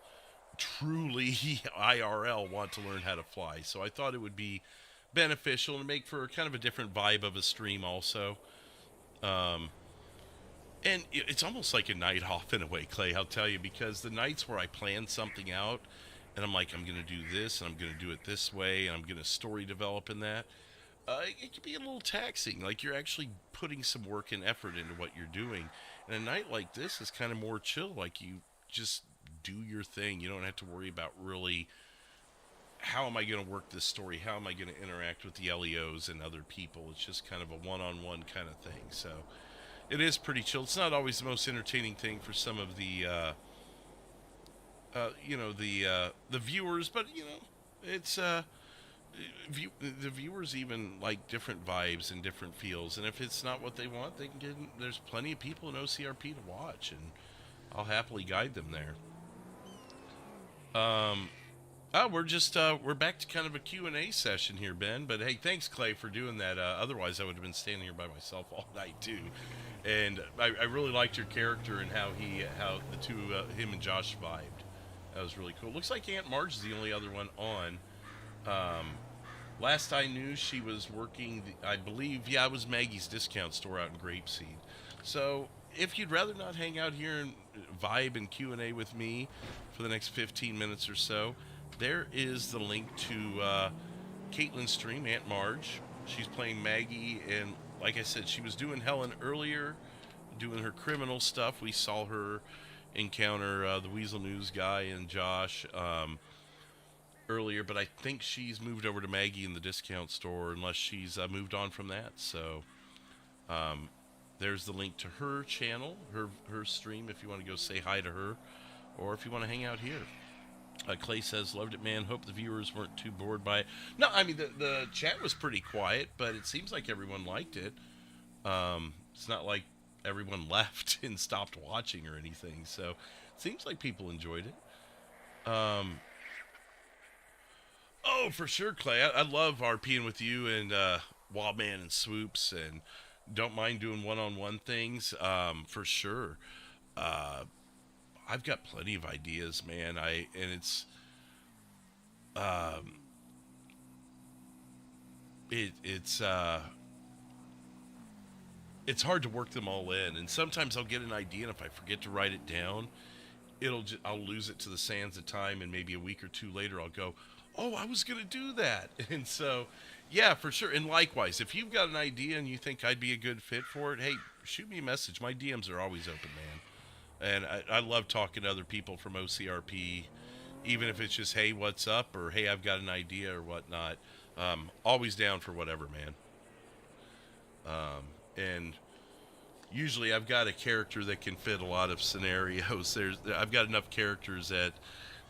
truly IRL want to learn how to fly. So I thought it would be beneficial to make for kind of a different vibe of a stream also. And it's almost like a night off in a way, Clay, I'll tell you, because the nights where I plan something out and I'm like, I'm going to do this and I'm going to do it this way and I'm going to story develop in that, it can be a little taxing. Like you're actually putting some work and effort into what you're doing. And a night like this is kind of more chill. Like you just do your thing. You don't have to worry about really, how am I going to work this story? How am I going to interact with the LEOs and other people? It's just kind of a one-on-one kind of thing. So it is pretty chill. It's not always the most entertaining thing for some of the, you know, the viewers, but you know, it's the viewers even like different vibes and different feels. And if it's not what they want, they can get. There's plenty of people in OCRP to watch, and I'll happily guide them there. We're just, we're back to kind of a Q&A session here, Ben. But hey, thanks, Clay, for doing that. Otherwise, I would have been standing here by myself all night, too. And I really liked your character and how the two, him and Josh vibed. That was really cool. Looks like Aunt Marge is the only other one on. Last I knew, she was working, I believe, yeah, it was Maggie's discount store out in Grapeseed. So if you'd rather not hang out here and vibe and Q&A with me for the next 15 minutes or so, there is the link to Caitlin's stream, Aunt Marge. She's playing Maggie, and like I said, she was doing Helen earlier, doing her criminal stuff. We saw her encounter the Weasel News guy and Josh earlier, but I think she's moved over to Maggie in the discount store, unless she's moved on from that. So there's the link to her channel, her stream, if you want to go say hi to her, or if you want to hang out here. Clay says, loved it, man. Hope the viewers weren't too bored by it. No, I mean, the chat was pretty quiet, but it seems like everyone liked it. It's not like everyone left and stopped watching or anything, so it seems like people enjoyed it. Oh, for sure, Clay. I love RPing with you and Wildman and Swoops, and don't mind doing one-on-one things, for sure. I've got plenty of ideas, man. It's hard to work them all in, and sometimes I'll get an idea, and if I forget to write it down, I'll lose it to the sands of time, and maybe a week or two later I'll go, oh, I was going to do that. And so, yeah, for sure. And likewise, if you've got an idea and you think I'd be a good fit for it, hey, shoot me a message. My DMs are always open, man. And I love talking to other people from OCRP, even if it's just, hey, what's up? Or, hey, I've got an idea or whatnot. Always down for whatever, man. And usually I've got a character that can fit a lot of scenarios. I've got enough characters that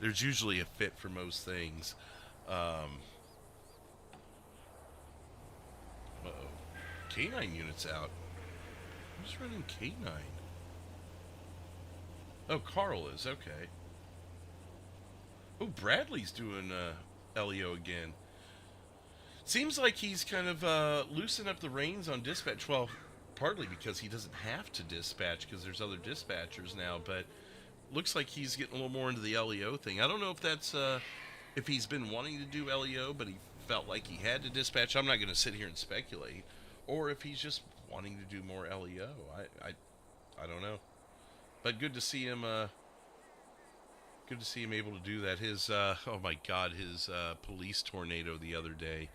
there's usually a fit for most things. Uh-oh. K9 unit's out. Who's running K9? Oh, Carl is. Okay. Oh, Bradley's doing LEO again. Seems like he's kind of loosened up the reins on dispatch. Well, partly because he doesn't have to dispatch because there's other dispatchers now, but looks like he's getting a little more into the LEO thing. I don't know if that's if he's been wanting to do LEO, but he felt like he had to dispatch. I'm not going to sit here and speculate, or if he's just wanting to do more LEO. I don't know, but good to see him. Good to see him able to do that. His oh my God, his police tornado the other day.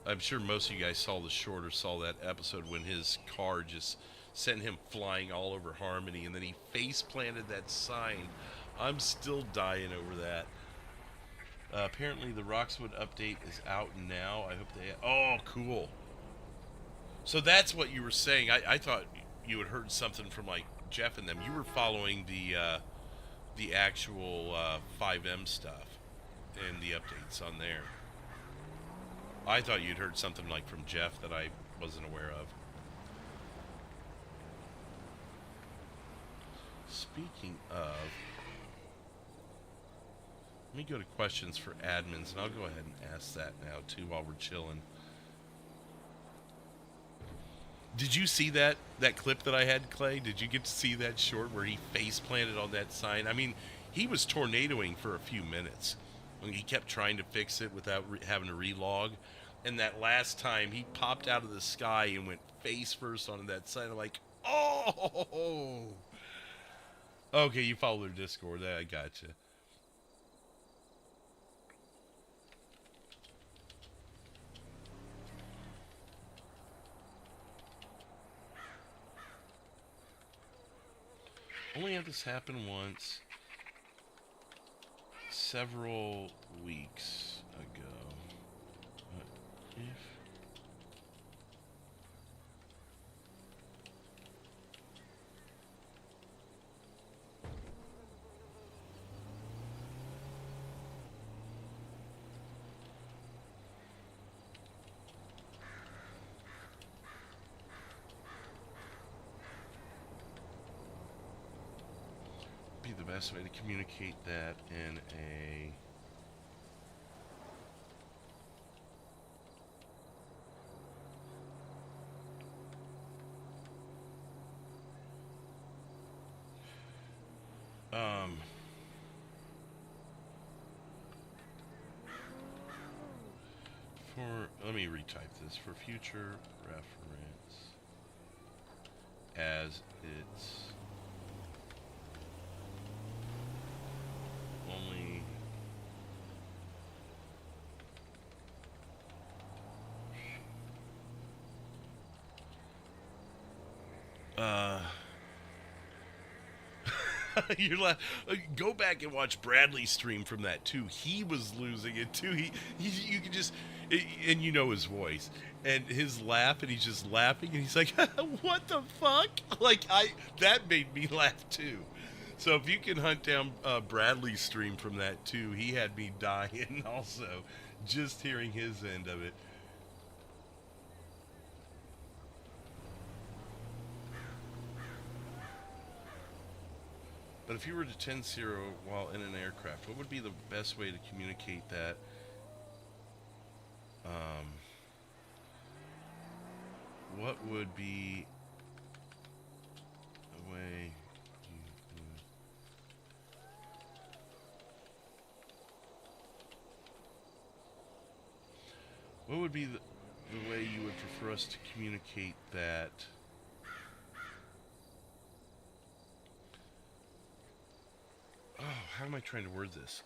I'm sure most of you guys saw the short or saw that episode when his car just sent him flying all over Harmony, and then he face planted that sign. I'm still dying over that. Apparently the Roxwood update is out now. I hope they... Oh, cool. So that's what you were saying. I thought you had heard something from, like, Jeff and them. You were following the actual FiveM stuff and the updates on there. I thought you'd heard something, like, from Jeff that I wasn't aware of. Speaking of... Let me go to questions for admins, and I'll go ahead and ask that now, too, while we're chilling. Did you see that clip that I had, Clay? Did you get to see that short where he face planted on that sign? I mean, he was tornadoing for a few minutes. He kept trying to fix it without having to relog. And that last time, he popped out of the sky and went face first onto that sign. I'm like, oh! Okay, you follow their Discord. I gotcha. Only had this happen once, several weeks ago. What if... the best way to communicate that in a let me retype this for future reference as it's only go back and watch Bradley's stream from that too. He was losing it too. You could just and you know his voice and his laugh, and he's just laughing, and he's like, "What the fuck?" Like that made me laugh too. So if you can hunt down Bradley's stream from that too, he had me dying also, just hearing his end of it. But if you were to 10-0 while in an aircraft, what would be the best way to communicate that? What would be a way you would... What would be the way you would prefer us to communicate that? Oh, how am I trying to word this?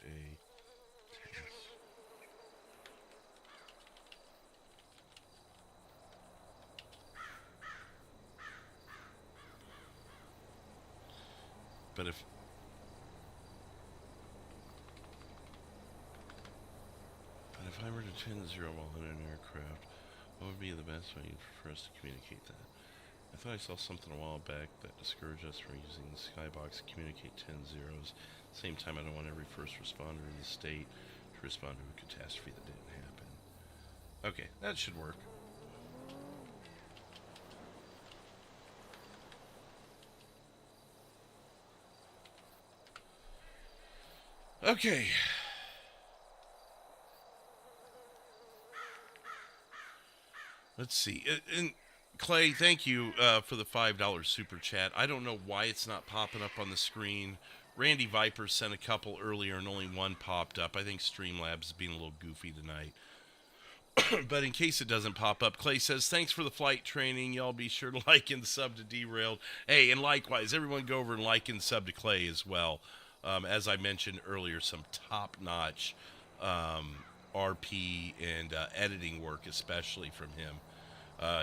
a test. But if I were to 10-0 while in an aircraft, what would be the best way for us to communicate that? I thought I saw something a while back that discouraged us from using the skybox to communicate 10 zeros. At the same time, I don't want every first responder in the state to respond to a catastrophe that didn't happen. Okay, that should work. Okay. Let's see. And Clay, thank you for the $5 super chat. I don't know why it's not popping up on the screen. Randy Viper sent a couple earlier and only one popped up. I think Streamlabs is being a little goofy tonight. But in case it doesn't pop up, Clay says, thanks for the flight training. Y'all be sure to like and sub to Derailed. Hey, and likewise, everyone go over and like and sub to Clay as well. As I mentioned earlier, some top-notch RP and editing work, especially from him.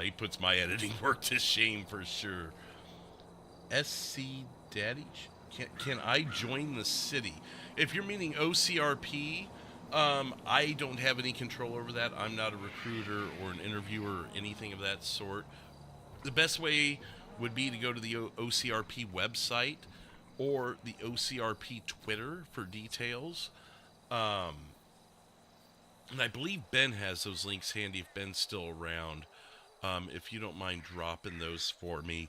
He puts my editing work to shame for sure. SC Daddy, can I join the city? If you're meaning OCRP, I don't have any control over that. I'm not a recruiter or an interviewer or anything of that sort. The best way would be to go to the OCRP website or the OCRP Twitter for details. And I believe Ben has those links handy if Ben's still around. If you don't mind dropping those for me.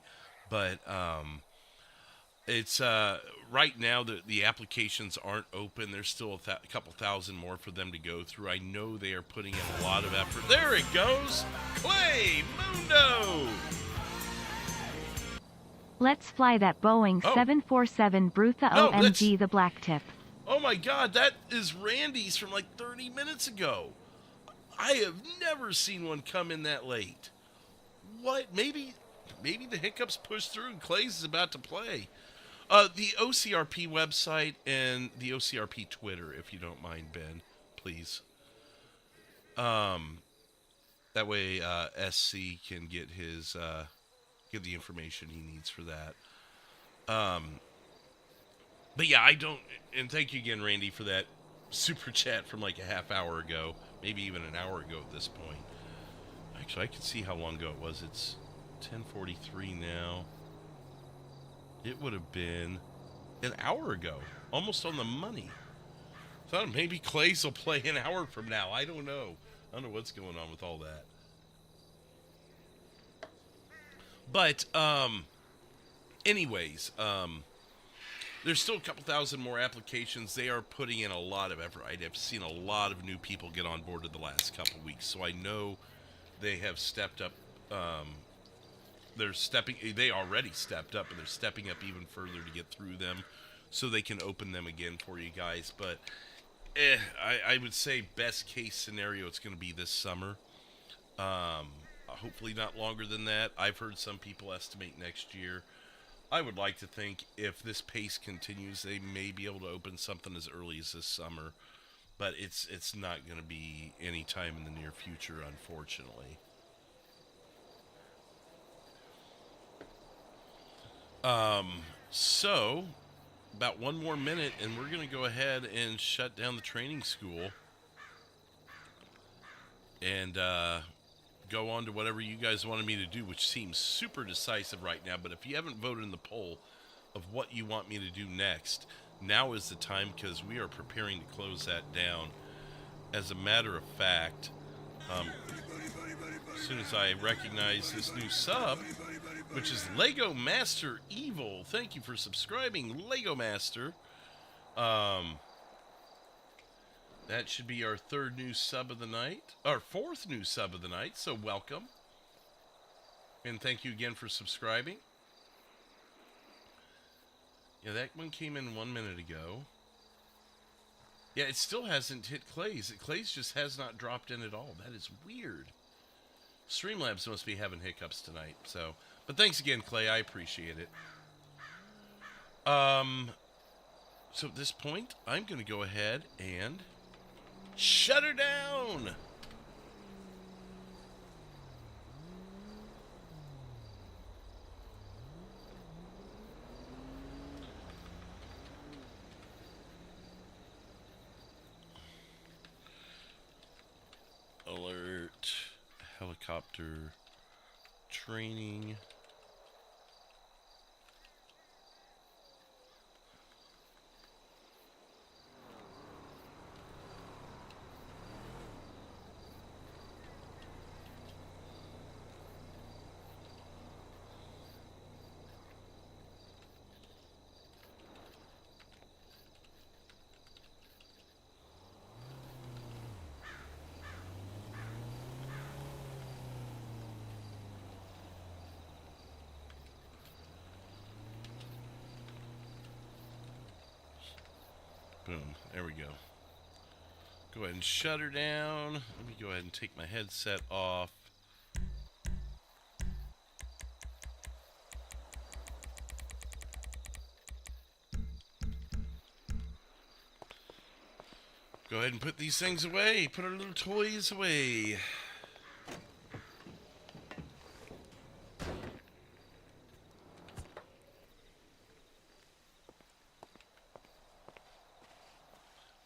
But it's right now the applications aren't open. There's still a couple thousand more for them to go through. I know they are putting in a lot of effort. There it goes! Clay Mundo! Let's fly that Boeing 747 Brutha OMG the black tip. Oh my god, that is Randy's from like 30 minutes ago. I have never seen one come in that late. What? Maybe the hiccups pushed through and Clay's is about to play. The OCRP website and the OCRP Twitter, if you don't mind, Ben, please. That way SC can get his get the information he needs for that. But yeah, I don't, and thank you again, Randy, for that super chat from like a half hour ago, maybe even an hour ago at this point. Actually, I can see how long ago it was. It's 10:43 now. It would have been an hour ago, almost on the money. Thought maybe Clay's will play an hour from now. I don't know. I don't know what's going on with all that. But, anyways, there's still a couple thousand more applications. They are putting in a lot of effort. I have seen a lot of new people get on board in the last couple weeks, so I know they have stepped up. They already stepped up, and they're stepping up even further to get through them so they can open them again for you guys. But I would say best case scenario, it's going to be this summer. Hopefully not longer than that. I've heard some people estimate next year. I would like to think if this pace continues, they may be able to open something as early as this summer. But it's not going to be any time in the near future, unfortunately. So, about one more minute, and we're going to go ahead and shut down the training school. And go on to whatever you guys wanted me to do, which seems super decisive right now. But if you haven't voted in the poll of what you want me to do next, now is the time, because we are preparing to close that down. As a matter of fact, as soon as I recognize this new sub, which is Lego Master Evil. Thank you for subscribing, Lego Master. That should be our third new sub of the night. Our fourth new sub of the night, so welcome. And thank you again for subscribing. Yeah, that one came in 1 minute ago. Yeah, it still hasn't hit Clay's. Clay's just has not dropped in at all. That is weird. Streamlabs must be having hiccups tonight, so... But thanks again, Clay. I appreciate it. So at this point, I'm going to go ahead and shut her down. Alert, helicopter training. Boom. There we go. Go ahead and shut her down. Let me go ahead and take my headset off. Go ahead and put these things away. Put our little toys away.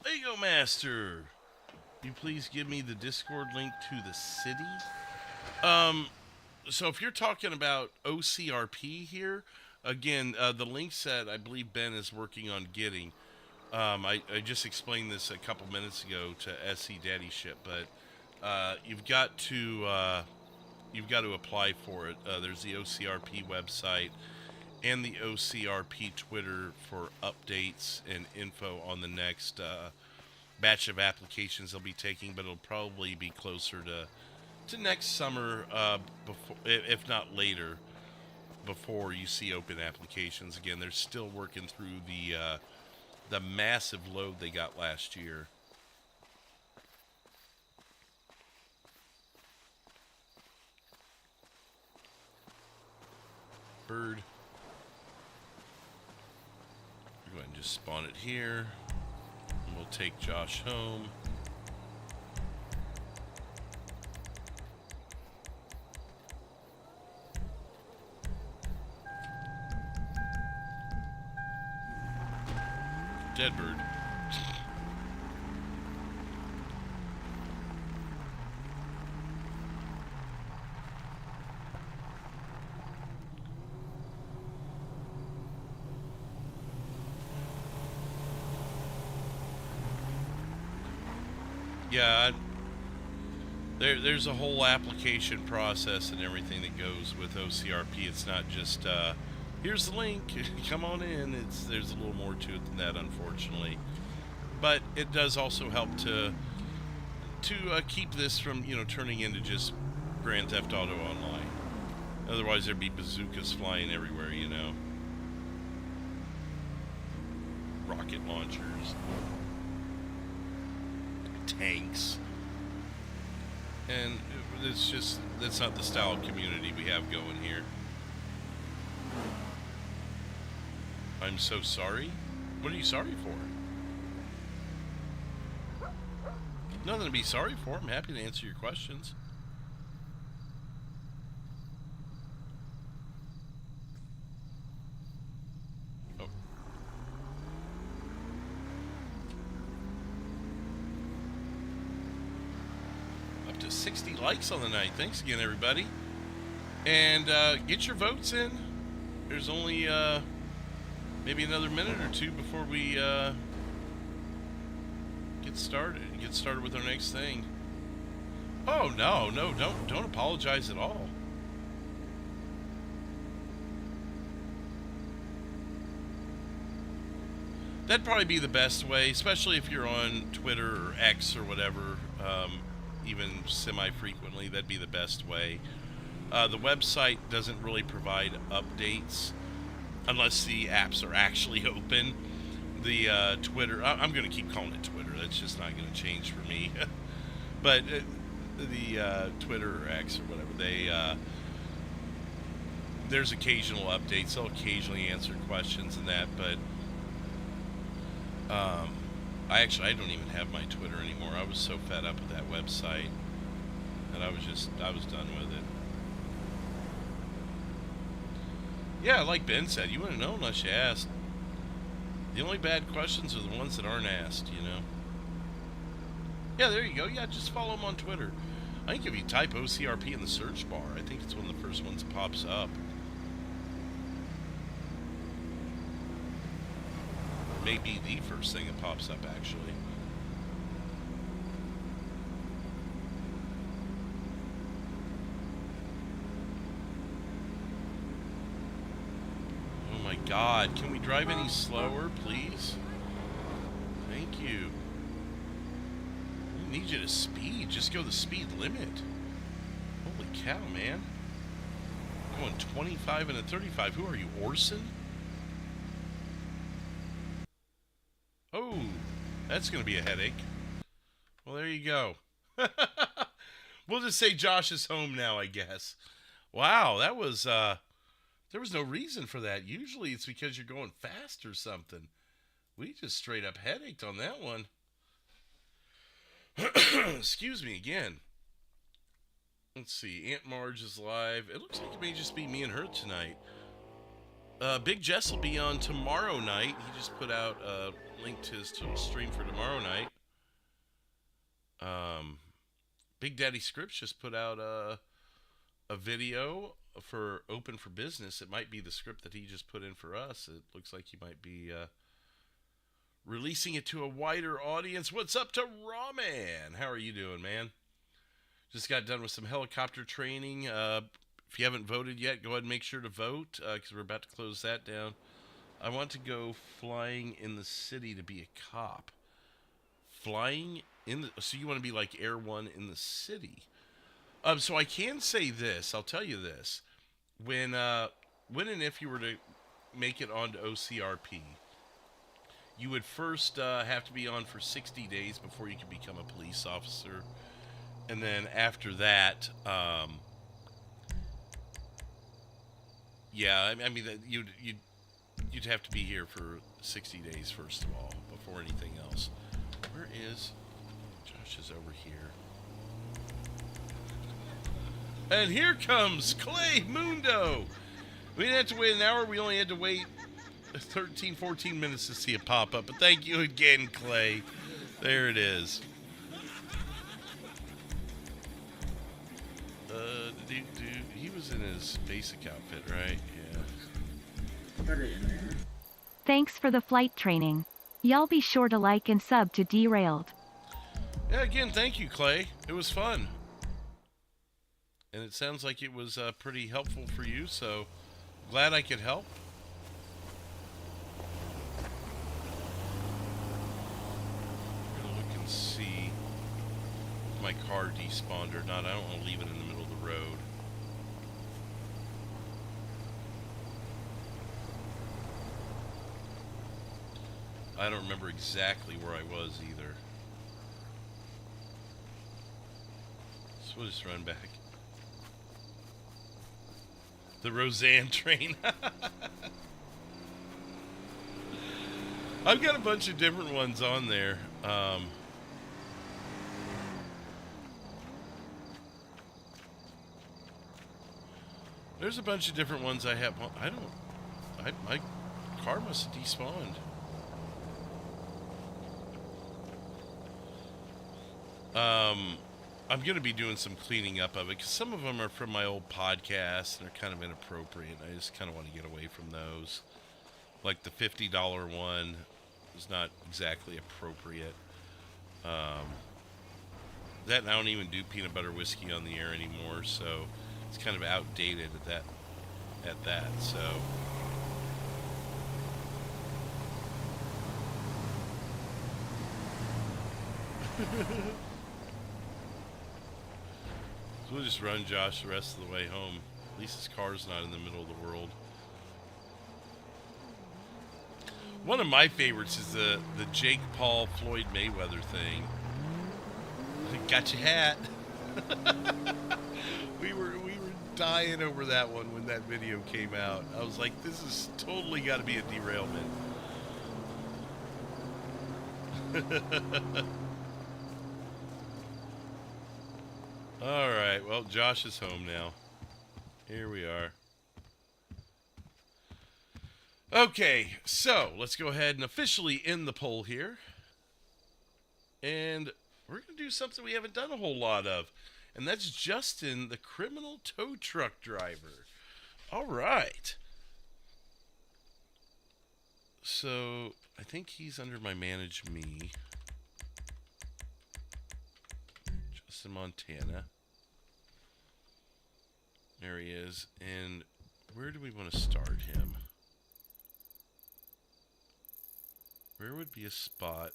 Lego Master, you please give me the Discord link to the city? So if you're talking about OCRP here, again, the links that I believe Ben is working on getting, I just explained this a couple minutes ago to SC Daddy Ship, but you've got to apply for it. There's the OCRP website and the OCRP Twitter for updates and info on the next batch of applications they'll be taking, but it'll probably be closer to next summer, before, if not later, before you see open applications. Again, they're still working through the massive load they got last year. Bird. Go ahead and just spawn it here. And we'll take Josh home. Dead bird. Yeah, there's a whole application process and everything that goes with OCRP. It's not just here's the link, come on in. There's a little more to it than that, unfortunately. But it does also help to keep this from turning into just Grand Theft Auto Online. Otherwise, there'd be bazookas flying everywhere, rocket launchers, tanks, and that's not the style of community we have going here. I'm so sorry. What are you sorry for? Nothing to be sorry for. I'm happy to answer your questions. Oh. Up to 60 likes on the night. Thanks again, everybody. And get your votes in. There's only maybe another minute or two before we get started with our next thing. Oh no, don't apologize at all. That'd probably be the best way, especially if you're on Twitter or X or whatever, even semi-frequently. That'd be the best way. The website doesn't really provide updates unless the apps are actually open. The Twitter, I'm going to keep calling it Twitter. That's just not going to change for me. But the Twitter or X or whatever, there's occasional updates. They'll occasionally answer questions and that, but I don't even have my Twitter anymore. I was so fed up with that website that I was done with it. Yeah, like Ben said, you wouldn't know unless you asked. The only bad questions are the ones that aren't asked, you know. Yeah, there you go. Yeah, just follow them on Twitter. I think if you type OCRP in the search bar, I think it's one of the first ones that pops up. Maybe the first thing that pops up, actually. Oh my God, can we drive any slower, please? Thank you. I need you to speed. Just go the speed limit. Holy cow, man. Going 25 and a 35. Who are you, Orson? Oh, that's going to be a headache. Well, there you go. We'll just say Josh is home now, I guess. Wow, that was, there was no reason for that. Usually it's because you're going fast or something. We just straight up headaches on that one. Excuse me again. Let's see. Aunt Marge is live. It looks like it may just be me and her tonight. Big Jess will be on tomorrow night. He just put out a link to his stream for tomorrow night. Big Daddy Scripts just put out a video for Open for Business. It might be the script that he just put in for us. It looks like he might be releasing it to a wider audience. What's up to Rawman? How are you doing, man? Just got done with some helicopter training. If you haven't voted yet, go ahead and make sure to vote, because we're about to close that down. I want to go flying in the city to be a cop. Flying in the... So you want to be like Air One in the city. So I can say this. I'll tell you this. When and if you were to make it onto OCRP, you would first have to be on for 60 days before you could become a police officer. And then after that... yeah, I mean, you'd have to be here for 60 days, first of all, before anything else. Where is... Josh is over here. And here comes Clay Mundo! We didn't have to wait an hour, we only had to wait 13, 14 minutes to see it pop up. But thank you again, Clay. There it is. He was in his basic outfit, right? Yeah. Thanks for the flight training. Y'all be sure to like and sub to Derailed. Yeah, again, thank you, Clay. It was fun. And it sounds like it was pretty helpful for you, so glad I could help. I'm going to look and see if my car despawned or not. I don't want to leave it in the middle of the road. I don't remember exactly where I was either. So we'll just run back. The Roseanne train. I've got a bunch of different ones on there. There's a bunch of different ones I have. My car must have despawned. I'm going to be doing some cleaning up of it, because some of them are from my old podcast, and they're kind of inappropriate. I just kind of want to get away from those. Like the $50 one is not exactly appropriate. That, and I don't even do peanut butter whiskey on the air anymore, so it's kind of outdated at that, so... So we'll just run Josh the rest of the way home. At least his car's not in the middle of the world. One of my favorites is the Jake Paul Floyd Mayweather thing. Got your hat. we were dying over that one when that video came out. I was like, this is totally got to be a derailment. Alright, well, Josh is home now. Here we are. Okay, so let's go ahead and officially end the poll here. And we're going to do something we haven't done a whole lot of. And that's Justin, the criminal tow truck driver. Alright. So, I think he's under my Manage Me. Justin Montana. There he is. And where do we want to start him? Where would be a spot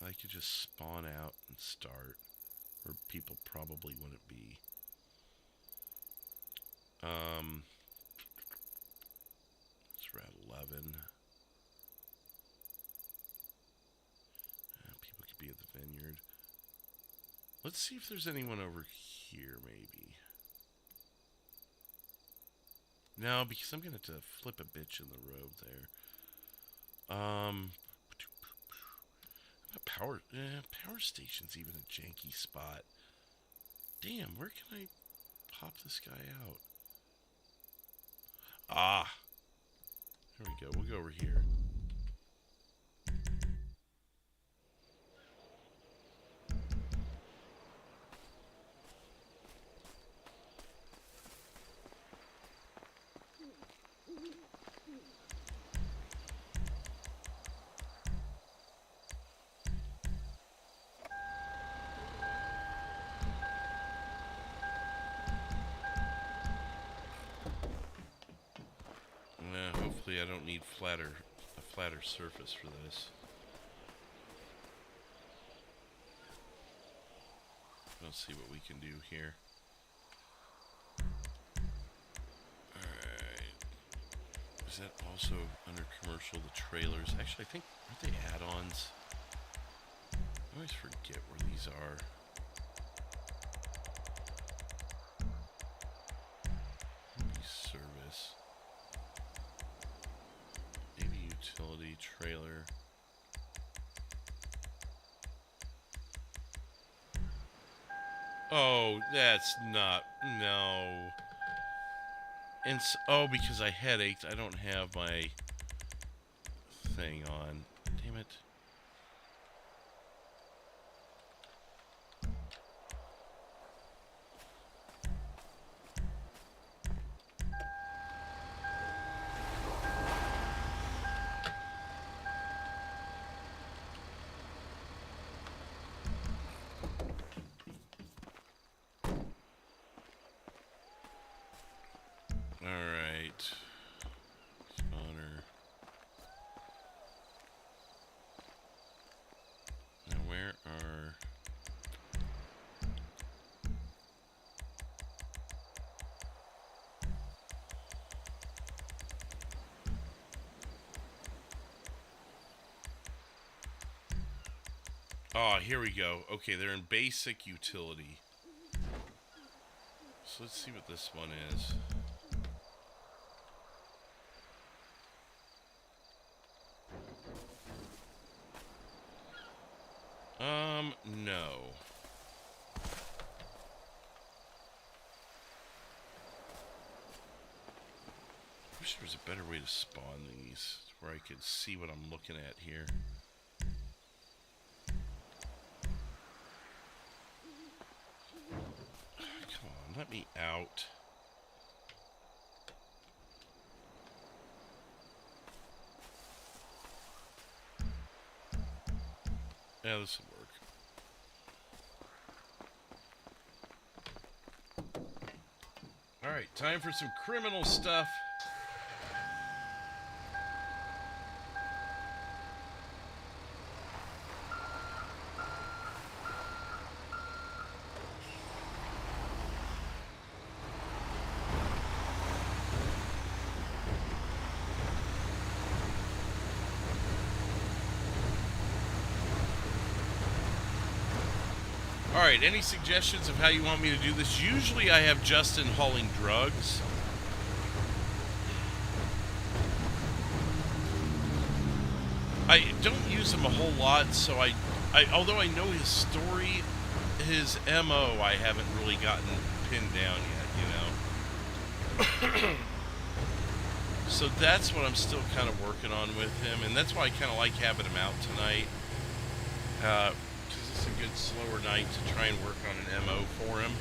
I could just spawn out and start? Where people probably wouldn't be. It's Route 11. People could be at the vineyard. Let's see if there's anyone over here, maybe. No, because I'm going to have to flip a bitch in the road there. Power station's even a janky spot. Damn, where can I pop this guy out? Ah. There we go. We'll go over here. Hopefully I don't need a flatter surface for this. Let's see what we can do here. Alright. Is that also under commercial, the trailers? Actually, I think, aren't they add-ons? I always forget where these are. Maybe service. Maybe utility, trailer. Oh, that's not, no. And oh, because I headached, I don't have my thing on. Damn it. Oh, here we go. Okay, they're in basic utility. So let's see what this one is. No. I wish there was a better way to spawn these, where I could see what I'm looking at here. Let me out. Yeah, this will work. Alright, time for some criminal stuff. Alright, any suggestions of how you want me to do this? Usually I have Justin hauling drugs. I don't use him a whole lot, so although I know his story, his MO I haven't really gotten pinned down yet, you know. So that's what I'm still kind of working on with him, and that's why I kind of like having him out tonight. Because it's a good slower night to try and work on an MO for him.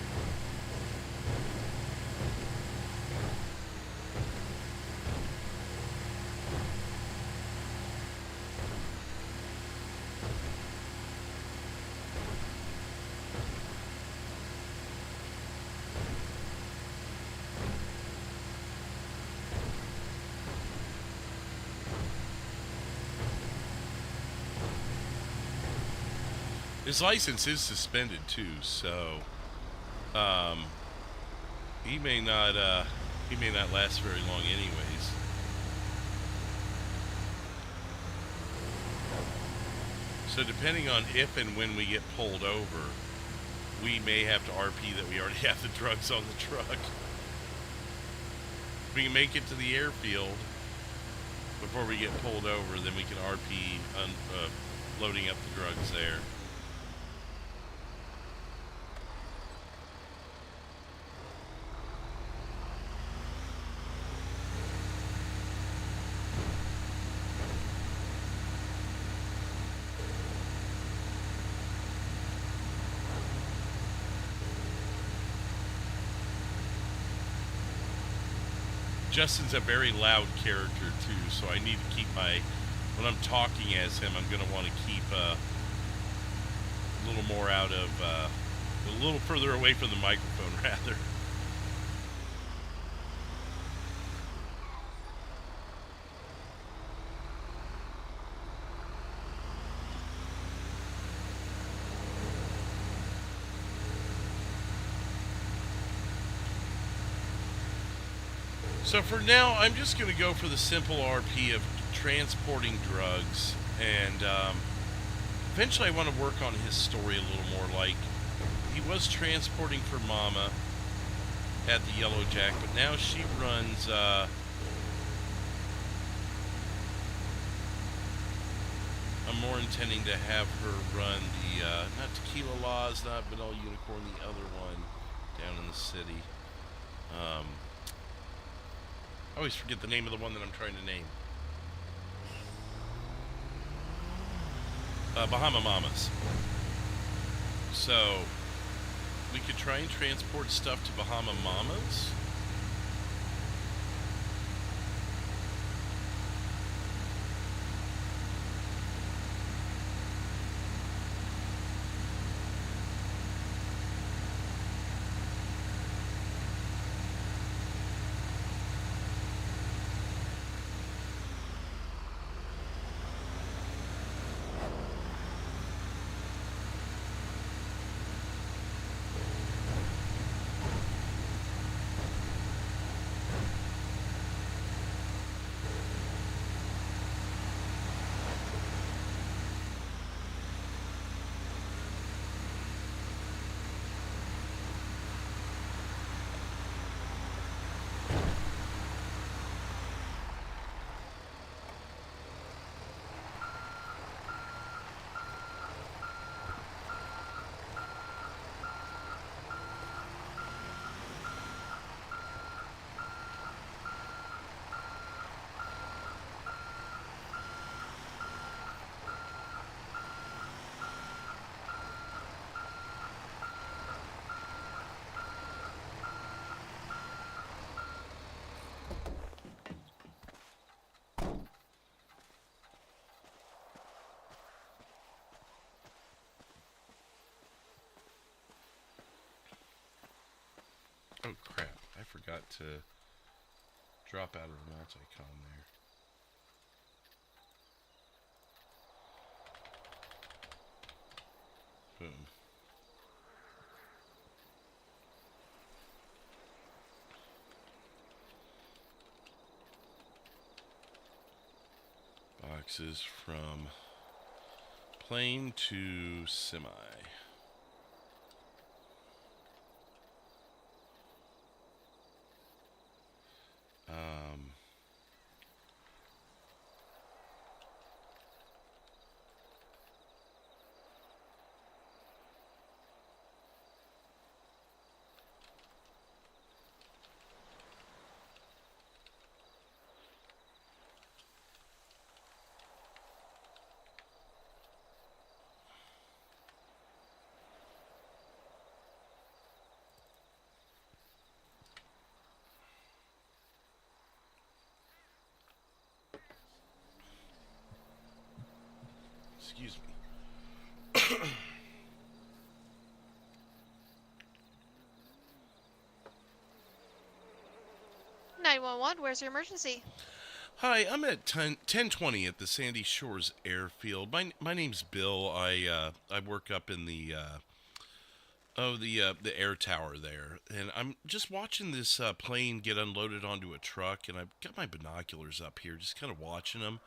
His license is suspended too, so he may not last very long anyways. So depending on if and when we get pulled over, we may have to RP that we already have the drugs on the truck. If we can make it to the airfield before we get pulled over, then we can RP loading up the drugs there. Justin's a very loud character too, so I need to keep when I'm talking as him, I'm going to want to keep a little more out of, a little further away from the microphone rather. So for now, I'm just going to go for the simple RP of transporting drugs, and eventually I want to work on his story a little more. Like, he was transporting for Mama at the Yellow Jack, but now she runs, I'm more intending to have her run the, not Tequila Laws, not Vanilla Unicorn, the other one down in the city. I always forget the name of the one that I'm trying to name. Bahama Mamas. So, we could try and transport stuff to Bahama Mamas. Oh crap, I forgot to drop out of the match icon there. Boom. Boxes from plane to semi. Excuse me. 911, where's your emergency? Hi, I'm at 1020 at the Sandy Shores Airfield. My name's Bill. I work up in the air tower there, and I'm just watching this plane get unloaded onto a truck, and I've got my binoculars up here, just kind of watching them,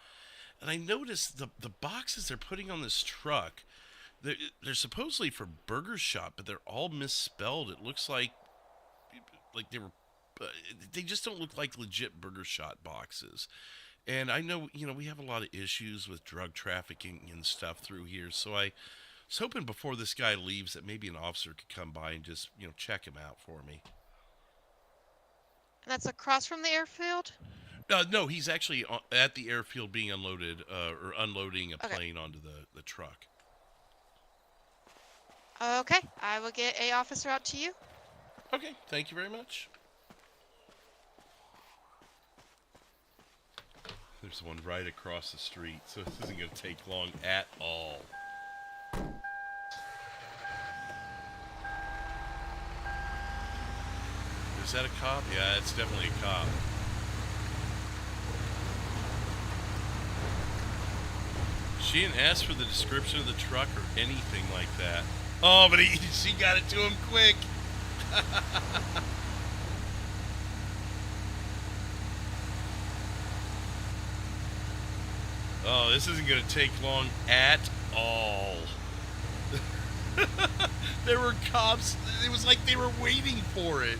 and I noticed the boxes they're putting on this truck. They're supposedly for Burger Shop, but they're all misspelled. It looks like they were. They just don't look like legit Burger Shot boxes. And I know, we have a lot of issues with drug trafficking and stuff through here. So I was hoping before this guy leaves that maybe an officer could come by and just, check him out for me. And that's across from the airfield? No, he's actually at the airfield being unloaded, or unloading a plane onto the truck. Okay, I will get a officer out to you. Okay, thank you very much. There's one right across the street, so this isn't going to take long at all. Is that a cop? Yeah, it's definitely a cop. She didn't ask for the description of the truck or anything like that. Oh, but she got it to him quick. Oh, this isn't going to take long at all. There were cops. It was like they were waiting for it.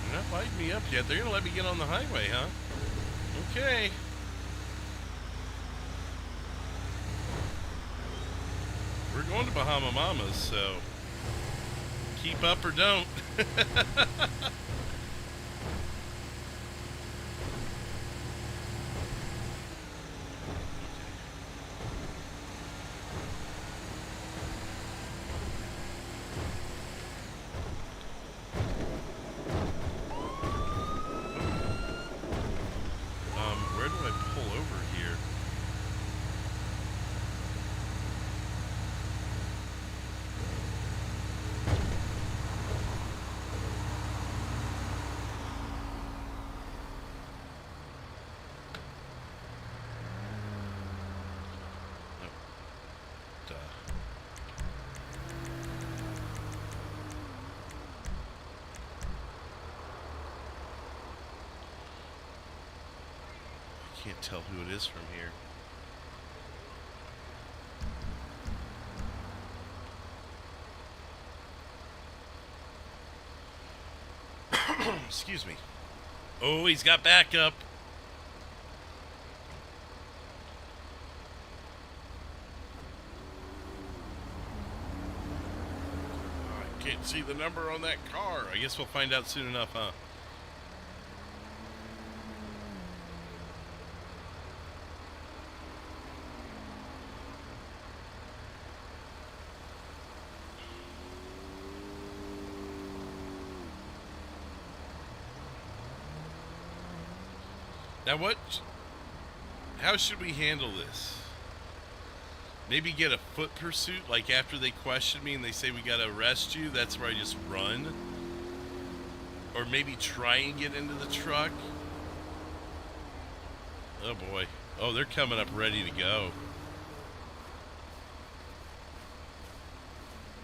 They're not lighting me up yet. They're going to let me get on the highway, huh? Okay. We're going to Bahama Mamas, so keep up or don't. Where do I pull over here? Can't tell who it is from here. Excuse me. Oh, he's got backup. I can't see the number on that car. I guess we'll find out soon enough, huh? Now how should we handle this? Maybe get a foot pursuit, like after they question me and they say we gotta arrest you, that's where I just run? Or maybe try and get into the truck? Oh boy. Oh, they're coming up ready to go.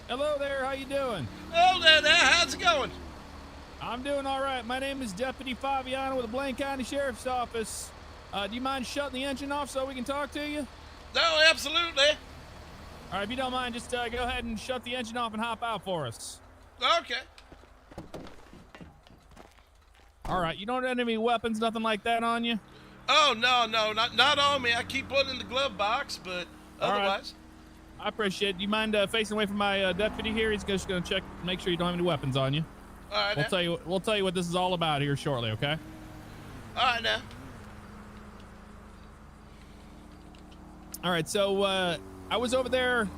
Hello there, how you doing? Oh, there, how's it going? I'm doing all right. My name is Deputy Fabiano with the Blaine County Sheriff's Office. Do you mind shutting the engine off so we can talk to you? No, absolutely. All right, if you don't mind, just go ahead and shut the engine off and hop out for us. Okay. All right, you don't have any weapons, nothing like that on you? Oh, no, not on me. I keep one in the glove box, but otherwise. Right. I appreciate it. Do you mind facing away from my deputy here? He's just going to check, make sure you don't have any weapons on you. All right, We'll tell you what this is all about here shortly, okay? All right, now. All right, so I was over there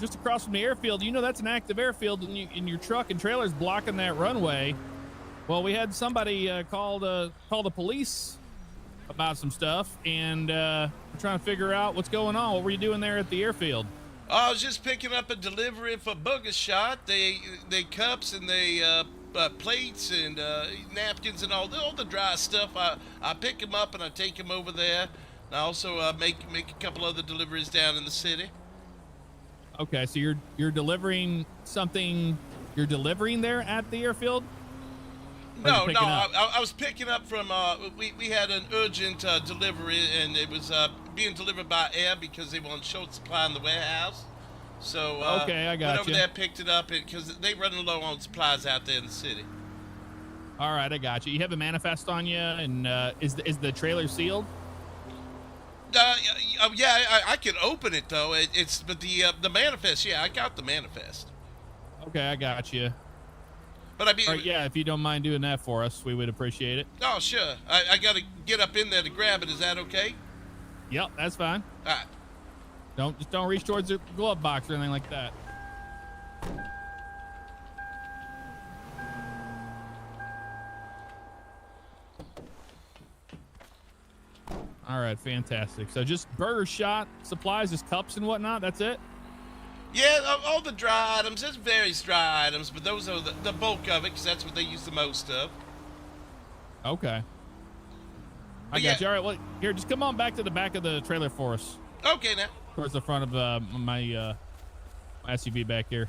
just across from the airfield. You know that's an active airfield, and your truck and trailer's blocking that runway. Well, we had somebody call the police about some stuff, and we're trying to figure out what's going on. What were you doing there at the airfield? I was just picking up a delivery for Booger Shot. They cups and they plates and napkins and all the dry stuff. I pick them up and I take them over there. I also make a couple other deliveries down in the city. Okay, so you're delivering something. You're delivering there at the airfield? No, I was picking up from, we had an urgent delivery, and it was being delivered by air because they want short supply in the warehouse. So, okay, I got went over there, picked it up, because they running low on supplies out there in the city. All right, I got you. You have a manifest on you, and is the trailer sealed? Yeah, I can open it, though. But the manifest, yeah, I got the manifest. Okay, I got you. But I mean, right, yeah, if you don't mind doing that for us, we would appreciate it. Oh, sure. I got to get up in there to grab it. Is that okay? Yep, that's fine. All right. Don't reach towards the glove box or anything like that. All right, fantastic. So just Burger Shot supplies, just cups and whatnot. That's it. Yeah, all the dry items. There's various dry items, but those are the bulk of it because that's what they use the most of. Okay. I got you. All right, well, here, just come on back to the back of the trailer for us. Okay, now. Towards the front of my SUV back here.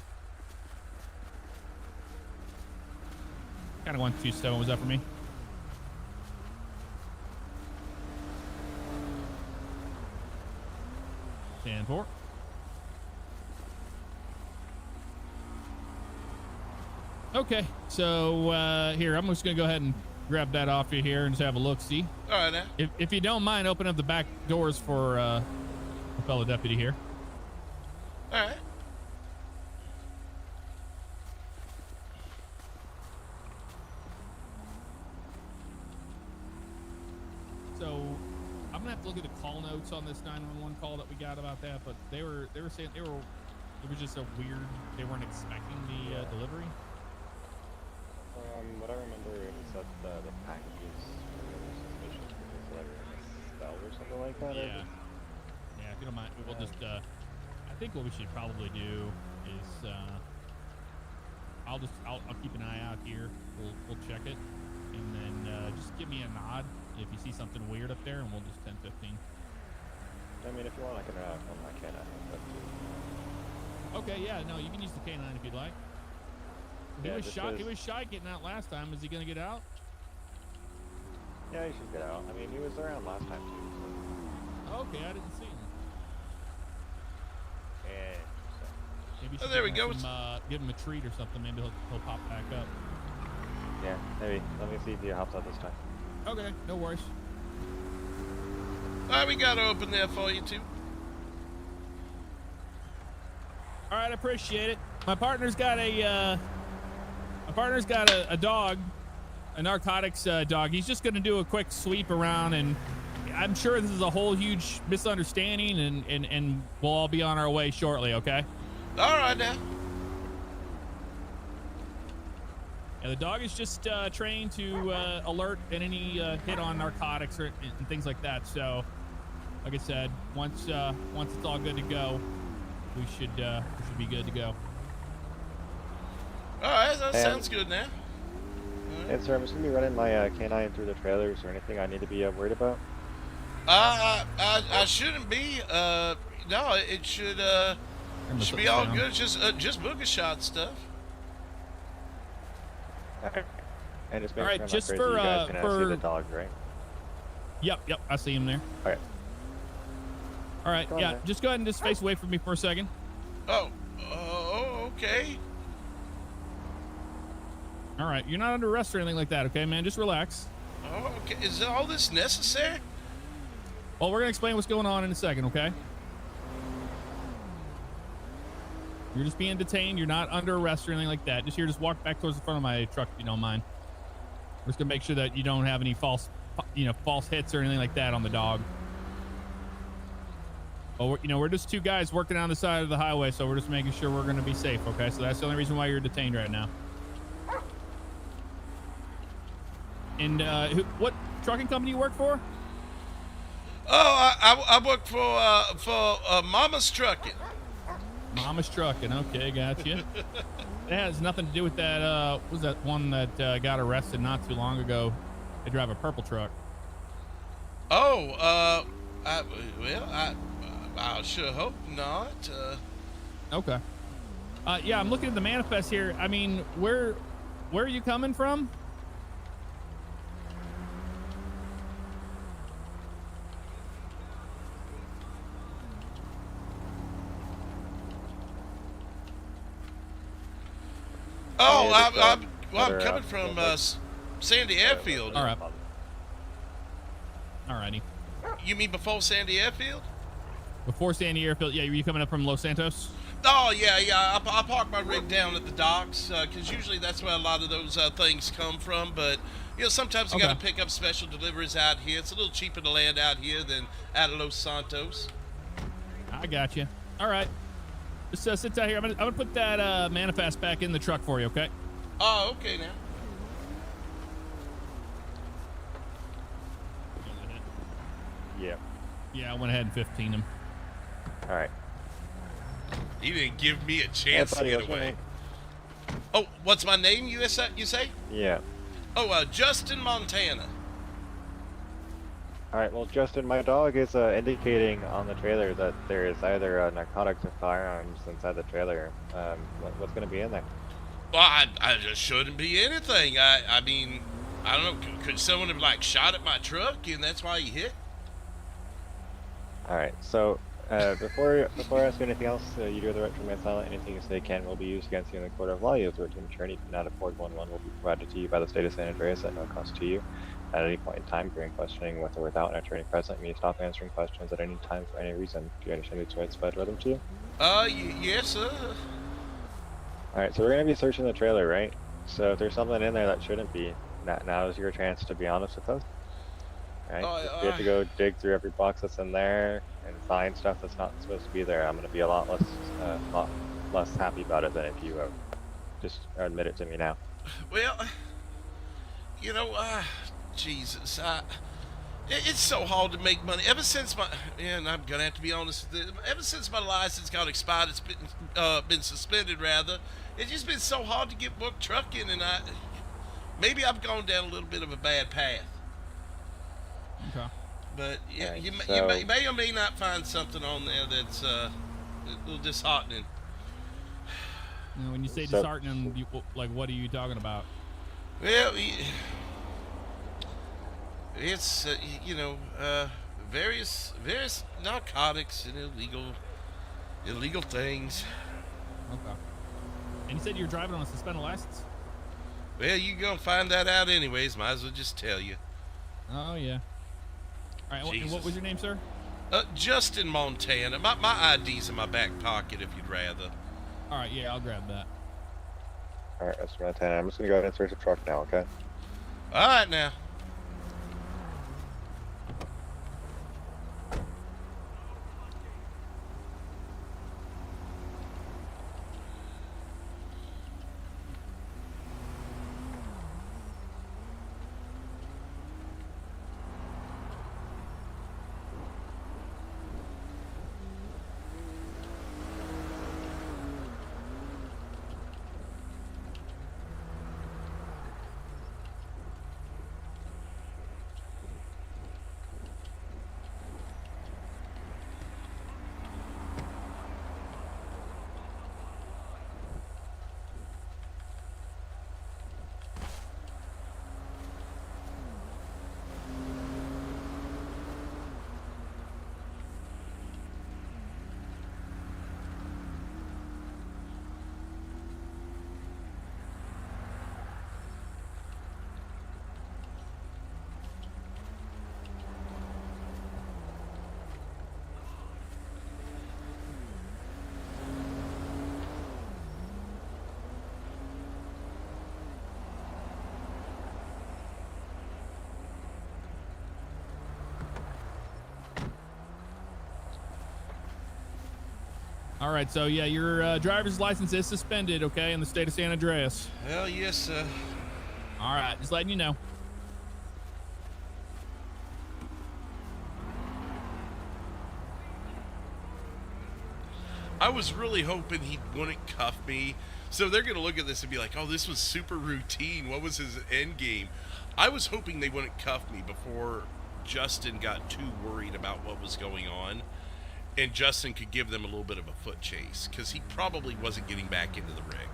Kind of 127. Was that for me? And 4. Okay, so here, I'm just gonna go ahead and grab that off you here and just have a look. See. All right, now. If you don't mind, open up the back doors for a fellow deputy here. All right. So I'm gonna have to look at the call notes on this 911 call that we got about that, but they were saying it was just a weird. They weren't expecting the delivery. What I remember is that the packages were suspicious because they were misspelled or something like that. Yeah. Yeah, if you don't mind, we'll just. I think what we should probably do is I'll keep an eye out here. We'll check it, and then just give me a nod if you see something weird up there, and we'll just 10-15. I mean, if you want, I can on my canine hook up too. Okay, yeah, no, you can use the canine if you'd like. He was shy getting out last time. Is he gonna get out? Yeah, he should get out. I mean, he was around last time too. So. Okay, I didn't see him. Yeah. Maybe Oh, there we go. Give him a treat or something. Maybe he'll pop back up. Yeah, maybe. Let me see if he hops out this time. Okay, no worries. All right, we got to open there for you too. All right, I appreciate it. My partner's got a dog, a narcotics dog. He's just gonna do a quick sweep around, and I'm sure this is a whole huge misunderstanding, and we'll all be on our way shortly. Okay. All right now. Yeah, the dog is just trained to alert at any hit on narcotics and things like that. So, like I said, once it's all good to go, we should be good to go. All right, that sounds good now. And sir, I'm just gonna be running my canine through the trailers or anything I need to be worried about. I shouldn't be. No, it should be all good. Just Booger Shot stuff. Okay. And just make all right, sure I'm just not crazy. for you guys can see the dog, right? Yep, I see him there. Okay. All right, yeah, just go ahead and just face away from me for a second. Oh, okay. All right, you're not under arrest or anything like that, okay, man? Just relax. Oh, okay. Is all this necessary? Well, we're gonna explain what's going on in a second, okay? You're just being detained. You're not under arrest or anything like that. Just walk back towards the front of my truck if you don't mind. We're just gonna make sure that you don't have any false hits or anything like that on the dog. Well, we're just two guys working on the side of the highway, so we're just making sure we're going to be safe, okay? So that's the only reason why you're detained right now. And what trucking company you work for? Oh, I work for Mama's Trucking. Mama's Trucking. Okay, gotcha. It has nothing to do with that. What was that one that got arrested not too long ago? They drive a purple truck. Oh, I sure hope not. Okay. Yeah, I'm looking at the manifest here. I mean, where are you coming from? Oh, I'm Better, coming from Sandy Airfield. All right. Alrighty. You mean before Sandy Airfield? Before Sandy Airfield, yeah, you coming up from Los Santos? Oh, yeah. I park my rig down at the docks because usually that's where a lot of those things come from. But, sometimes you got to pick up special deliveries out here. It's a little cheaper to land out here than out of Los Santos. I got you. All right. Just sit down here. I'm gonna put that manifest back in the truck for you, okay? Oh, okay now. Yeah. Yeah, I went ahead and 15 him. All right. He didn't give me a chance to get away. Oh, what's my name, you say? Yeah. Oh, Justin Montana. All right. Well, Justin, my dog is indicating on the trailer that there is either narcotics or firearms inside the trailer. What's going to be in there? Well, I just shouldn't be anything. I mean, I don't know. Could someone have shot at my truck and that's why he hit? All right. So before I ask you anything else, you do have the right to remain silent. Anything you say can will be used against you in the court of law. You have the right to an attorney. If not, a 411 will be provided to you by the state of San Andreas at no cost to you. At any point in time during questioning, with or without an attorney present, you may stop answering questions at any time for any reason. Do you understand these rights if I read them to you? Yes, sir. Alright, so we're going to be searching the trailer, right? So if there's something in there that shouldn't be, now is your chance to be honest with us. Right? If we have to go dig through every box that's in there and find stuff that's not supposed to be there, I'm going to be a lot less happy about it than if you just admit it to me now. Well, Jesus, it's so hard to make money. Ever since and I'm gonna have to be honest with you, ever since my license got expired, it's been suspended rather. It's just been so hard to get work trucking, and maybe I've gone down a little bit of a bad path. Okay. But yeah, Right, you so- may or may not find something on there that's a little disheartening. Now, when you say So- disheartening, what are you talking about? Well, it's various narcotics and illegal things. Okay. And you said you were driving on a suspended license? Well, you gonna find that out anyways. Might as well just tell you. Oh yeah. All right. And what was your name, sir? Justin Montana. My ID's in my back pocket if you'd rather. All right. Yeah, I'll grab that. Alright, Mr. Montana, I'm just going to go ahead and search the truck now, okay? All right now. All right, so yeah, your driver's license is suspended, okay, in the state of San Andreas. Hell yes, sir. All right, just letting you know. I was really hoping he wouldn't cuff me. So they're going to look at this and be like, oh, this was super routine. What was his end game? I was hoping they wouldn't cuff me before Justin got too worried about what was going on. And Justin could give them a little bit of a foot chase. Because he probably wasn't getting back into the rig.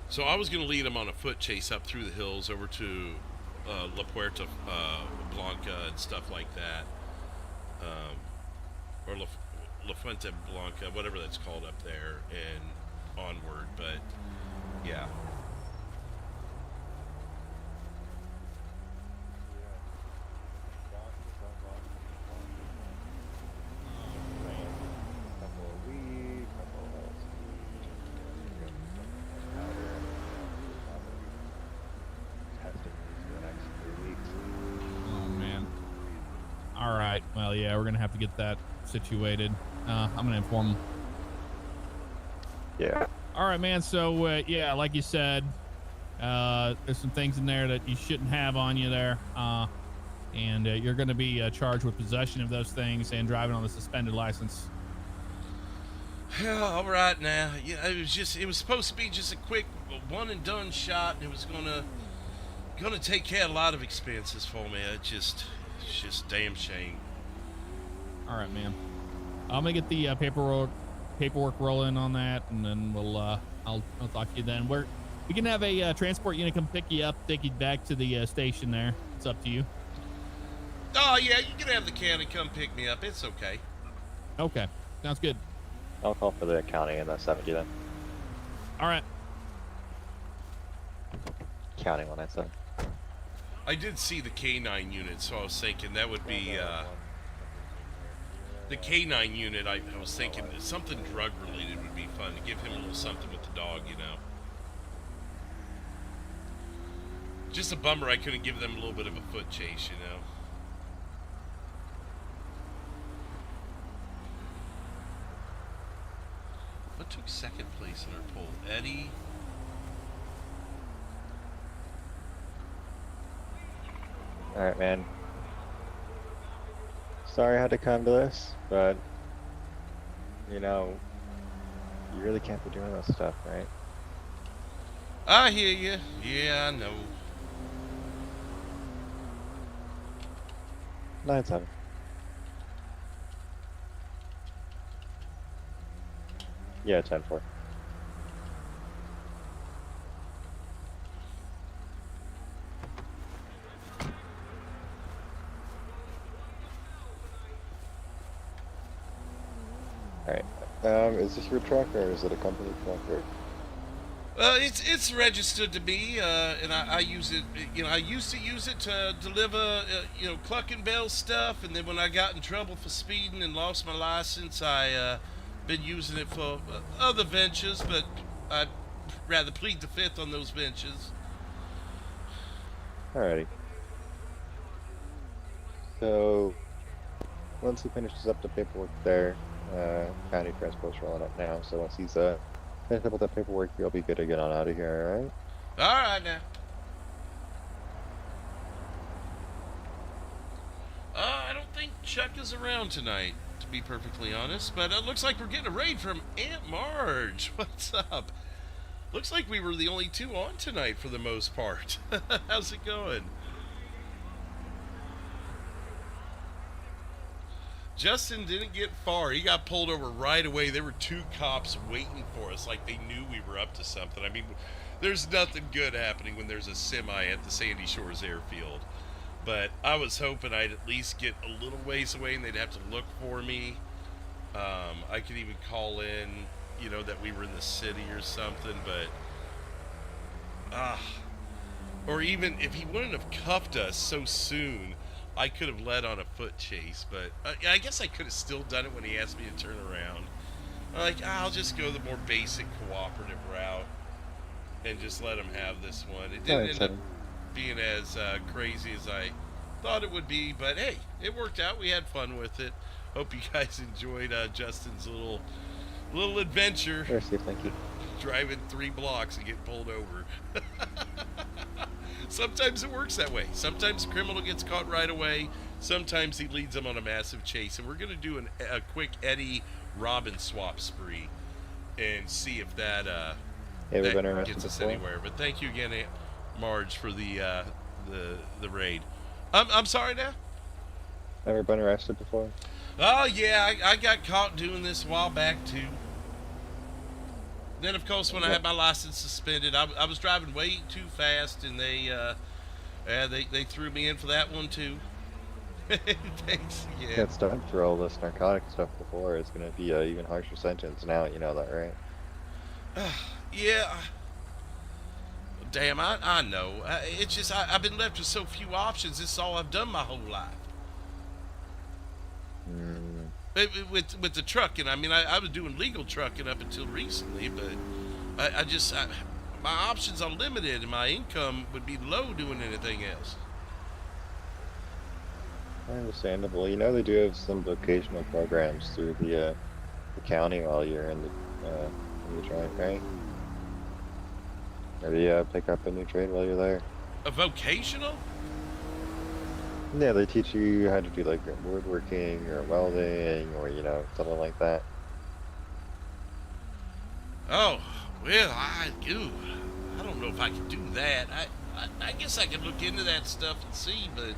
So I was going to lead him on a foot chase up through the hills over to La Puerta Blanca and stuff like that. Or La Fuente Blanca, whatever that's called up there, and onward. But, yeah. All right. Well, yeah, we're going to have to get that situated. I'm going to inform them. Yeah. All right, man. So, yeah, like you said, there's some things in there that you shouldn't have on you there. And you're going to be charged with possession of those things and driving on the suspended license. Yeah, all right now. Yeah, it was supposed to be just a quick one and done shot, and it was gonna take care of a lot of expenses for me. It's just a damn shame. All right, man. I'm gonna get the paperwork rolling on that, and then I'll talk to you then. We can have a transport unit come pick you up, take you back to the station there. It's up to you. Oh yeah, you can have the county come pick me up. It's okay. Okay, sounds good. I'll call for the county and the 70 then. All right. County one, I said. I did see the K9 unit, so I was thinking that would be the K9 unit. I was thinking something drug related would be fun to give him a little something with the dog, you know. Just a bummer I couldn't give them a little bit of a foot chase, you know. What took second place in our poll? Eddie. Alright, man. Sorry I had to come to this, but, you know, you really can't be doing this stuff, right? I hear you. Yeah, I know. 9-7. Yeah, 10-4. Alright. Is this your truck or is it a company truck or? It's registered to me, and I use it. You know, I used to use it to deliver, you know, Cluck and Bell stuff, and then when I got in trouble for speeding and lost my license, I been using it for other ventures, but I'd rather plead the fifth on those ventures. Alrighty. So, once he finishes up the paperwork there, county transport's rolling up now, so once he's finished up with that paperwork, you'll be good to get on out of here, alright? Alright now. I don't think Chuck is around tonight, to be perfectly honest, but it looks like we're getting a raid from Aunt Marge. What's up? Looks like we were the only two on tonight for the most part. How's it going? Justin didn't get far. He got pulled over right away. There were two cops waiting for us like they knew we were up to something. I mean, there's nothing good happening when there's a semi at the Sandy Shores airfield. But I was hoping I'd at least get a little ways away and they'd have to look for me. I could even call in, you know, that we were in the city or something, but or even if he wouldn't have cuffed us so soon, I could have led on a foot chase. But I guess I could have still done it when he asked me to turn around. I'm like, I'll just go the more basic cooperative route and just let him have this one. It didn't end up being as crazy as I thought it would be, but hey, it worked out. We had fun with it. Hope you guys enjoyed Justin's little adventure. Mercy, thank you. Driving 3 blocks and getting pulled over. Sometimes it works that way. Sometimes the criminal gets caught right away. Sometimes he leads them on a massive chase. And we're going to do a quick Eddie Robin swap spree and see if that, that gets us anywhere. But thank you again, Aunt Marge, for the raid. I'm sorry now? Ever been arrested before? Oh, yeah. I got caught doing this a while back, too. Then, of course, when I had my license suspended, I was driving way too fast, and they threw me in for that one too. Thanks. Yeah. Got stuck for all this narcotic stuff before. It's gonna be an even harsher sentence now. You know that, right? Yeah. Damn, I know. It's just I've been left with so few options. This is all I've done my whole life. With the trucking, I mean, I was doing legal trucking up until recently, but my options are limited, and my income would be low doing anything else. Understandable. You know they do have some vocational programs through the county while you're in the joint, right? Or do you pick up a new trade while you're there? A vocational? Yeah, they teach you how to do like woodworking or welding or something like that. Oh, well, I don't know if I could do that. I guess I could look into that stuff and see, but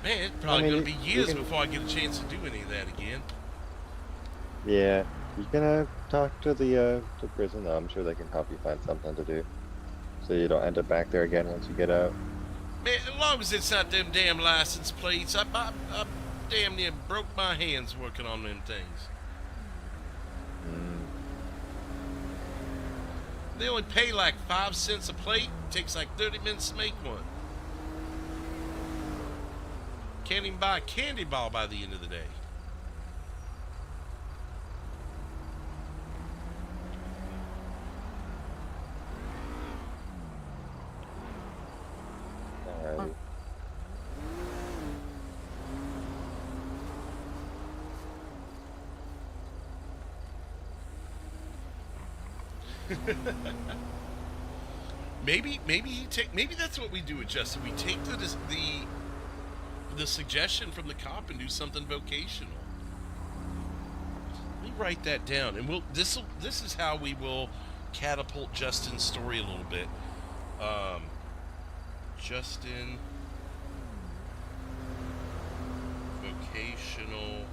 man, it's probably gonna be years before I get a chance to do any of that again. Yeah, you can talk to the prison though. I'm sure they can help you find something to do, so you don't end up back there again once you get out. Man, as long as it's not them damn license plates, I damn near broke my hands working on them things. They only pay like 5 cents a plate. It takes like 30 minutes to make one. Can't even buy a candy bar by the end of the day. Alrighty. Maybe that's what we do with Justin. We take the suggestion from the cop and do something vocational. Let me write that down, and this is how we will catapult Justin's story a little bit. Justin vocational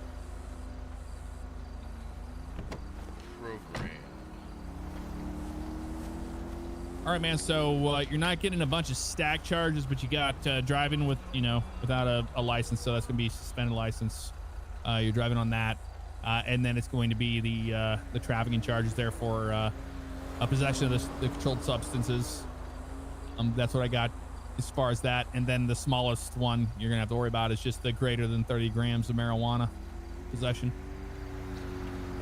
program. All right, man. So you're not getting a bunch of stack charges, but you got driving with, without a license. So that's going to be suspended license. You're driving on that, and then it's going to be the trafficking charges there for a possession of the controlled substances. That's what I got as far as that. And then the smallest one you're going to have to worry about is just the greater than 30 grams of marijuana possession.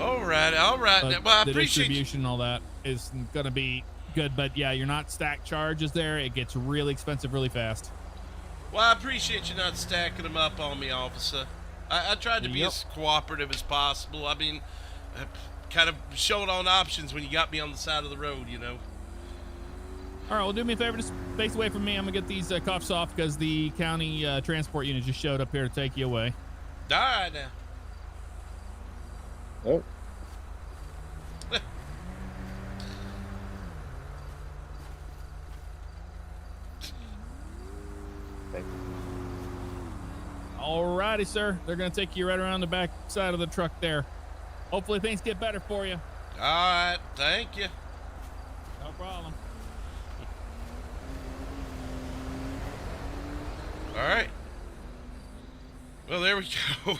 All right. Well, I the appreciate distribution and all that is going to be good, but yeah, you're not stacked charges there. It gets really expensive really fast. Well, I appreciate you not stacking them up on me, officer. I tried to be as cooperative as possible. I mean, kind of showing on options when you got me on the side of the road, All right, well, do me a favor, just face away from me. I'm gonna get these cuffs off because the county transport unit just showed up here to take you away. All right now. Oh. Alrighty, sir. They're gonna take you right around the back side of the truck there. Hopefully things get better for you. All right, thank you. No problem. All right. Well, there we go.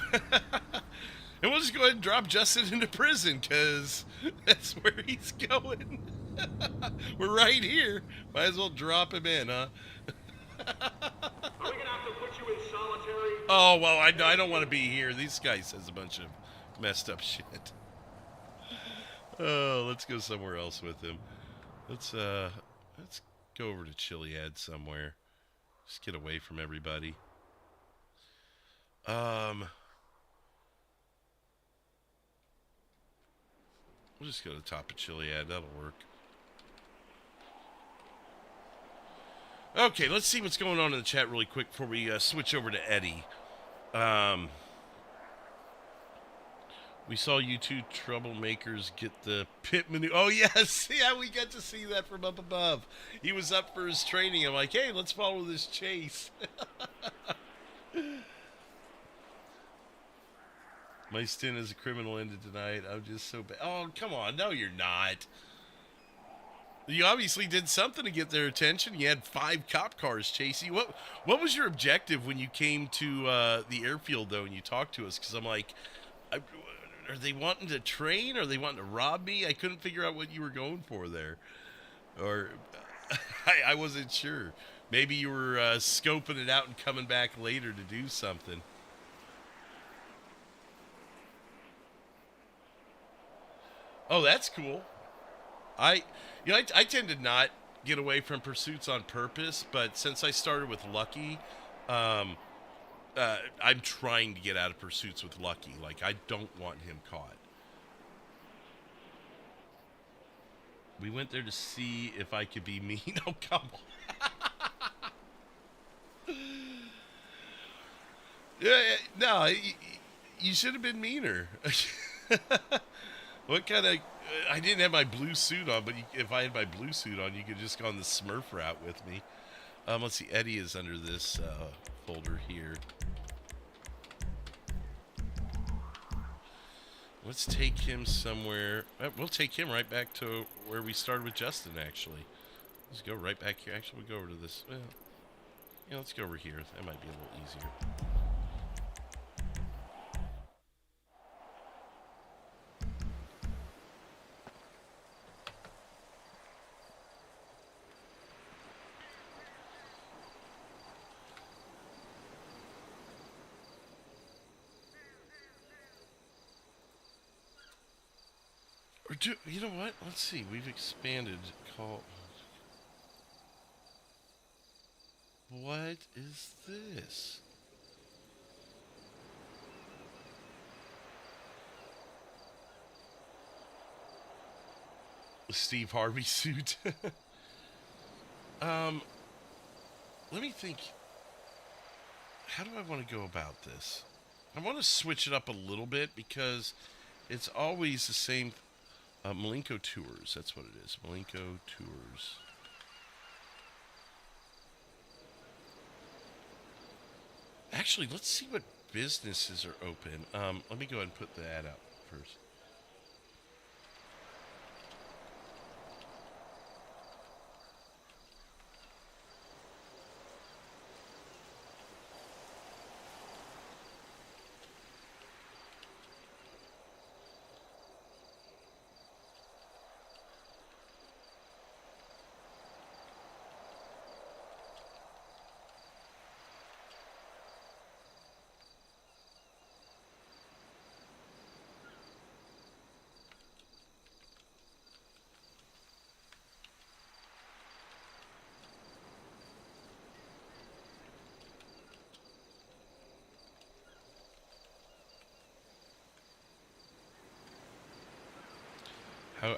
And we'll just go ahead and drop Justin into prison, because that's where he's going. We're right here. Might as well drop him in, huh? Are we gonna have to put you in solitary? Oh, well, I don't want to be here. These guys says a bunch of messed up shit. Oh, let's go somewhere else with him. Let's go over to Chiliad somewhere. Just get away from everybody. We'll just go to the top of Chiliad. That'll work. Okay, let's see what's going on in the chat really quick before we switch over to Eddie. We saw you two troublemakers get the pit maneuver. Oh, yes. Yeah, we got to see that from up above. He was up for his training. I'm like, hey, let's follow this chase. My stint as a criminal ended tonight. I'm just so bad. Oh, come on. No, you're not. You obviously did something to get their attention. You had 5 cop cars chasing you. What was your objective when you came to the airfield, though, and you talked to us? Because I'm like, are they wanting to train? Are they wanting to rob me? I couldn't figure out what you were going for there. Or I wasn't sure. Maybe you were scoping it out and coming back later to do something. Oh, that's cool. I tend to not get away from pursuits on purpose, but since I started with Lucky, I'm trying to get out of pursuits with Lucky. Like, I don't want him caught. We went there to see if I could be mean. Oh, come on. Yeah, no, you should have been meaner. What kind of... I didn't have my blue suit on, but if I had my blue suit on, you could just go on the Smurf route with me. Let's see. Eddie is under this folder here. Let's take him somewhere. We'll take him right back to where we started with Justin, actually. Let's go right back here. Actually, we'll go over to this. Well, yeah, let's go over here. That might be a little easier. You know what? Let's see. We've expanded. What is this? The Steve Harvey suit. Let me think. How do I want to go about this? I want to switch it up a little bit because it's always the same. Malenko Tours, that's what it is. Malenko Tours. Actually, let's see what businesses are open. Let me go ahead and put the ad out first.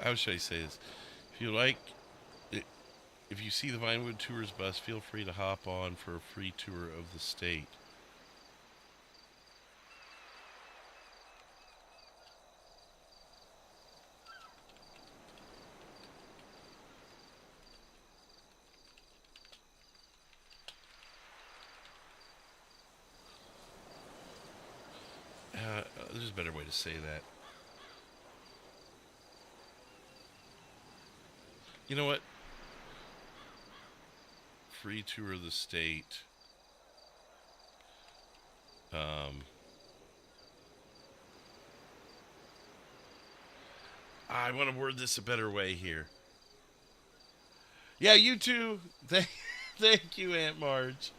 How should I say this? If you like, if you see the Vinewood Tours bus, feel free to hop on for a free tour of the state. There's a better way to say that. You know what? Free tour of the state. I want to word this a better way here. Yeah, you too. Thank you, Aunt Marge.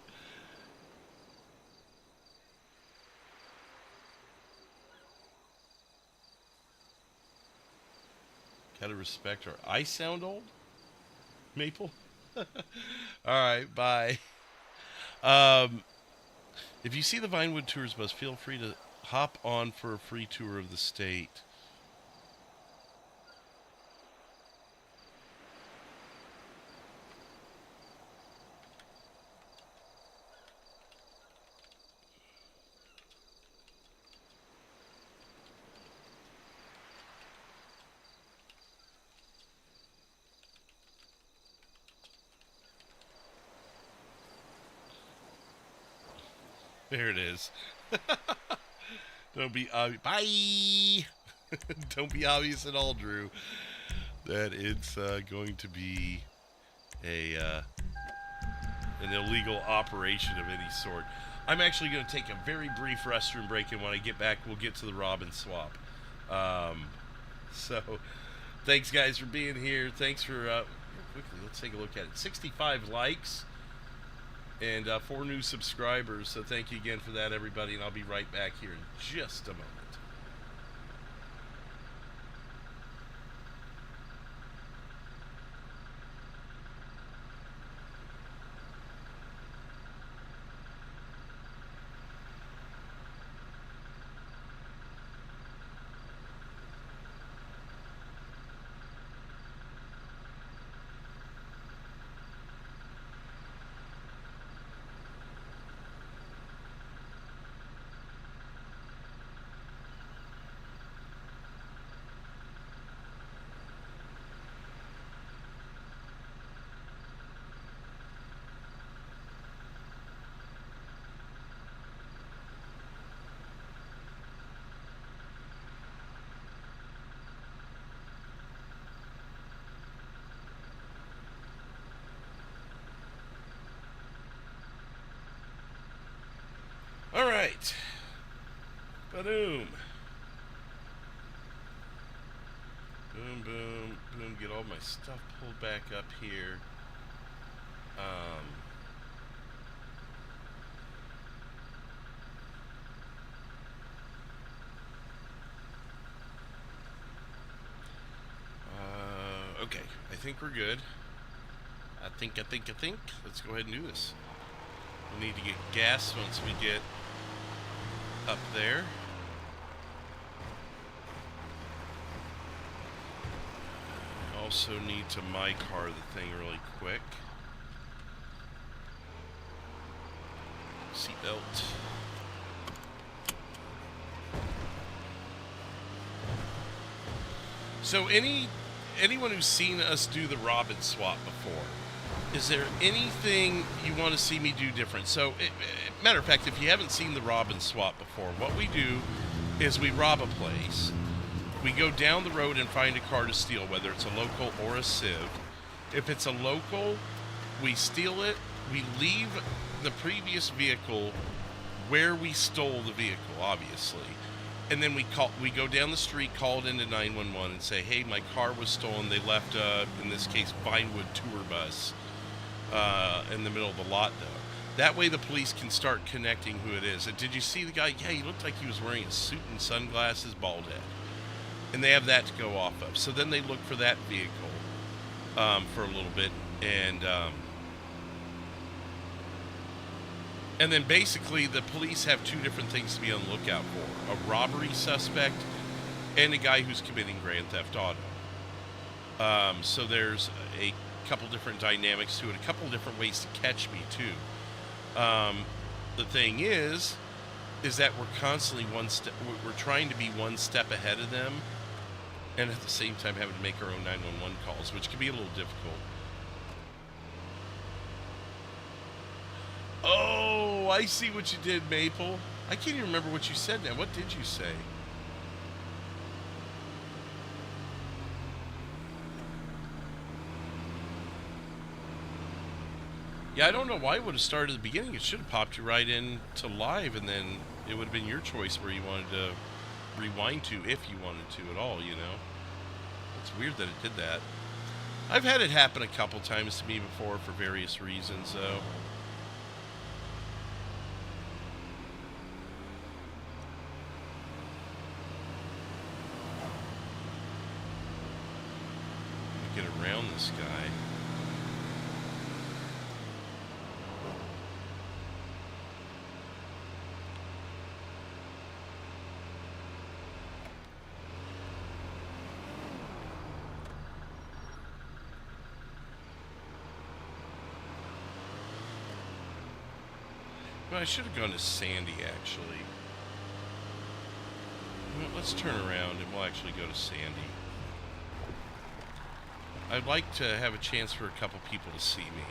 Gotta respect her. I sound old? Maple? Alright, bye. If you see the Vinewood Tours bus, feel free to hop on for a free tour of the state. There it is. Don't be obvious. Bye! Don't be obvious at all, Drew, that it's going to be an illegal operation of any sort. I'm actually going to take a very brief restroom break, and when I get back, we'll get to the rob and swap. So, thanks, guys, for being here. Thanks for, real quickly, let's take a look at it. 65 likes. And 4 new subscribers, so thank you again for that, everybody, and I'll be right back here in just a moment. All right. Ba-doom. Boom, boom, boom. Get all my stuff pulled back up here. Okay. I think we're good. I think. Let's go ahead and do this. We need to get gas once we get up there. I also need to my car the thing really quick. Seatbelt. So anyone who's seen us do the rob and swap before, is there anything you want to see me do different? So, matter of fact, if you haven't seen the rob and swap before, what we do is we rob a place. We go down the road and find a car to steal, whether it's a local or a civ. If it's a local, we steal it. We leave the previous vehicle where we stole the vehicle, obviously. And then we go down the street, call it into 911 and say, hey, my car was stolen. They left, in this case, Vinewood tour bus in the middle of the lot, though. That way the police can start connecting who it is. And did you see the guy? Yeah, he looked like he was wearing a suit and sunglasses, bald head. And they have that to go off of. So then they look for that vehicle for a little bit. And then basically the police have 2 different things to be on the lookout for. A robbery suspect and a guy who's committing Grand Theft Auto. So there's a couple different dynamics to it, a couple different ways to catch me too. The thing is that we're constantly we're trying to be one step ahead of them, and at the same time having to make our own 911 calls, which can be a little difficult. Oh, I see what you did, Maple. I can't even remember what you said now. What did you say? Yeah, I don't know why it would have started at the beginning. It should have popped you right in to live, and then it would have been your choice where you wanted to rewind to, if you wanted to at all, you know? It's weird that it did that. I've had it happen a couple times to me before for various reasons, though. Get around this guy. Well, I should have gone to Sandy, actually. Well, let's turn around and we'll actually go to Sandy. I'd like to have a chance for a couple people to see me.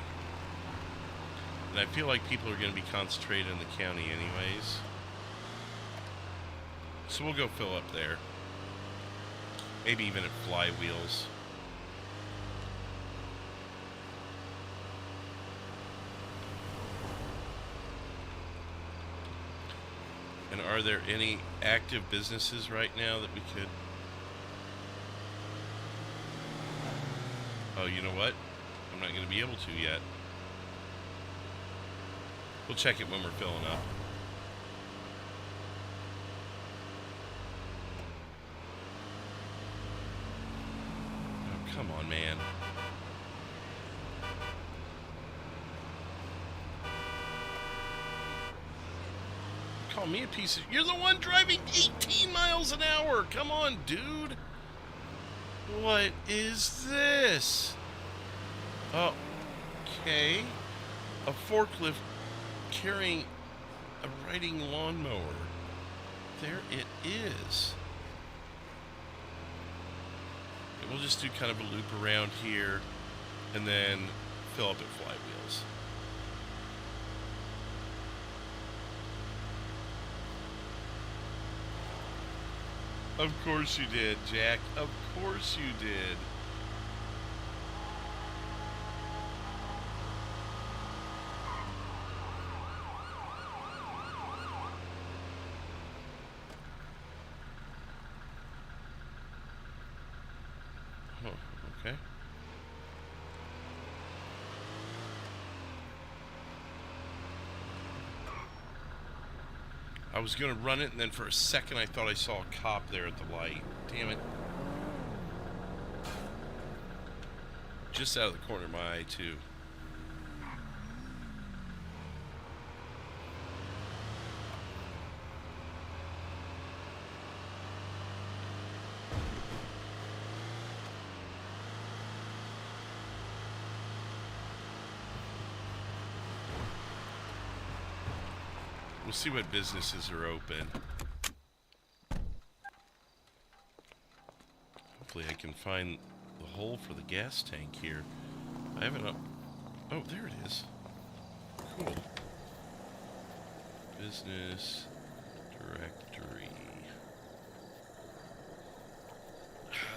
And I feel like people are going to be concentrated in the county anyways. So we'll go fill up there. Maybe even at Flywheels. And are there any active businesses right now that we could... Oh, you know what? I'm not going to be able to yet. We'll check it when we're filling up. Oh, come on, man. Call me a piece of... You're the one driving 18 miles an hour! Come on, dude! What is this? Oh, okay. A forklift carrying a riding lawnmower. There it is. Okay, we'll just do kind of a loop around here and then fill up at Flywheels. Of course you did, Jack. Of course you did. Oh, okay. I was going to run it, and then for a second I thought I saw a cop there at the light. Damn it. Just out of the corner of my eye, too. We'll see what businesses are open. Hopefully I can find the hole for the gas tank here. I haven't... Oh, there it is. Cool. Business directory.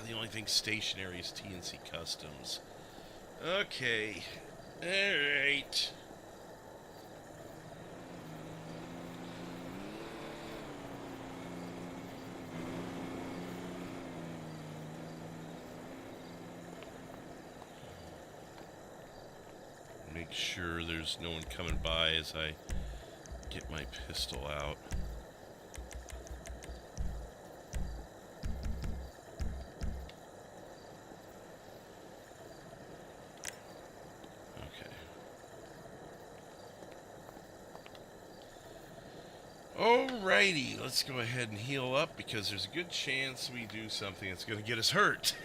The only thing stationary is TNC Customs. Okay. Alright. Make sure there's no one coming by as I get my pistol out. Okay. Alrighty, let's go ahead and heal up because there's a good chance we do something that's going to get us hurt.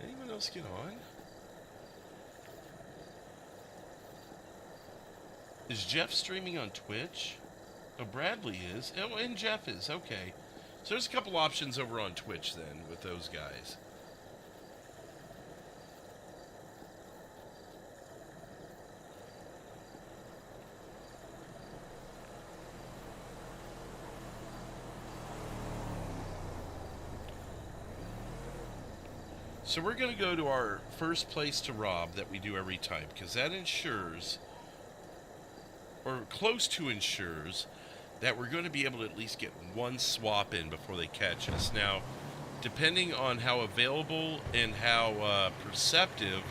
Anyone else get on? Is Jeff streaming on Twitch? Oh, Bradley is. Oh, and Jeff is. Okay. So there's a couple options over on Twitch then with those guys. So we're going to go to our first place to rob that we do every time because that ensures... or close to ensures that we're going to be able to at least get one swap in before they catch us. Now, depending on how available and how perceptive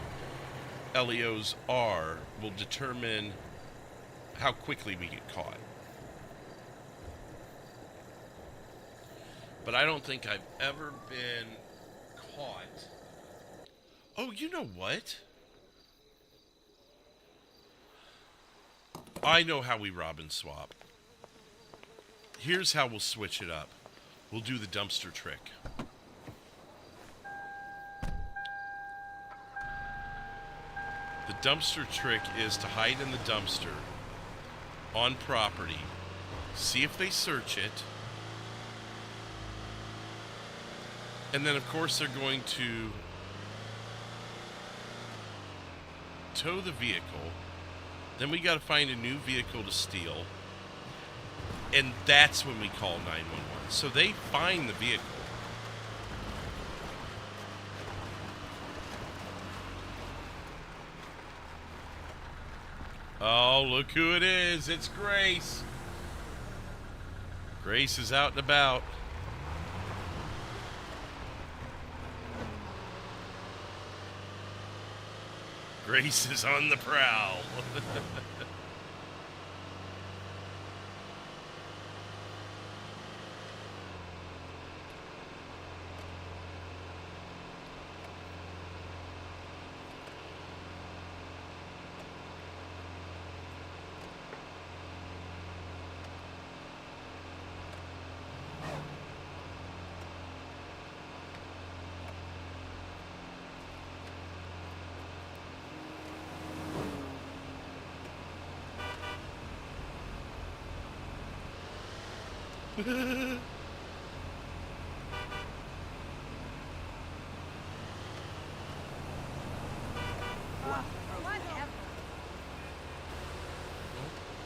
LEOs are, will determine how quickly we get caught. But I don't think I've ever been caught. Oh, you know what? I know how we rob and swap. Here's how we'll switch it up. We'll do the dumpster trick. The dumpster trick is to hide in the dumpster on property, see if they search it, and then of course they're going to tow the vehicle. Then we got to find a new vehicle to steal, and that's when we call 911. So they find the vehicle. Oh, look who it is. It's Grace. Grace is out and about. Grace is on the prowl.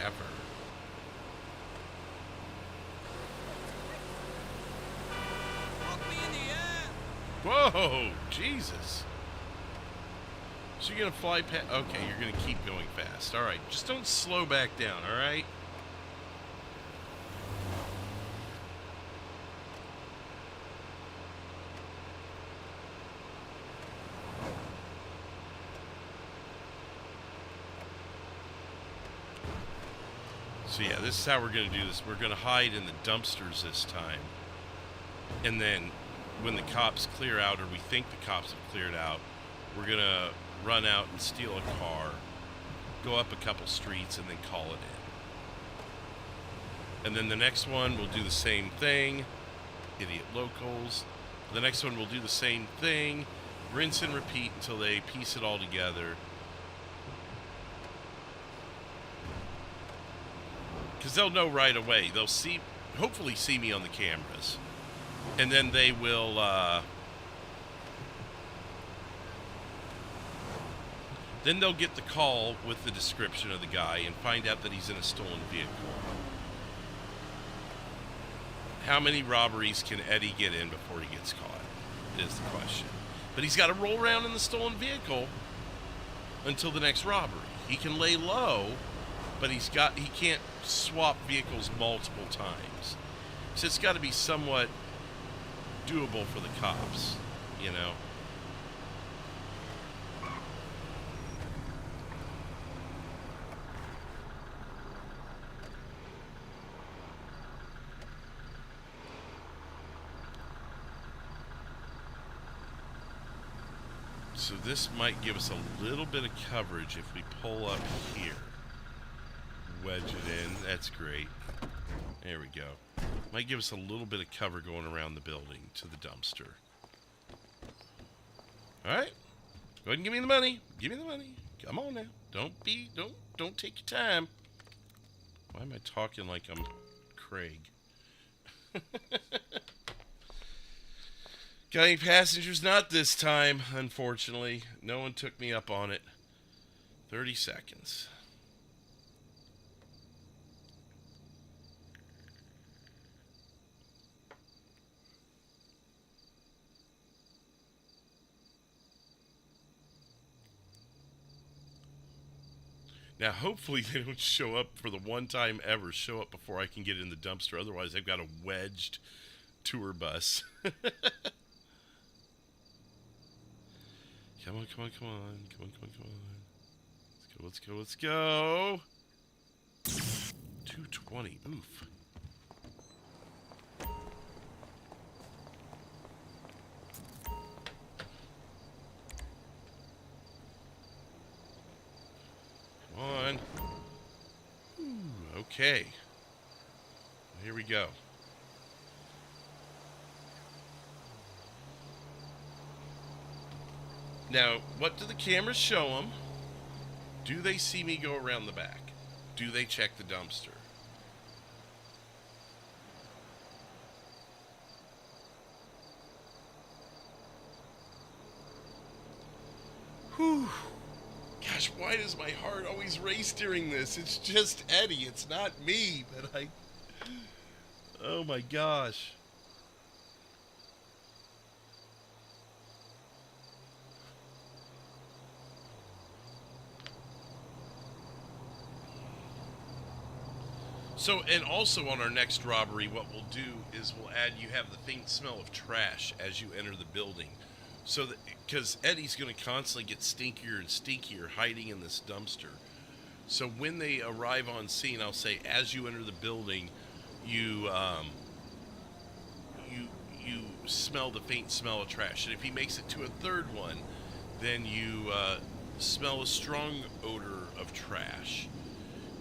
Ever. Whoa, Jesus. So you're gonna fly past? Okay, you're gonna keep going fast. All right, just don't slow back down. All right. So yeah, this is how we're going to do this. We're going to hide in the dumpsters this time. And then when the cops clear out, or we think the cops have cleared out, we're going to run out and steal a car, go up a couple streets, and then call it in. And then the next one, we'll do the same thing. Idiot locals. The next one, we'll do the same thing. Rinse and repeat until they piece it all together. Because they'll know right away. They'll see, hopefully see me on the cameras. And then they will, then they'll get the call with the description of the guy and find out that he's in a stolen vehicle. How many robberies can Eddie get in before he gets caught, is the question. But he's got to roll around in the stolen vehicle until the next robbery. He can lay low, but he can't swap vehicles multiple times. So it's got to be somewhat doable for the cops, you know. So this might give us a little bit of coverage if we pull up here. Wedge it in. That's great. There we go. Might give us a little bit of cover going around the building to the dumpster. Alright. Go ahead and give me the money. Give me the money. Come on now. Don't take your time. Why am I talking like I'm Craig? Got any passengers? Not this time, unfortunately. No one took me up on it. 30 seconds. Now, hopefully they don't show up for the one time ever. Show up before I can get in the dumpster. Otherwise, they've got a wedged tour bus. Come on, come on, come on. Come on, come on, come on. Let's go, let's go, let's go. 220. Oof. Come on. Ooh, okay. Here we go. Now, what do the cameras show them? Do they see me go around the back? Do they check the dumpster? Whew. Gosh, why does my heart always race during this? It's just Eddie. It's not me. But I... Oh my gosh. So, and also on our next robbery, what we'll do is we'll add, you have the faint smell of trash as you enter the building. So that, because Eddie's going to constantly get stinkier and stinkier hiding in this dumpster. So when they arrive on scene, I'll say, as you enter the building, you smell the faint smell of trash. And if he makes it to a third one, then you smell a strong odor of trash.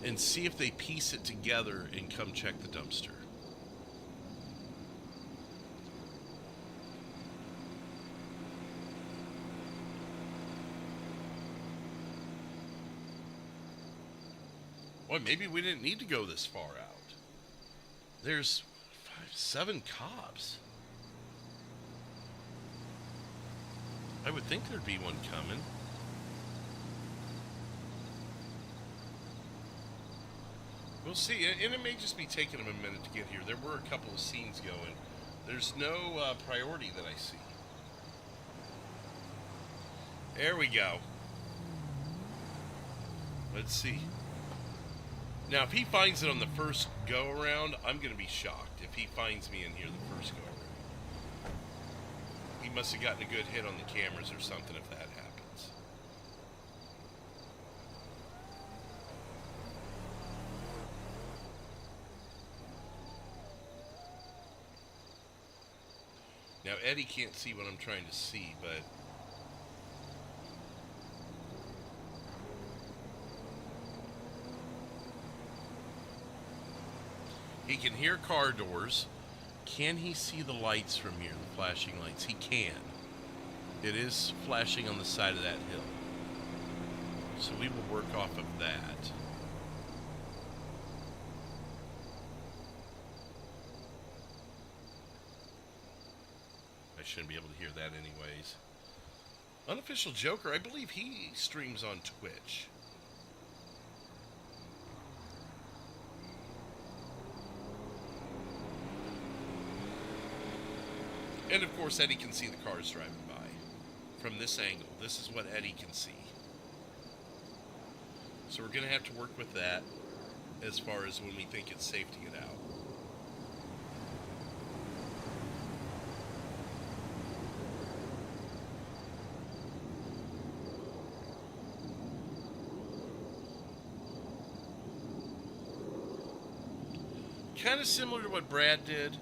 And see if they piece it together and come check the dumpster. Boy, maybe we didn't need to go this far out. There's 7 cops. I would think there'd be one coming. We'll see, and it may just be taking them a minute to get here. There were a couple of scenes going. There's no priority that I see. There we go. Let's see. Now, if he finds it on the first go-around, I'm going to be shocked if he finds me in here the first go-around. He must have gotten a good hit on the cameras or something if that happens. Now, Eddie can't see what I'm trying to see, but... he can hear car doors. Can he see the lights from here, the flashing lights? He can. It is flashing on the side of that hill. So we will work off of that. I shouldn't be able to hear that anyways. Unofficial Joker, I believe he streams on Twitch. And of course, Eddie can see the cars driving by. From this angle, this is what Eddie can see. So we're going to have to work with that as far as when we think it's safe to get out. Kind of similar to what Brad did.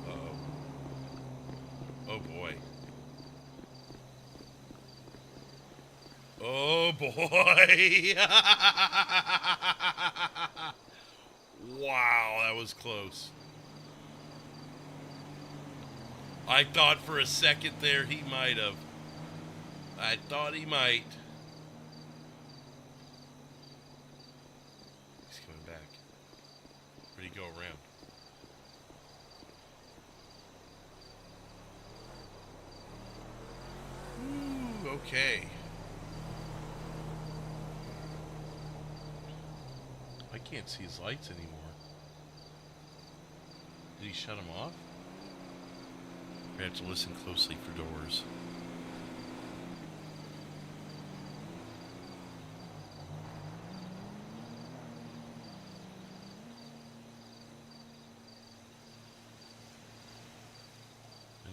Uh-oh. Oh boy. Oh boy. Wow, that was close. I thought for a second there he might have. I thought he might. Where'd he go around? Ooh, okay. I can't see his lights anymore. Did he shut them off? We have to listen closely for doors.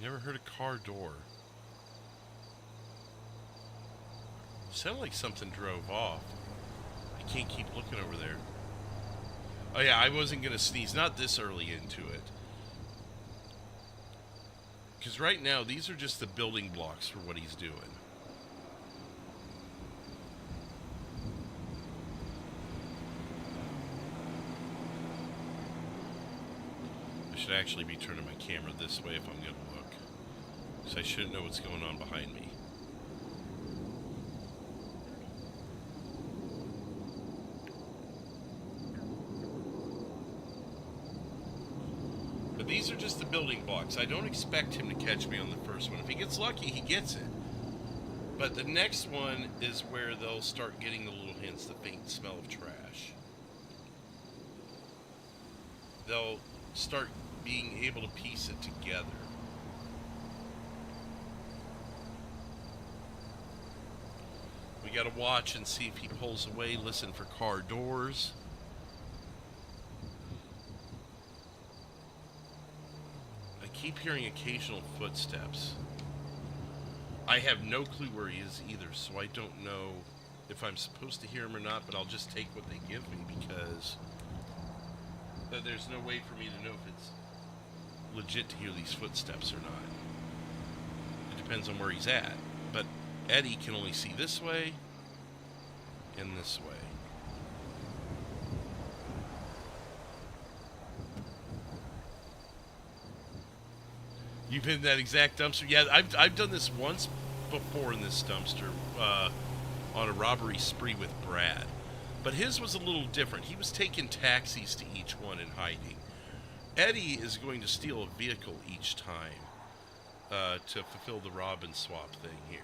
Never heard a car door. Sounded like something drove off. I can't keep looking over there. Oh yeah, I wasn't gonna sneeze. Not this early into it. Because right now, these are just the building blocks for what he's doing. I should actually be turning my camera this way if I'm gonna look. So I shouldn't know what's going on behind me. But these are just the building blocks. I don't expect him to catch me on the first one. If he gets lucky, he gets it. But the next one is where they'll start getting the little hints, the faint smell of trash. They'll start being able to piece it together. We gotta watch and see if he pulls away, listen for car doors. I keep hearing occasional footsteps. I have no clue where he is either, so I don't know if I'm supposed to hear him or not, but I'll just take what they give me because there's no way for me to know if it's legit to hear these footsteps or not. It depends on where he's at, but Eddie can only see this way and this way. You've been in that exact dumpster? Yeah, I've done this once before in this dumpster on a robbery spree with Brad. But his was a little different. He was taking taxis to each one and hiding. Eddie is going to steal a vehicle each time to fulfill the rob and swap thing here.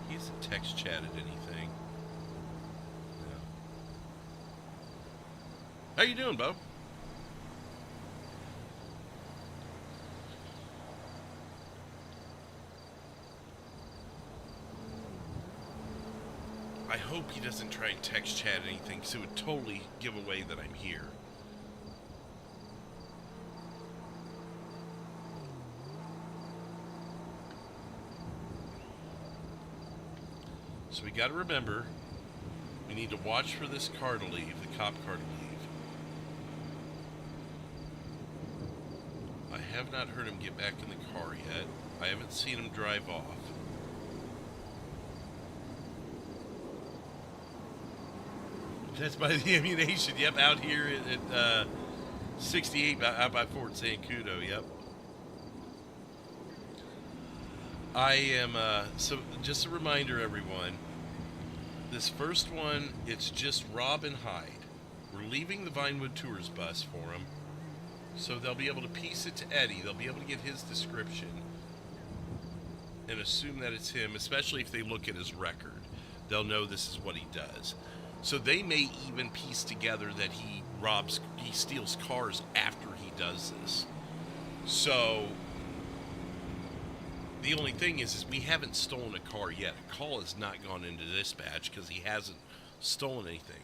He hasn't text chatted anything. No. How you doing, Bo? I hope he doesn't try and text chat anything, because it would totally give away that I'm here. So we gotta remember, we need to watch for this car to leave, the cop car to leave. I have not heard him get back in the car yet. I haven't seen him drive off. That's by the ammunition. Yep, out here at 68 out by Fort Zancudo. Yep. I am, so just a reminder, everyone. This first one, it's just rob and hide. We're leaving the Vinewood Tours bus for them. So they'll be able to piece it to Eddie. They'll be able to get his description and assume that it's him, especially if they look at his record. They'll know this is what he does. So they may even piece together that he steals cars after he does this. So the only thing is we haven't stolen a car yet. A call has not gone into dispatch because he hasn't stolen anything.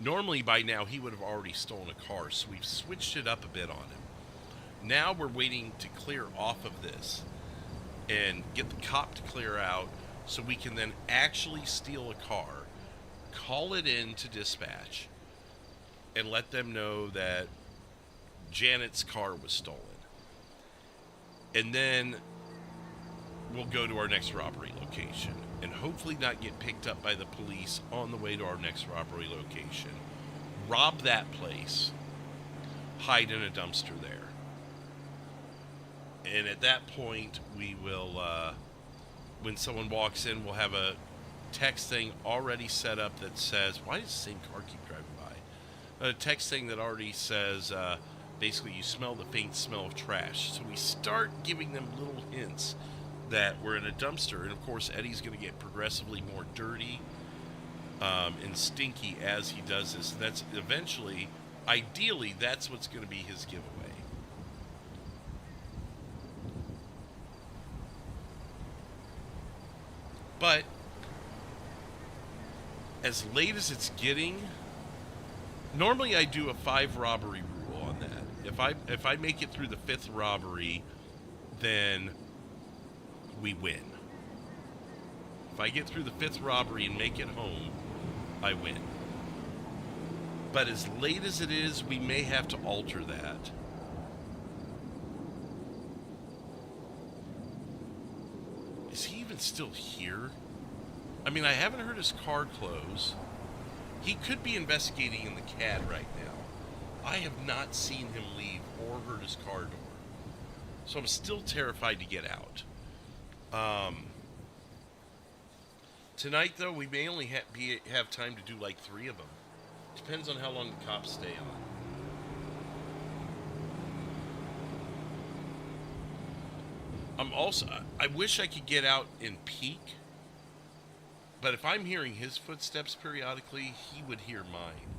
Normally by now he would have already stolen a car, so we've switched it up a bit on him. Now we're waiting to clear off of this and get the cop to clear out so we can then actually steal a car, call it in to dispatch, and let them know that Janet's car was stolen. And then we'll go to our next robbery location and hopefully not get picked up by the police on the way to our next robbery location. Rob that place, hide in a dumpster there. And at that point, we will, when someone walks in, we'll have a text thing already set up that says, why does the same car keep driving by? A text thing that already says, basically you smell the faint smell of trash. So we start giving them little hints that we're in a dumpster, and of course Eddie's going to get progressively more dirty and stinky as he does this. That's eventually, ideally, that's what's going to be his giveaway. But as late as it's getting, normally I do a 5 robbery rule on that. If I make it through the 5th robbery, then we win. If I get through the 5th robbery and make it home, I win. But as late as it is, we may have to alter that. Is he even still here? I mean, I haven't heard his car close. He could be investigating in the CAD right now. I have not seen him leave or heard his car door. So I'm still terrified to get out. Tonight, though, we may only have time to do like 3 of them. Depends on how long the cops stay on. I wish I could get out and peek. But if I'm hearing his footsteps periodically, he would hear mine.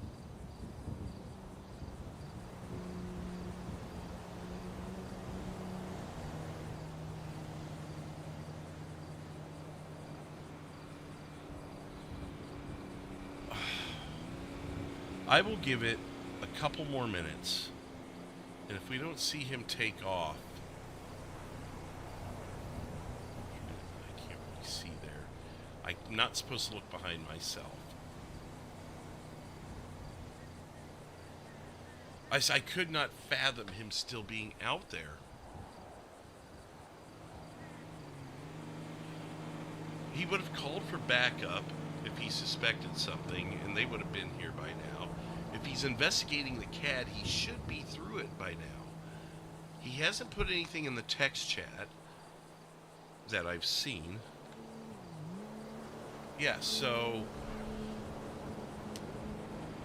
I will give it a couple more minutes, and if we don't see him take off, I can't really see there. I'm not supposed to look behind myself. I could not fathom him still being out there. He would have called for backup if he suspected something, and they would have been here by now. If he's investigating the CAD, he should be through it by now. He hasn't put anything in the text chat that I've seen. Yeah, so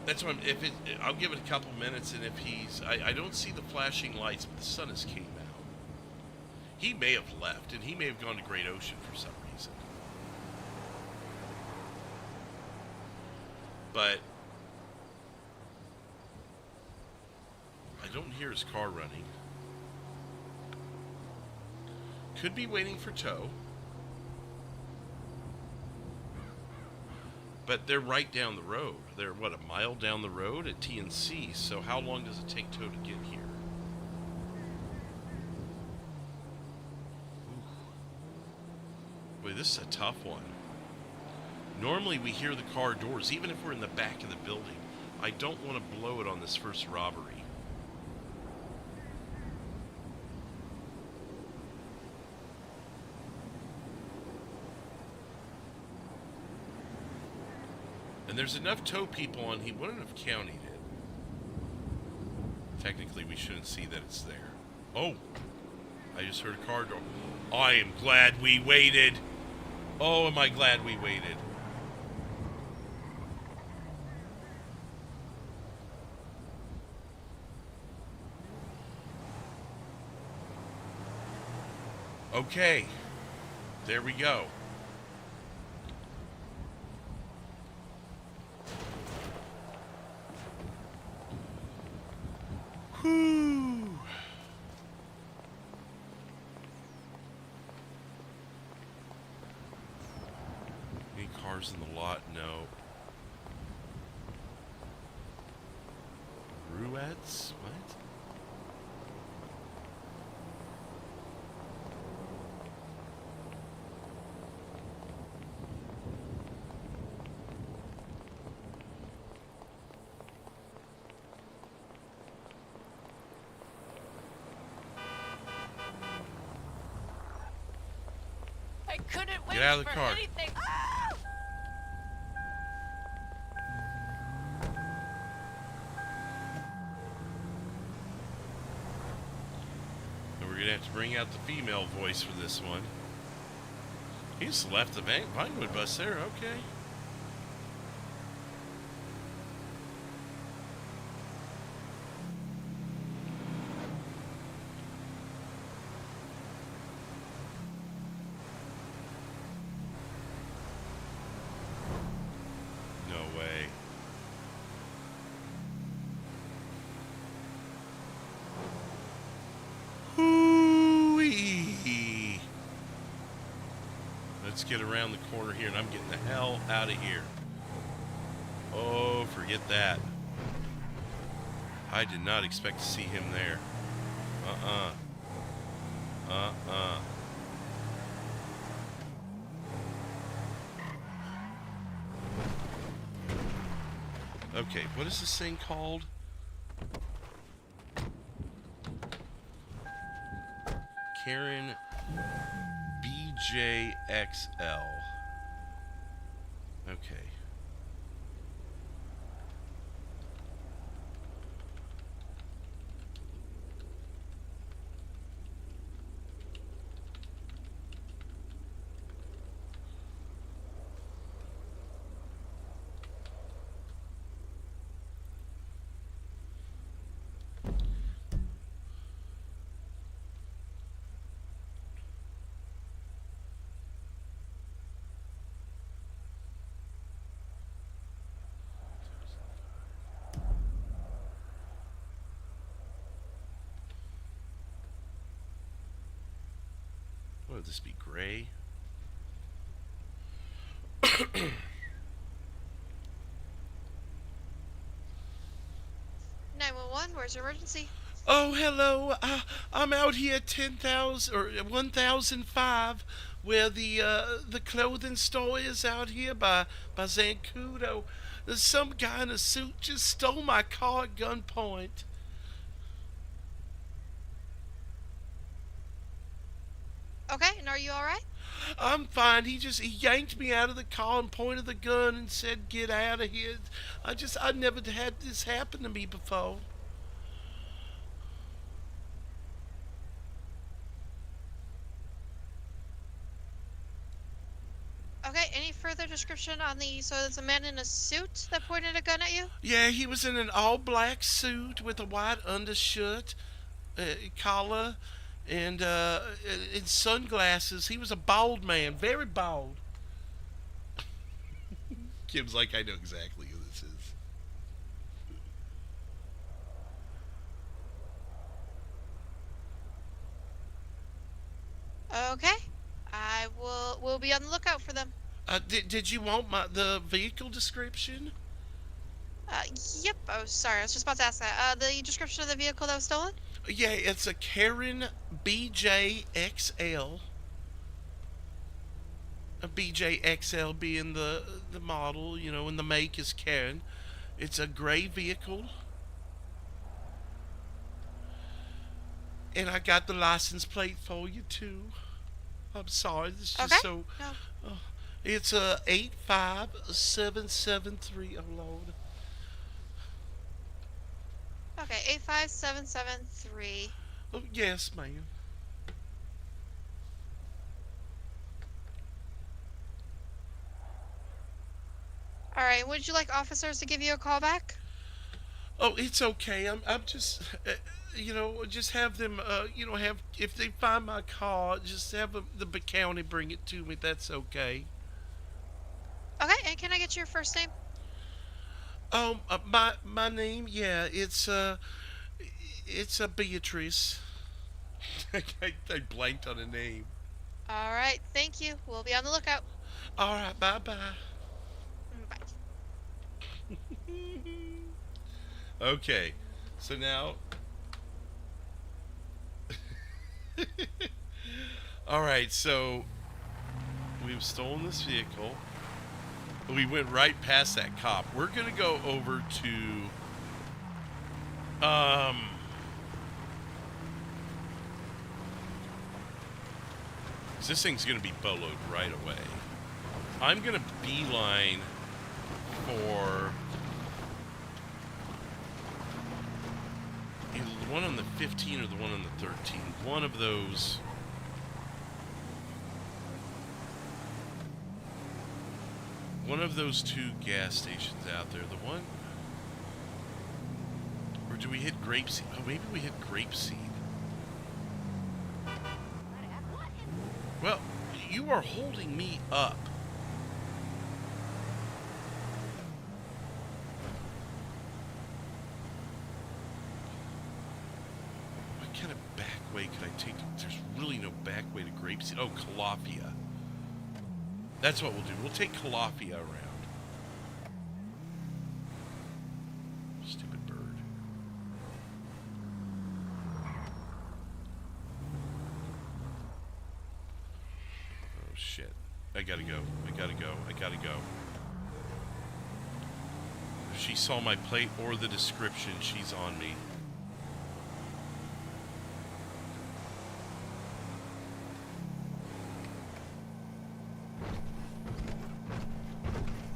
that's what I'll give it a couple minutes, and if he's... I don't see the flashing lights, but the sun has came out. He may have left, and he may have gone to Great Ocean for some reason. But I don't hear his car running. Could be waiting for tow. But they're right down the road. They're, what, a mile down the road at TNC, so how long does it take tow to get here? Boy, this is a tough one. Normally we hear the car doors, even if we're in the back of the building. I don't want to blow it on this first robbery. And there's enough tow people on, he wouldn't have counted it. Technically, we shouldn't see that it's there. Oh, I just heard a car door. I am glad we waited. Oh, am I glad we waited. Okay, there we go. Whew. Any cars in the lot? No. Ruettes? What? Get out of the car. And we're going to have to bring out the female voice for this one. He just left the Vinewood bus there. Okay. Let's get around the corner here, and I'm getting the hell out of here. Oh, forget that. I did not expect to see him there. Okay, what is this thing called? Karen BJXL. Okay. would this be gray? 911, where's your emergency? Oh, hello. I'm out here at 10,000 or 1005, where the clothing store is out here by Zancudo. Some guy in a suit just stole my car at gunpoint. Okay, and are you alright? I'm fine. He yanked me out of the car and pointed the gun and said, "Get out of here." I never had this happen to me before. Okay, any further description on so there's a man in a suit that pointed a gun at you? Yeah, he was in an all-black suit with a white undershirt, collar, and sunglasses. He was a bald man, very bald. Kim's like, I know exactly who this is. Okay, we'll be on the lookout for them. Did you want the vehicle description? Yep, oh sorry, I was just about to ask that. The description of the vehicle that was stolen? Yeah, it's a Karen BJXL. A BJXL being the model, and the make is Karen. It's a gray vehicle. And I got the license plate for you, too. I'm sorry, this is just so... No. It's a 85773, oh Lord. Okay, 85773. Oh, yes, ma'am. Alright, would you like officers to give you a call back? Oh, it's okay. I'm just, just have them, if they find my car, just have the county bring it to me. That's okay. Okay, and can I get your first name? My name, yeah, it's a Beatrice. I blanked on a name. Alright, thank you. We'll be on the lookout. All right, bye-bye. Bye. Okay, so now... Alright, so... we've stolen this vehicle. We went right past that cop. We're gonna go over to... this thing's gonna be boloed right away. I'm gonna beeline for... either the one on the 15 or the one on the 13. One of those. One of those two gas stations out there. The one. Or do we hit Grapeseed? Oh, maybe we hit Grapeseed. Well, you are holding me up. What kind of back way could I take? There's really no back way to Grapeseed. Oh, Calafia. That's what we'll do. We'll take Calafia around. Stupid bird. Oh, shit. I gotta go. I gotta go. I gotta go. If she saw my plate or the description, she's on me.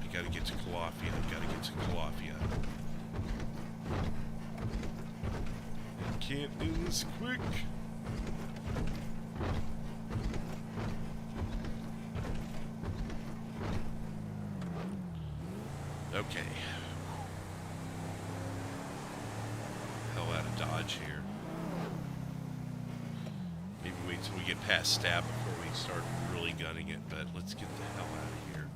I gotta get to Calafia. I gotta get to Calafia. I can't do this quick. Okay. Hell out of Dodge here. Maybe wait till we get past Stab before we start really gunning it, but let's get the hell out of here.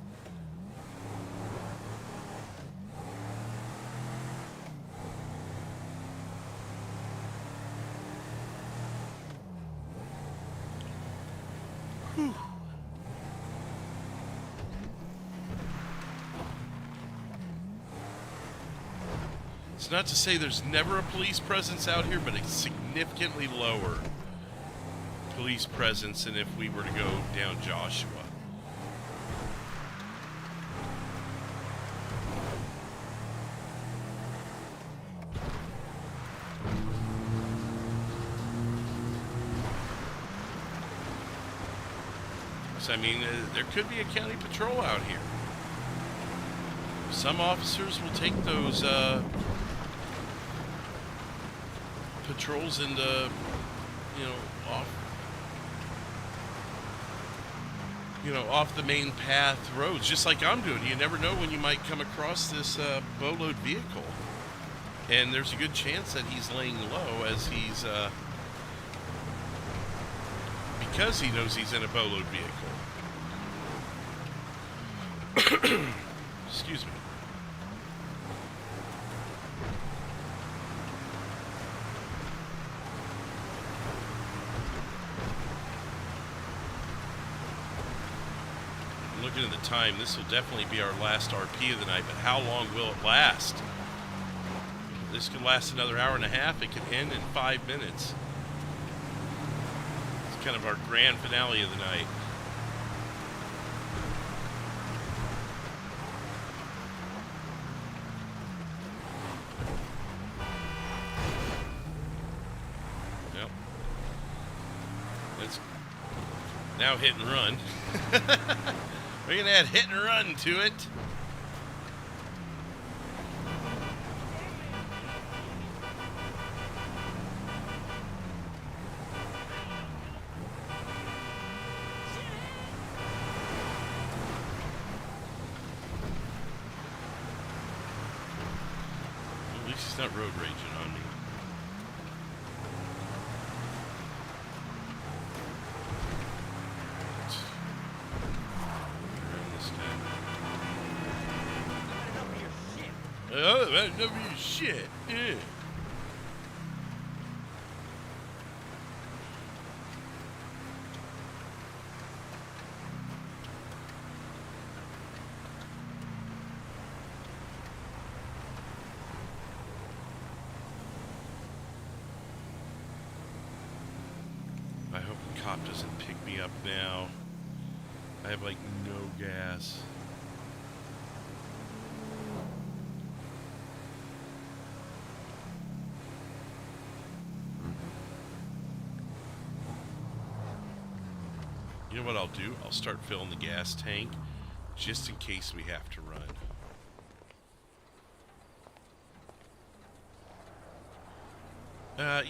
It's not to say there's never a police presence out here, but a significantly lower police presence than if we were to go down Joshua. So, I mean, there could be a county patrol out here. Some officers will take those patrols into, off the main path roads, just like I'm doing. You never know when you might come across this boatload vehicle, and there's a good chance that he's laying low as he's because he knows he's in a boatload vehicle. Excuse me. Looking at the time, this will definitely be our last RP of the night, but how long will it last? This could last another hour and a half. It could end in 5 minutes. It's kind of our grand finale of the night. Yep. It's now hit and run. We're going to add hit and run to it. At least he's not road raging on me. Oh, that's no your shit. Yeah. I hope the cop doesn't pick me up now. I have like no gas. You know what I'll do? I'll start filling the gas tank just in case we have to run.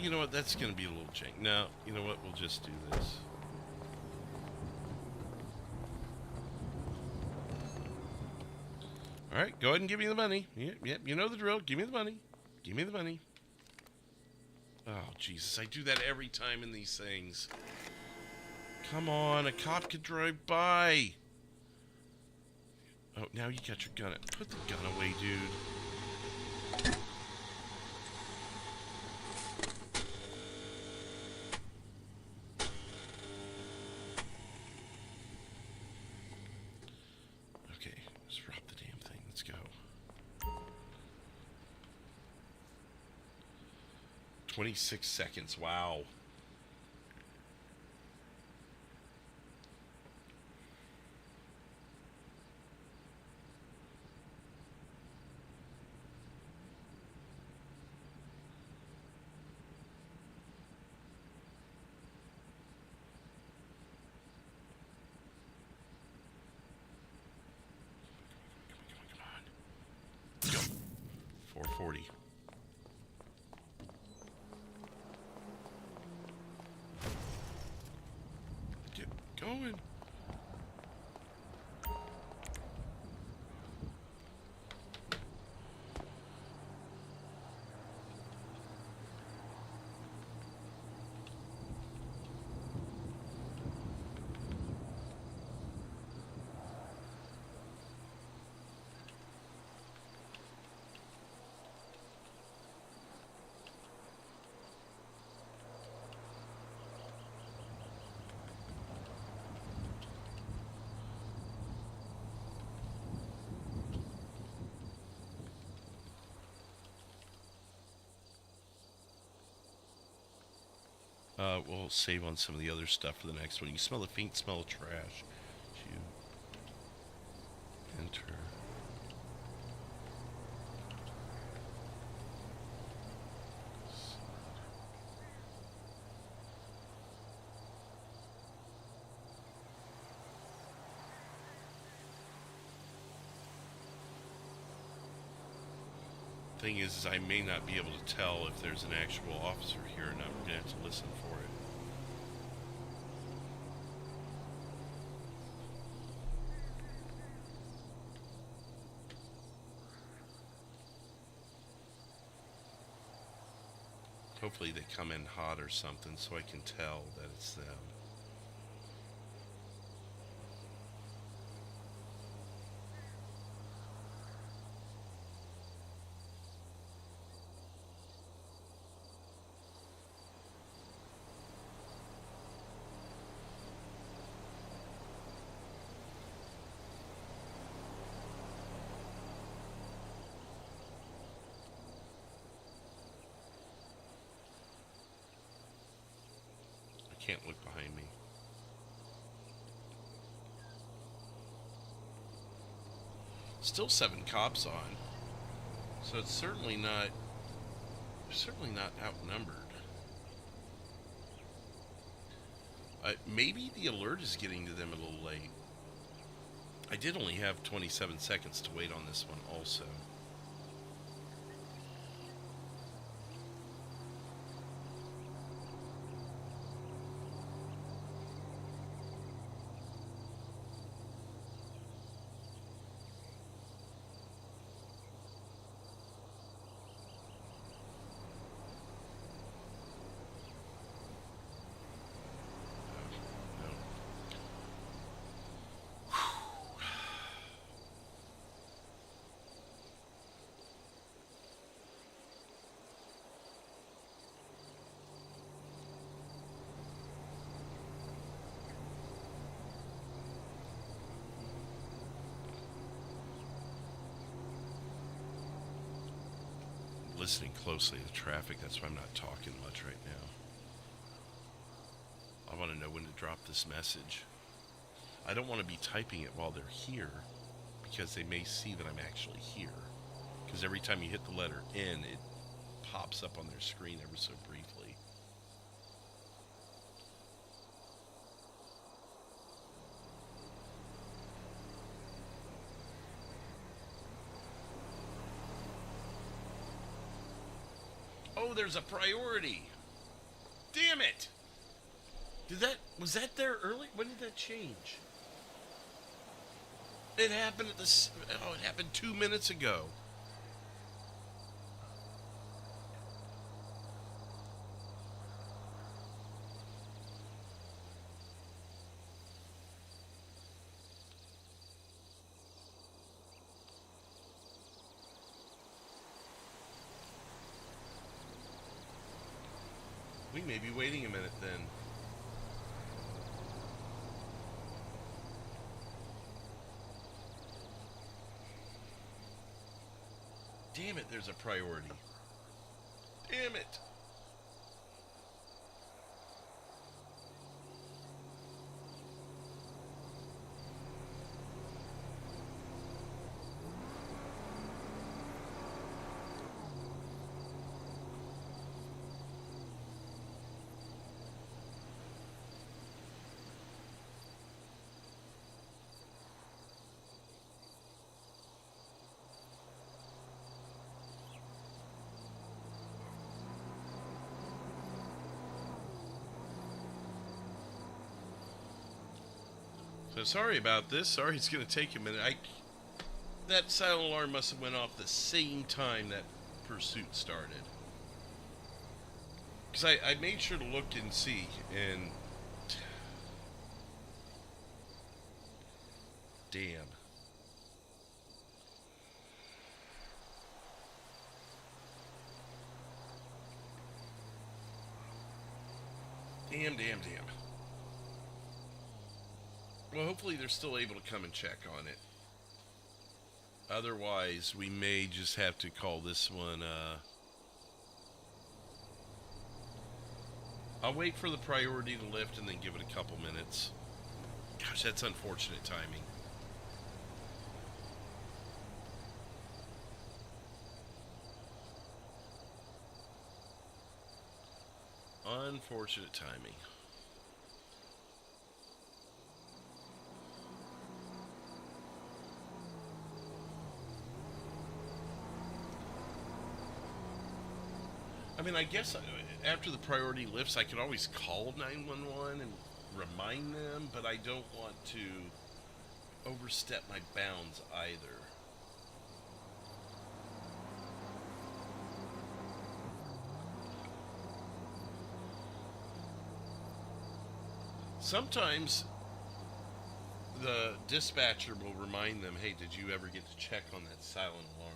You know what? That's going to be a little jank. No, you know what? We'll just do this. All right, go ahead and give me the money. Yep, you know the drill. Give me the money. Give me the money. Oh, Jesus. I do that every time in these things. Come on, a cop could drive by. Oh, now you got your gun. Put the gun away, dude. Okay, let's drop the damn thing. Let's go. 26 seconds. Wow. Go. 440. We'll save on some of the other stuff for the next one. You smell the faint smell of trash. You enter. Thing is I may not be able to tell if there's an actual officer here or not. We're gonna have to listen for it. Hopefully they come in hot or something so I can tell that it's them. Can't look behind me. Still 7 cops on, so it's certainly not outnumbered. Maybe the alert is getting to them a little late. I did only have 27 seconds to wait on this one also. Listening closely to traffic, that's why I'm not talking much right now. I want to know when to drop this message. I don't want to be typing it while they're here, because they may see that I'm actually here. Because every time you hit the letter N, it pops up on their screen ever so briefly. Oh, there's a priority. Damn it. Was that there early? When did that change? It happened at this, oh, it happened 2 minutes ago. We may be waiting a minute then. Damn it, there's a priority. Damn it. So sorry about this. Sorry it's going to take a minute. That silent alarm must have went off the same time that pursuit started. Because I made sure to look and see, and... Damn. Damn. Well, hopefully they're still able to come and check on it. Otherwise, we may just have to call this one, I'll wait for the priority to lift and then give it a couple minutes. Gosh, that's unfortunate timing. Unfortunate timing. I mean, I guess after the priority lifts, I could always call 911 and remind them, but I don't want to overstep my bounds either. Sometimes the dispatcher will remind them, hey, did you ever get to check on that silent alarm?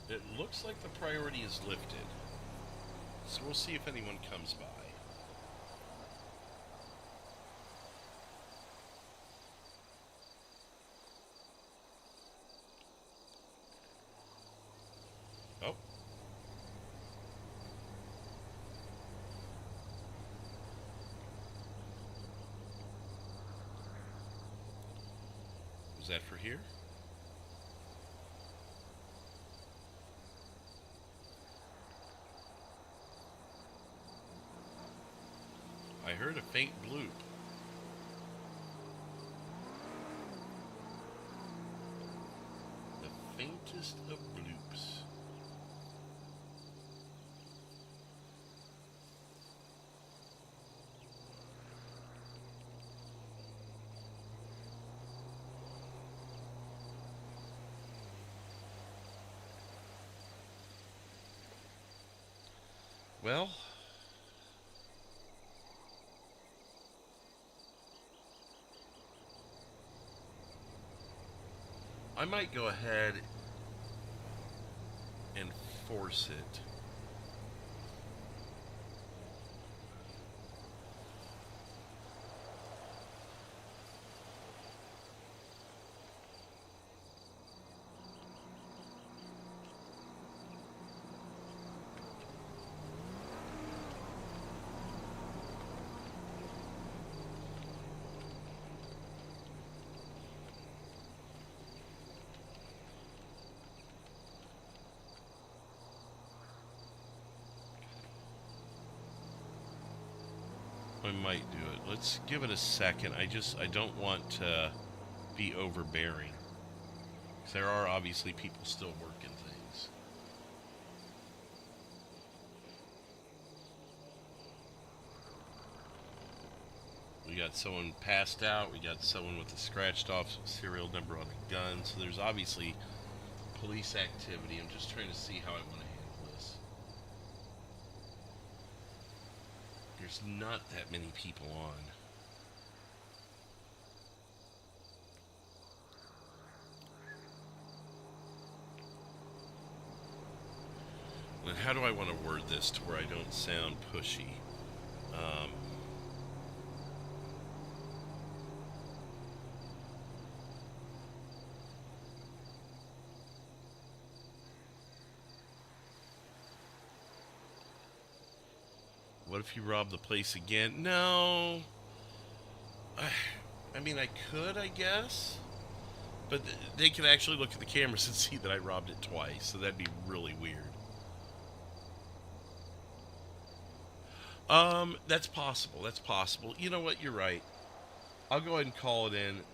It looks like the priority is lifted, so we'll see if anyone comes by. Oh. Was that for here? I heard a faint bloop. The faintest of bloops. Well, I might go ahead and force it. I might do it. Let's give it a second. I don't want to be overbearing. 'Cause there are obviously people still working things. We got someone passed out. We got someone with a scratched off serial number on a gun. So there's obviously police activity. I'm just trying to see how I want to handle this. There's not that many people on. And how do I want to word this to where I don't sound pushy? What if you rob the place again? No. I mean, I could, I guess. But they could actually look at the cameras and see that I robbed it twice. So that'd be really weird. That's possible. That's possible. You know what? You're right. I'll go ahead and call it in.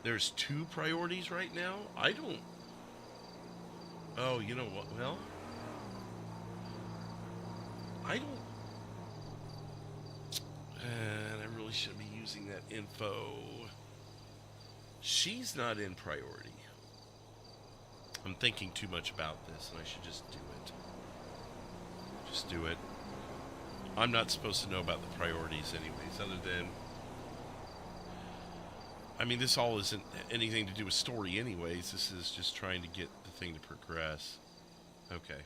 There's 2 priorities right now. I don't... Oh, you know what? Well... I don't... And I really shouldn't be using that info. She's not in priority. I'm thinking too much about this, and I should just do it. Just do it. I'm not supposed to know about the priorities anyways, other than... I mean, this all isn't anything to do with story anyways. This is just trying to get the thing to progress. Okay.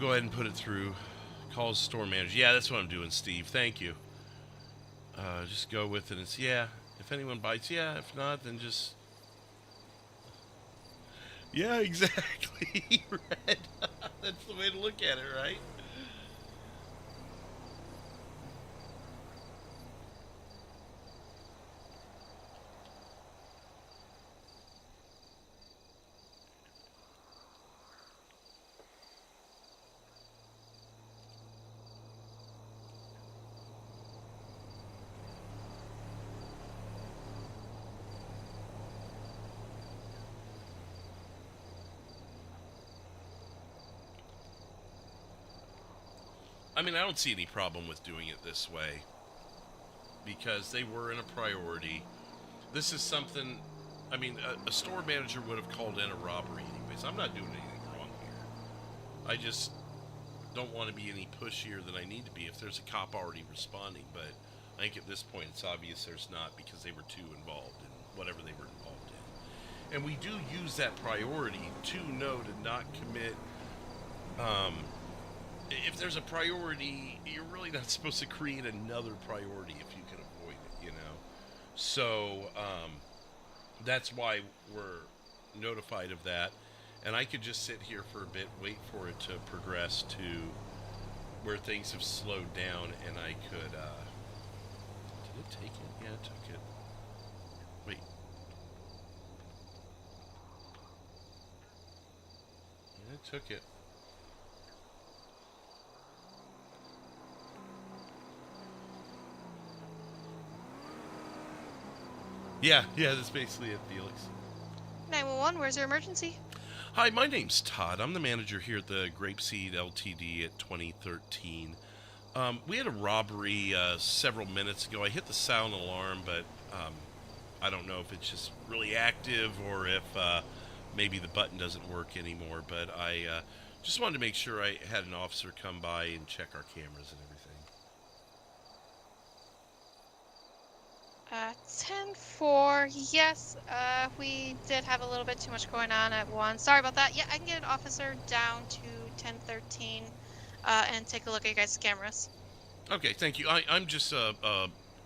go ahead and put it through. Calls store manager. Yeah, that's what I'm doing, Steve. Thank you. Just go with it. It's, yeah, if anyone bites, yeah. If not, then just... Yeah, exactly. Red. That's the way to look at it, right? I mean, I don't see any problem with doing it this way because they were in a priority. This is something, I mean, a store manager would have called in a robbery anyways. I'm not doing anything wrong here. I just don't want to be any pushier than I need to be if there's a cop already responding, but I think at this point it's obvious there's not because they were too involved in whatever they were involved in. And we do use that priority to know to not commit, if there's a priority, you're really not supposed to create another priority if you can avoid it, you know? So, that's why we're notified of that. And I could just sit here for a bit, wait for it to progress to where things have slowed down, and I could, did it take it? Yeah, it took it. Wait. Yeah, it took it. Yeah, that's basically it, Felix. 911, where's your emergency? Hi, my name's Todd. I'm the manager here at the Grapeseed Ltd. at 2013. We had a robbery several minutes ago. I hit the sound alarm, but I don't know if it's just really active or if maybe the button doesn't work anymore. But I just wanted to make sure I had an officer come by and check our cameras and everything. 10-4, yes, we did have a little bit too much going on at once. Sorry about that. Yeah, I can get an officer down to 1013 and take a look at you guys' cameras. Okay, thank you. I'm just a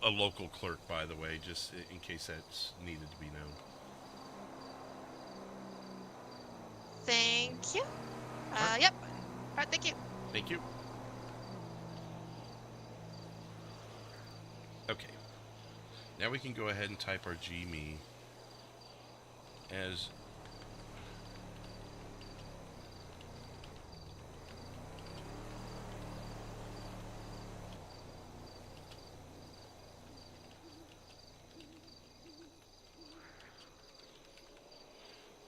local clerk, by the way, just in case that's needed to be known. Thank you. Yep. All right, thank you. Thank you. Okay. Now we can go ahead and type our GME as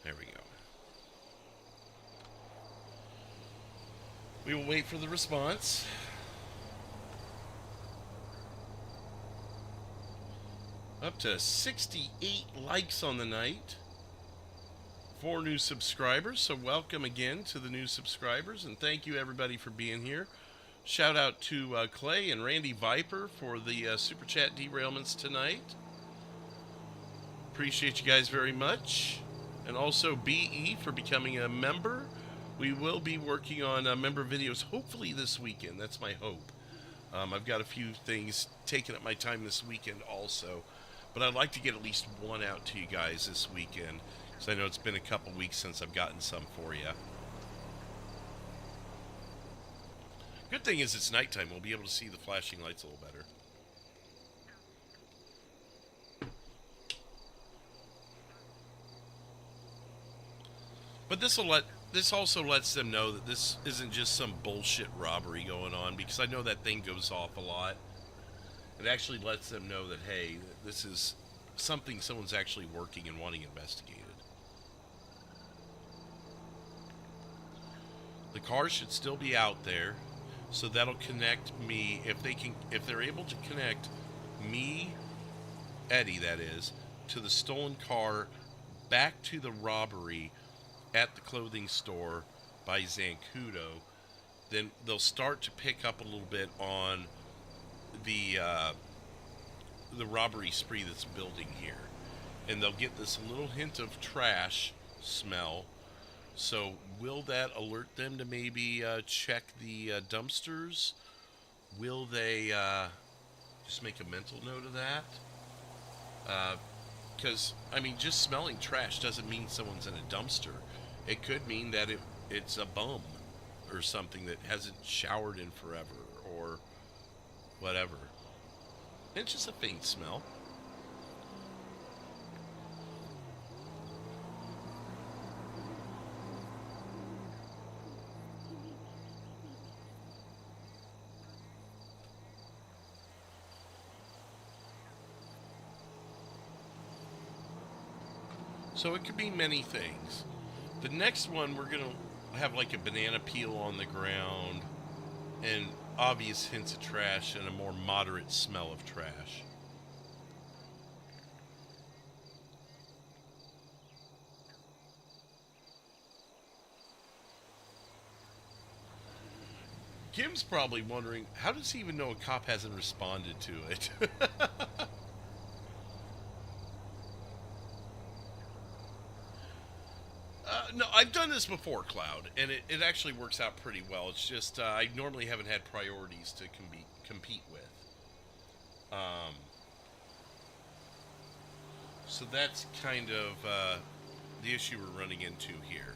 there we go. We will wait for the response. Up to 68 likes on the night. 4 new subscribers, so welcome again to the new subscribers, and thank you everybody for being here. Shout out to Clay and Randy Viper for the Super Chat derailments tonight. Appreciate you guys very much. And also BE for becoming a member. We will be working on member videos hopefully this weekend. That's my hope. I've got a few things taking up my time this weekend also. But I'd like to get at least one out to you guys this weekend, because I know it's been a couple weeks since I've gotten some for you. Good thing is it's nighttime. We'll be able to see the flashing lights a little better. But this also lets them know that this isn't just some bullshit robbery going on, because I know that thing goes off a lot. It actually lets them know that, hey, this is something someone's actually working and wanting investigated. The car should still be out there, so that'll connect me, if they're able to connect me, Eddie that is, to the stolen car back to the robbery at the clothing store by Zancudo, then they'll start to pick up a little bit on the robbery spree that's building here, and they'll get this little hint of trash smell, So will that alert them to maybe check the dumpsters? Will they just make a mental note of that? Because, I mean, just smelling trash doesn't mean someone's in a dumpster. It could mean that it's a bum or something that hasn't showered in forever or whatever. It's just a faint smell. So it could be many things. The next one, we're going to have like a banana peel on the ground and obvious hints of trash and a more moderate smell of trash. Kim's probably wondering, how does he even know a cop hasn't responded to it? No, I've done this before, Cloud, and it actually works out pretty well. It's just I normally haven't had priorities to compete with. So that's kind of the issue we're running into here.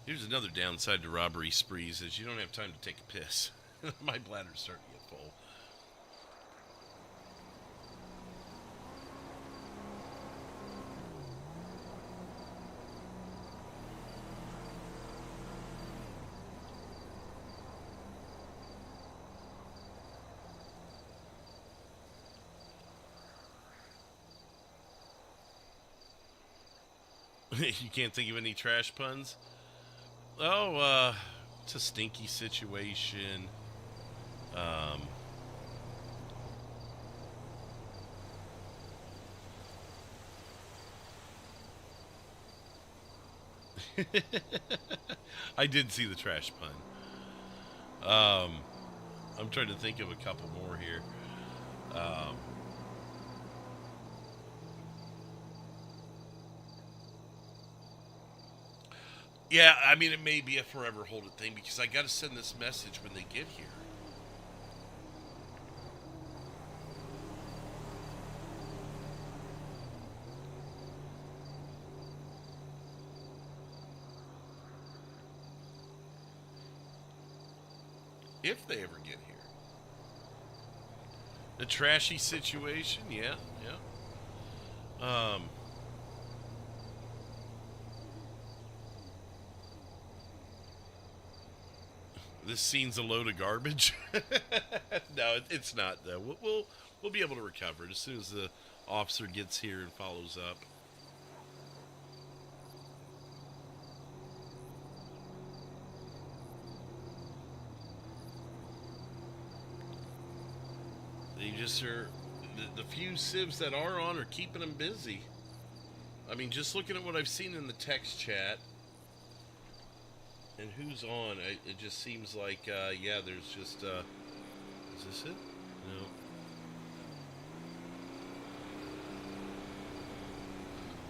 Here's another downside to robbery sprees, is you don't have time to take a piss. My bladder's starting to get full. You can't think of any trash puns? Oh, it's a stinky situation. I did see the trash pun. I'm trying to think of a couple more here. Yeah, I mean, it may be a forever hold it thing because I got to send this message when they get here. If they ever get here. The trashy situation, yeah. This scene's a load of garbage. No, it's not though. We'll be able to recover it as soon as the officer gets here and follows up. They just are the few civs that are on are keeping them busy. I mean, just looking at what I've seen in the text chat. And who's on? It just seems like, yeah, there's just, is this it? No.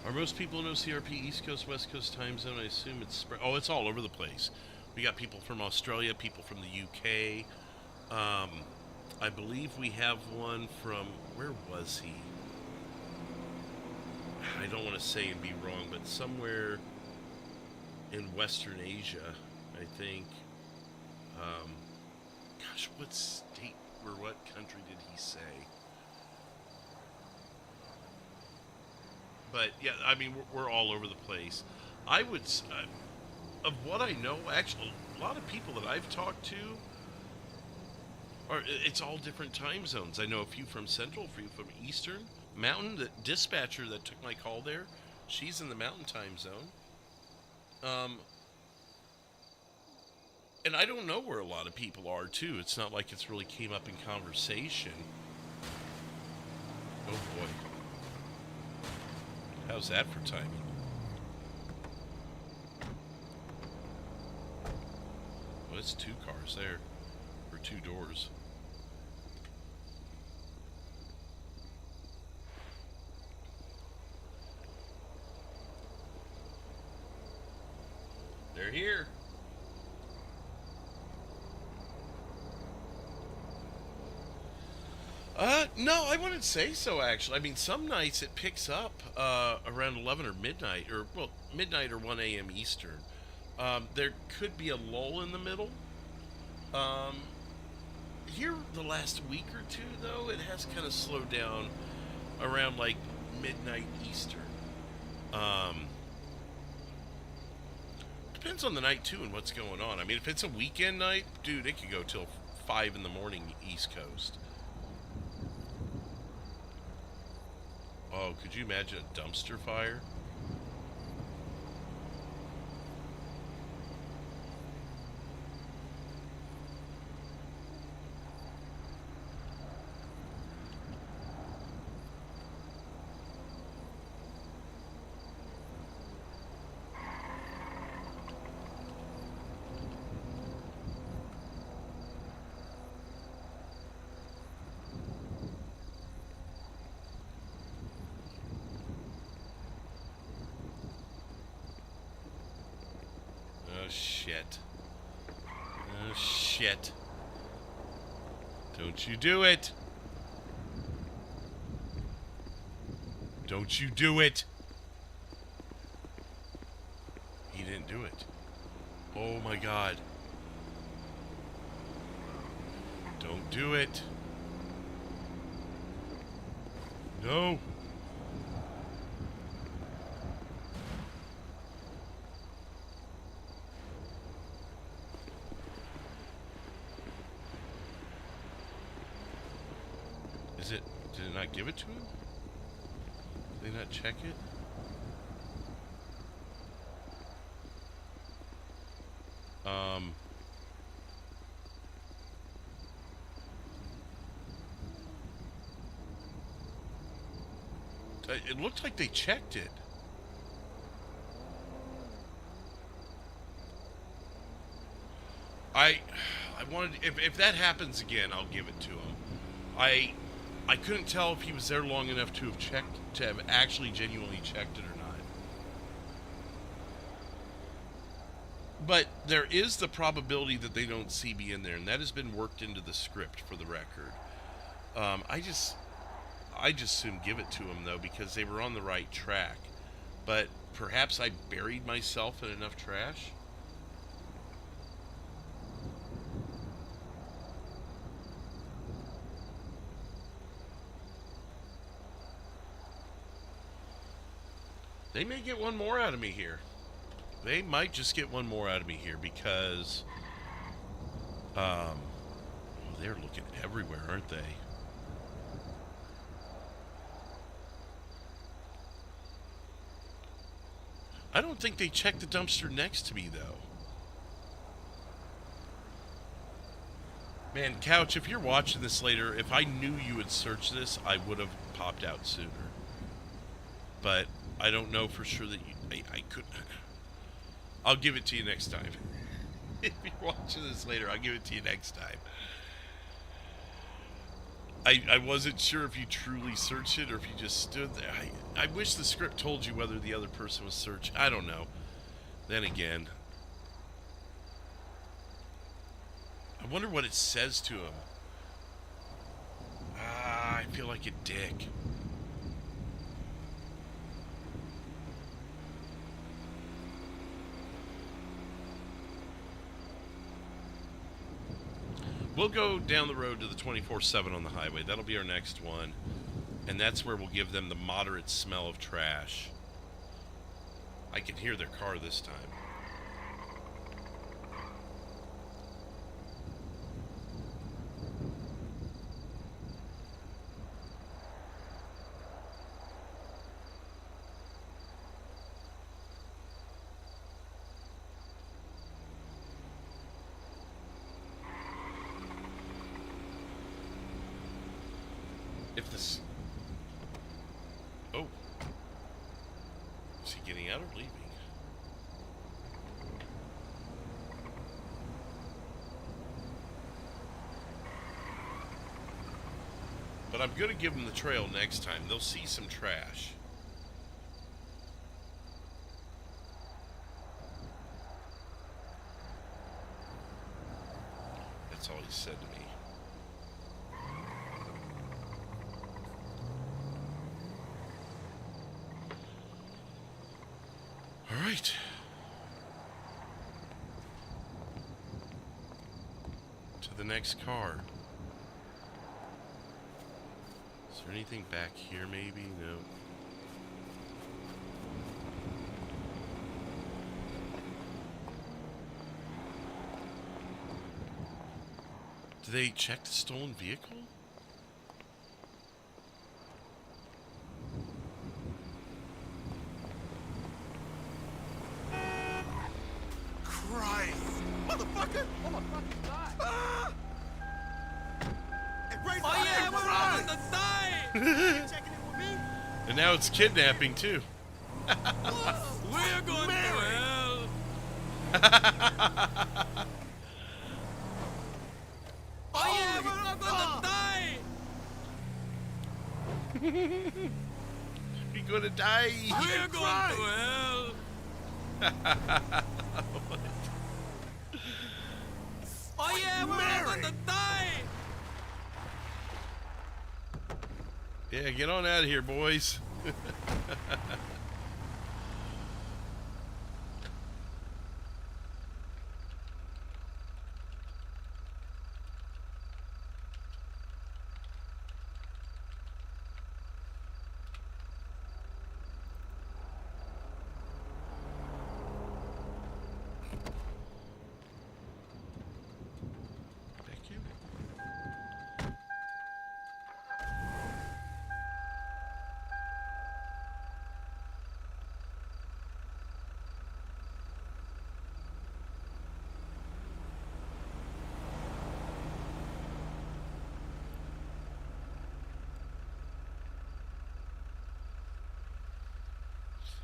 Are most people in OCRP East Coast, West Coast time zone? I assume it's spread. Oh, it's all over the place. We got people from Australia, people from the UK. I believe we have one from, where was he? I don't want to say and be wrong, but somewhere in Western Asia, I think. Gosh, what state or what country did he say? But yeah, I mean, we're all over the place. I would, of what I know, actually, a lot of people that I've talked to it's all different time zones. I know a few from Central, a few from Eastern. Mountain, the dispatcher that took my call there, she's in the Mountain time zone. And I don't know where a lot of people are, too. It's not like it's really came up in conversation. Oh, boy. How's that for timing? Well, it's two cars there. 2 doors. They're here. No, I wouldn't say so, actually. I mean, some nights it picks up around 11 or midnight, or, well, midnight or 1 a.m. Eastern. There could be a lull in the middle. Here, the last week or two, though, it has kind of slowed down around, like, midnight Eastern. Depends on the night, too, and what's going on. I mean, if it's a weekend night, dude, it could go till 5 in the morning East Coast. Oh, could you imagine a dumpster fire? Oh, shit. Oh, shit. Don't you do it. Don't you do it. He didn't do it. Oh, my God. Don't do it. No. Did it not give it to him? Did they not check it? It looked like they checked it. I wanted, if that happens again, I'll give it to him. I couldn't tell if he was there long enough to have checked, to have actually genuinely checked it or not. But there is the probability that they don't see me in there, and that has been worked into the script for the record. I just soon give it to them, though, because they were on the right track. But perhaps I buried myself in enough trash. They may get one more out of me here. They might just get one more out of me here because, they're looking everywhere, aren't they? I don't think they checked the dumpster next to me, though. Man, Couch, if you're watching this later, if I knew you would search this, I would have popped out sooner. But I don't know for sure that I couldn't. I'll give it to you next time. If you're watching this later, I'll give it to you next time. I wasn't sure if you truly searched it or if you just stood there. I wish the script told you whether the other person was searching. I don't know. Then again, I wonder what it says to him. I feel like a dick. We'll go down the road to the 24/7 on the highway. That'll be our next one. And that's where we'll give them the moderate smell of trash. I can hear their car this time. If this... Oh. Is he getting out or leaving? But I'm going to give them the trail next time. They'll see some trash. That's all he said to me. All right. To the next car. Is there anything back here maybe? No. Do they check the stolen vehicle? Christ! Motherfucker! Oh my fucking god! Ah! Right Oh yeah, we're Christ! on the side! Checking in with me? And now it's kidnapping too. We're going to hell! Oh yeah, we're not going to die! You're gonna die. We're going to hell! Oh yeah, we're not going to die! Yeah, get on out of here, boys. Thank you.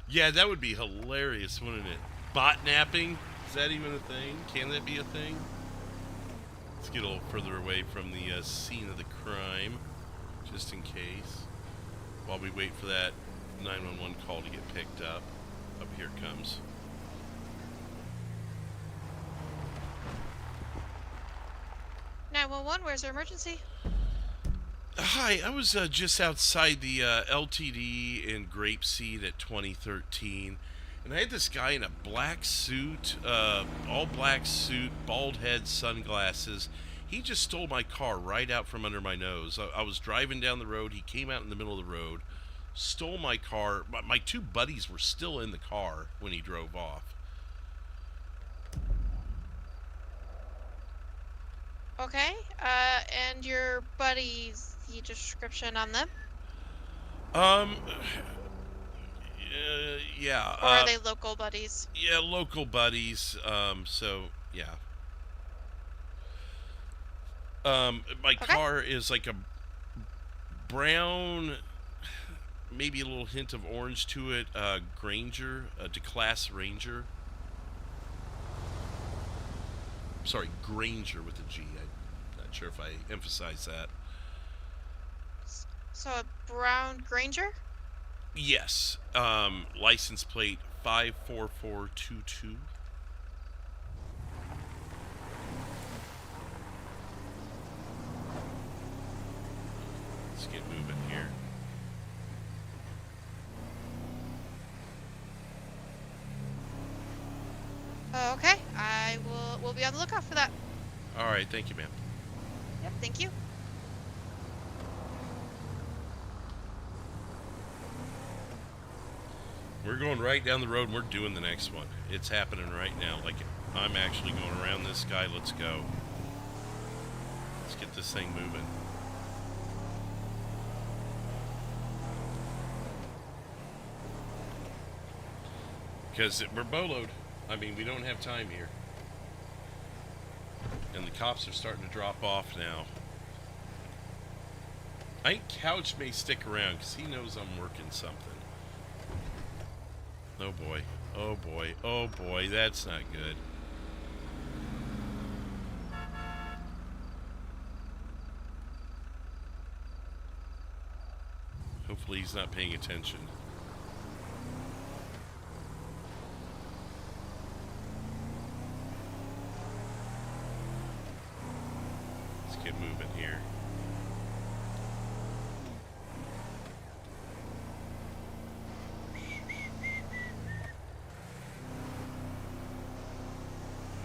Yeah, that would be hilarious, wouldn't it? Bot napping? Is that even a thing? Can that be a thing? Let's get a little further away from the scene of the crime, just in case. While we wait for that 911 call to get picked up. Up here it comes. 911, where's your emergency? Hi, I was just outside the LTD in Grapeseed at 2013, and I had this guy in a black suit, all black suit, bald head, sunglasses. He just stole my car right out from under my nose. I was driving down the road. He came out in the middle of the road, stole my car. My two buddies were still in the car when he drove off. Okay, and your buddies, the description on them? Yeah. Or are they local buddies? Yeah, local buddies. So, yeah. My car is like a brown, maybe a little hint of orange to it, Granger, a D-Class Ranger. Sorry, Granger with a G. I'm not sure if I emphasize that. So a brown Granger? Yes. License plate 54422. Let's get moving here. Okay, we'll be on the lookout for that. All right, thank you, ma'am. Yep, thank you. We're going right down the road and we're doing the next one. It's happening right now. Like, I'm actually going around this guy. Let's go. Let's get this thing moving. Because we're boloed. I mean, we don't have time here. And the cops are starting to drop off now. I think Couch may stick around because he knows I'm working something. Oh boy. Oh boy. Oh boy. That's not good. Hopefully he's not paying attention. Let's get moving here.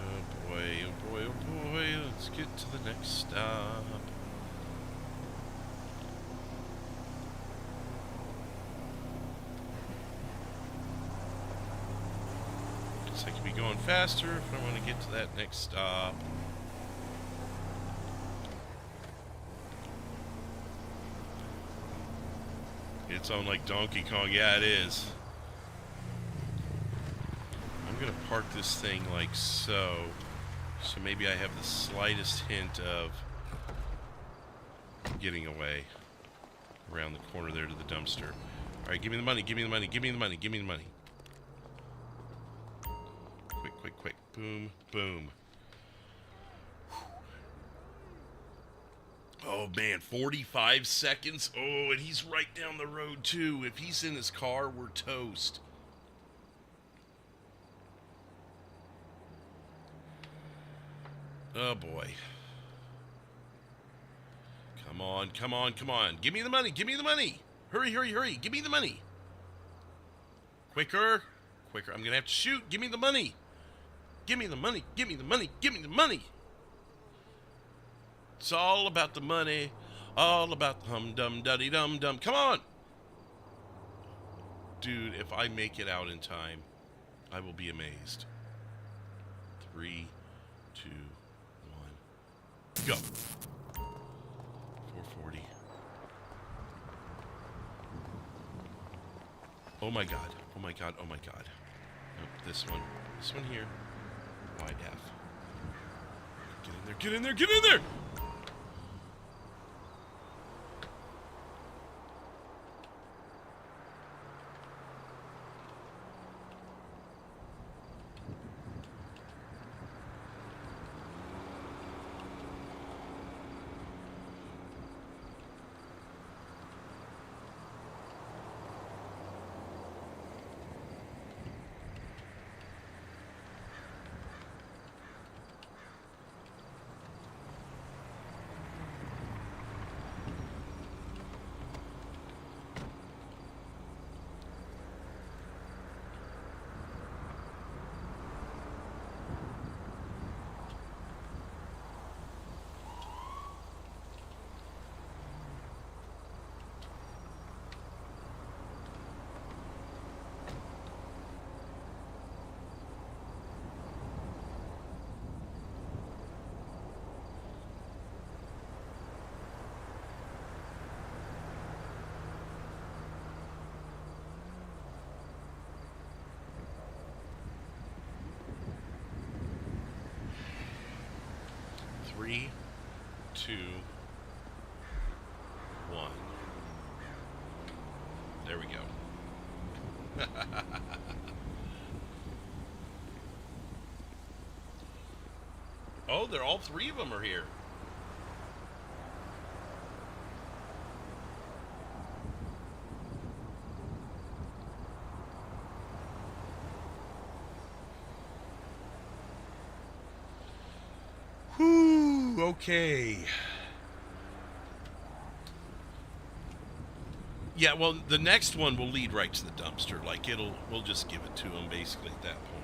Oh boy, oh boy, oh boy. Let's get to the next stop. I could be going faster if I want to get to that next stop. It's on like Donkey Kong. Yeah, it is. I'm going to park this thing like so. So maybe I have the slightest hint of getting away around the corner there to the dumpster. All right, give me the money, give me the money, give me the money, give me the money. Quick, quick. Boom, boom. Oh, man, 45 seconds. Oh, and he's right down the road, too. If he's in his car, we're toast. Oh, boy. Come on, come on, come on. Give me the money, give me the money. Hurry, hurry, hurry. Give me the money. Quicker, quicker. I'm going to have to shoot. Give me the money. Give me the money, give me the money, give me the money. It's all about the money, all about the hum-dum-duddy-dum-dum. Come on! Dude, if I make it out in time, I will be amazed. 3, 2, 1, go. 440. Oh my god, oh my god, oh my god. Nope, this one here. YF. Get in there, get in there, get in there! Three, 2, 1. There we go. Oh, they're all 3 of them are here. Whew, okay. Yeah, well, the next one will lead right to the dumpster. Like, we'll just give it to him basically at that point.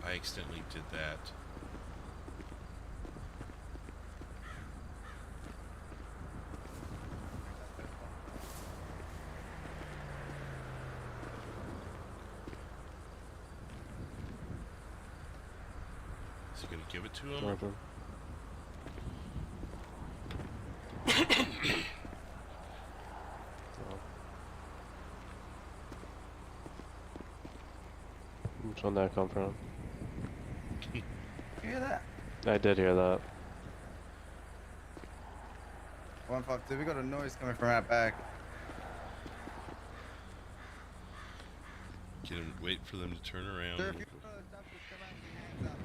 I accidentally did that. Is he gonna give it to him? Northern. Which one did that come from? Hear that? I did hear that. 152, we got a noise coming from out back. Get him. Wait for them to turn around. Sir, if you come out with your hands up.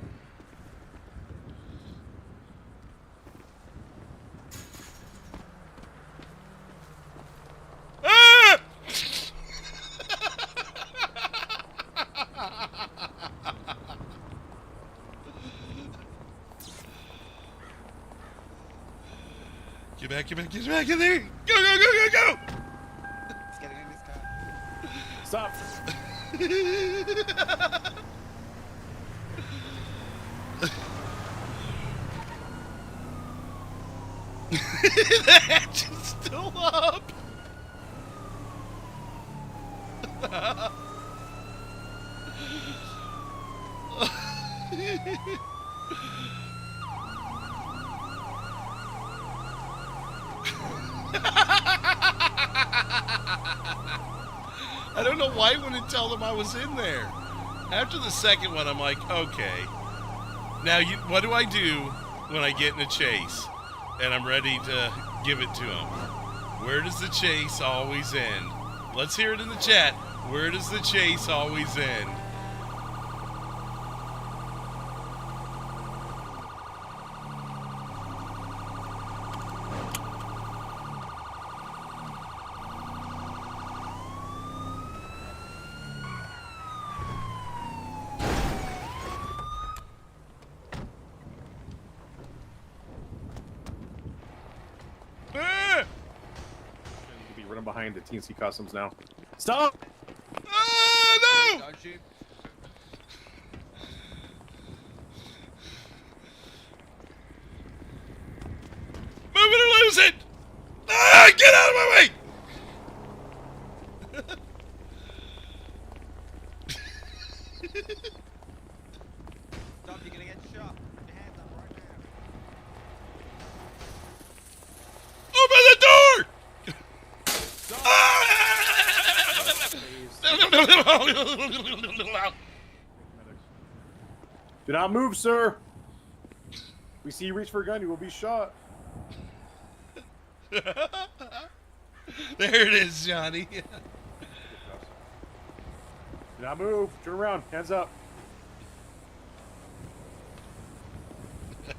Ah! Get back in there! Go! Let's get in this car. Stop. The hatch is still up! I don't know why I wouldn't tell them I was in there. After the second one, I'm like, okay. Now, what do I do when I get in a chase and I'm ready to give it to them? Where does the chase always end? Let's hear it in the chat. Where does the chase always end? Behind the TNC Customs now. Stop! Oh, no! Don't shoot. Move it or lose it! Ah, get out of my way! Stop, you're gonna get shot. Put your hands up right now. Open the door! Do not move, sir. We see you reach for a gun, you will be shot. There it is, Johnny. Do not move. Turn around. Hands up. We're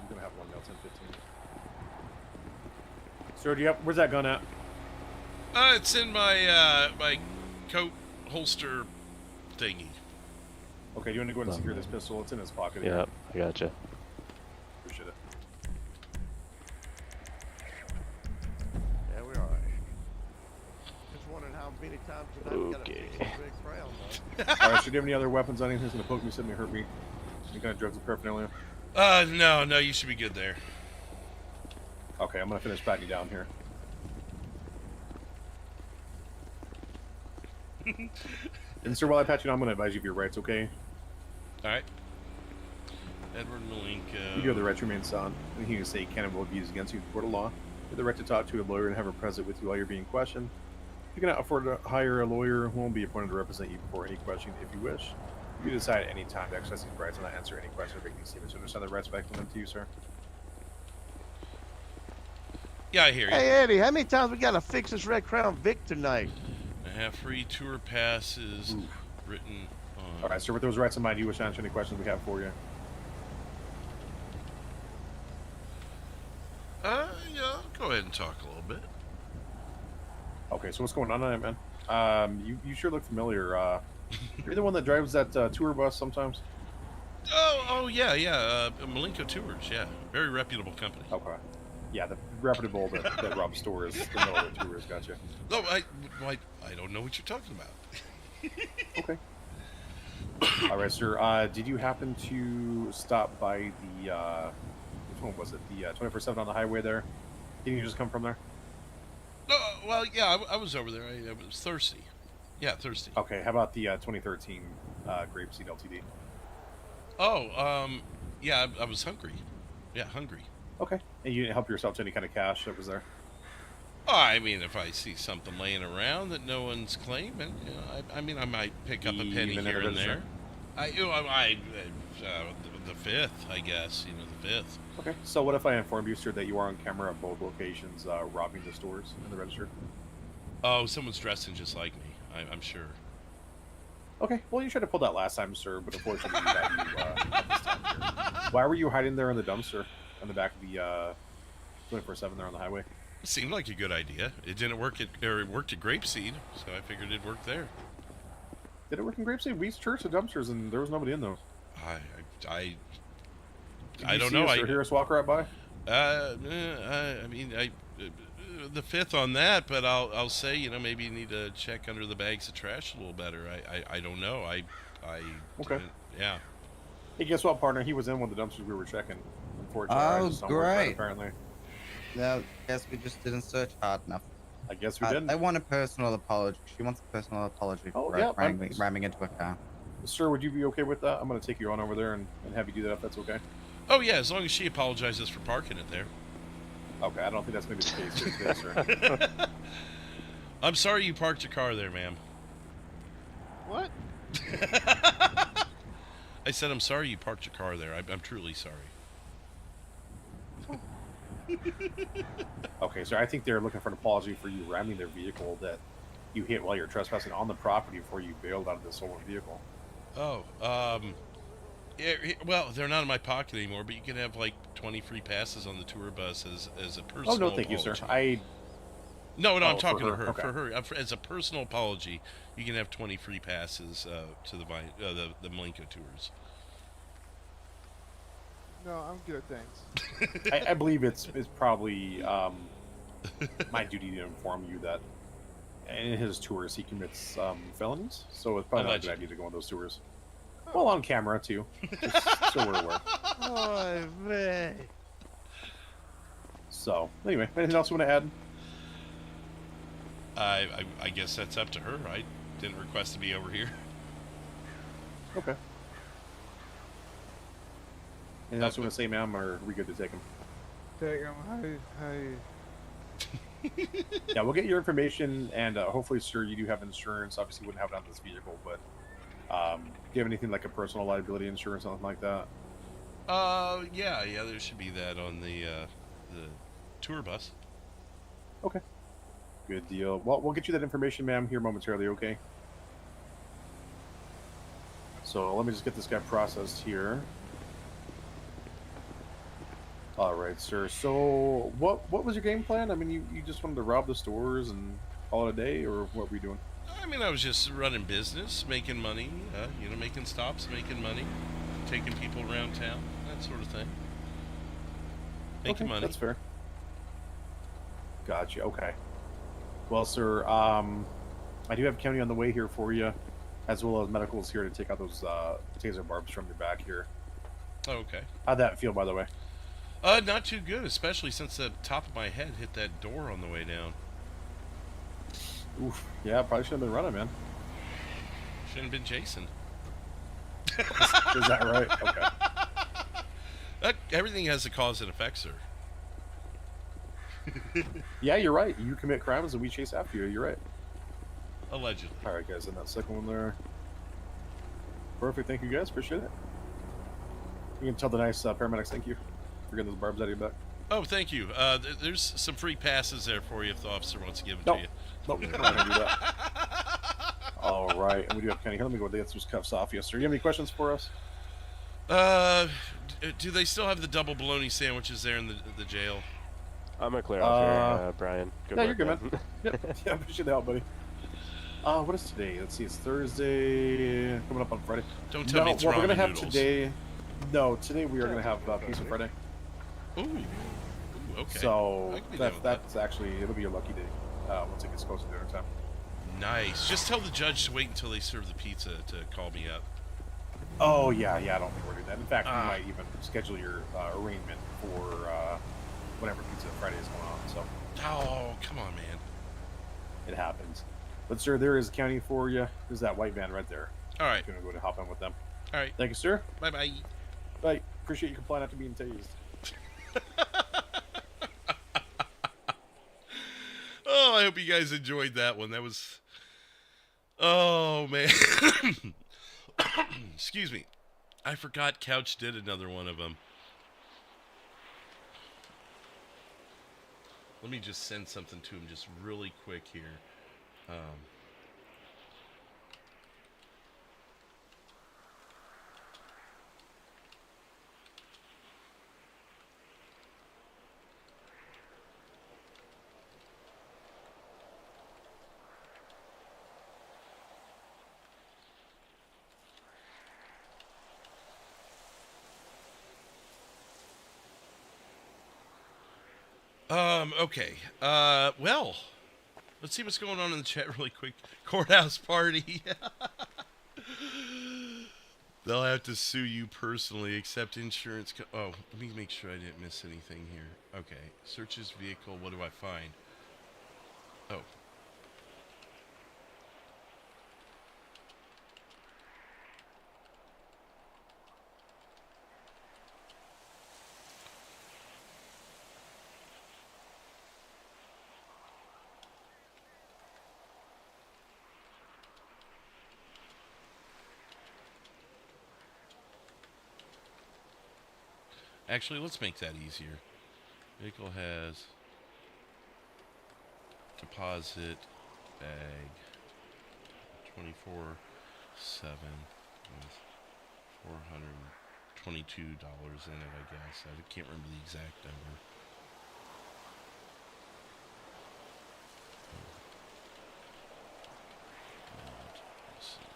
gonna have one now, 10-15. Sir, do you have? Where's that gun at? It's in my my coat holster thingy. Okay, do you want to go ahead and secure this pistol? It's in his pocket. Yeah, I gotcha. Appreciate it. Yeah, we're alright. Just wondering how many times tonight we gotta fix this big crown, though. Alright, so do you have any other weapons on you? Who's gonna poke me, send me, hurt me? Any kind of drugs or paraphernalia? No, you should be good there. Okay, I'm gonna finish patting you down here. And sir, while I pat you down, I'm gonna advise you of your rights, okay? Alright. Edward Malenko. You do have the right to remain silent. Anything you say can and will be used against you in court of law. You have the right to talk to a lawyer and have her present with you while you're being questioned. You cannot afford to hire a lawyer who will be appointed to represent you before any question if you wish. You decide at any time to exercise these rights and not answer any questions or make any statements. You understand the rights back to them to you, sir? Yeah, I hear you. Hey, Eddie, how many times we gotta fix this Red Crown Vic tonight? I have free tour passes written on... Alright, sir, with those rights in mind, do you wish to answer any questions we have for you? Yeah, go ahead and talk a little bit. Okay, so what's going on tonight, man? You sure look familiar. You're the one that drives that tour bus sometimes? Oh, yeah. Malenko Tours, yeah. Very reputable company. Okay. Yeah, the reputable that robs stores, the Miller Tours, gotcha. No, I don't know what you're talking about. Okay. Alright, sir. Did you happen to stop by the, which one was it? The 24/7 on the highway there? Didn't you just come from there? No, well, yeah, I was over there. I was thirsty. Yeah, Thursday. Okay, how about the 2013 Grapeseed LTD? Oh, yeah, I was hungry. Yeah, hungry. Okay. And you didn't help yourself to any kind of cash that was there? Oh, I mean, if I see something laying around that no one's claiming, you know, I mean, I might pick up a penny Even here at a and there. register? The 5th, I guess. You know, the 5th. Okay. So what if I inform you, sir, that you are on camera at both locations robbing the stores in the register? Oh, someone's dressing just like me. I'm sure. Okay. Well, you should have pulled that last time, sir, but unfortunately, we got you at this time here. Why were you hiding there in the dumpster on the back of the 24/7 there on the highway? It seemed like a good idea. It didn't work it worked at Grapeseed, so I figured it'd work there. Did it work in Grapeseed? We searched the dumpsters and there was nobody in those. I Did don't you know. see us or hear us walk right by? I mean, the 5th on that, but I'll say, you know, maybe you need to check under the bags of trash a little better. I don't know. Okay. Yeah. Hey, guess what, partner? He was in one of the dumpsters we were checking. Unfortunately, I Oh, just don't work for it, great. apparently. No, guess we just didn't search hard enough. I guess we didn't. I want a personal apology. She wants a personal apology Oh, for yeah, ramming into a car. Sir, would you be okay with that? I'm going to take you on over there and have you do that if that's okay. Oh yeah, as long as she apologizes for parking it there. Okay, I don't think that's going to be the case here today, sir. I'm sorry you parked your car there, ma'am. What? I said I'm sorry you parked your car there. I'm truly sorry. Okay, sir, I think they're looking for an apology for you ramming their vehicle that you hit while you're trespassing on the property before you bailed out of the stolen vehicle. Oh, well, they're not in my pocket anymore, but you can have like 20 free passes on the tour bus as a personal Oh, no, thank you, sir. No, Oh, I'm talking to her. Okay. For her, as a personal apology, you can have 20 free passes to the Malenko tours. No, I'm good, thanks. I believe it's probably my duty to inform you that in his tours he commits felonies, so it's probably not a good idea to go on those tours. Well, on camera too, just so we're aware. Oh man. So anyway, anything else you want to add? I guess that's up to her. I didn't request to be over here. Okay. Anything else you want to say, ma'am, or are we good to take him? Take him. Yeah, we'll get your information, and hopefully, sir, you do have insurance. Obviously, you wouldn't have it on this vehicle, but do you have anything like a personal liability insurance, something like that? Yeah, there should be that on the tour bus. Okay. Good deal. Well, we'll get you that information, ma'am, here momentarily, okay? So let me just get this guy processed here. All right, sir. So what was your game plan? I mean, you just wanted to rob the stores and call it a day, or what were you doing? I mean, I was just running business, making money, making stops, making money, taking people around town, that sort of thing. Making money. That's fair. Gotcha. Okay. Well, sir, I do have county on the way here for you, as well as medicals here to take out those taser barbs from your back here. Oh, okay. How'd that feel, by the way? Not too good, especially since the top of my head hit that door on the way down. Oof. Yeah, probably should have been running, man. Shouldn't have been Jason. Is that right? Okay. Everything has a cause and effect, sir. Yeah, you're right. You commit crimes and we chase after you. You're right. Allegedly. All right, guys, and that second one there. Perfect. Thank you, guys. Appreciate it. You can tell the nice paramedics thank you for getting those barbs out of your back. Oh, thank you. There's some free passes there for you if the officer wants to give them to you. Nope, we're not going to do that. All right, and we do have Kenny here. Let me go get those cuffs off you, sir. You have any questions for us? Do they still have the double bologna sandwiches there in the jail? I'm going to clear off here, Brian. Yeah, you're good, man. Yep. Yeah, appreciate the help, buddy. What is today? Let's see, it's Thursday, coming up on Friday. Don't tell me it's what we're ramen gonna have noodles. today. No, today we are gonna have Pizza Friday. Ooh, okay. So that's actually it'll be a lucky day once it gets close to dinner time. Nice. Just tell the judge to wait until they serve the pizza to call me up. Oh yeah, I don't think we're doing that. In fact, we might even schedule your arraignment for whenever Pizza Friday is going on. So. Oh, come on, man. It happens. But sir, there is accounting for you. There's that white van right there. All right. I'm gonna go to hop on with them. All right. Thank you, sir. Bye bye. Bye. Appreciate you complying after being tased. Oh, I hope you guys enjoyed that one. That was... Oh, man. Excuse me. I forgot Couch did another one of them. Let me just send something to him just really quick here. Okay. Well, let's see what's going on in the chat really quick. Courthouse party. They'll have to sue you personally, accept insurance. Oh, let me make sure I didn't miss anything here. Okay. Search his vehicle. What do I find? Oh. Actually, let's make that easier. Vehicle has deposit bag 24/7 with $422 in it, I guess. I can't remember the exact number. Let's see.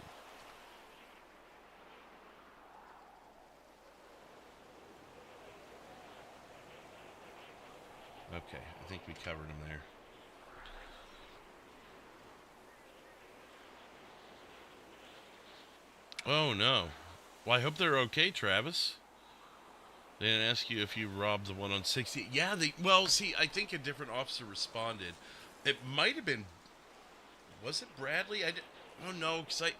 Okay, I think we covered him there. Oh no. Well, I hope they're okay, Travis. They didn't ask you if you robbed the one on 60. Yeah, well, see, I think a different officer responded. It might have been, was it Bradley? Oh no, because the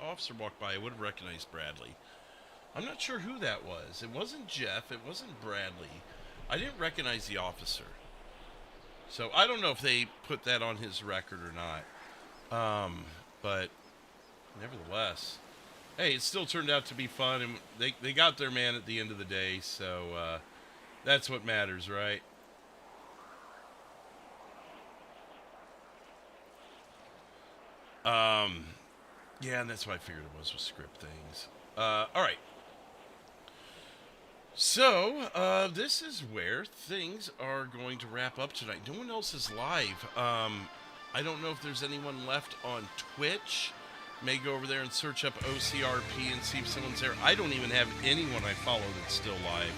officer walked by, I would have recognized Bradley. I'm not sure who that was. It wasn't Jeff, it wasn't Bradley. I didn't recognize the officer. So I don't know if they put that on his record or not. But nevertheless, hey, it still turned out to be fun, and they got their man at the end of the day, so that's what matters, right? Yeah, and that's what I figured it was with script things. All right. So, this is where things are going to wrap up tonight. No one else is live. I don't know if there's anyone left on Twitch. May go over there and search up OCRP and see if someone's there. I don't even have anyone I follow that's still live,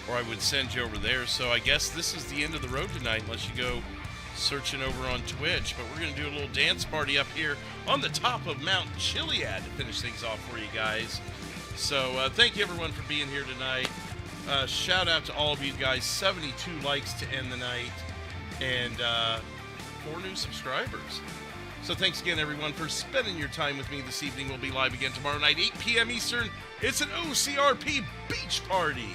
or I would send you over there. So I guess this is the end of the road tonight, unless you go searching over on Twitch. But we're going to do a little dance party up here on the top of Mount Chiliad to finish things off for you guys. So thank you, everyone, for being here tonight. Shout out to all of you guys. 72 likes to end the night, and 4 new subscribers. So thanks again, everyone, for spending your time with me this evening. We'll be live again tomorrow night, 8 p.m. Eastern. It's an OCRP beach party.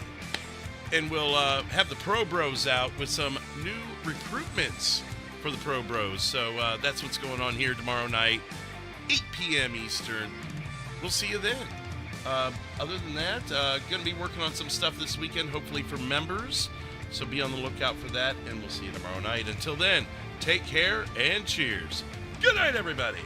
And we'll have the Pro Bros out with some new recruitments for the Pro Bros. So that's what's going on here tomorrow night, 8 p.m. Eastern. We'll see you then. Other than that, going to be working on some stuff this weekend, hopefully for members. So be on the lookout for that, and we'll see you tomorrow night. Until then, take care and cheers. Good night, everybody.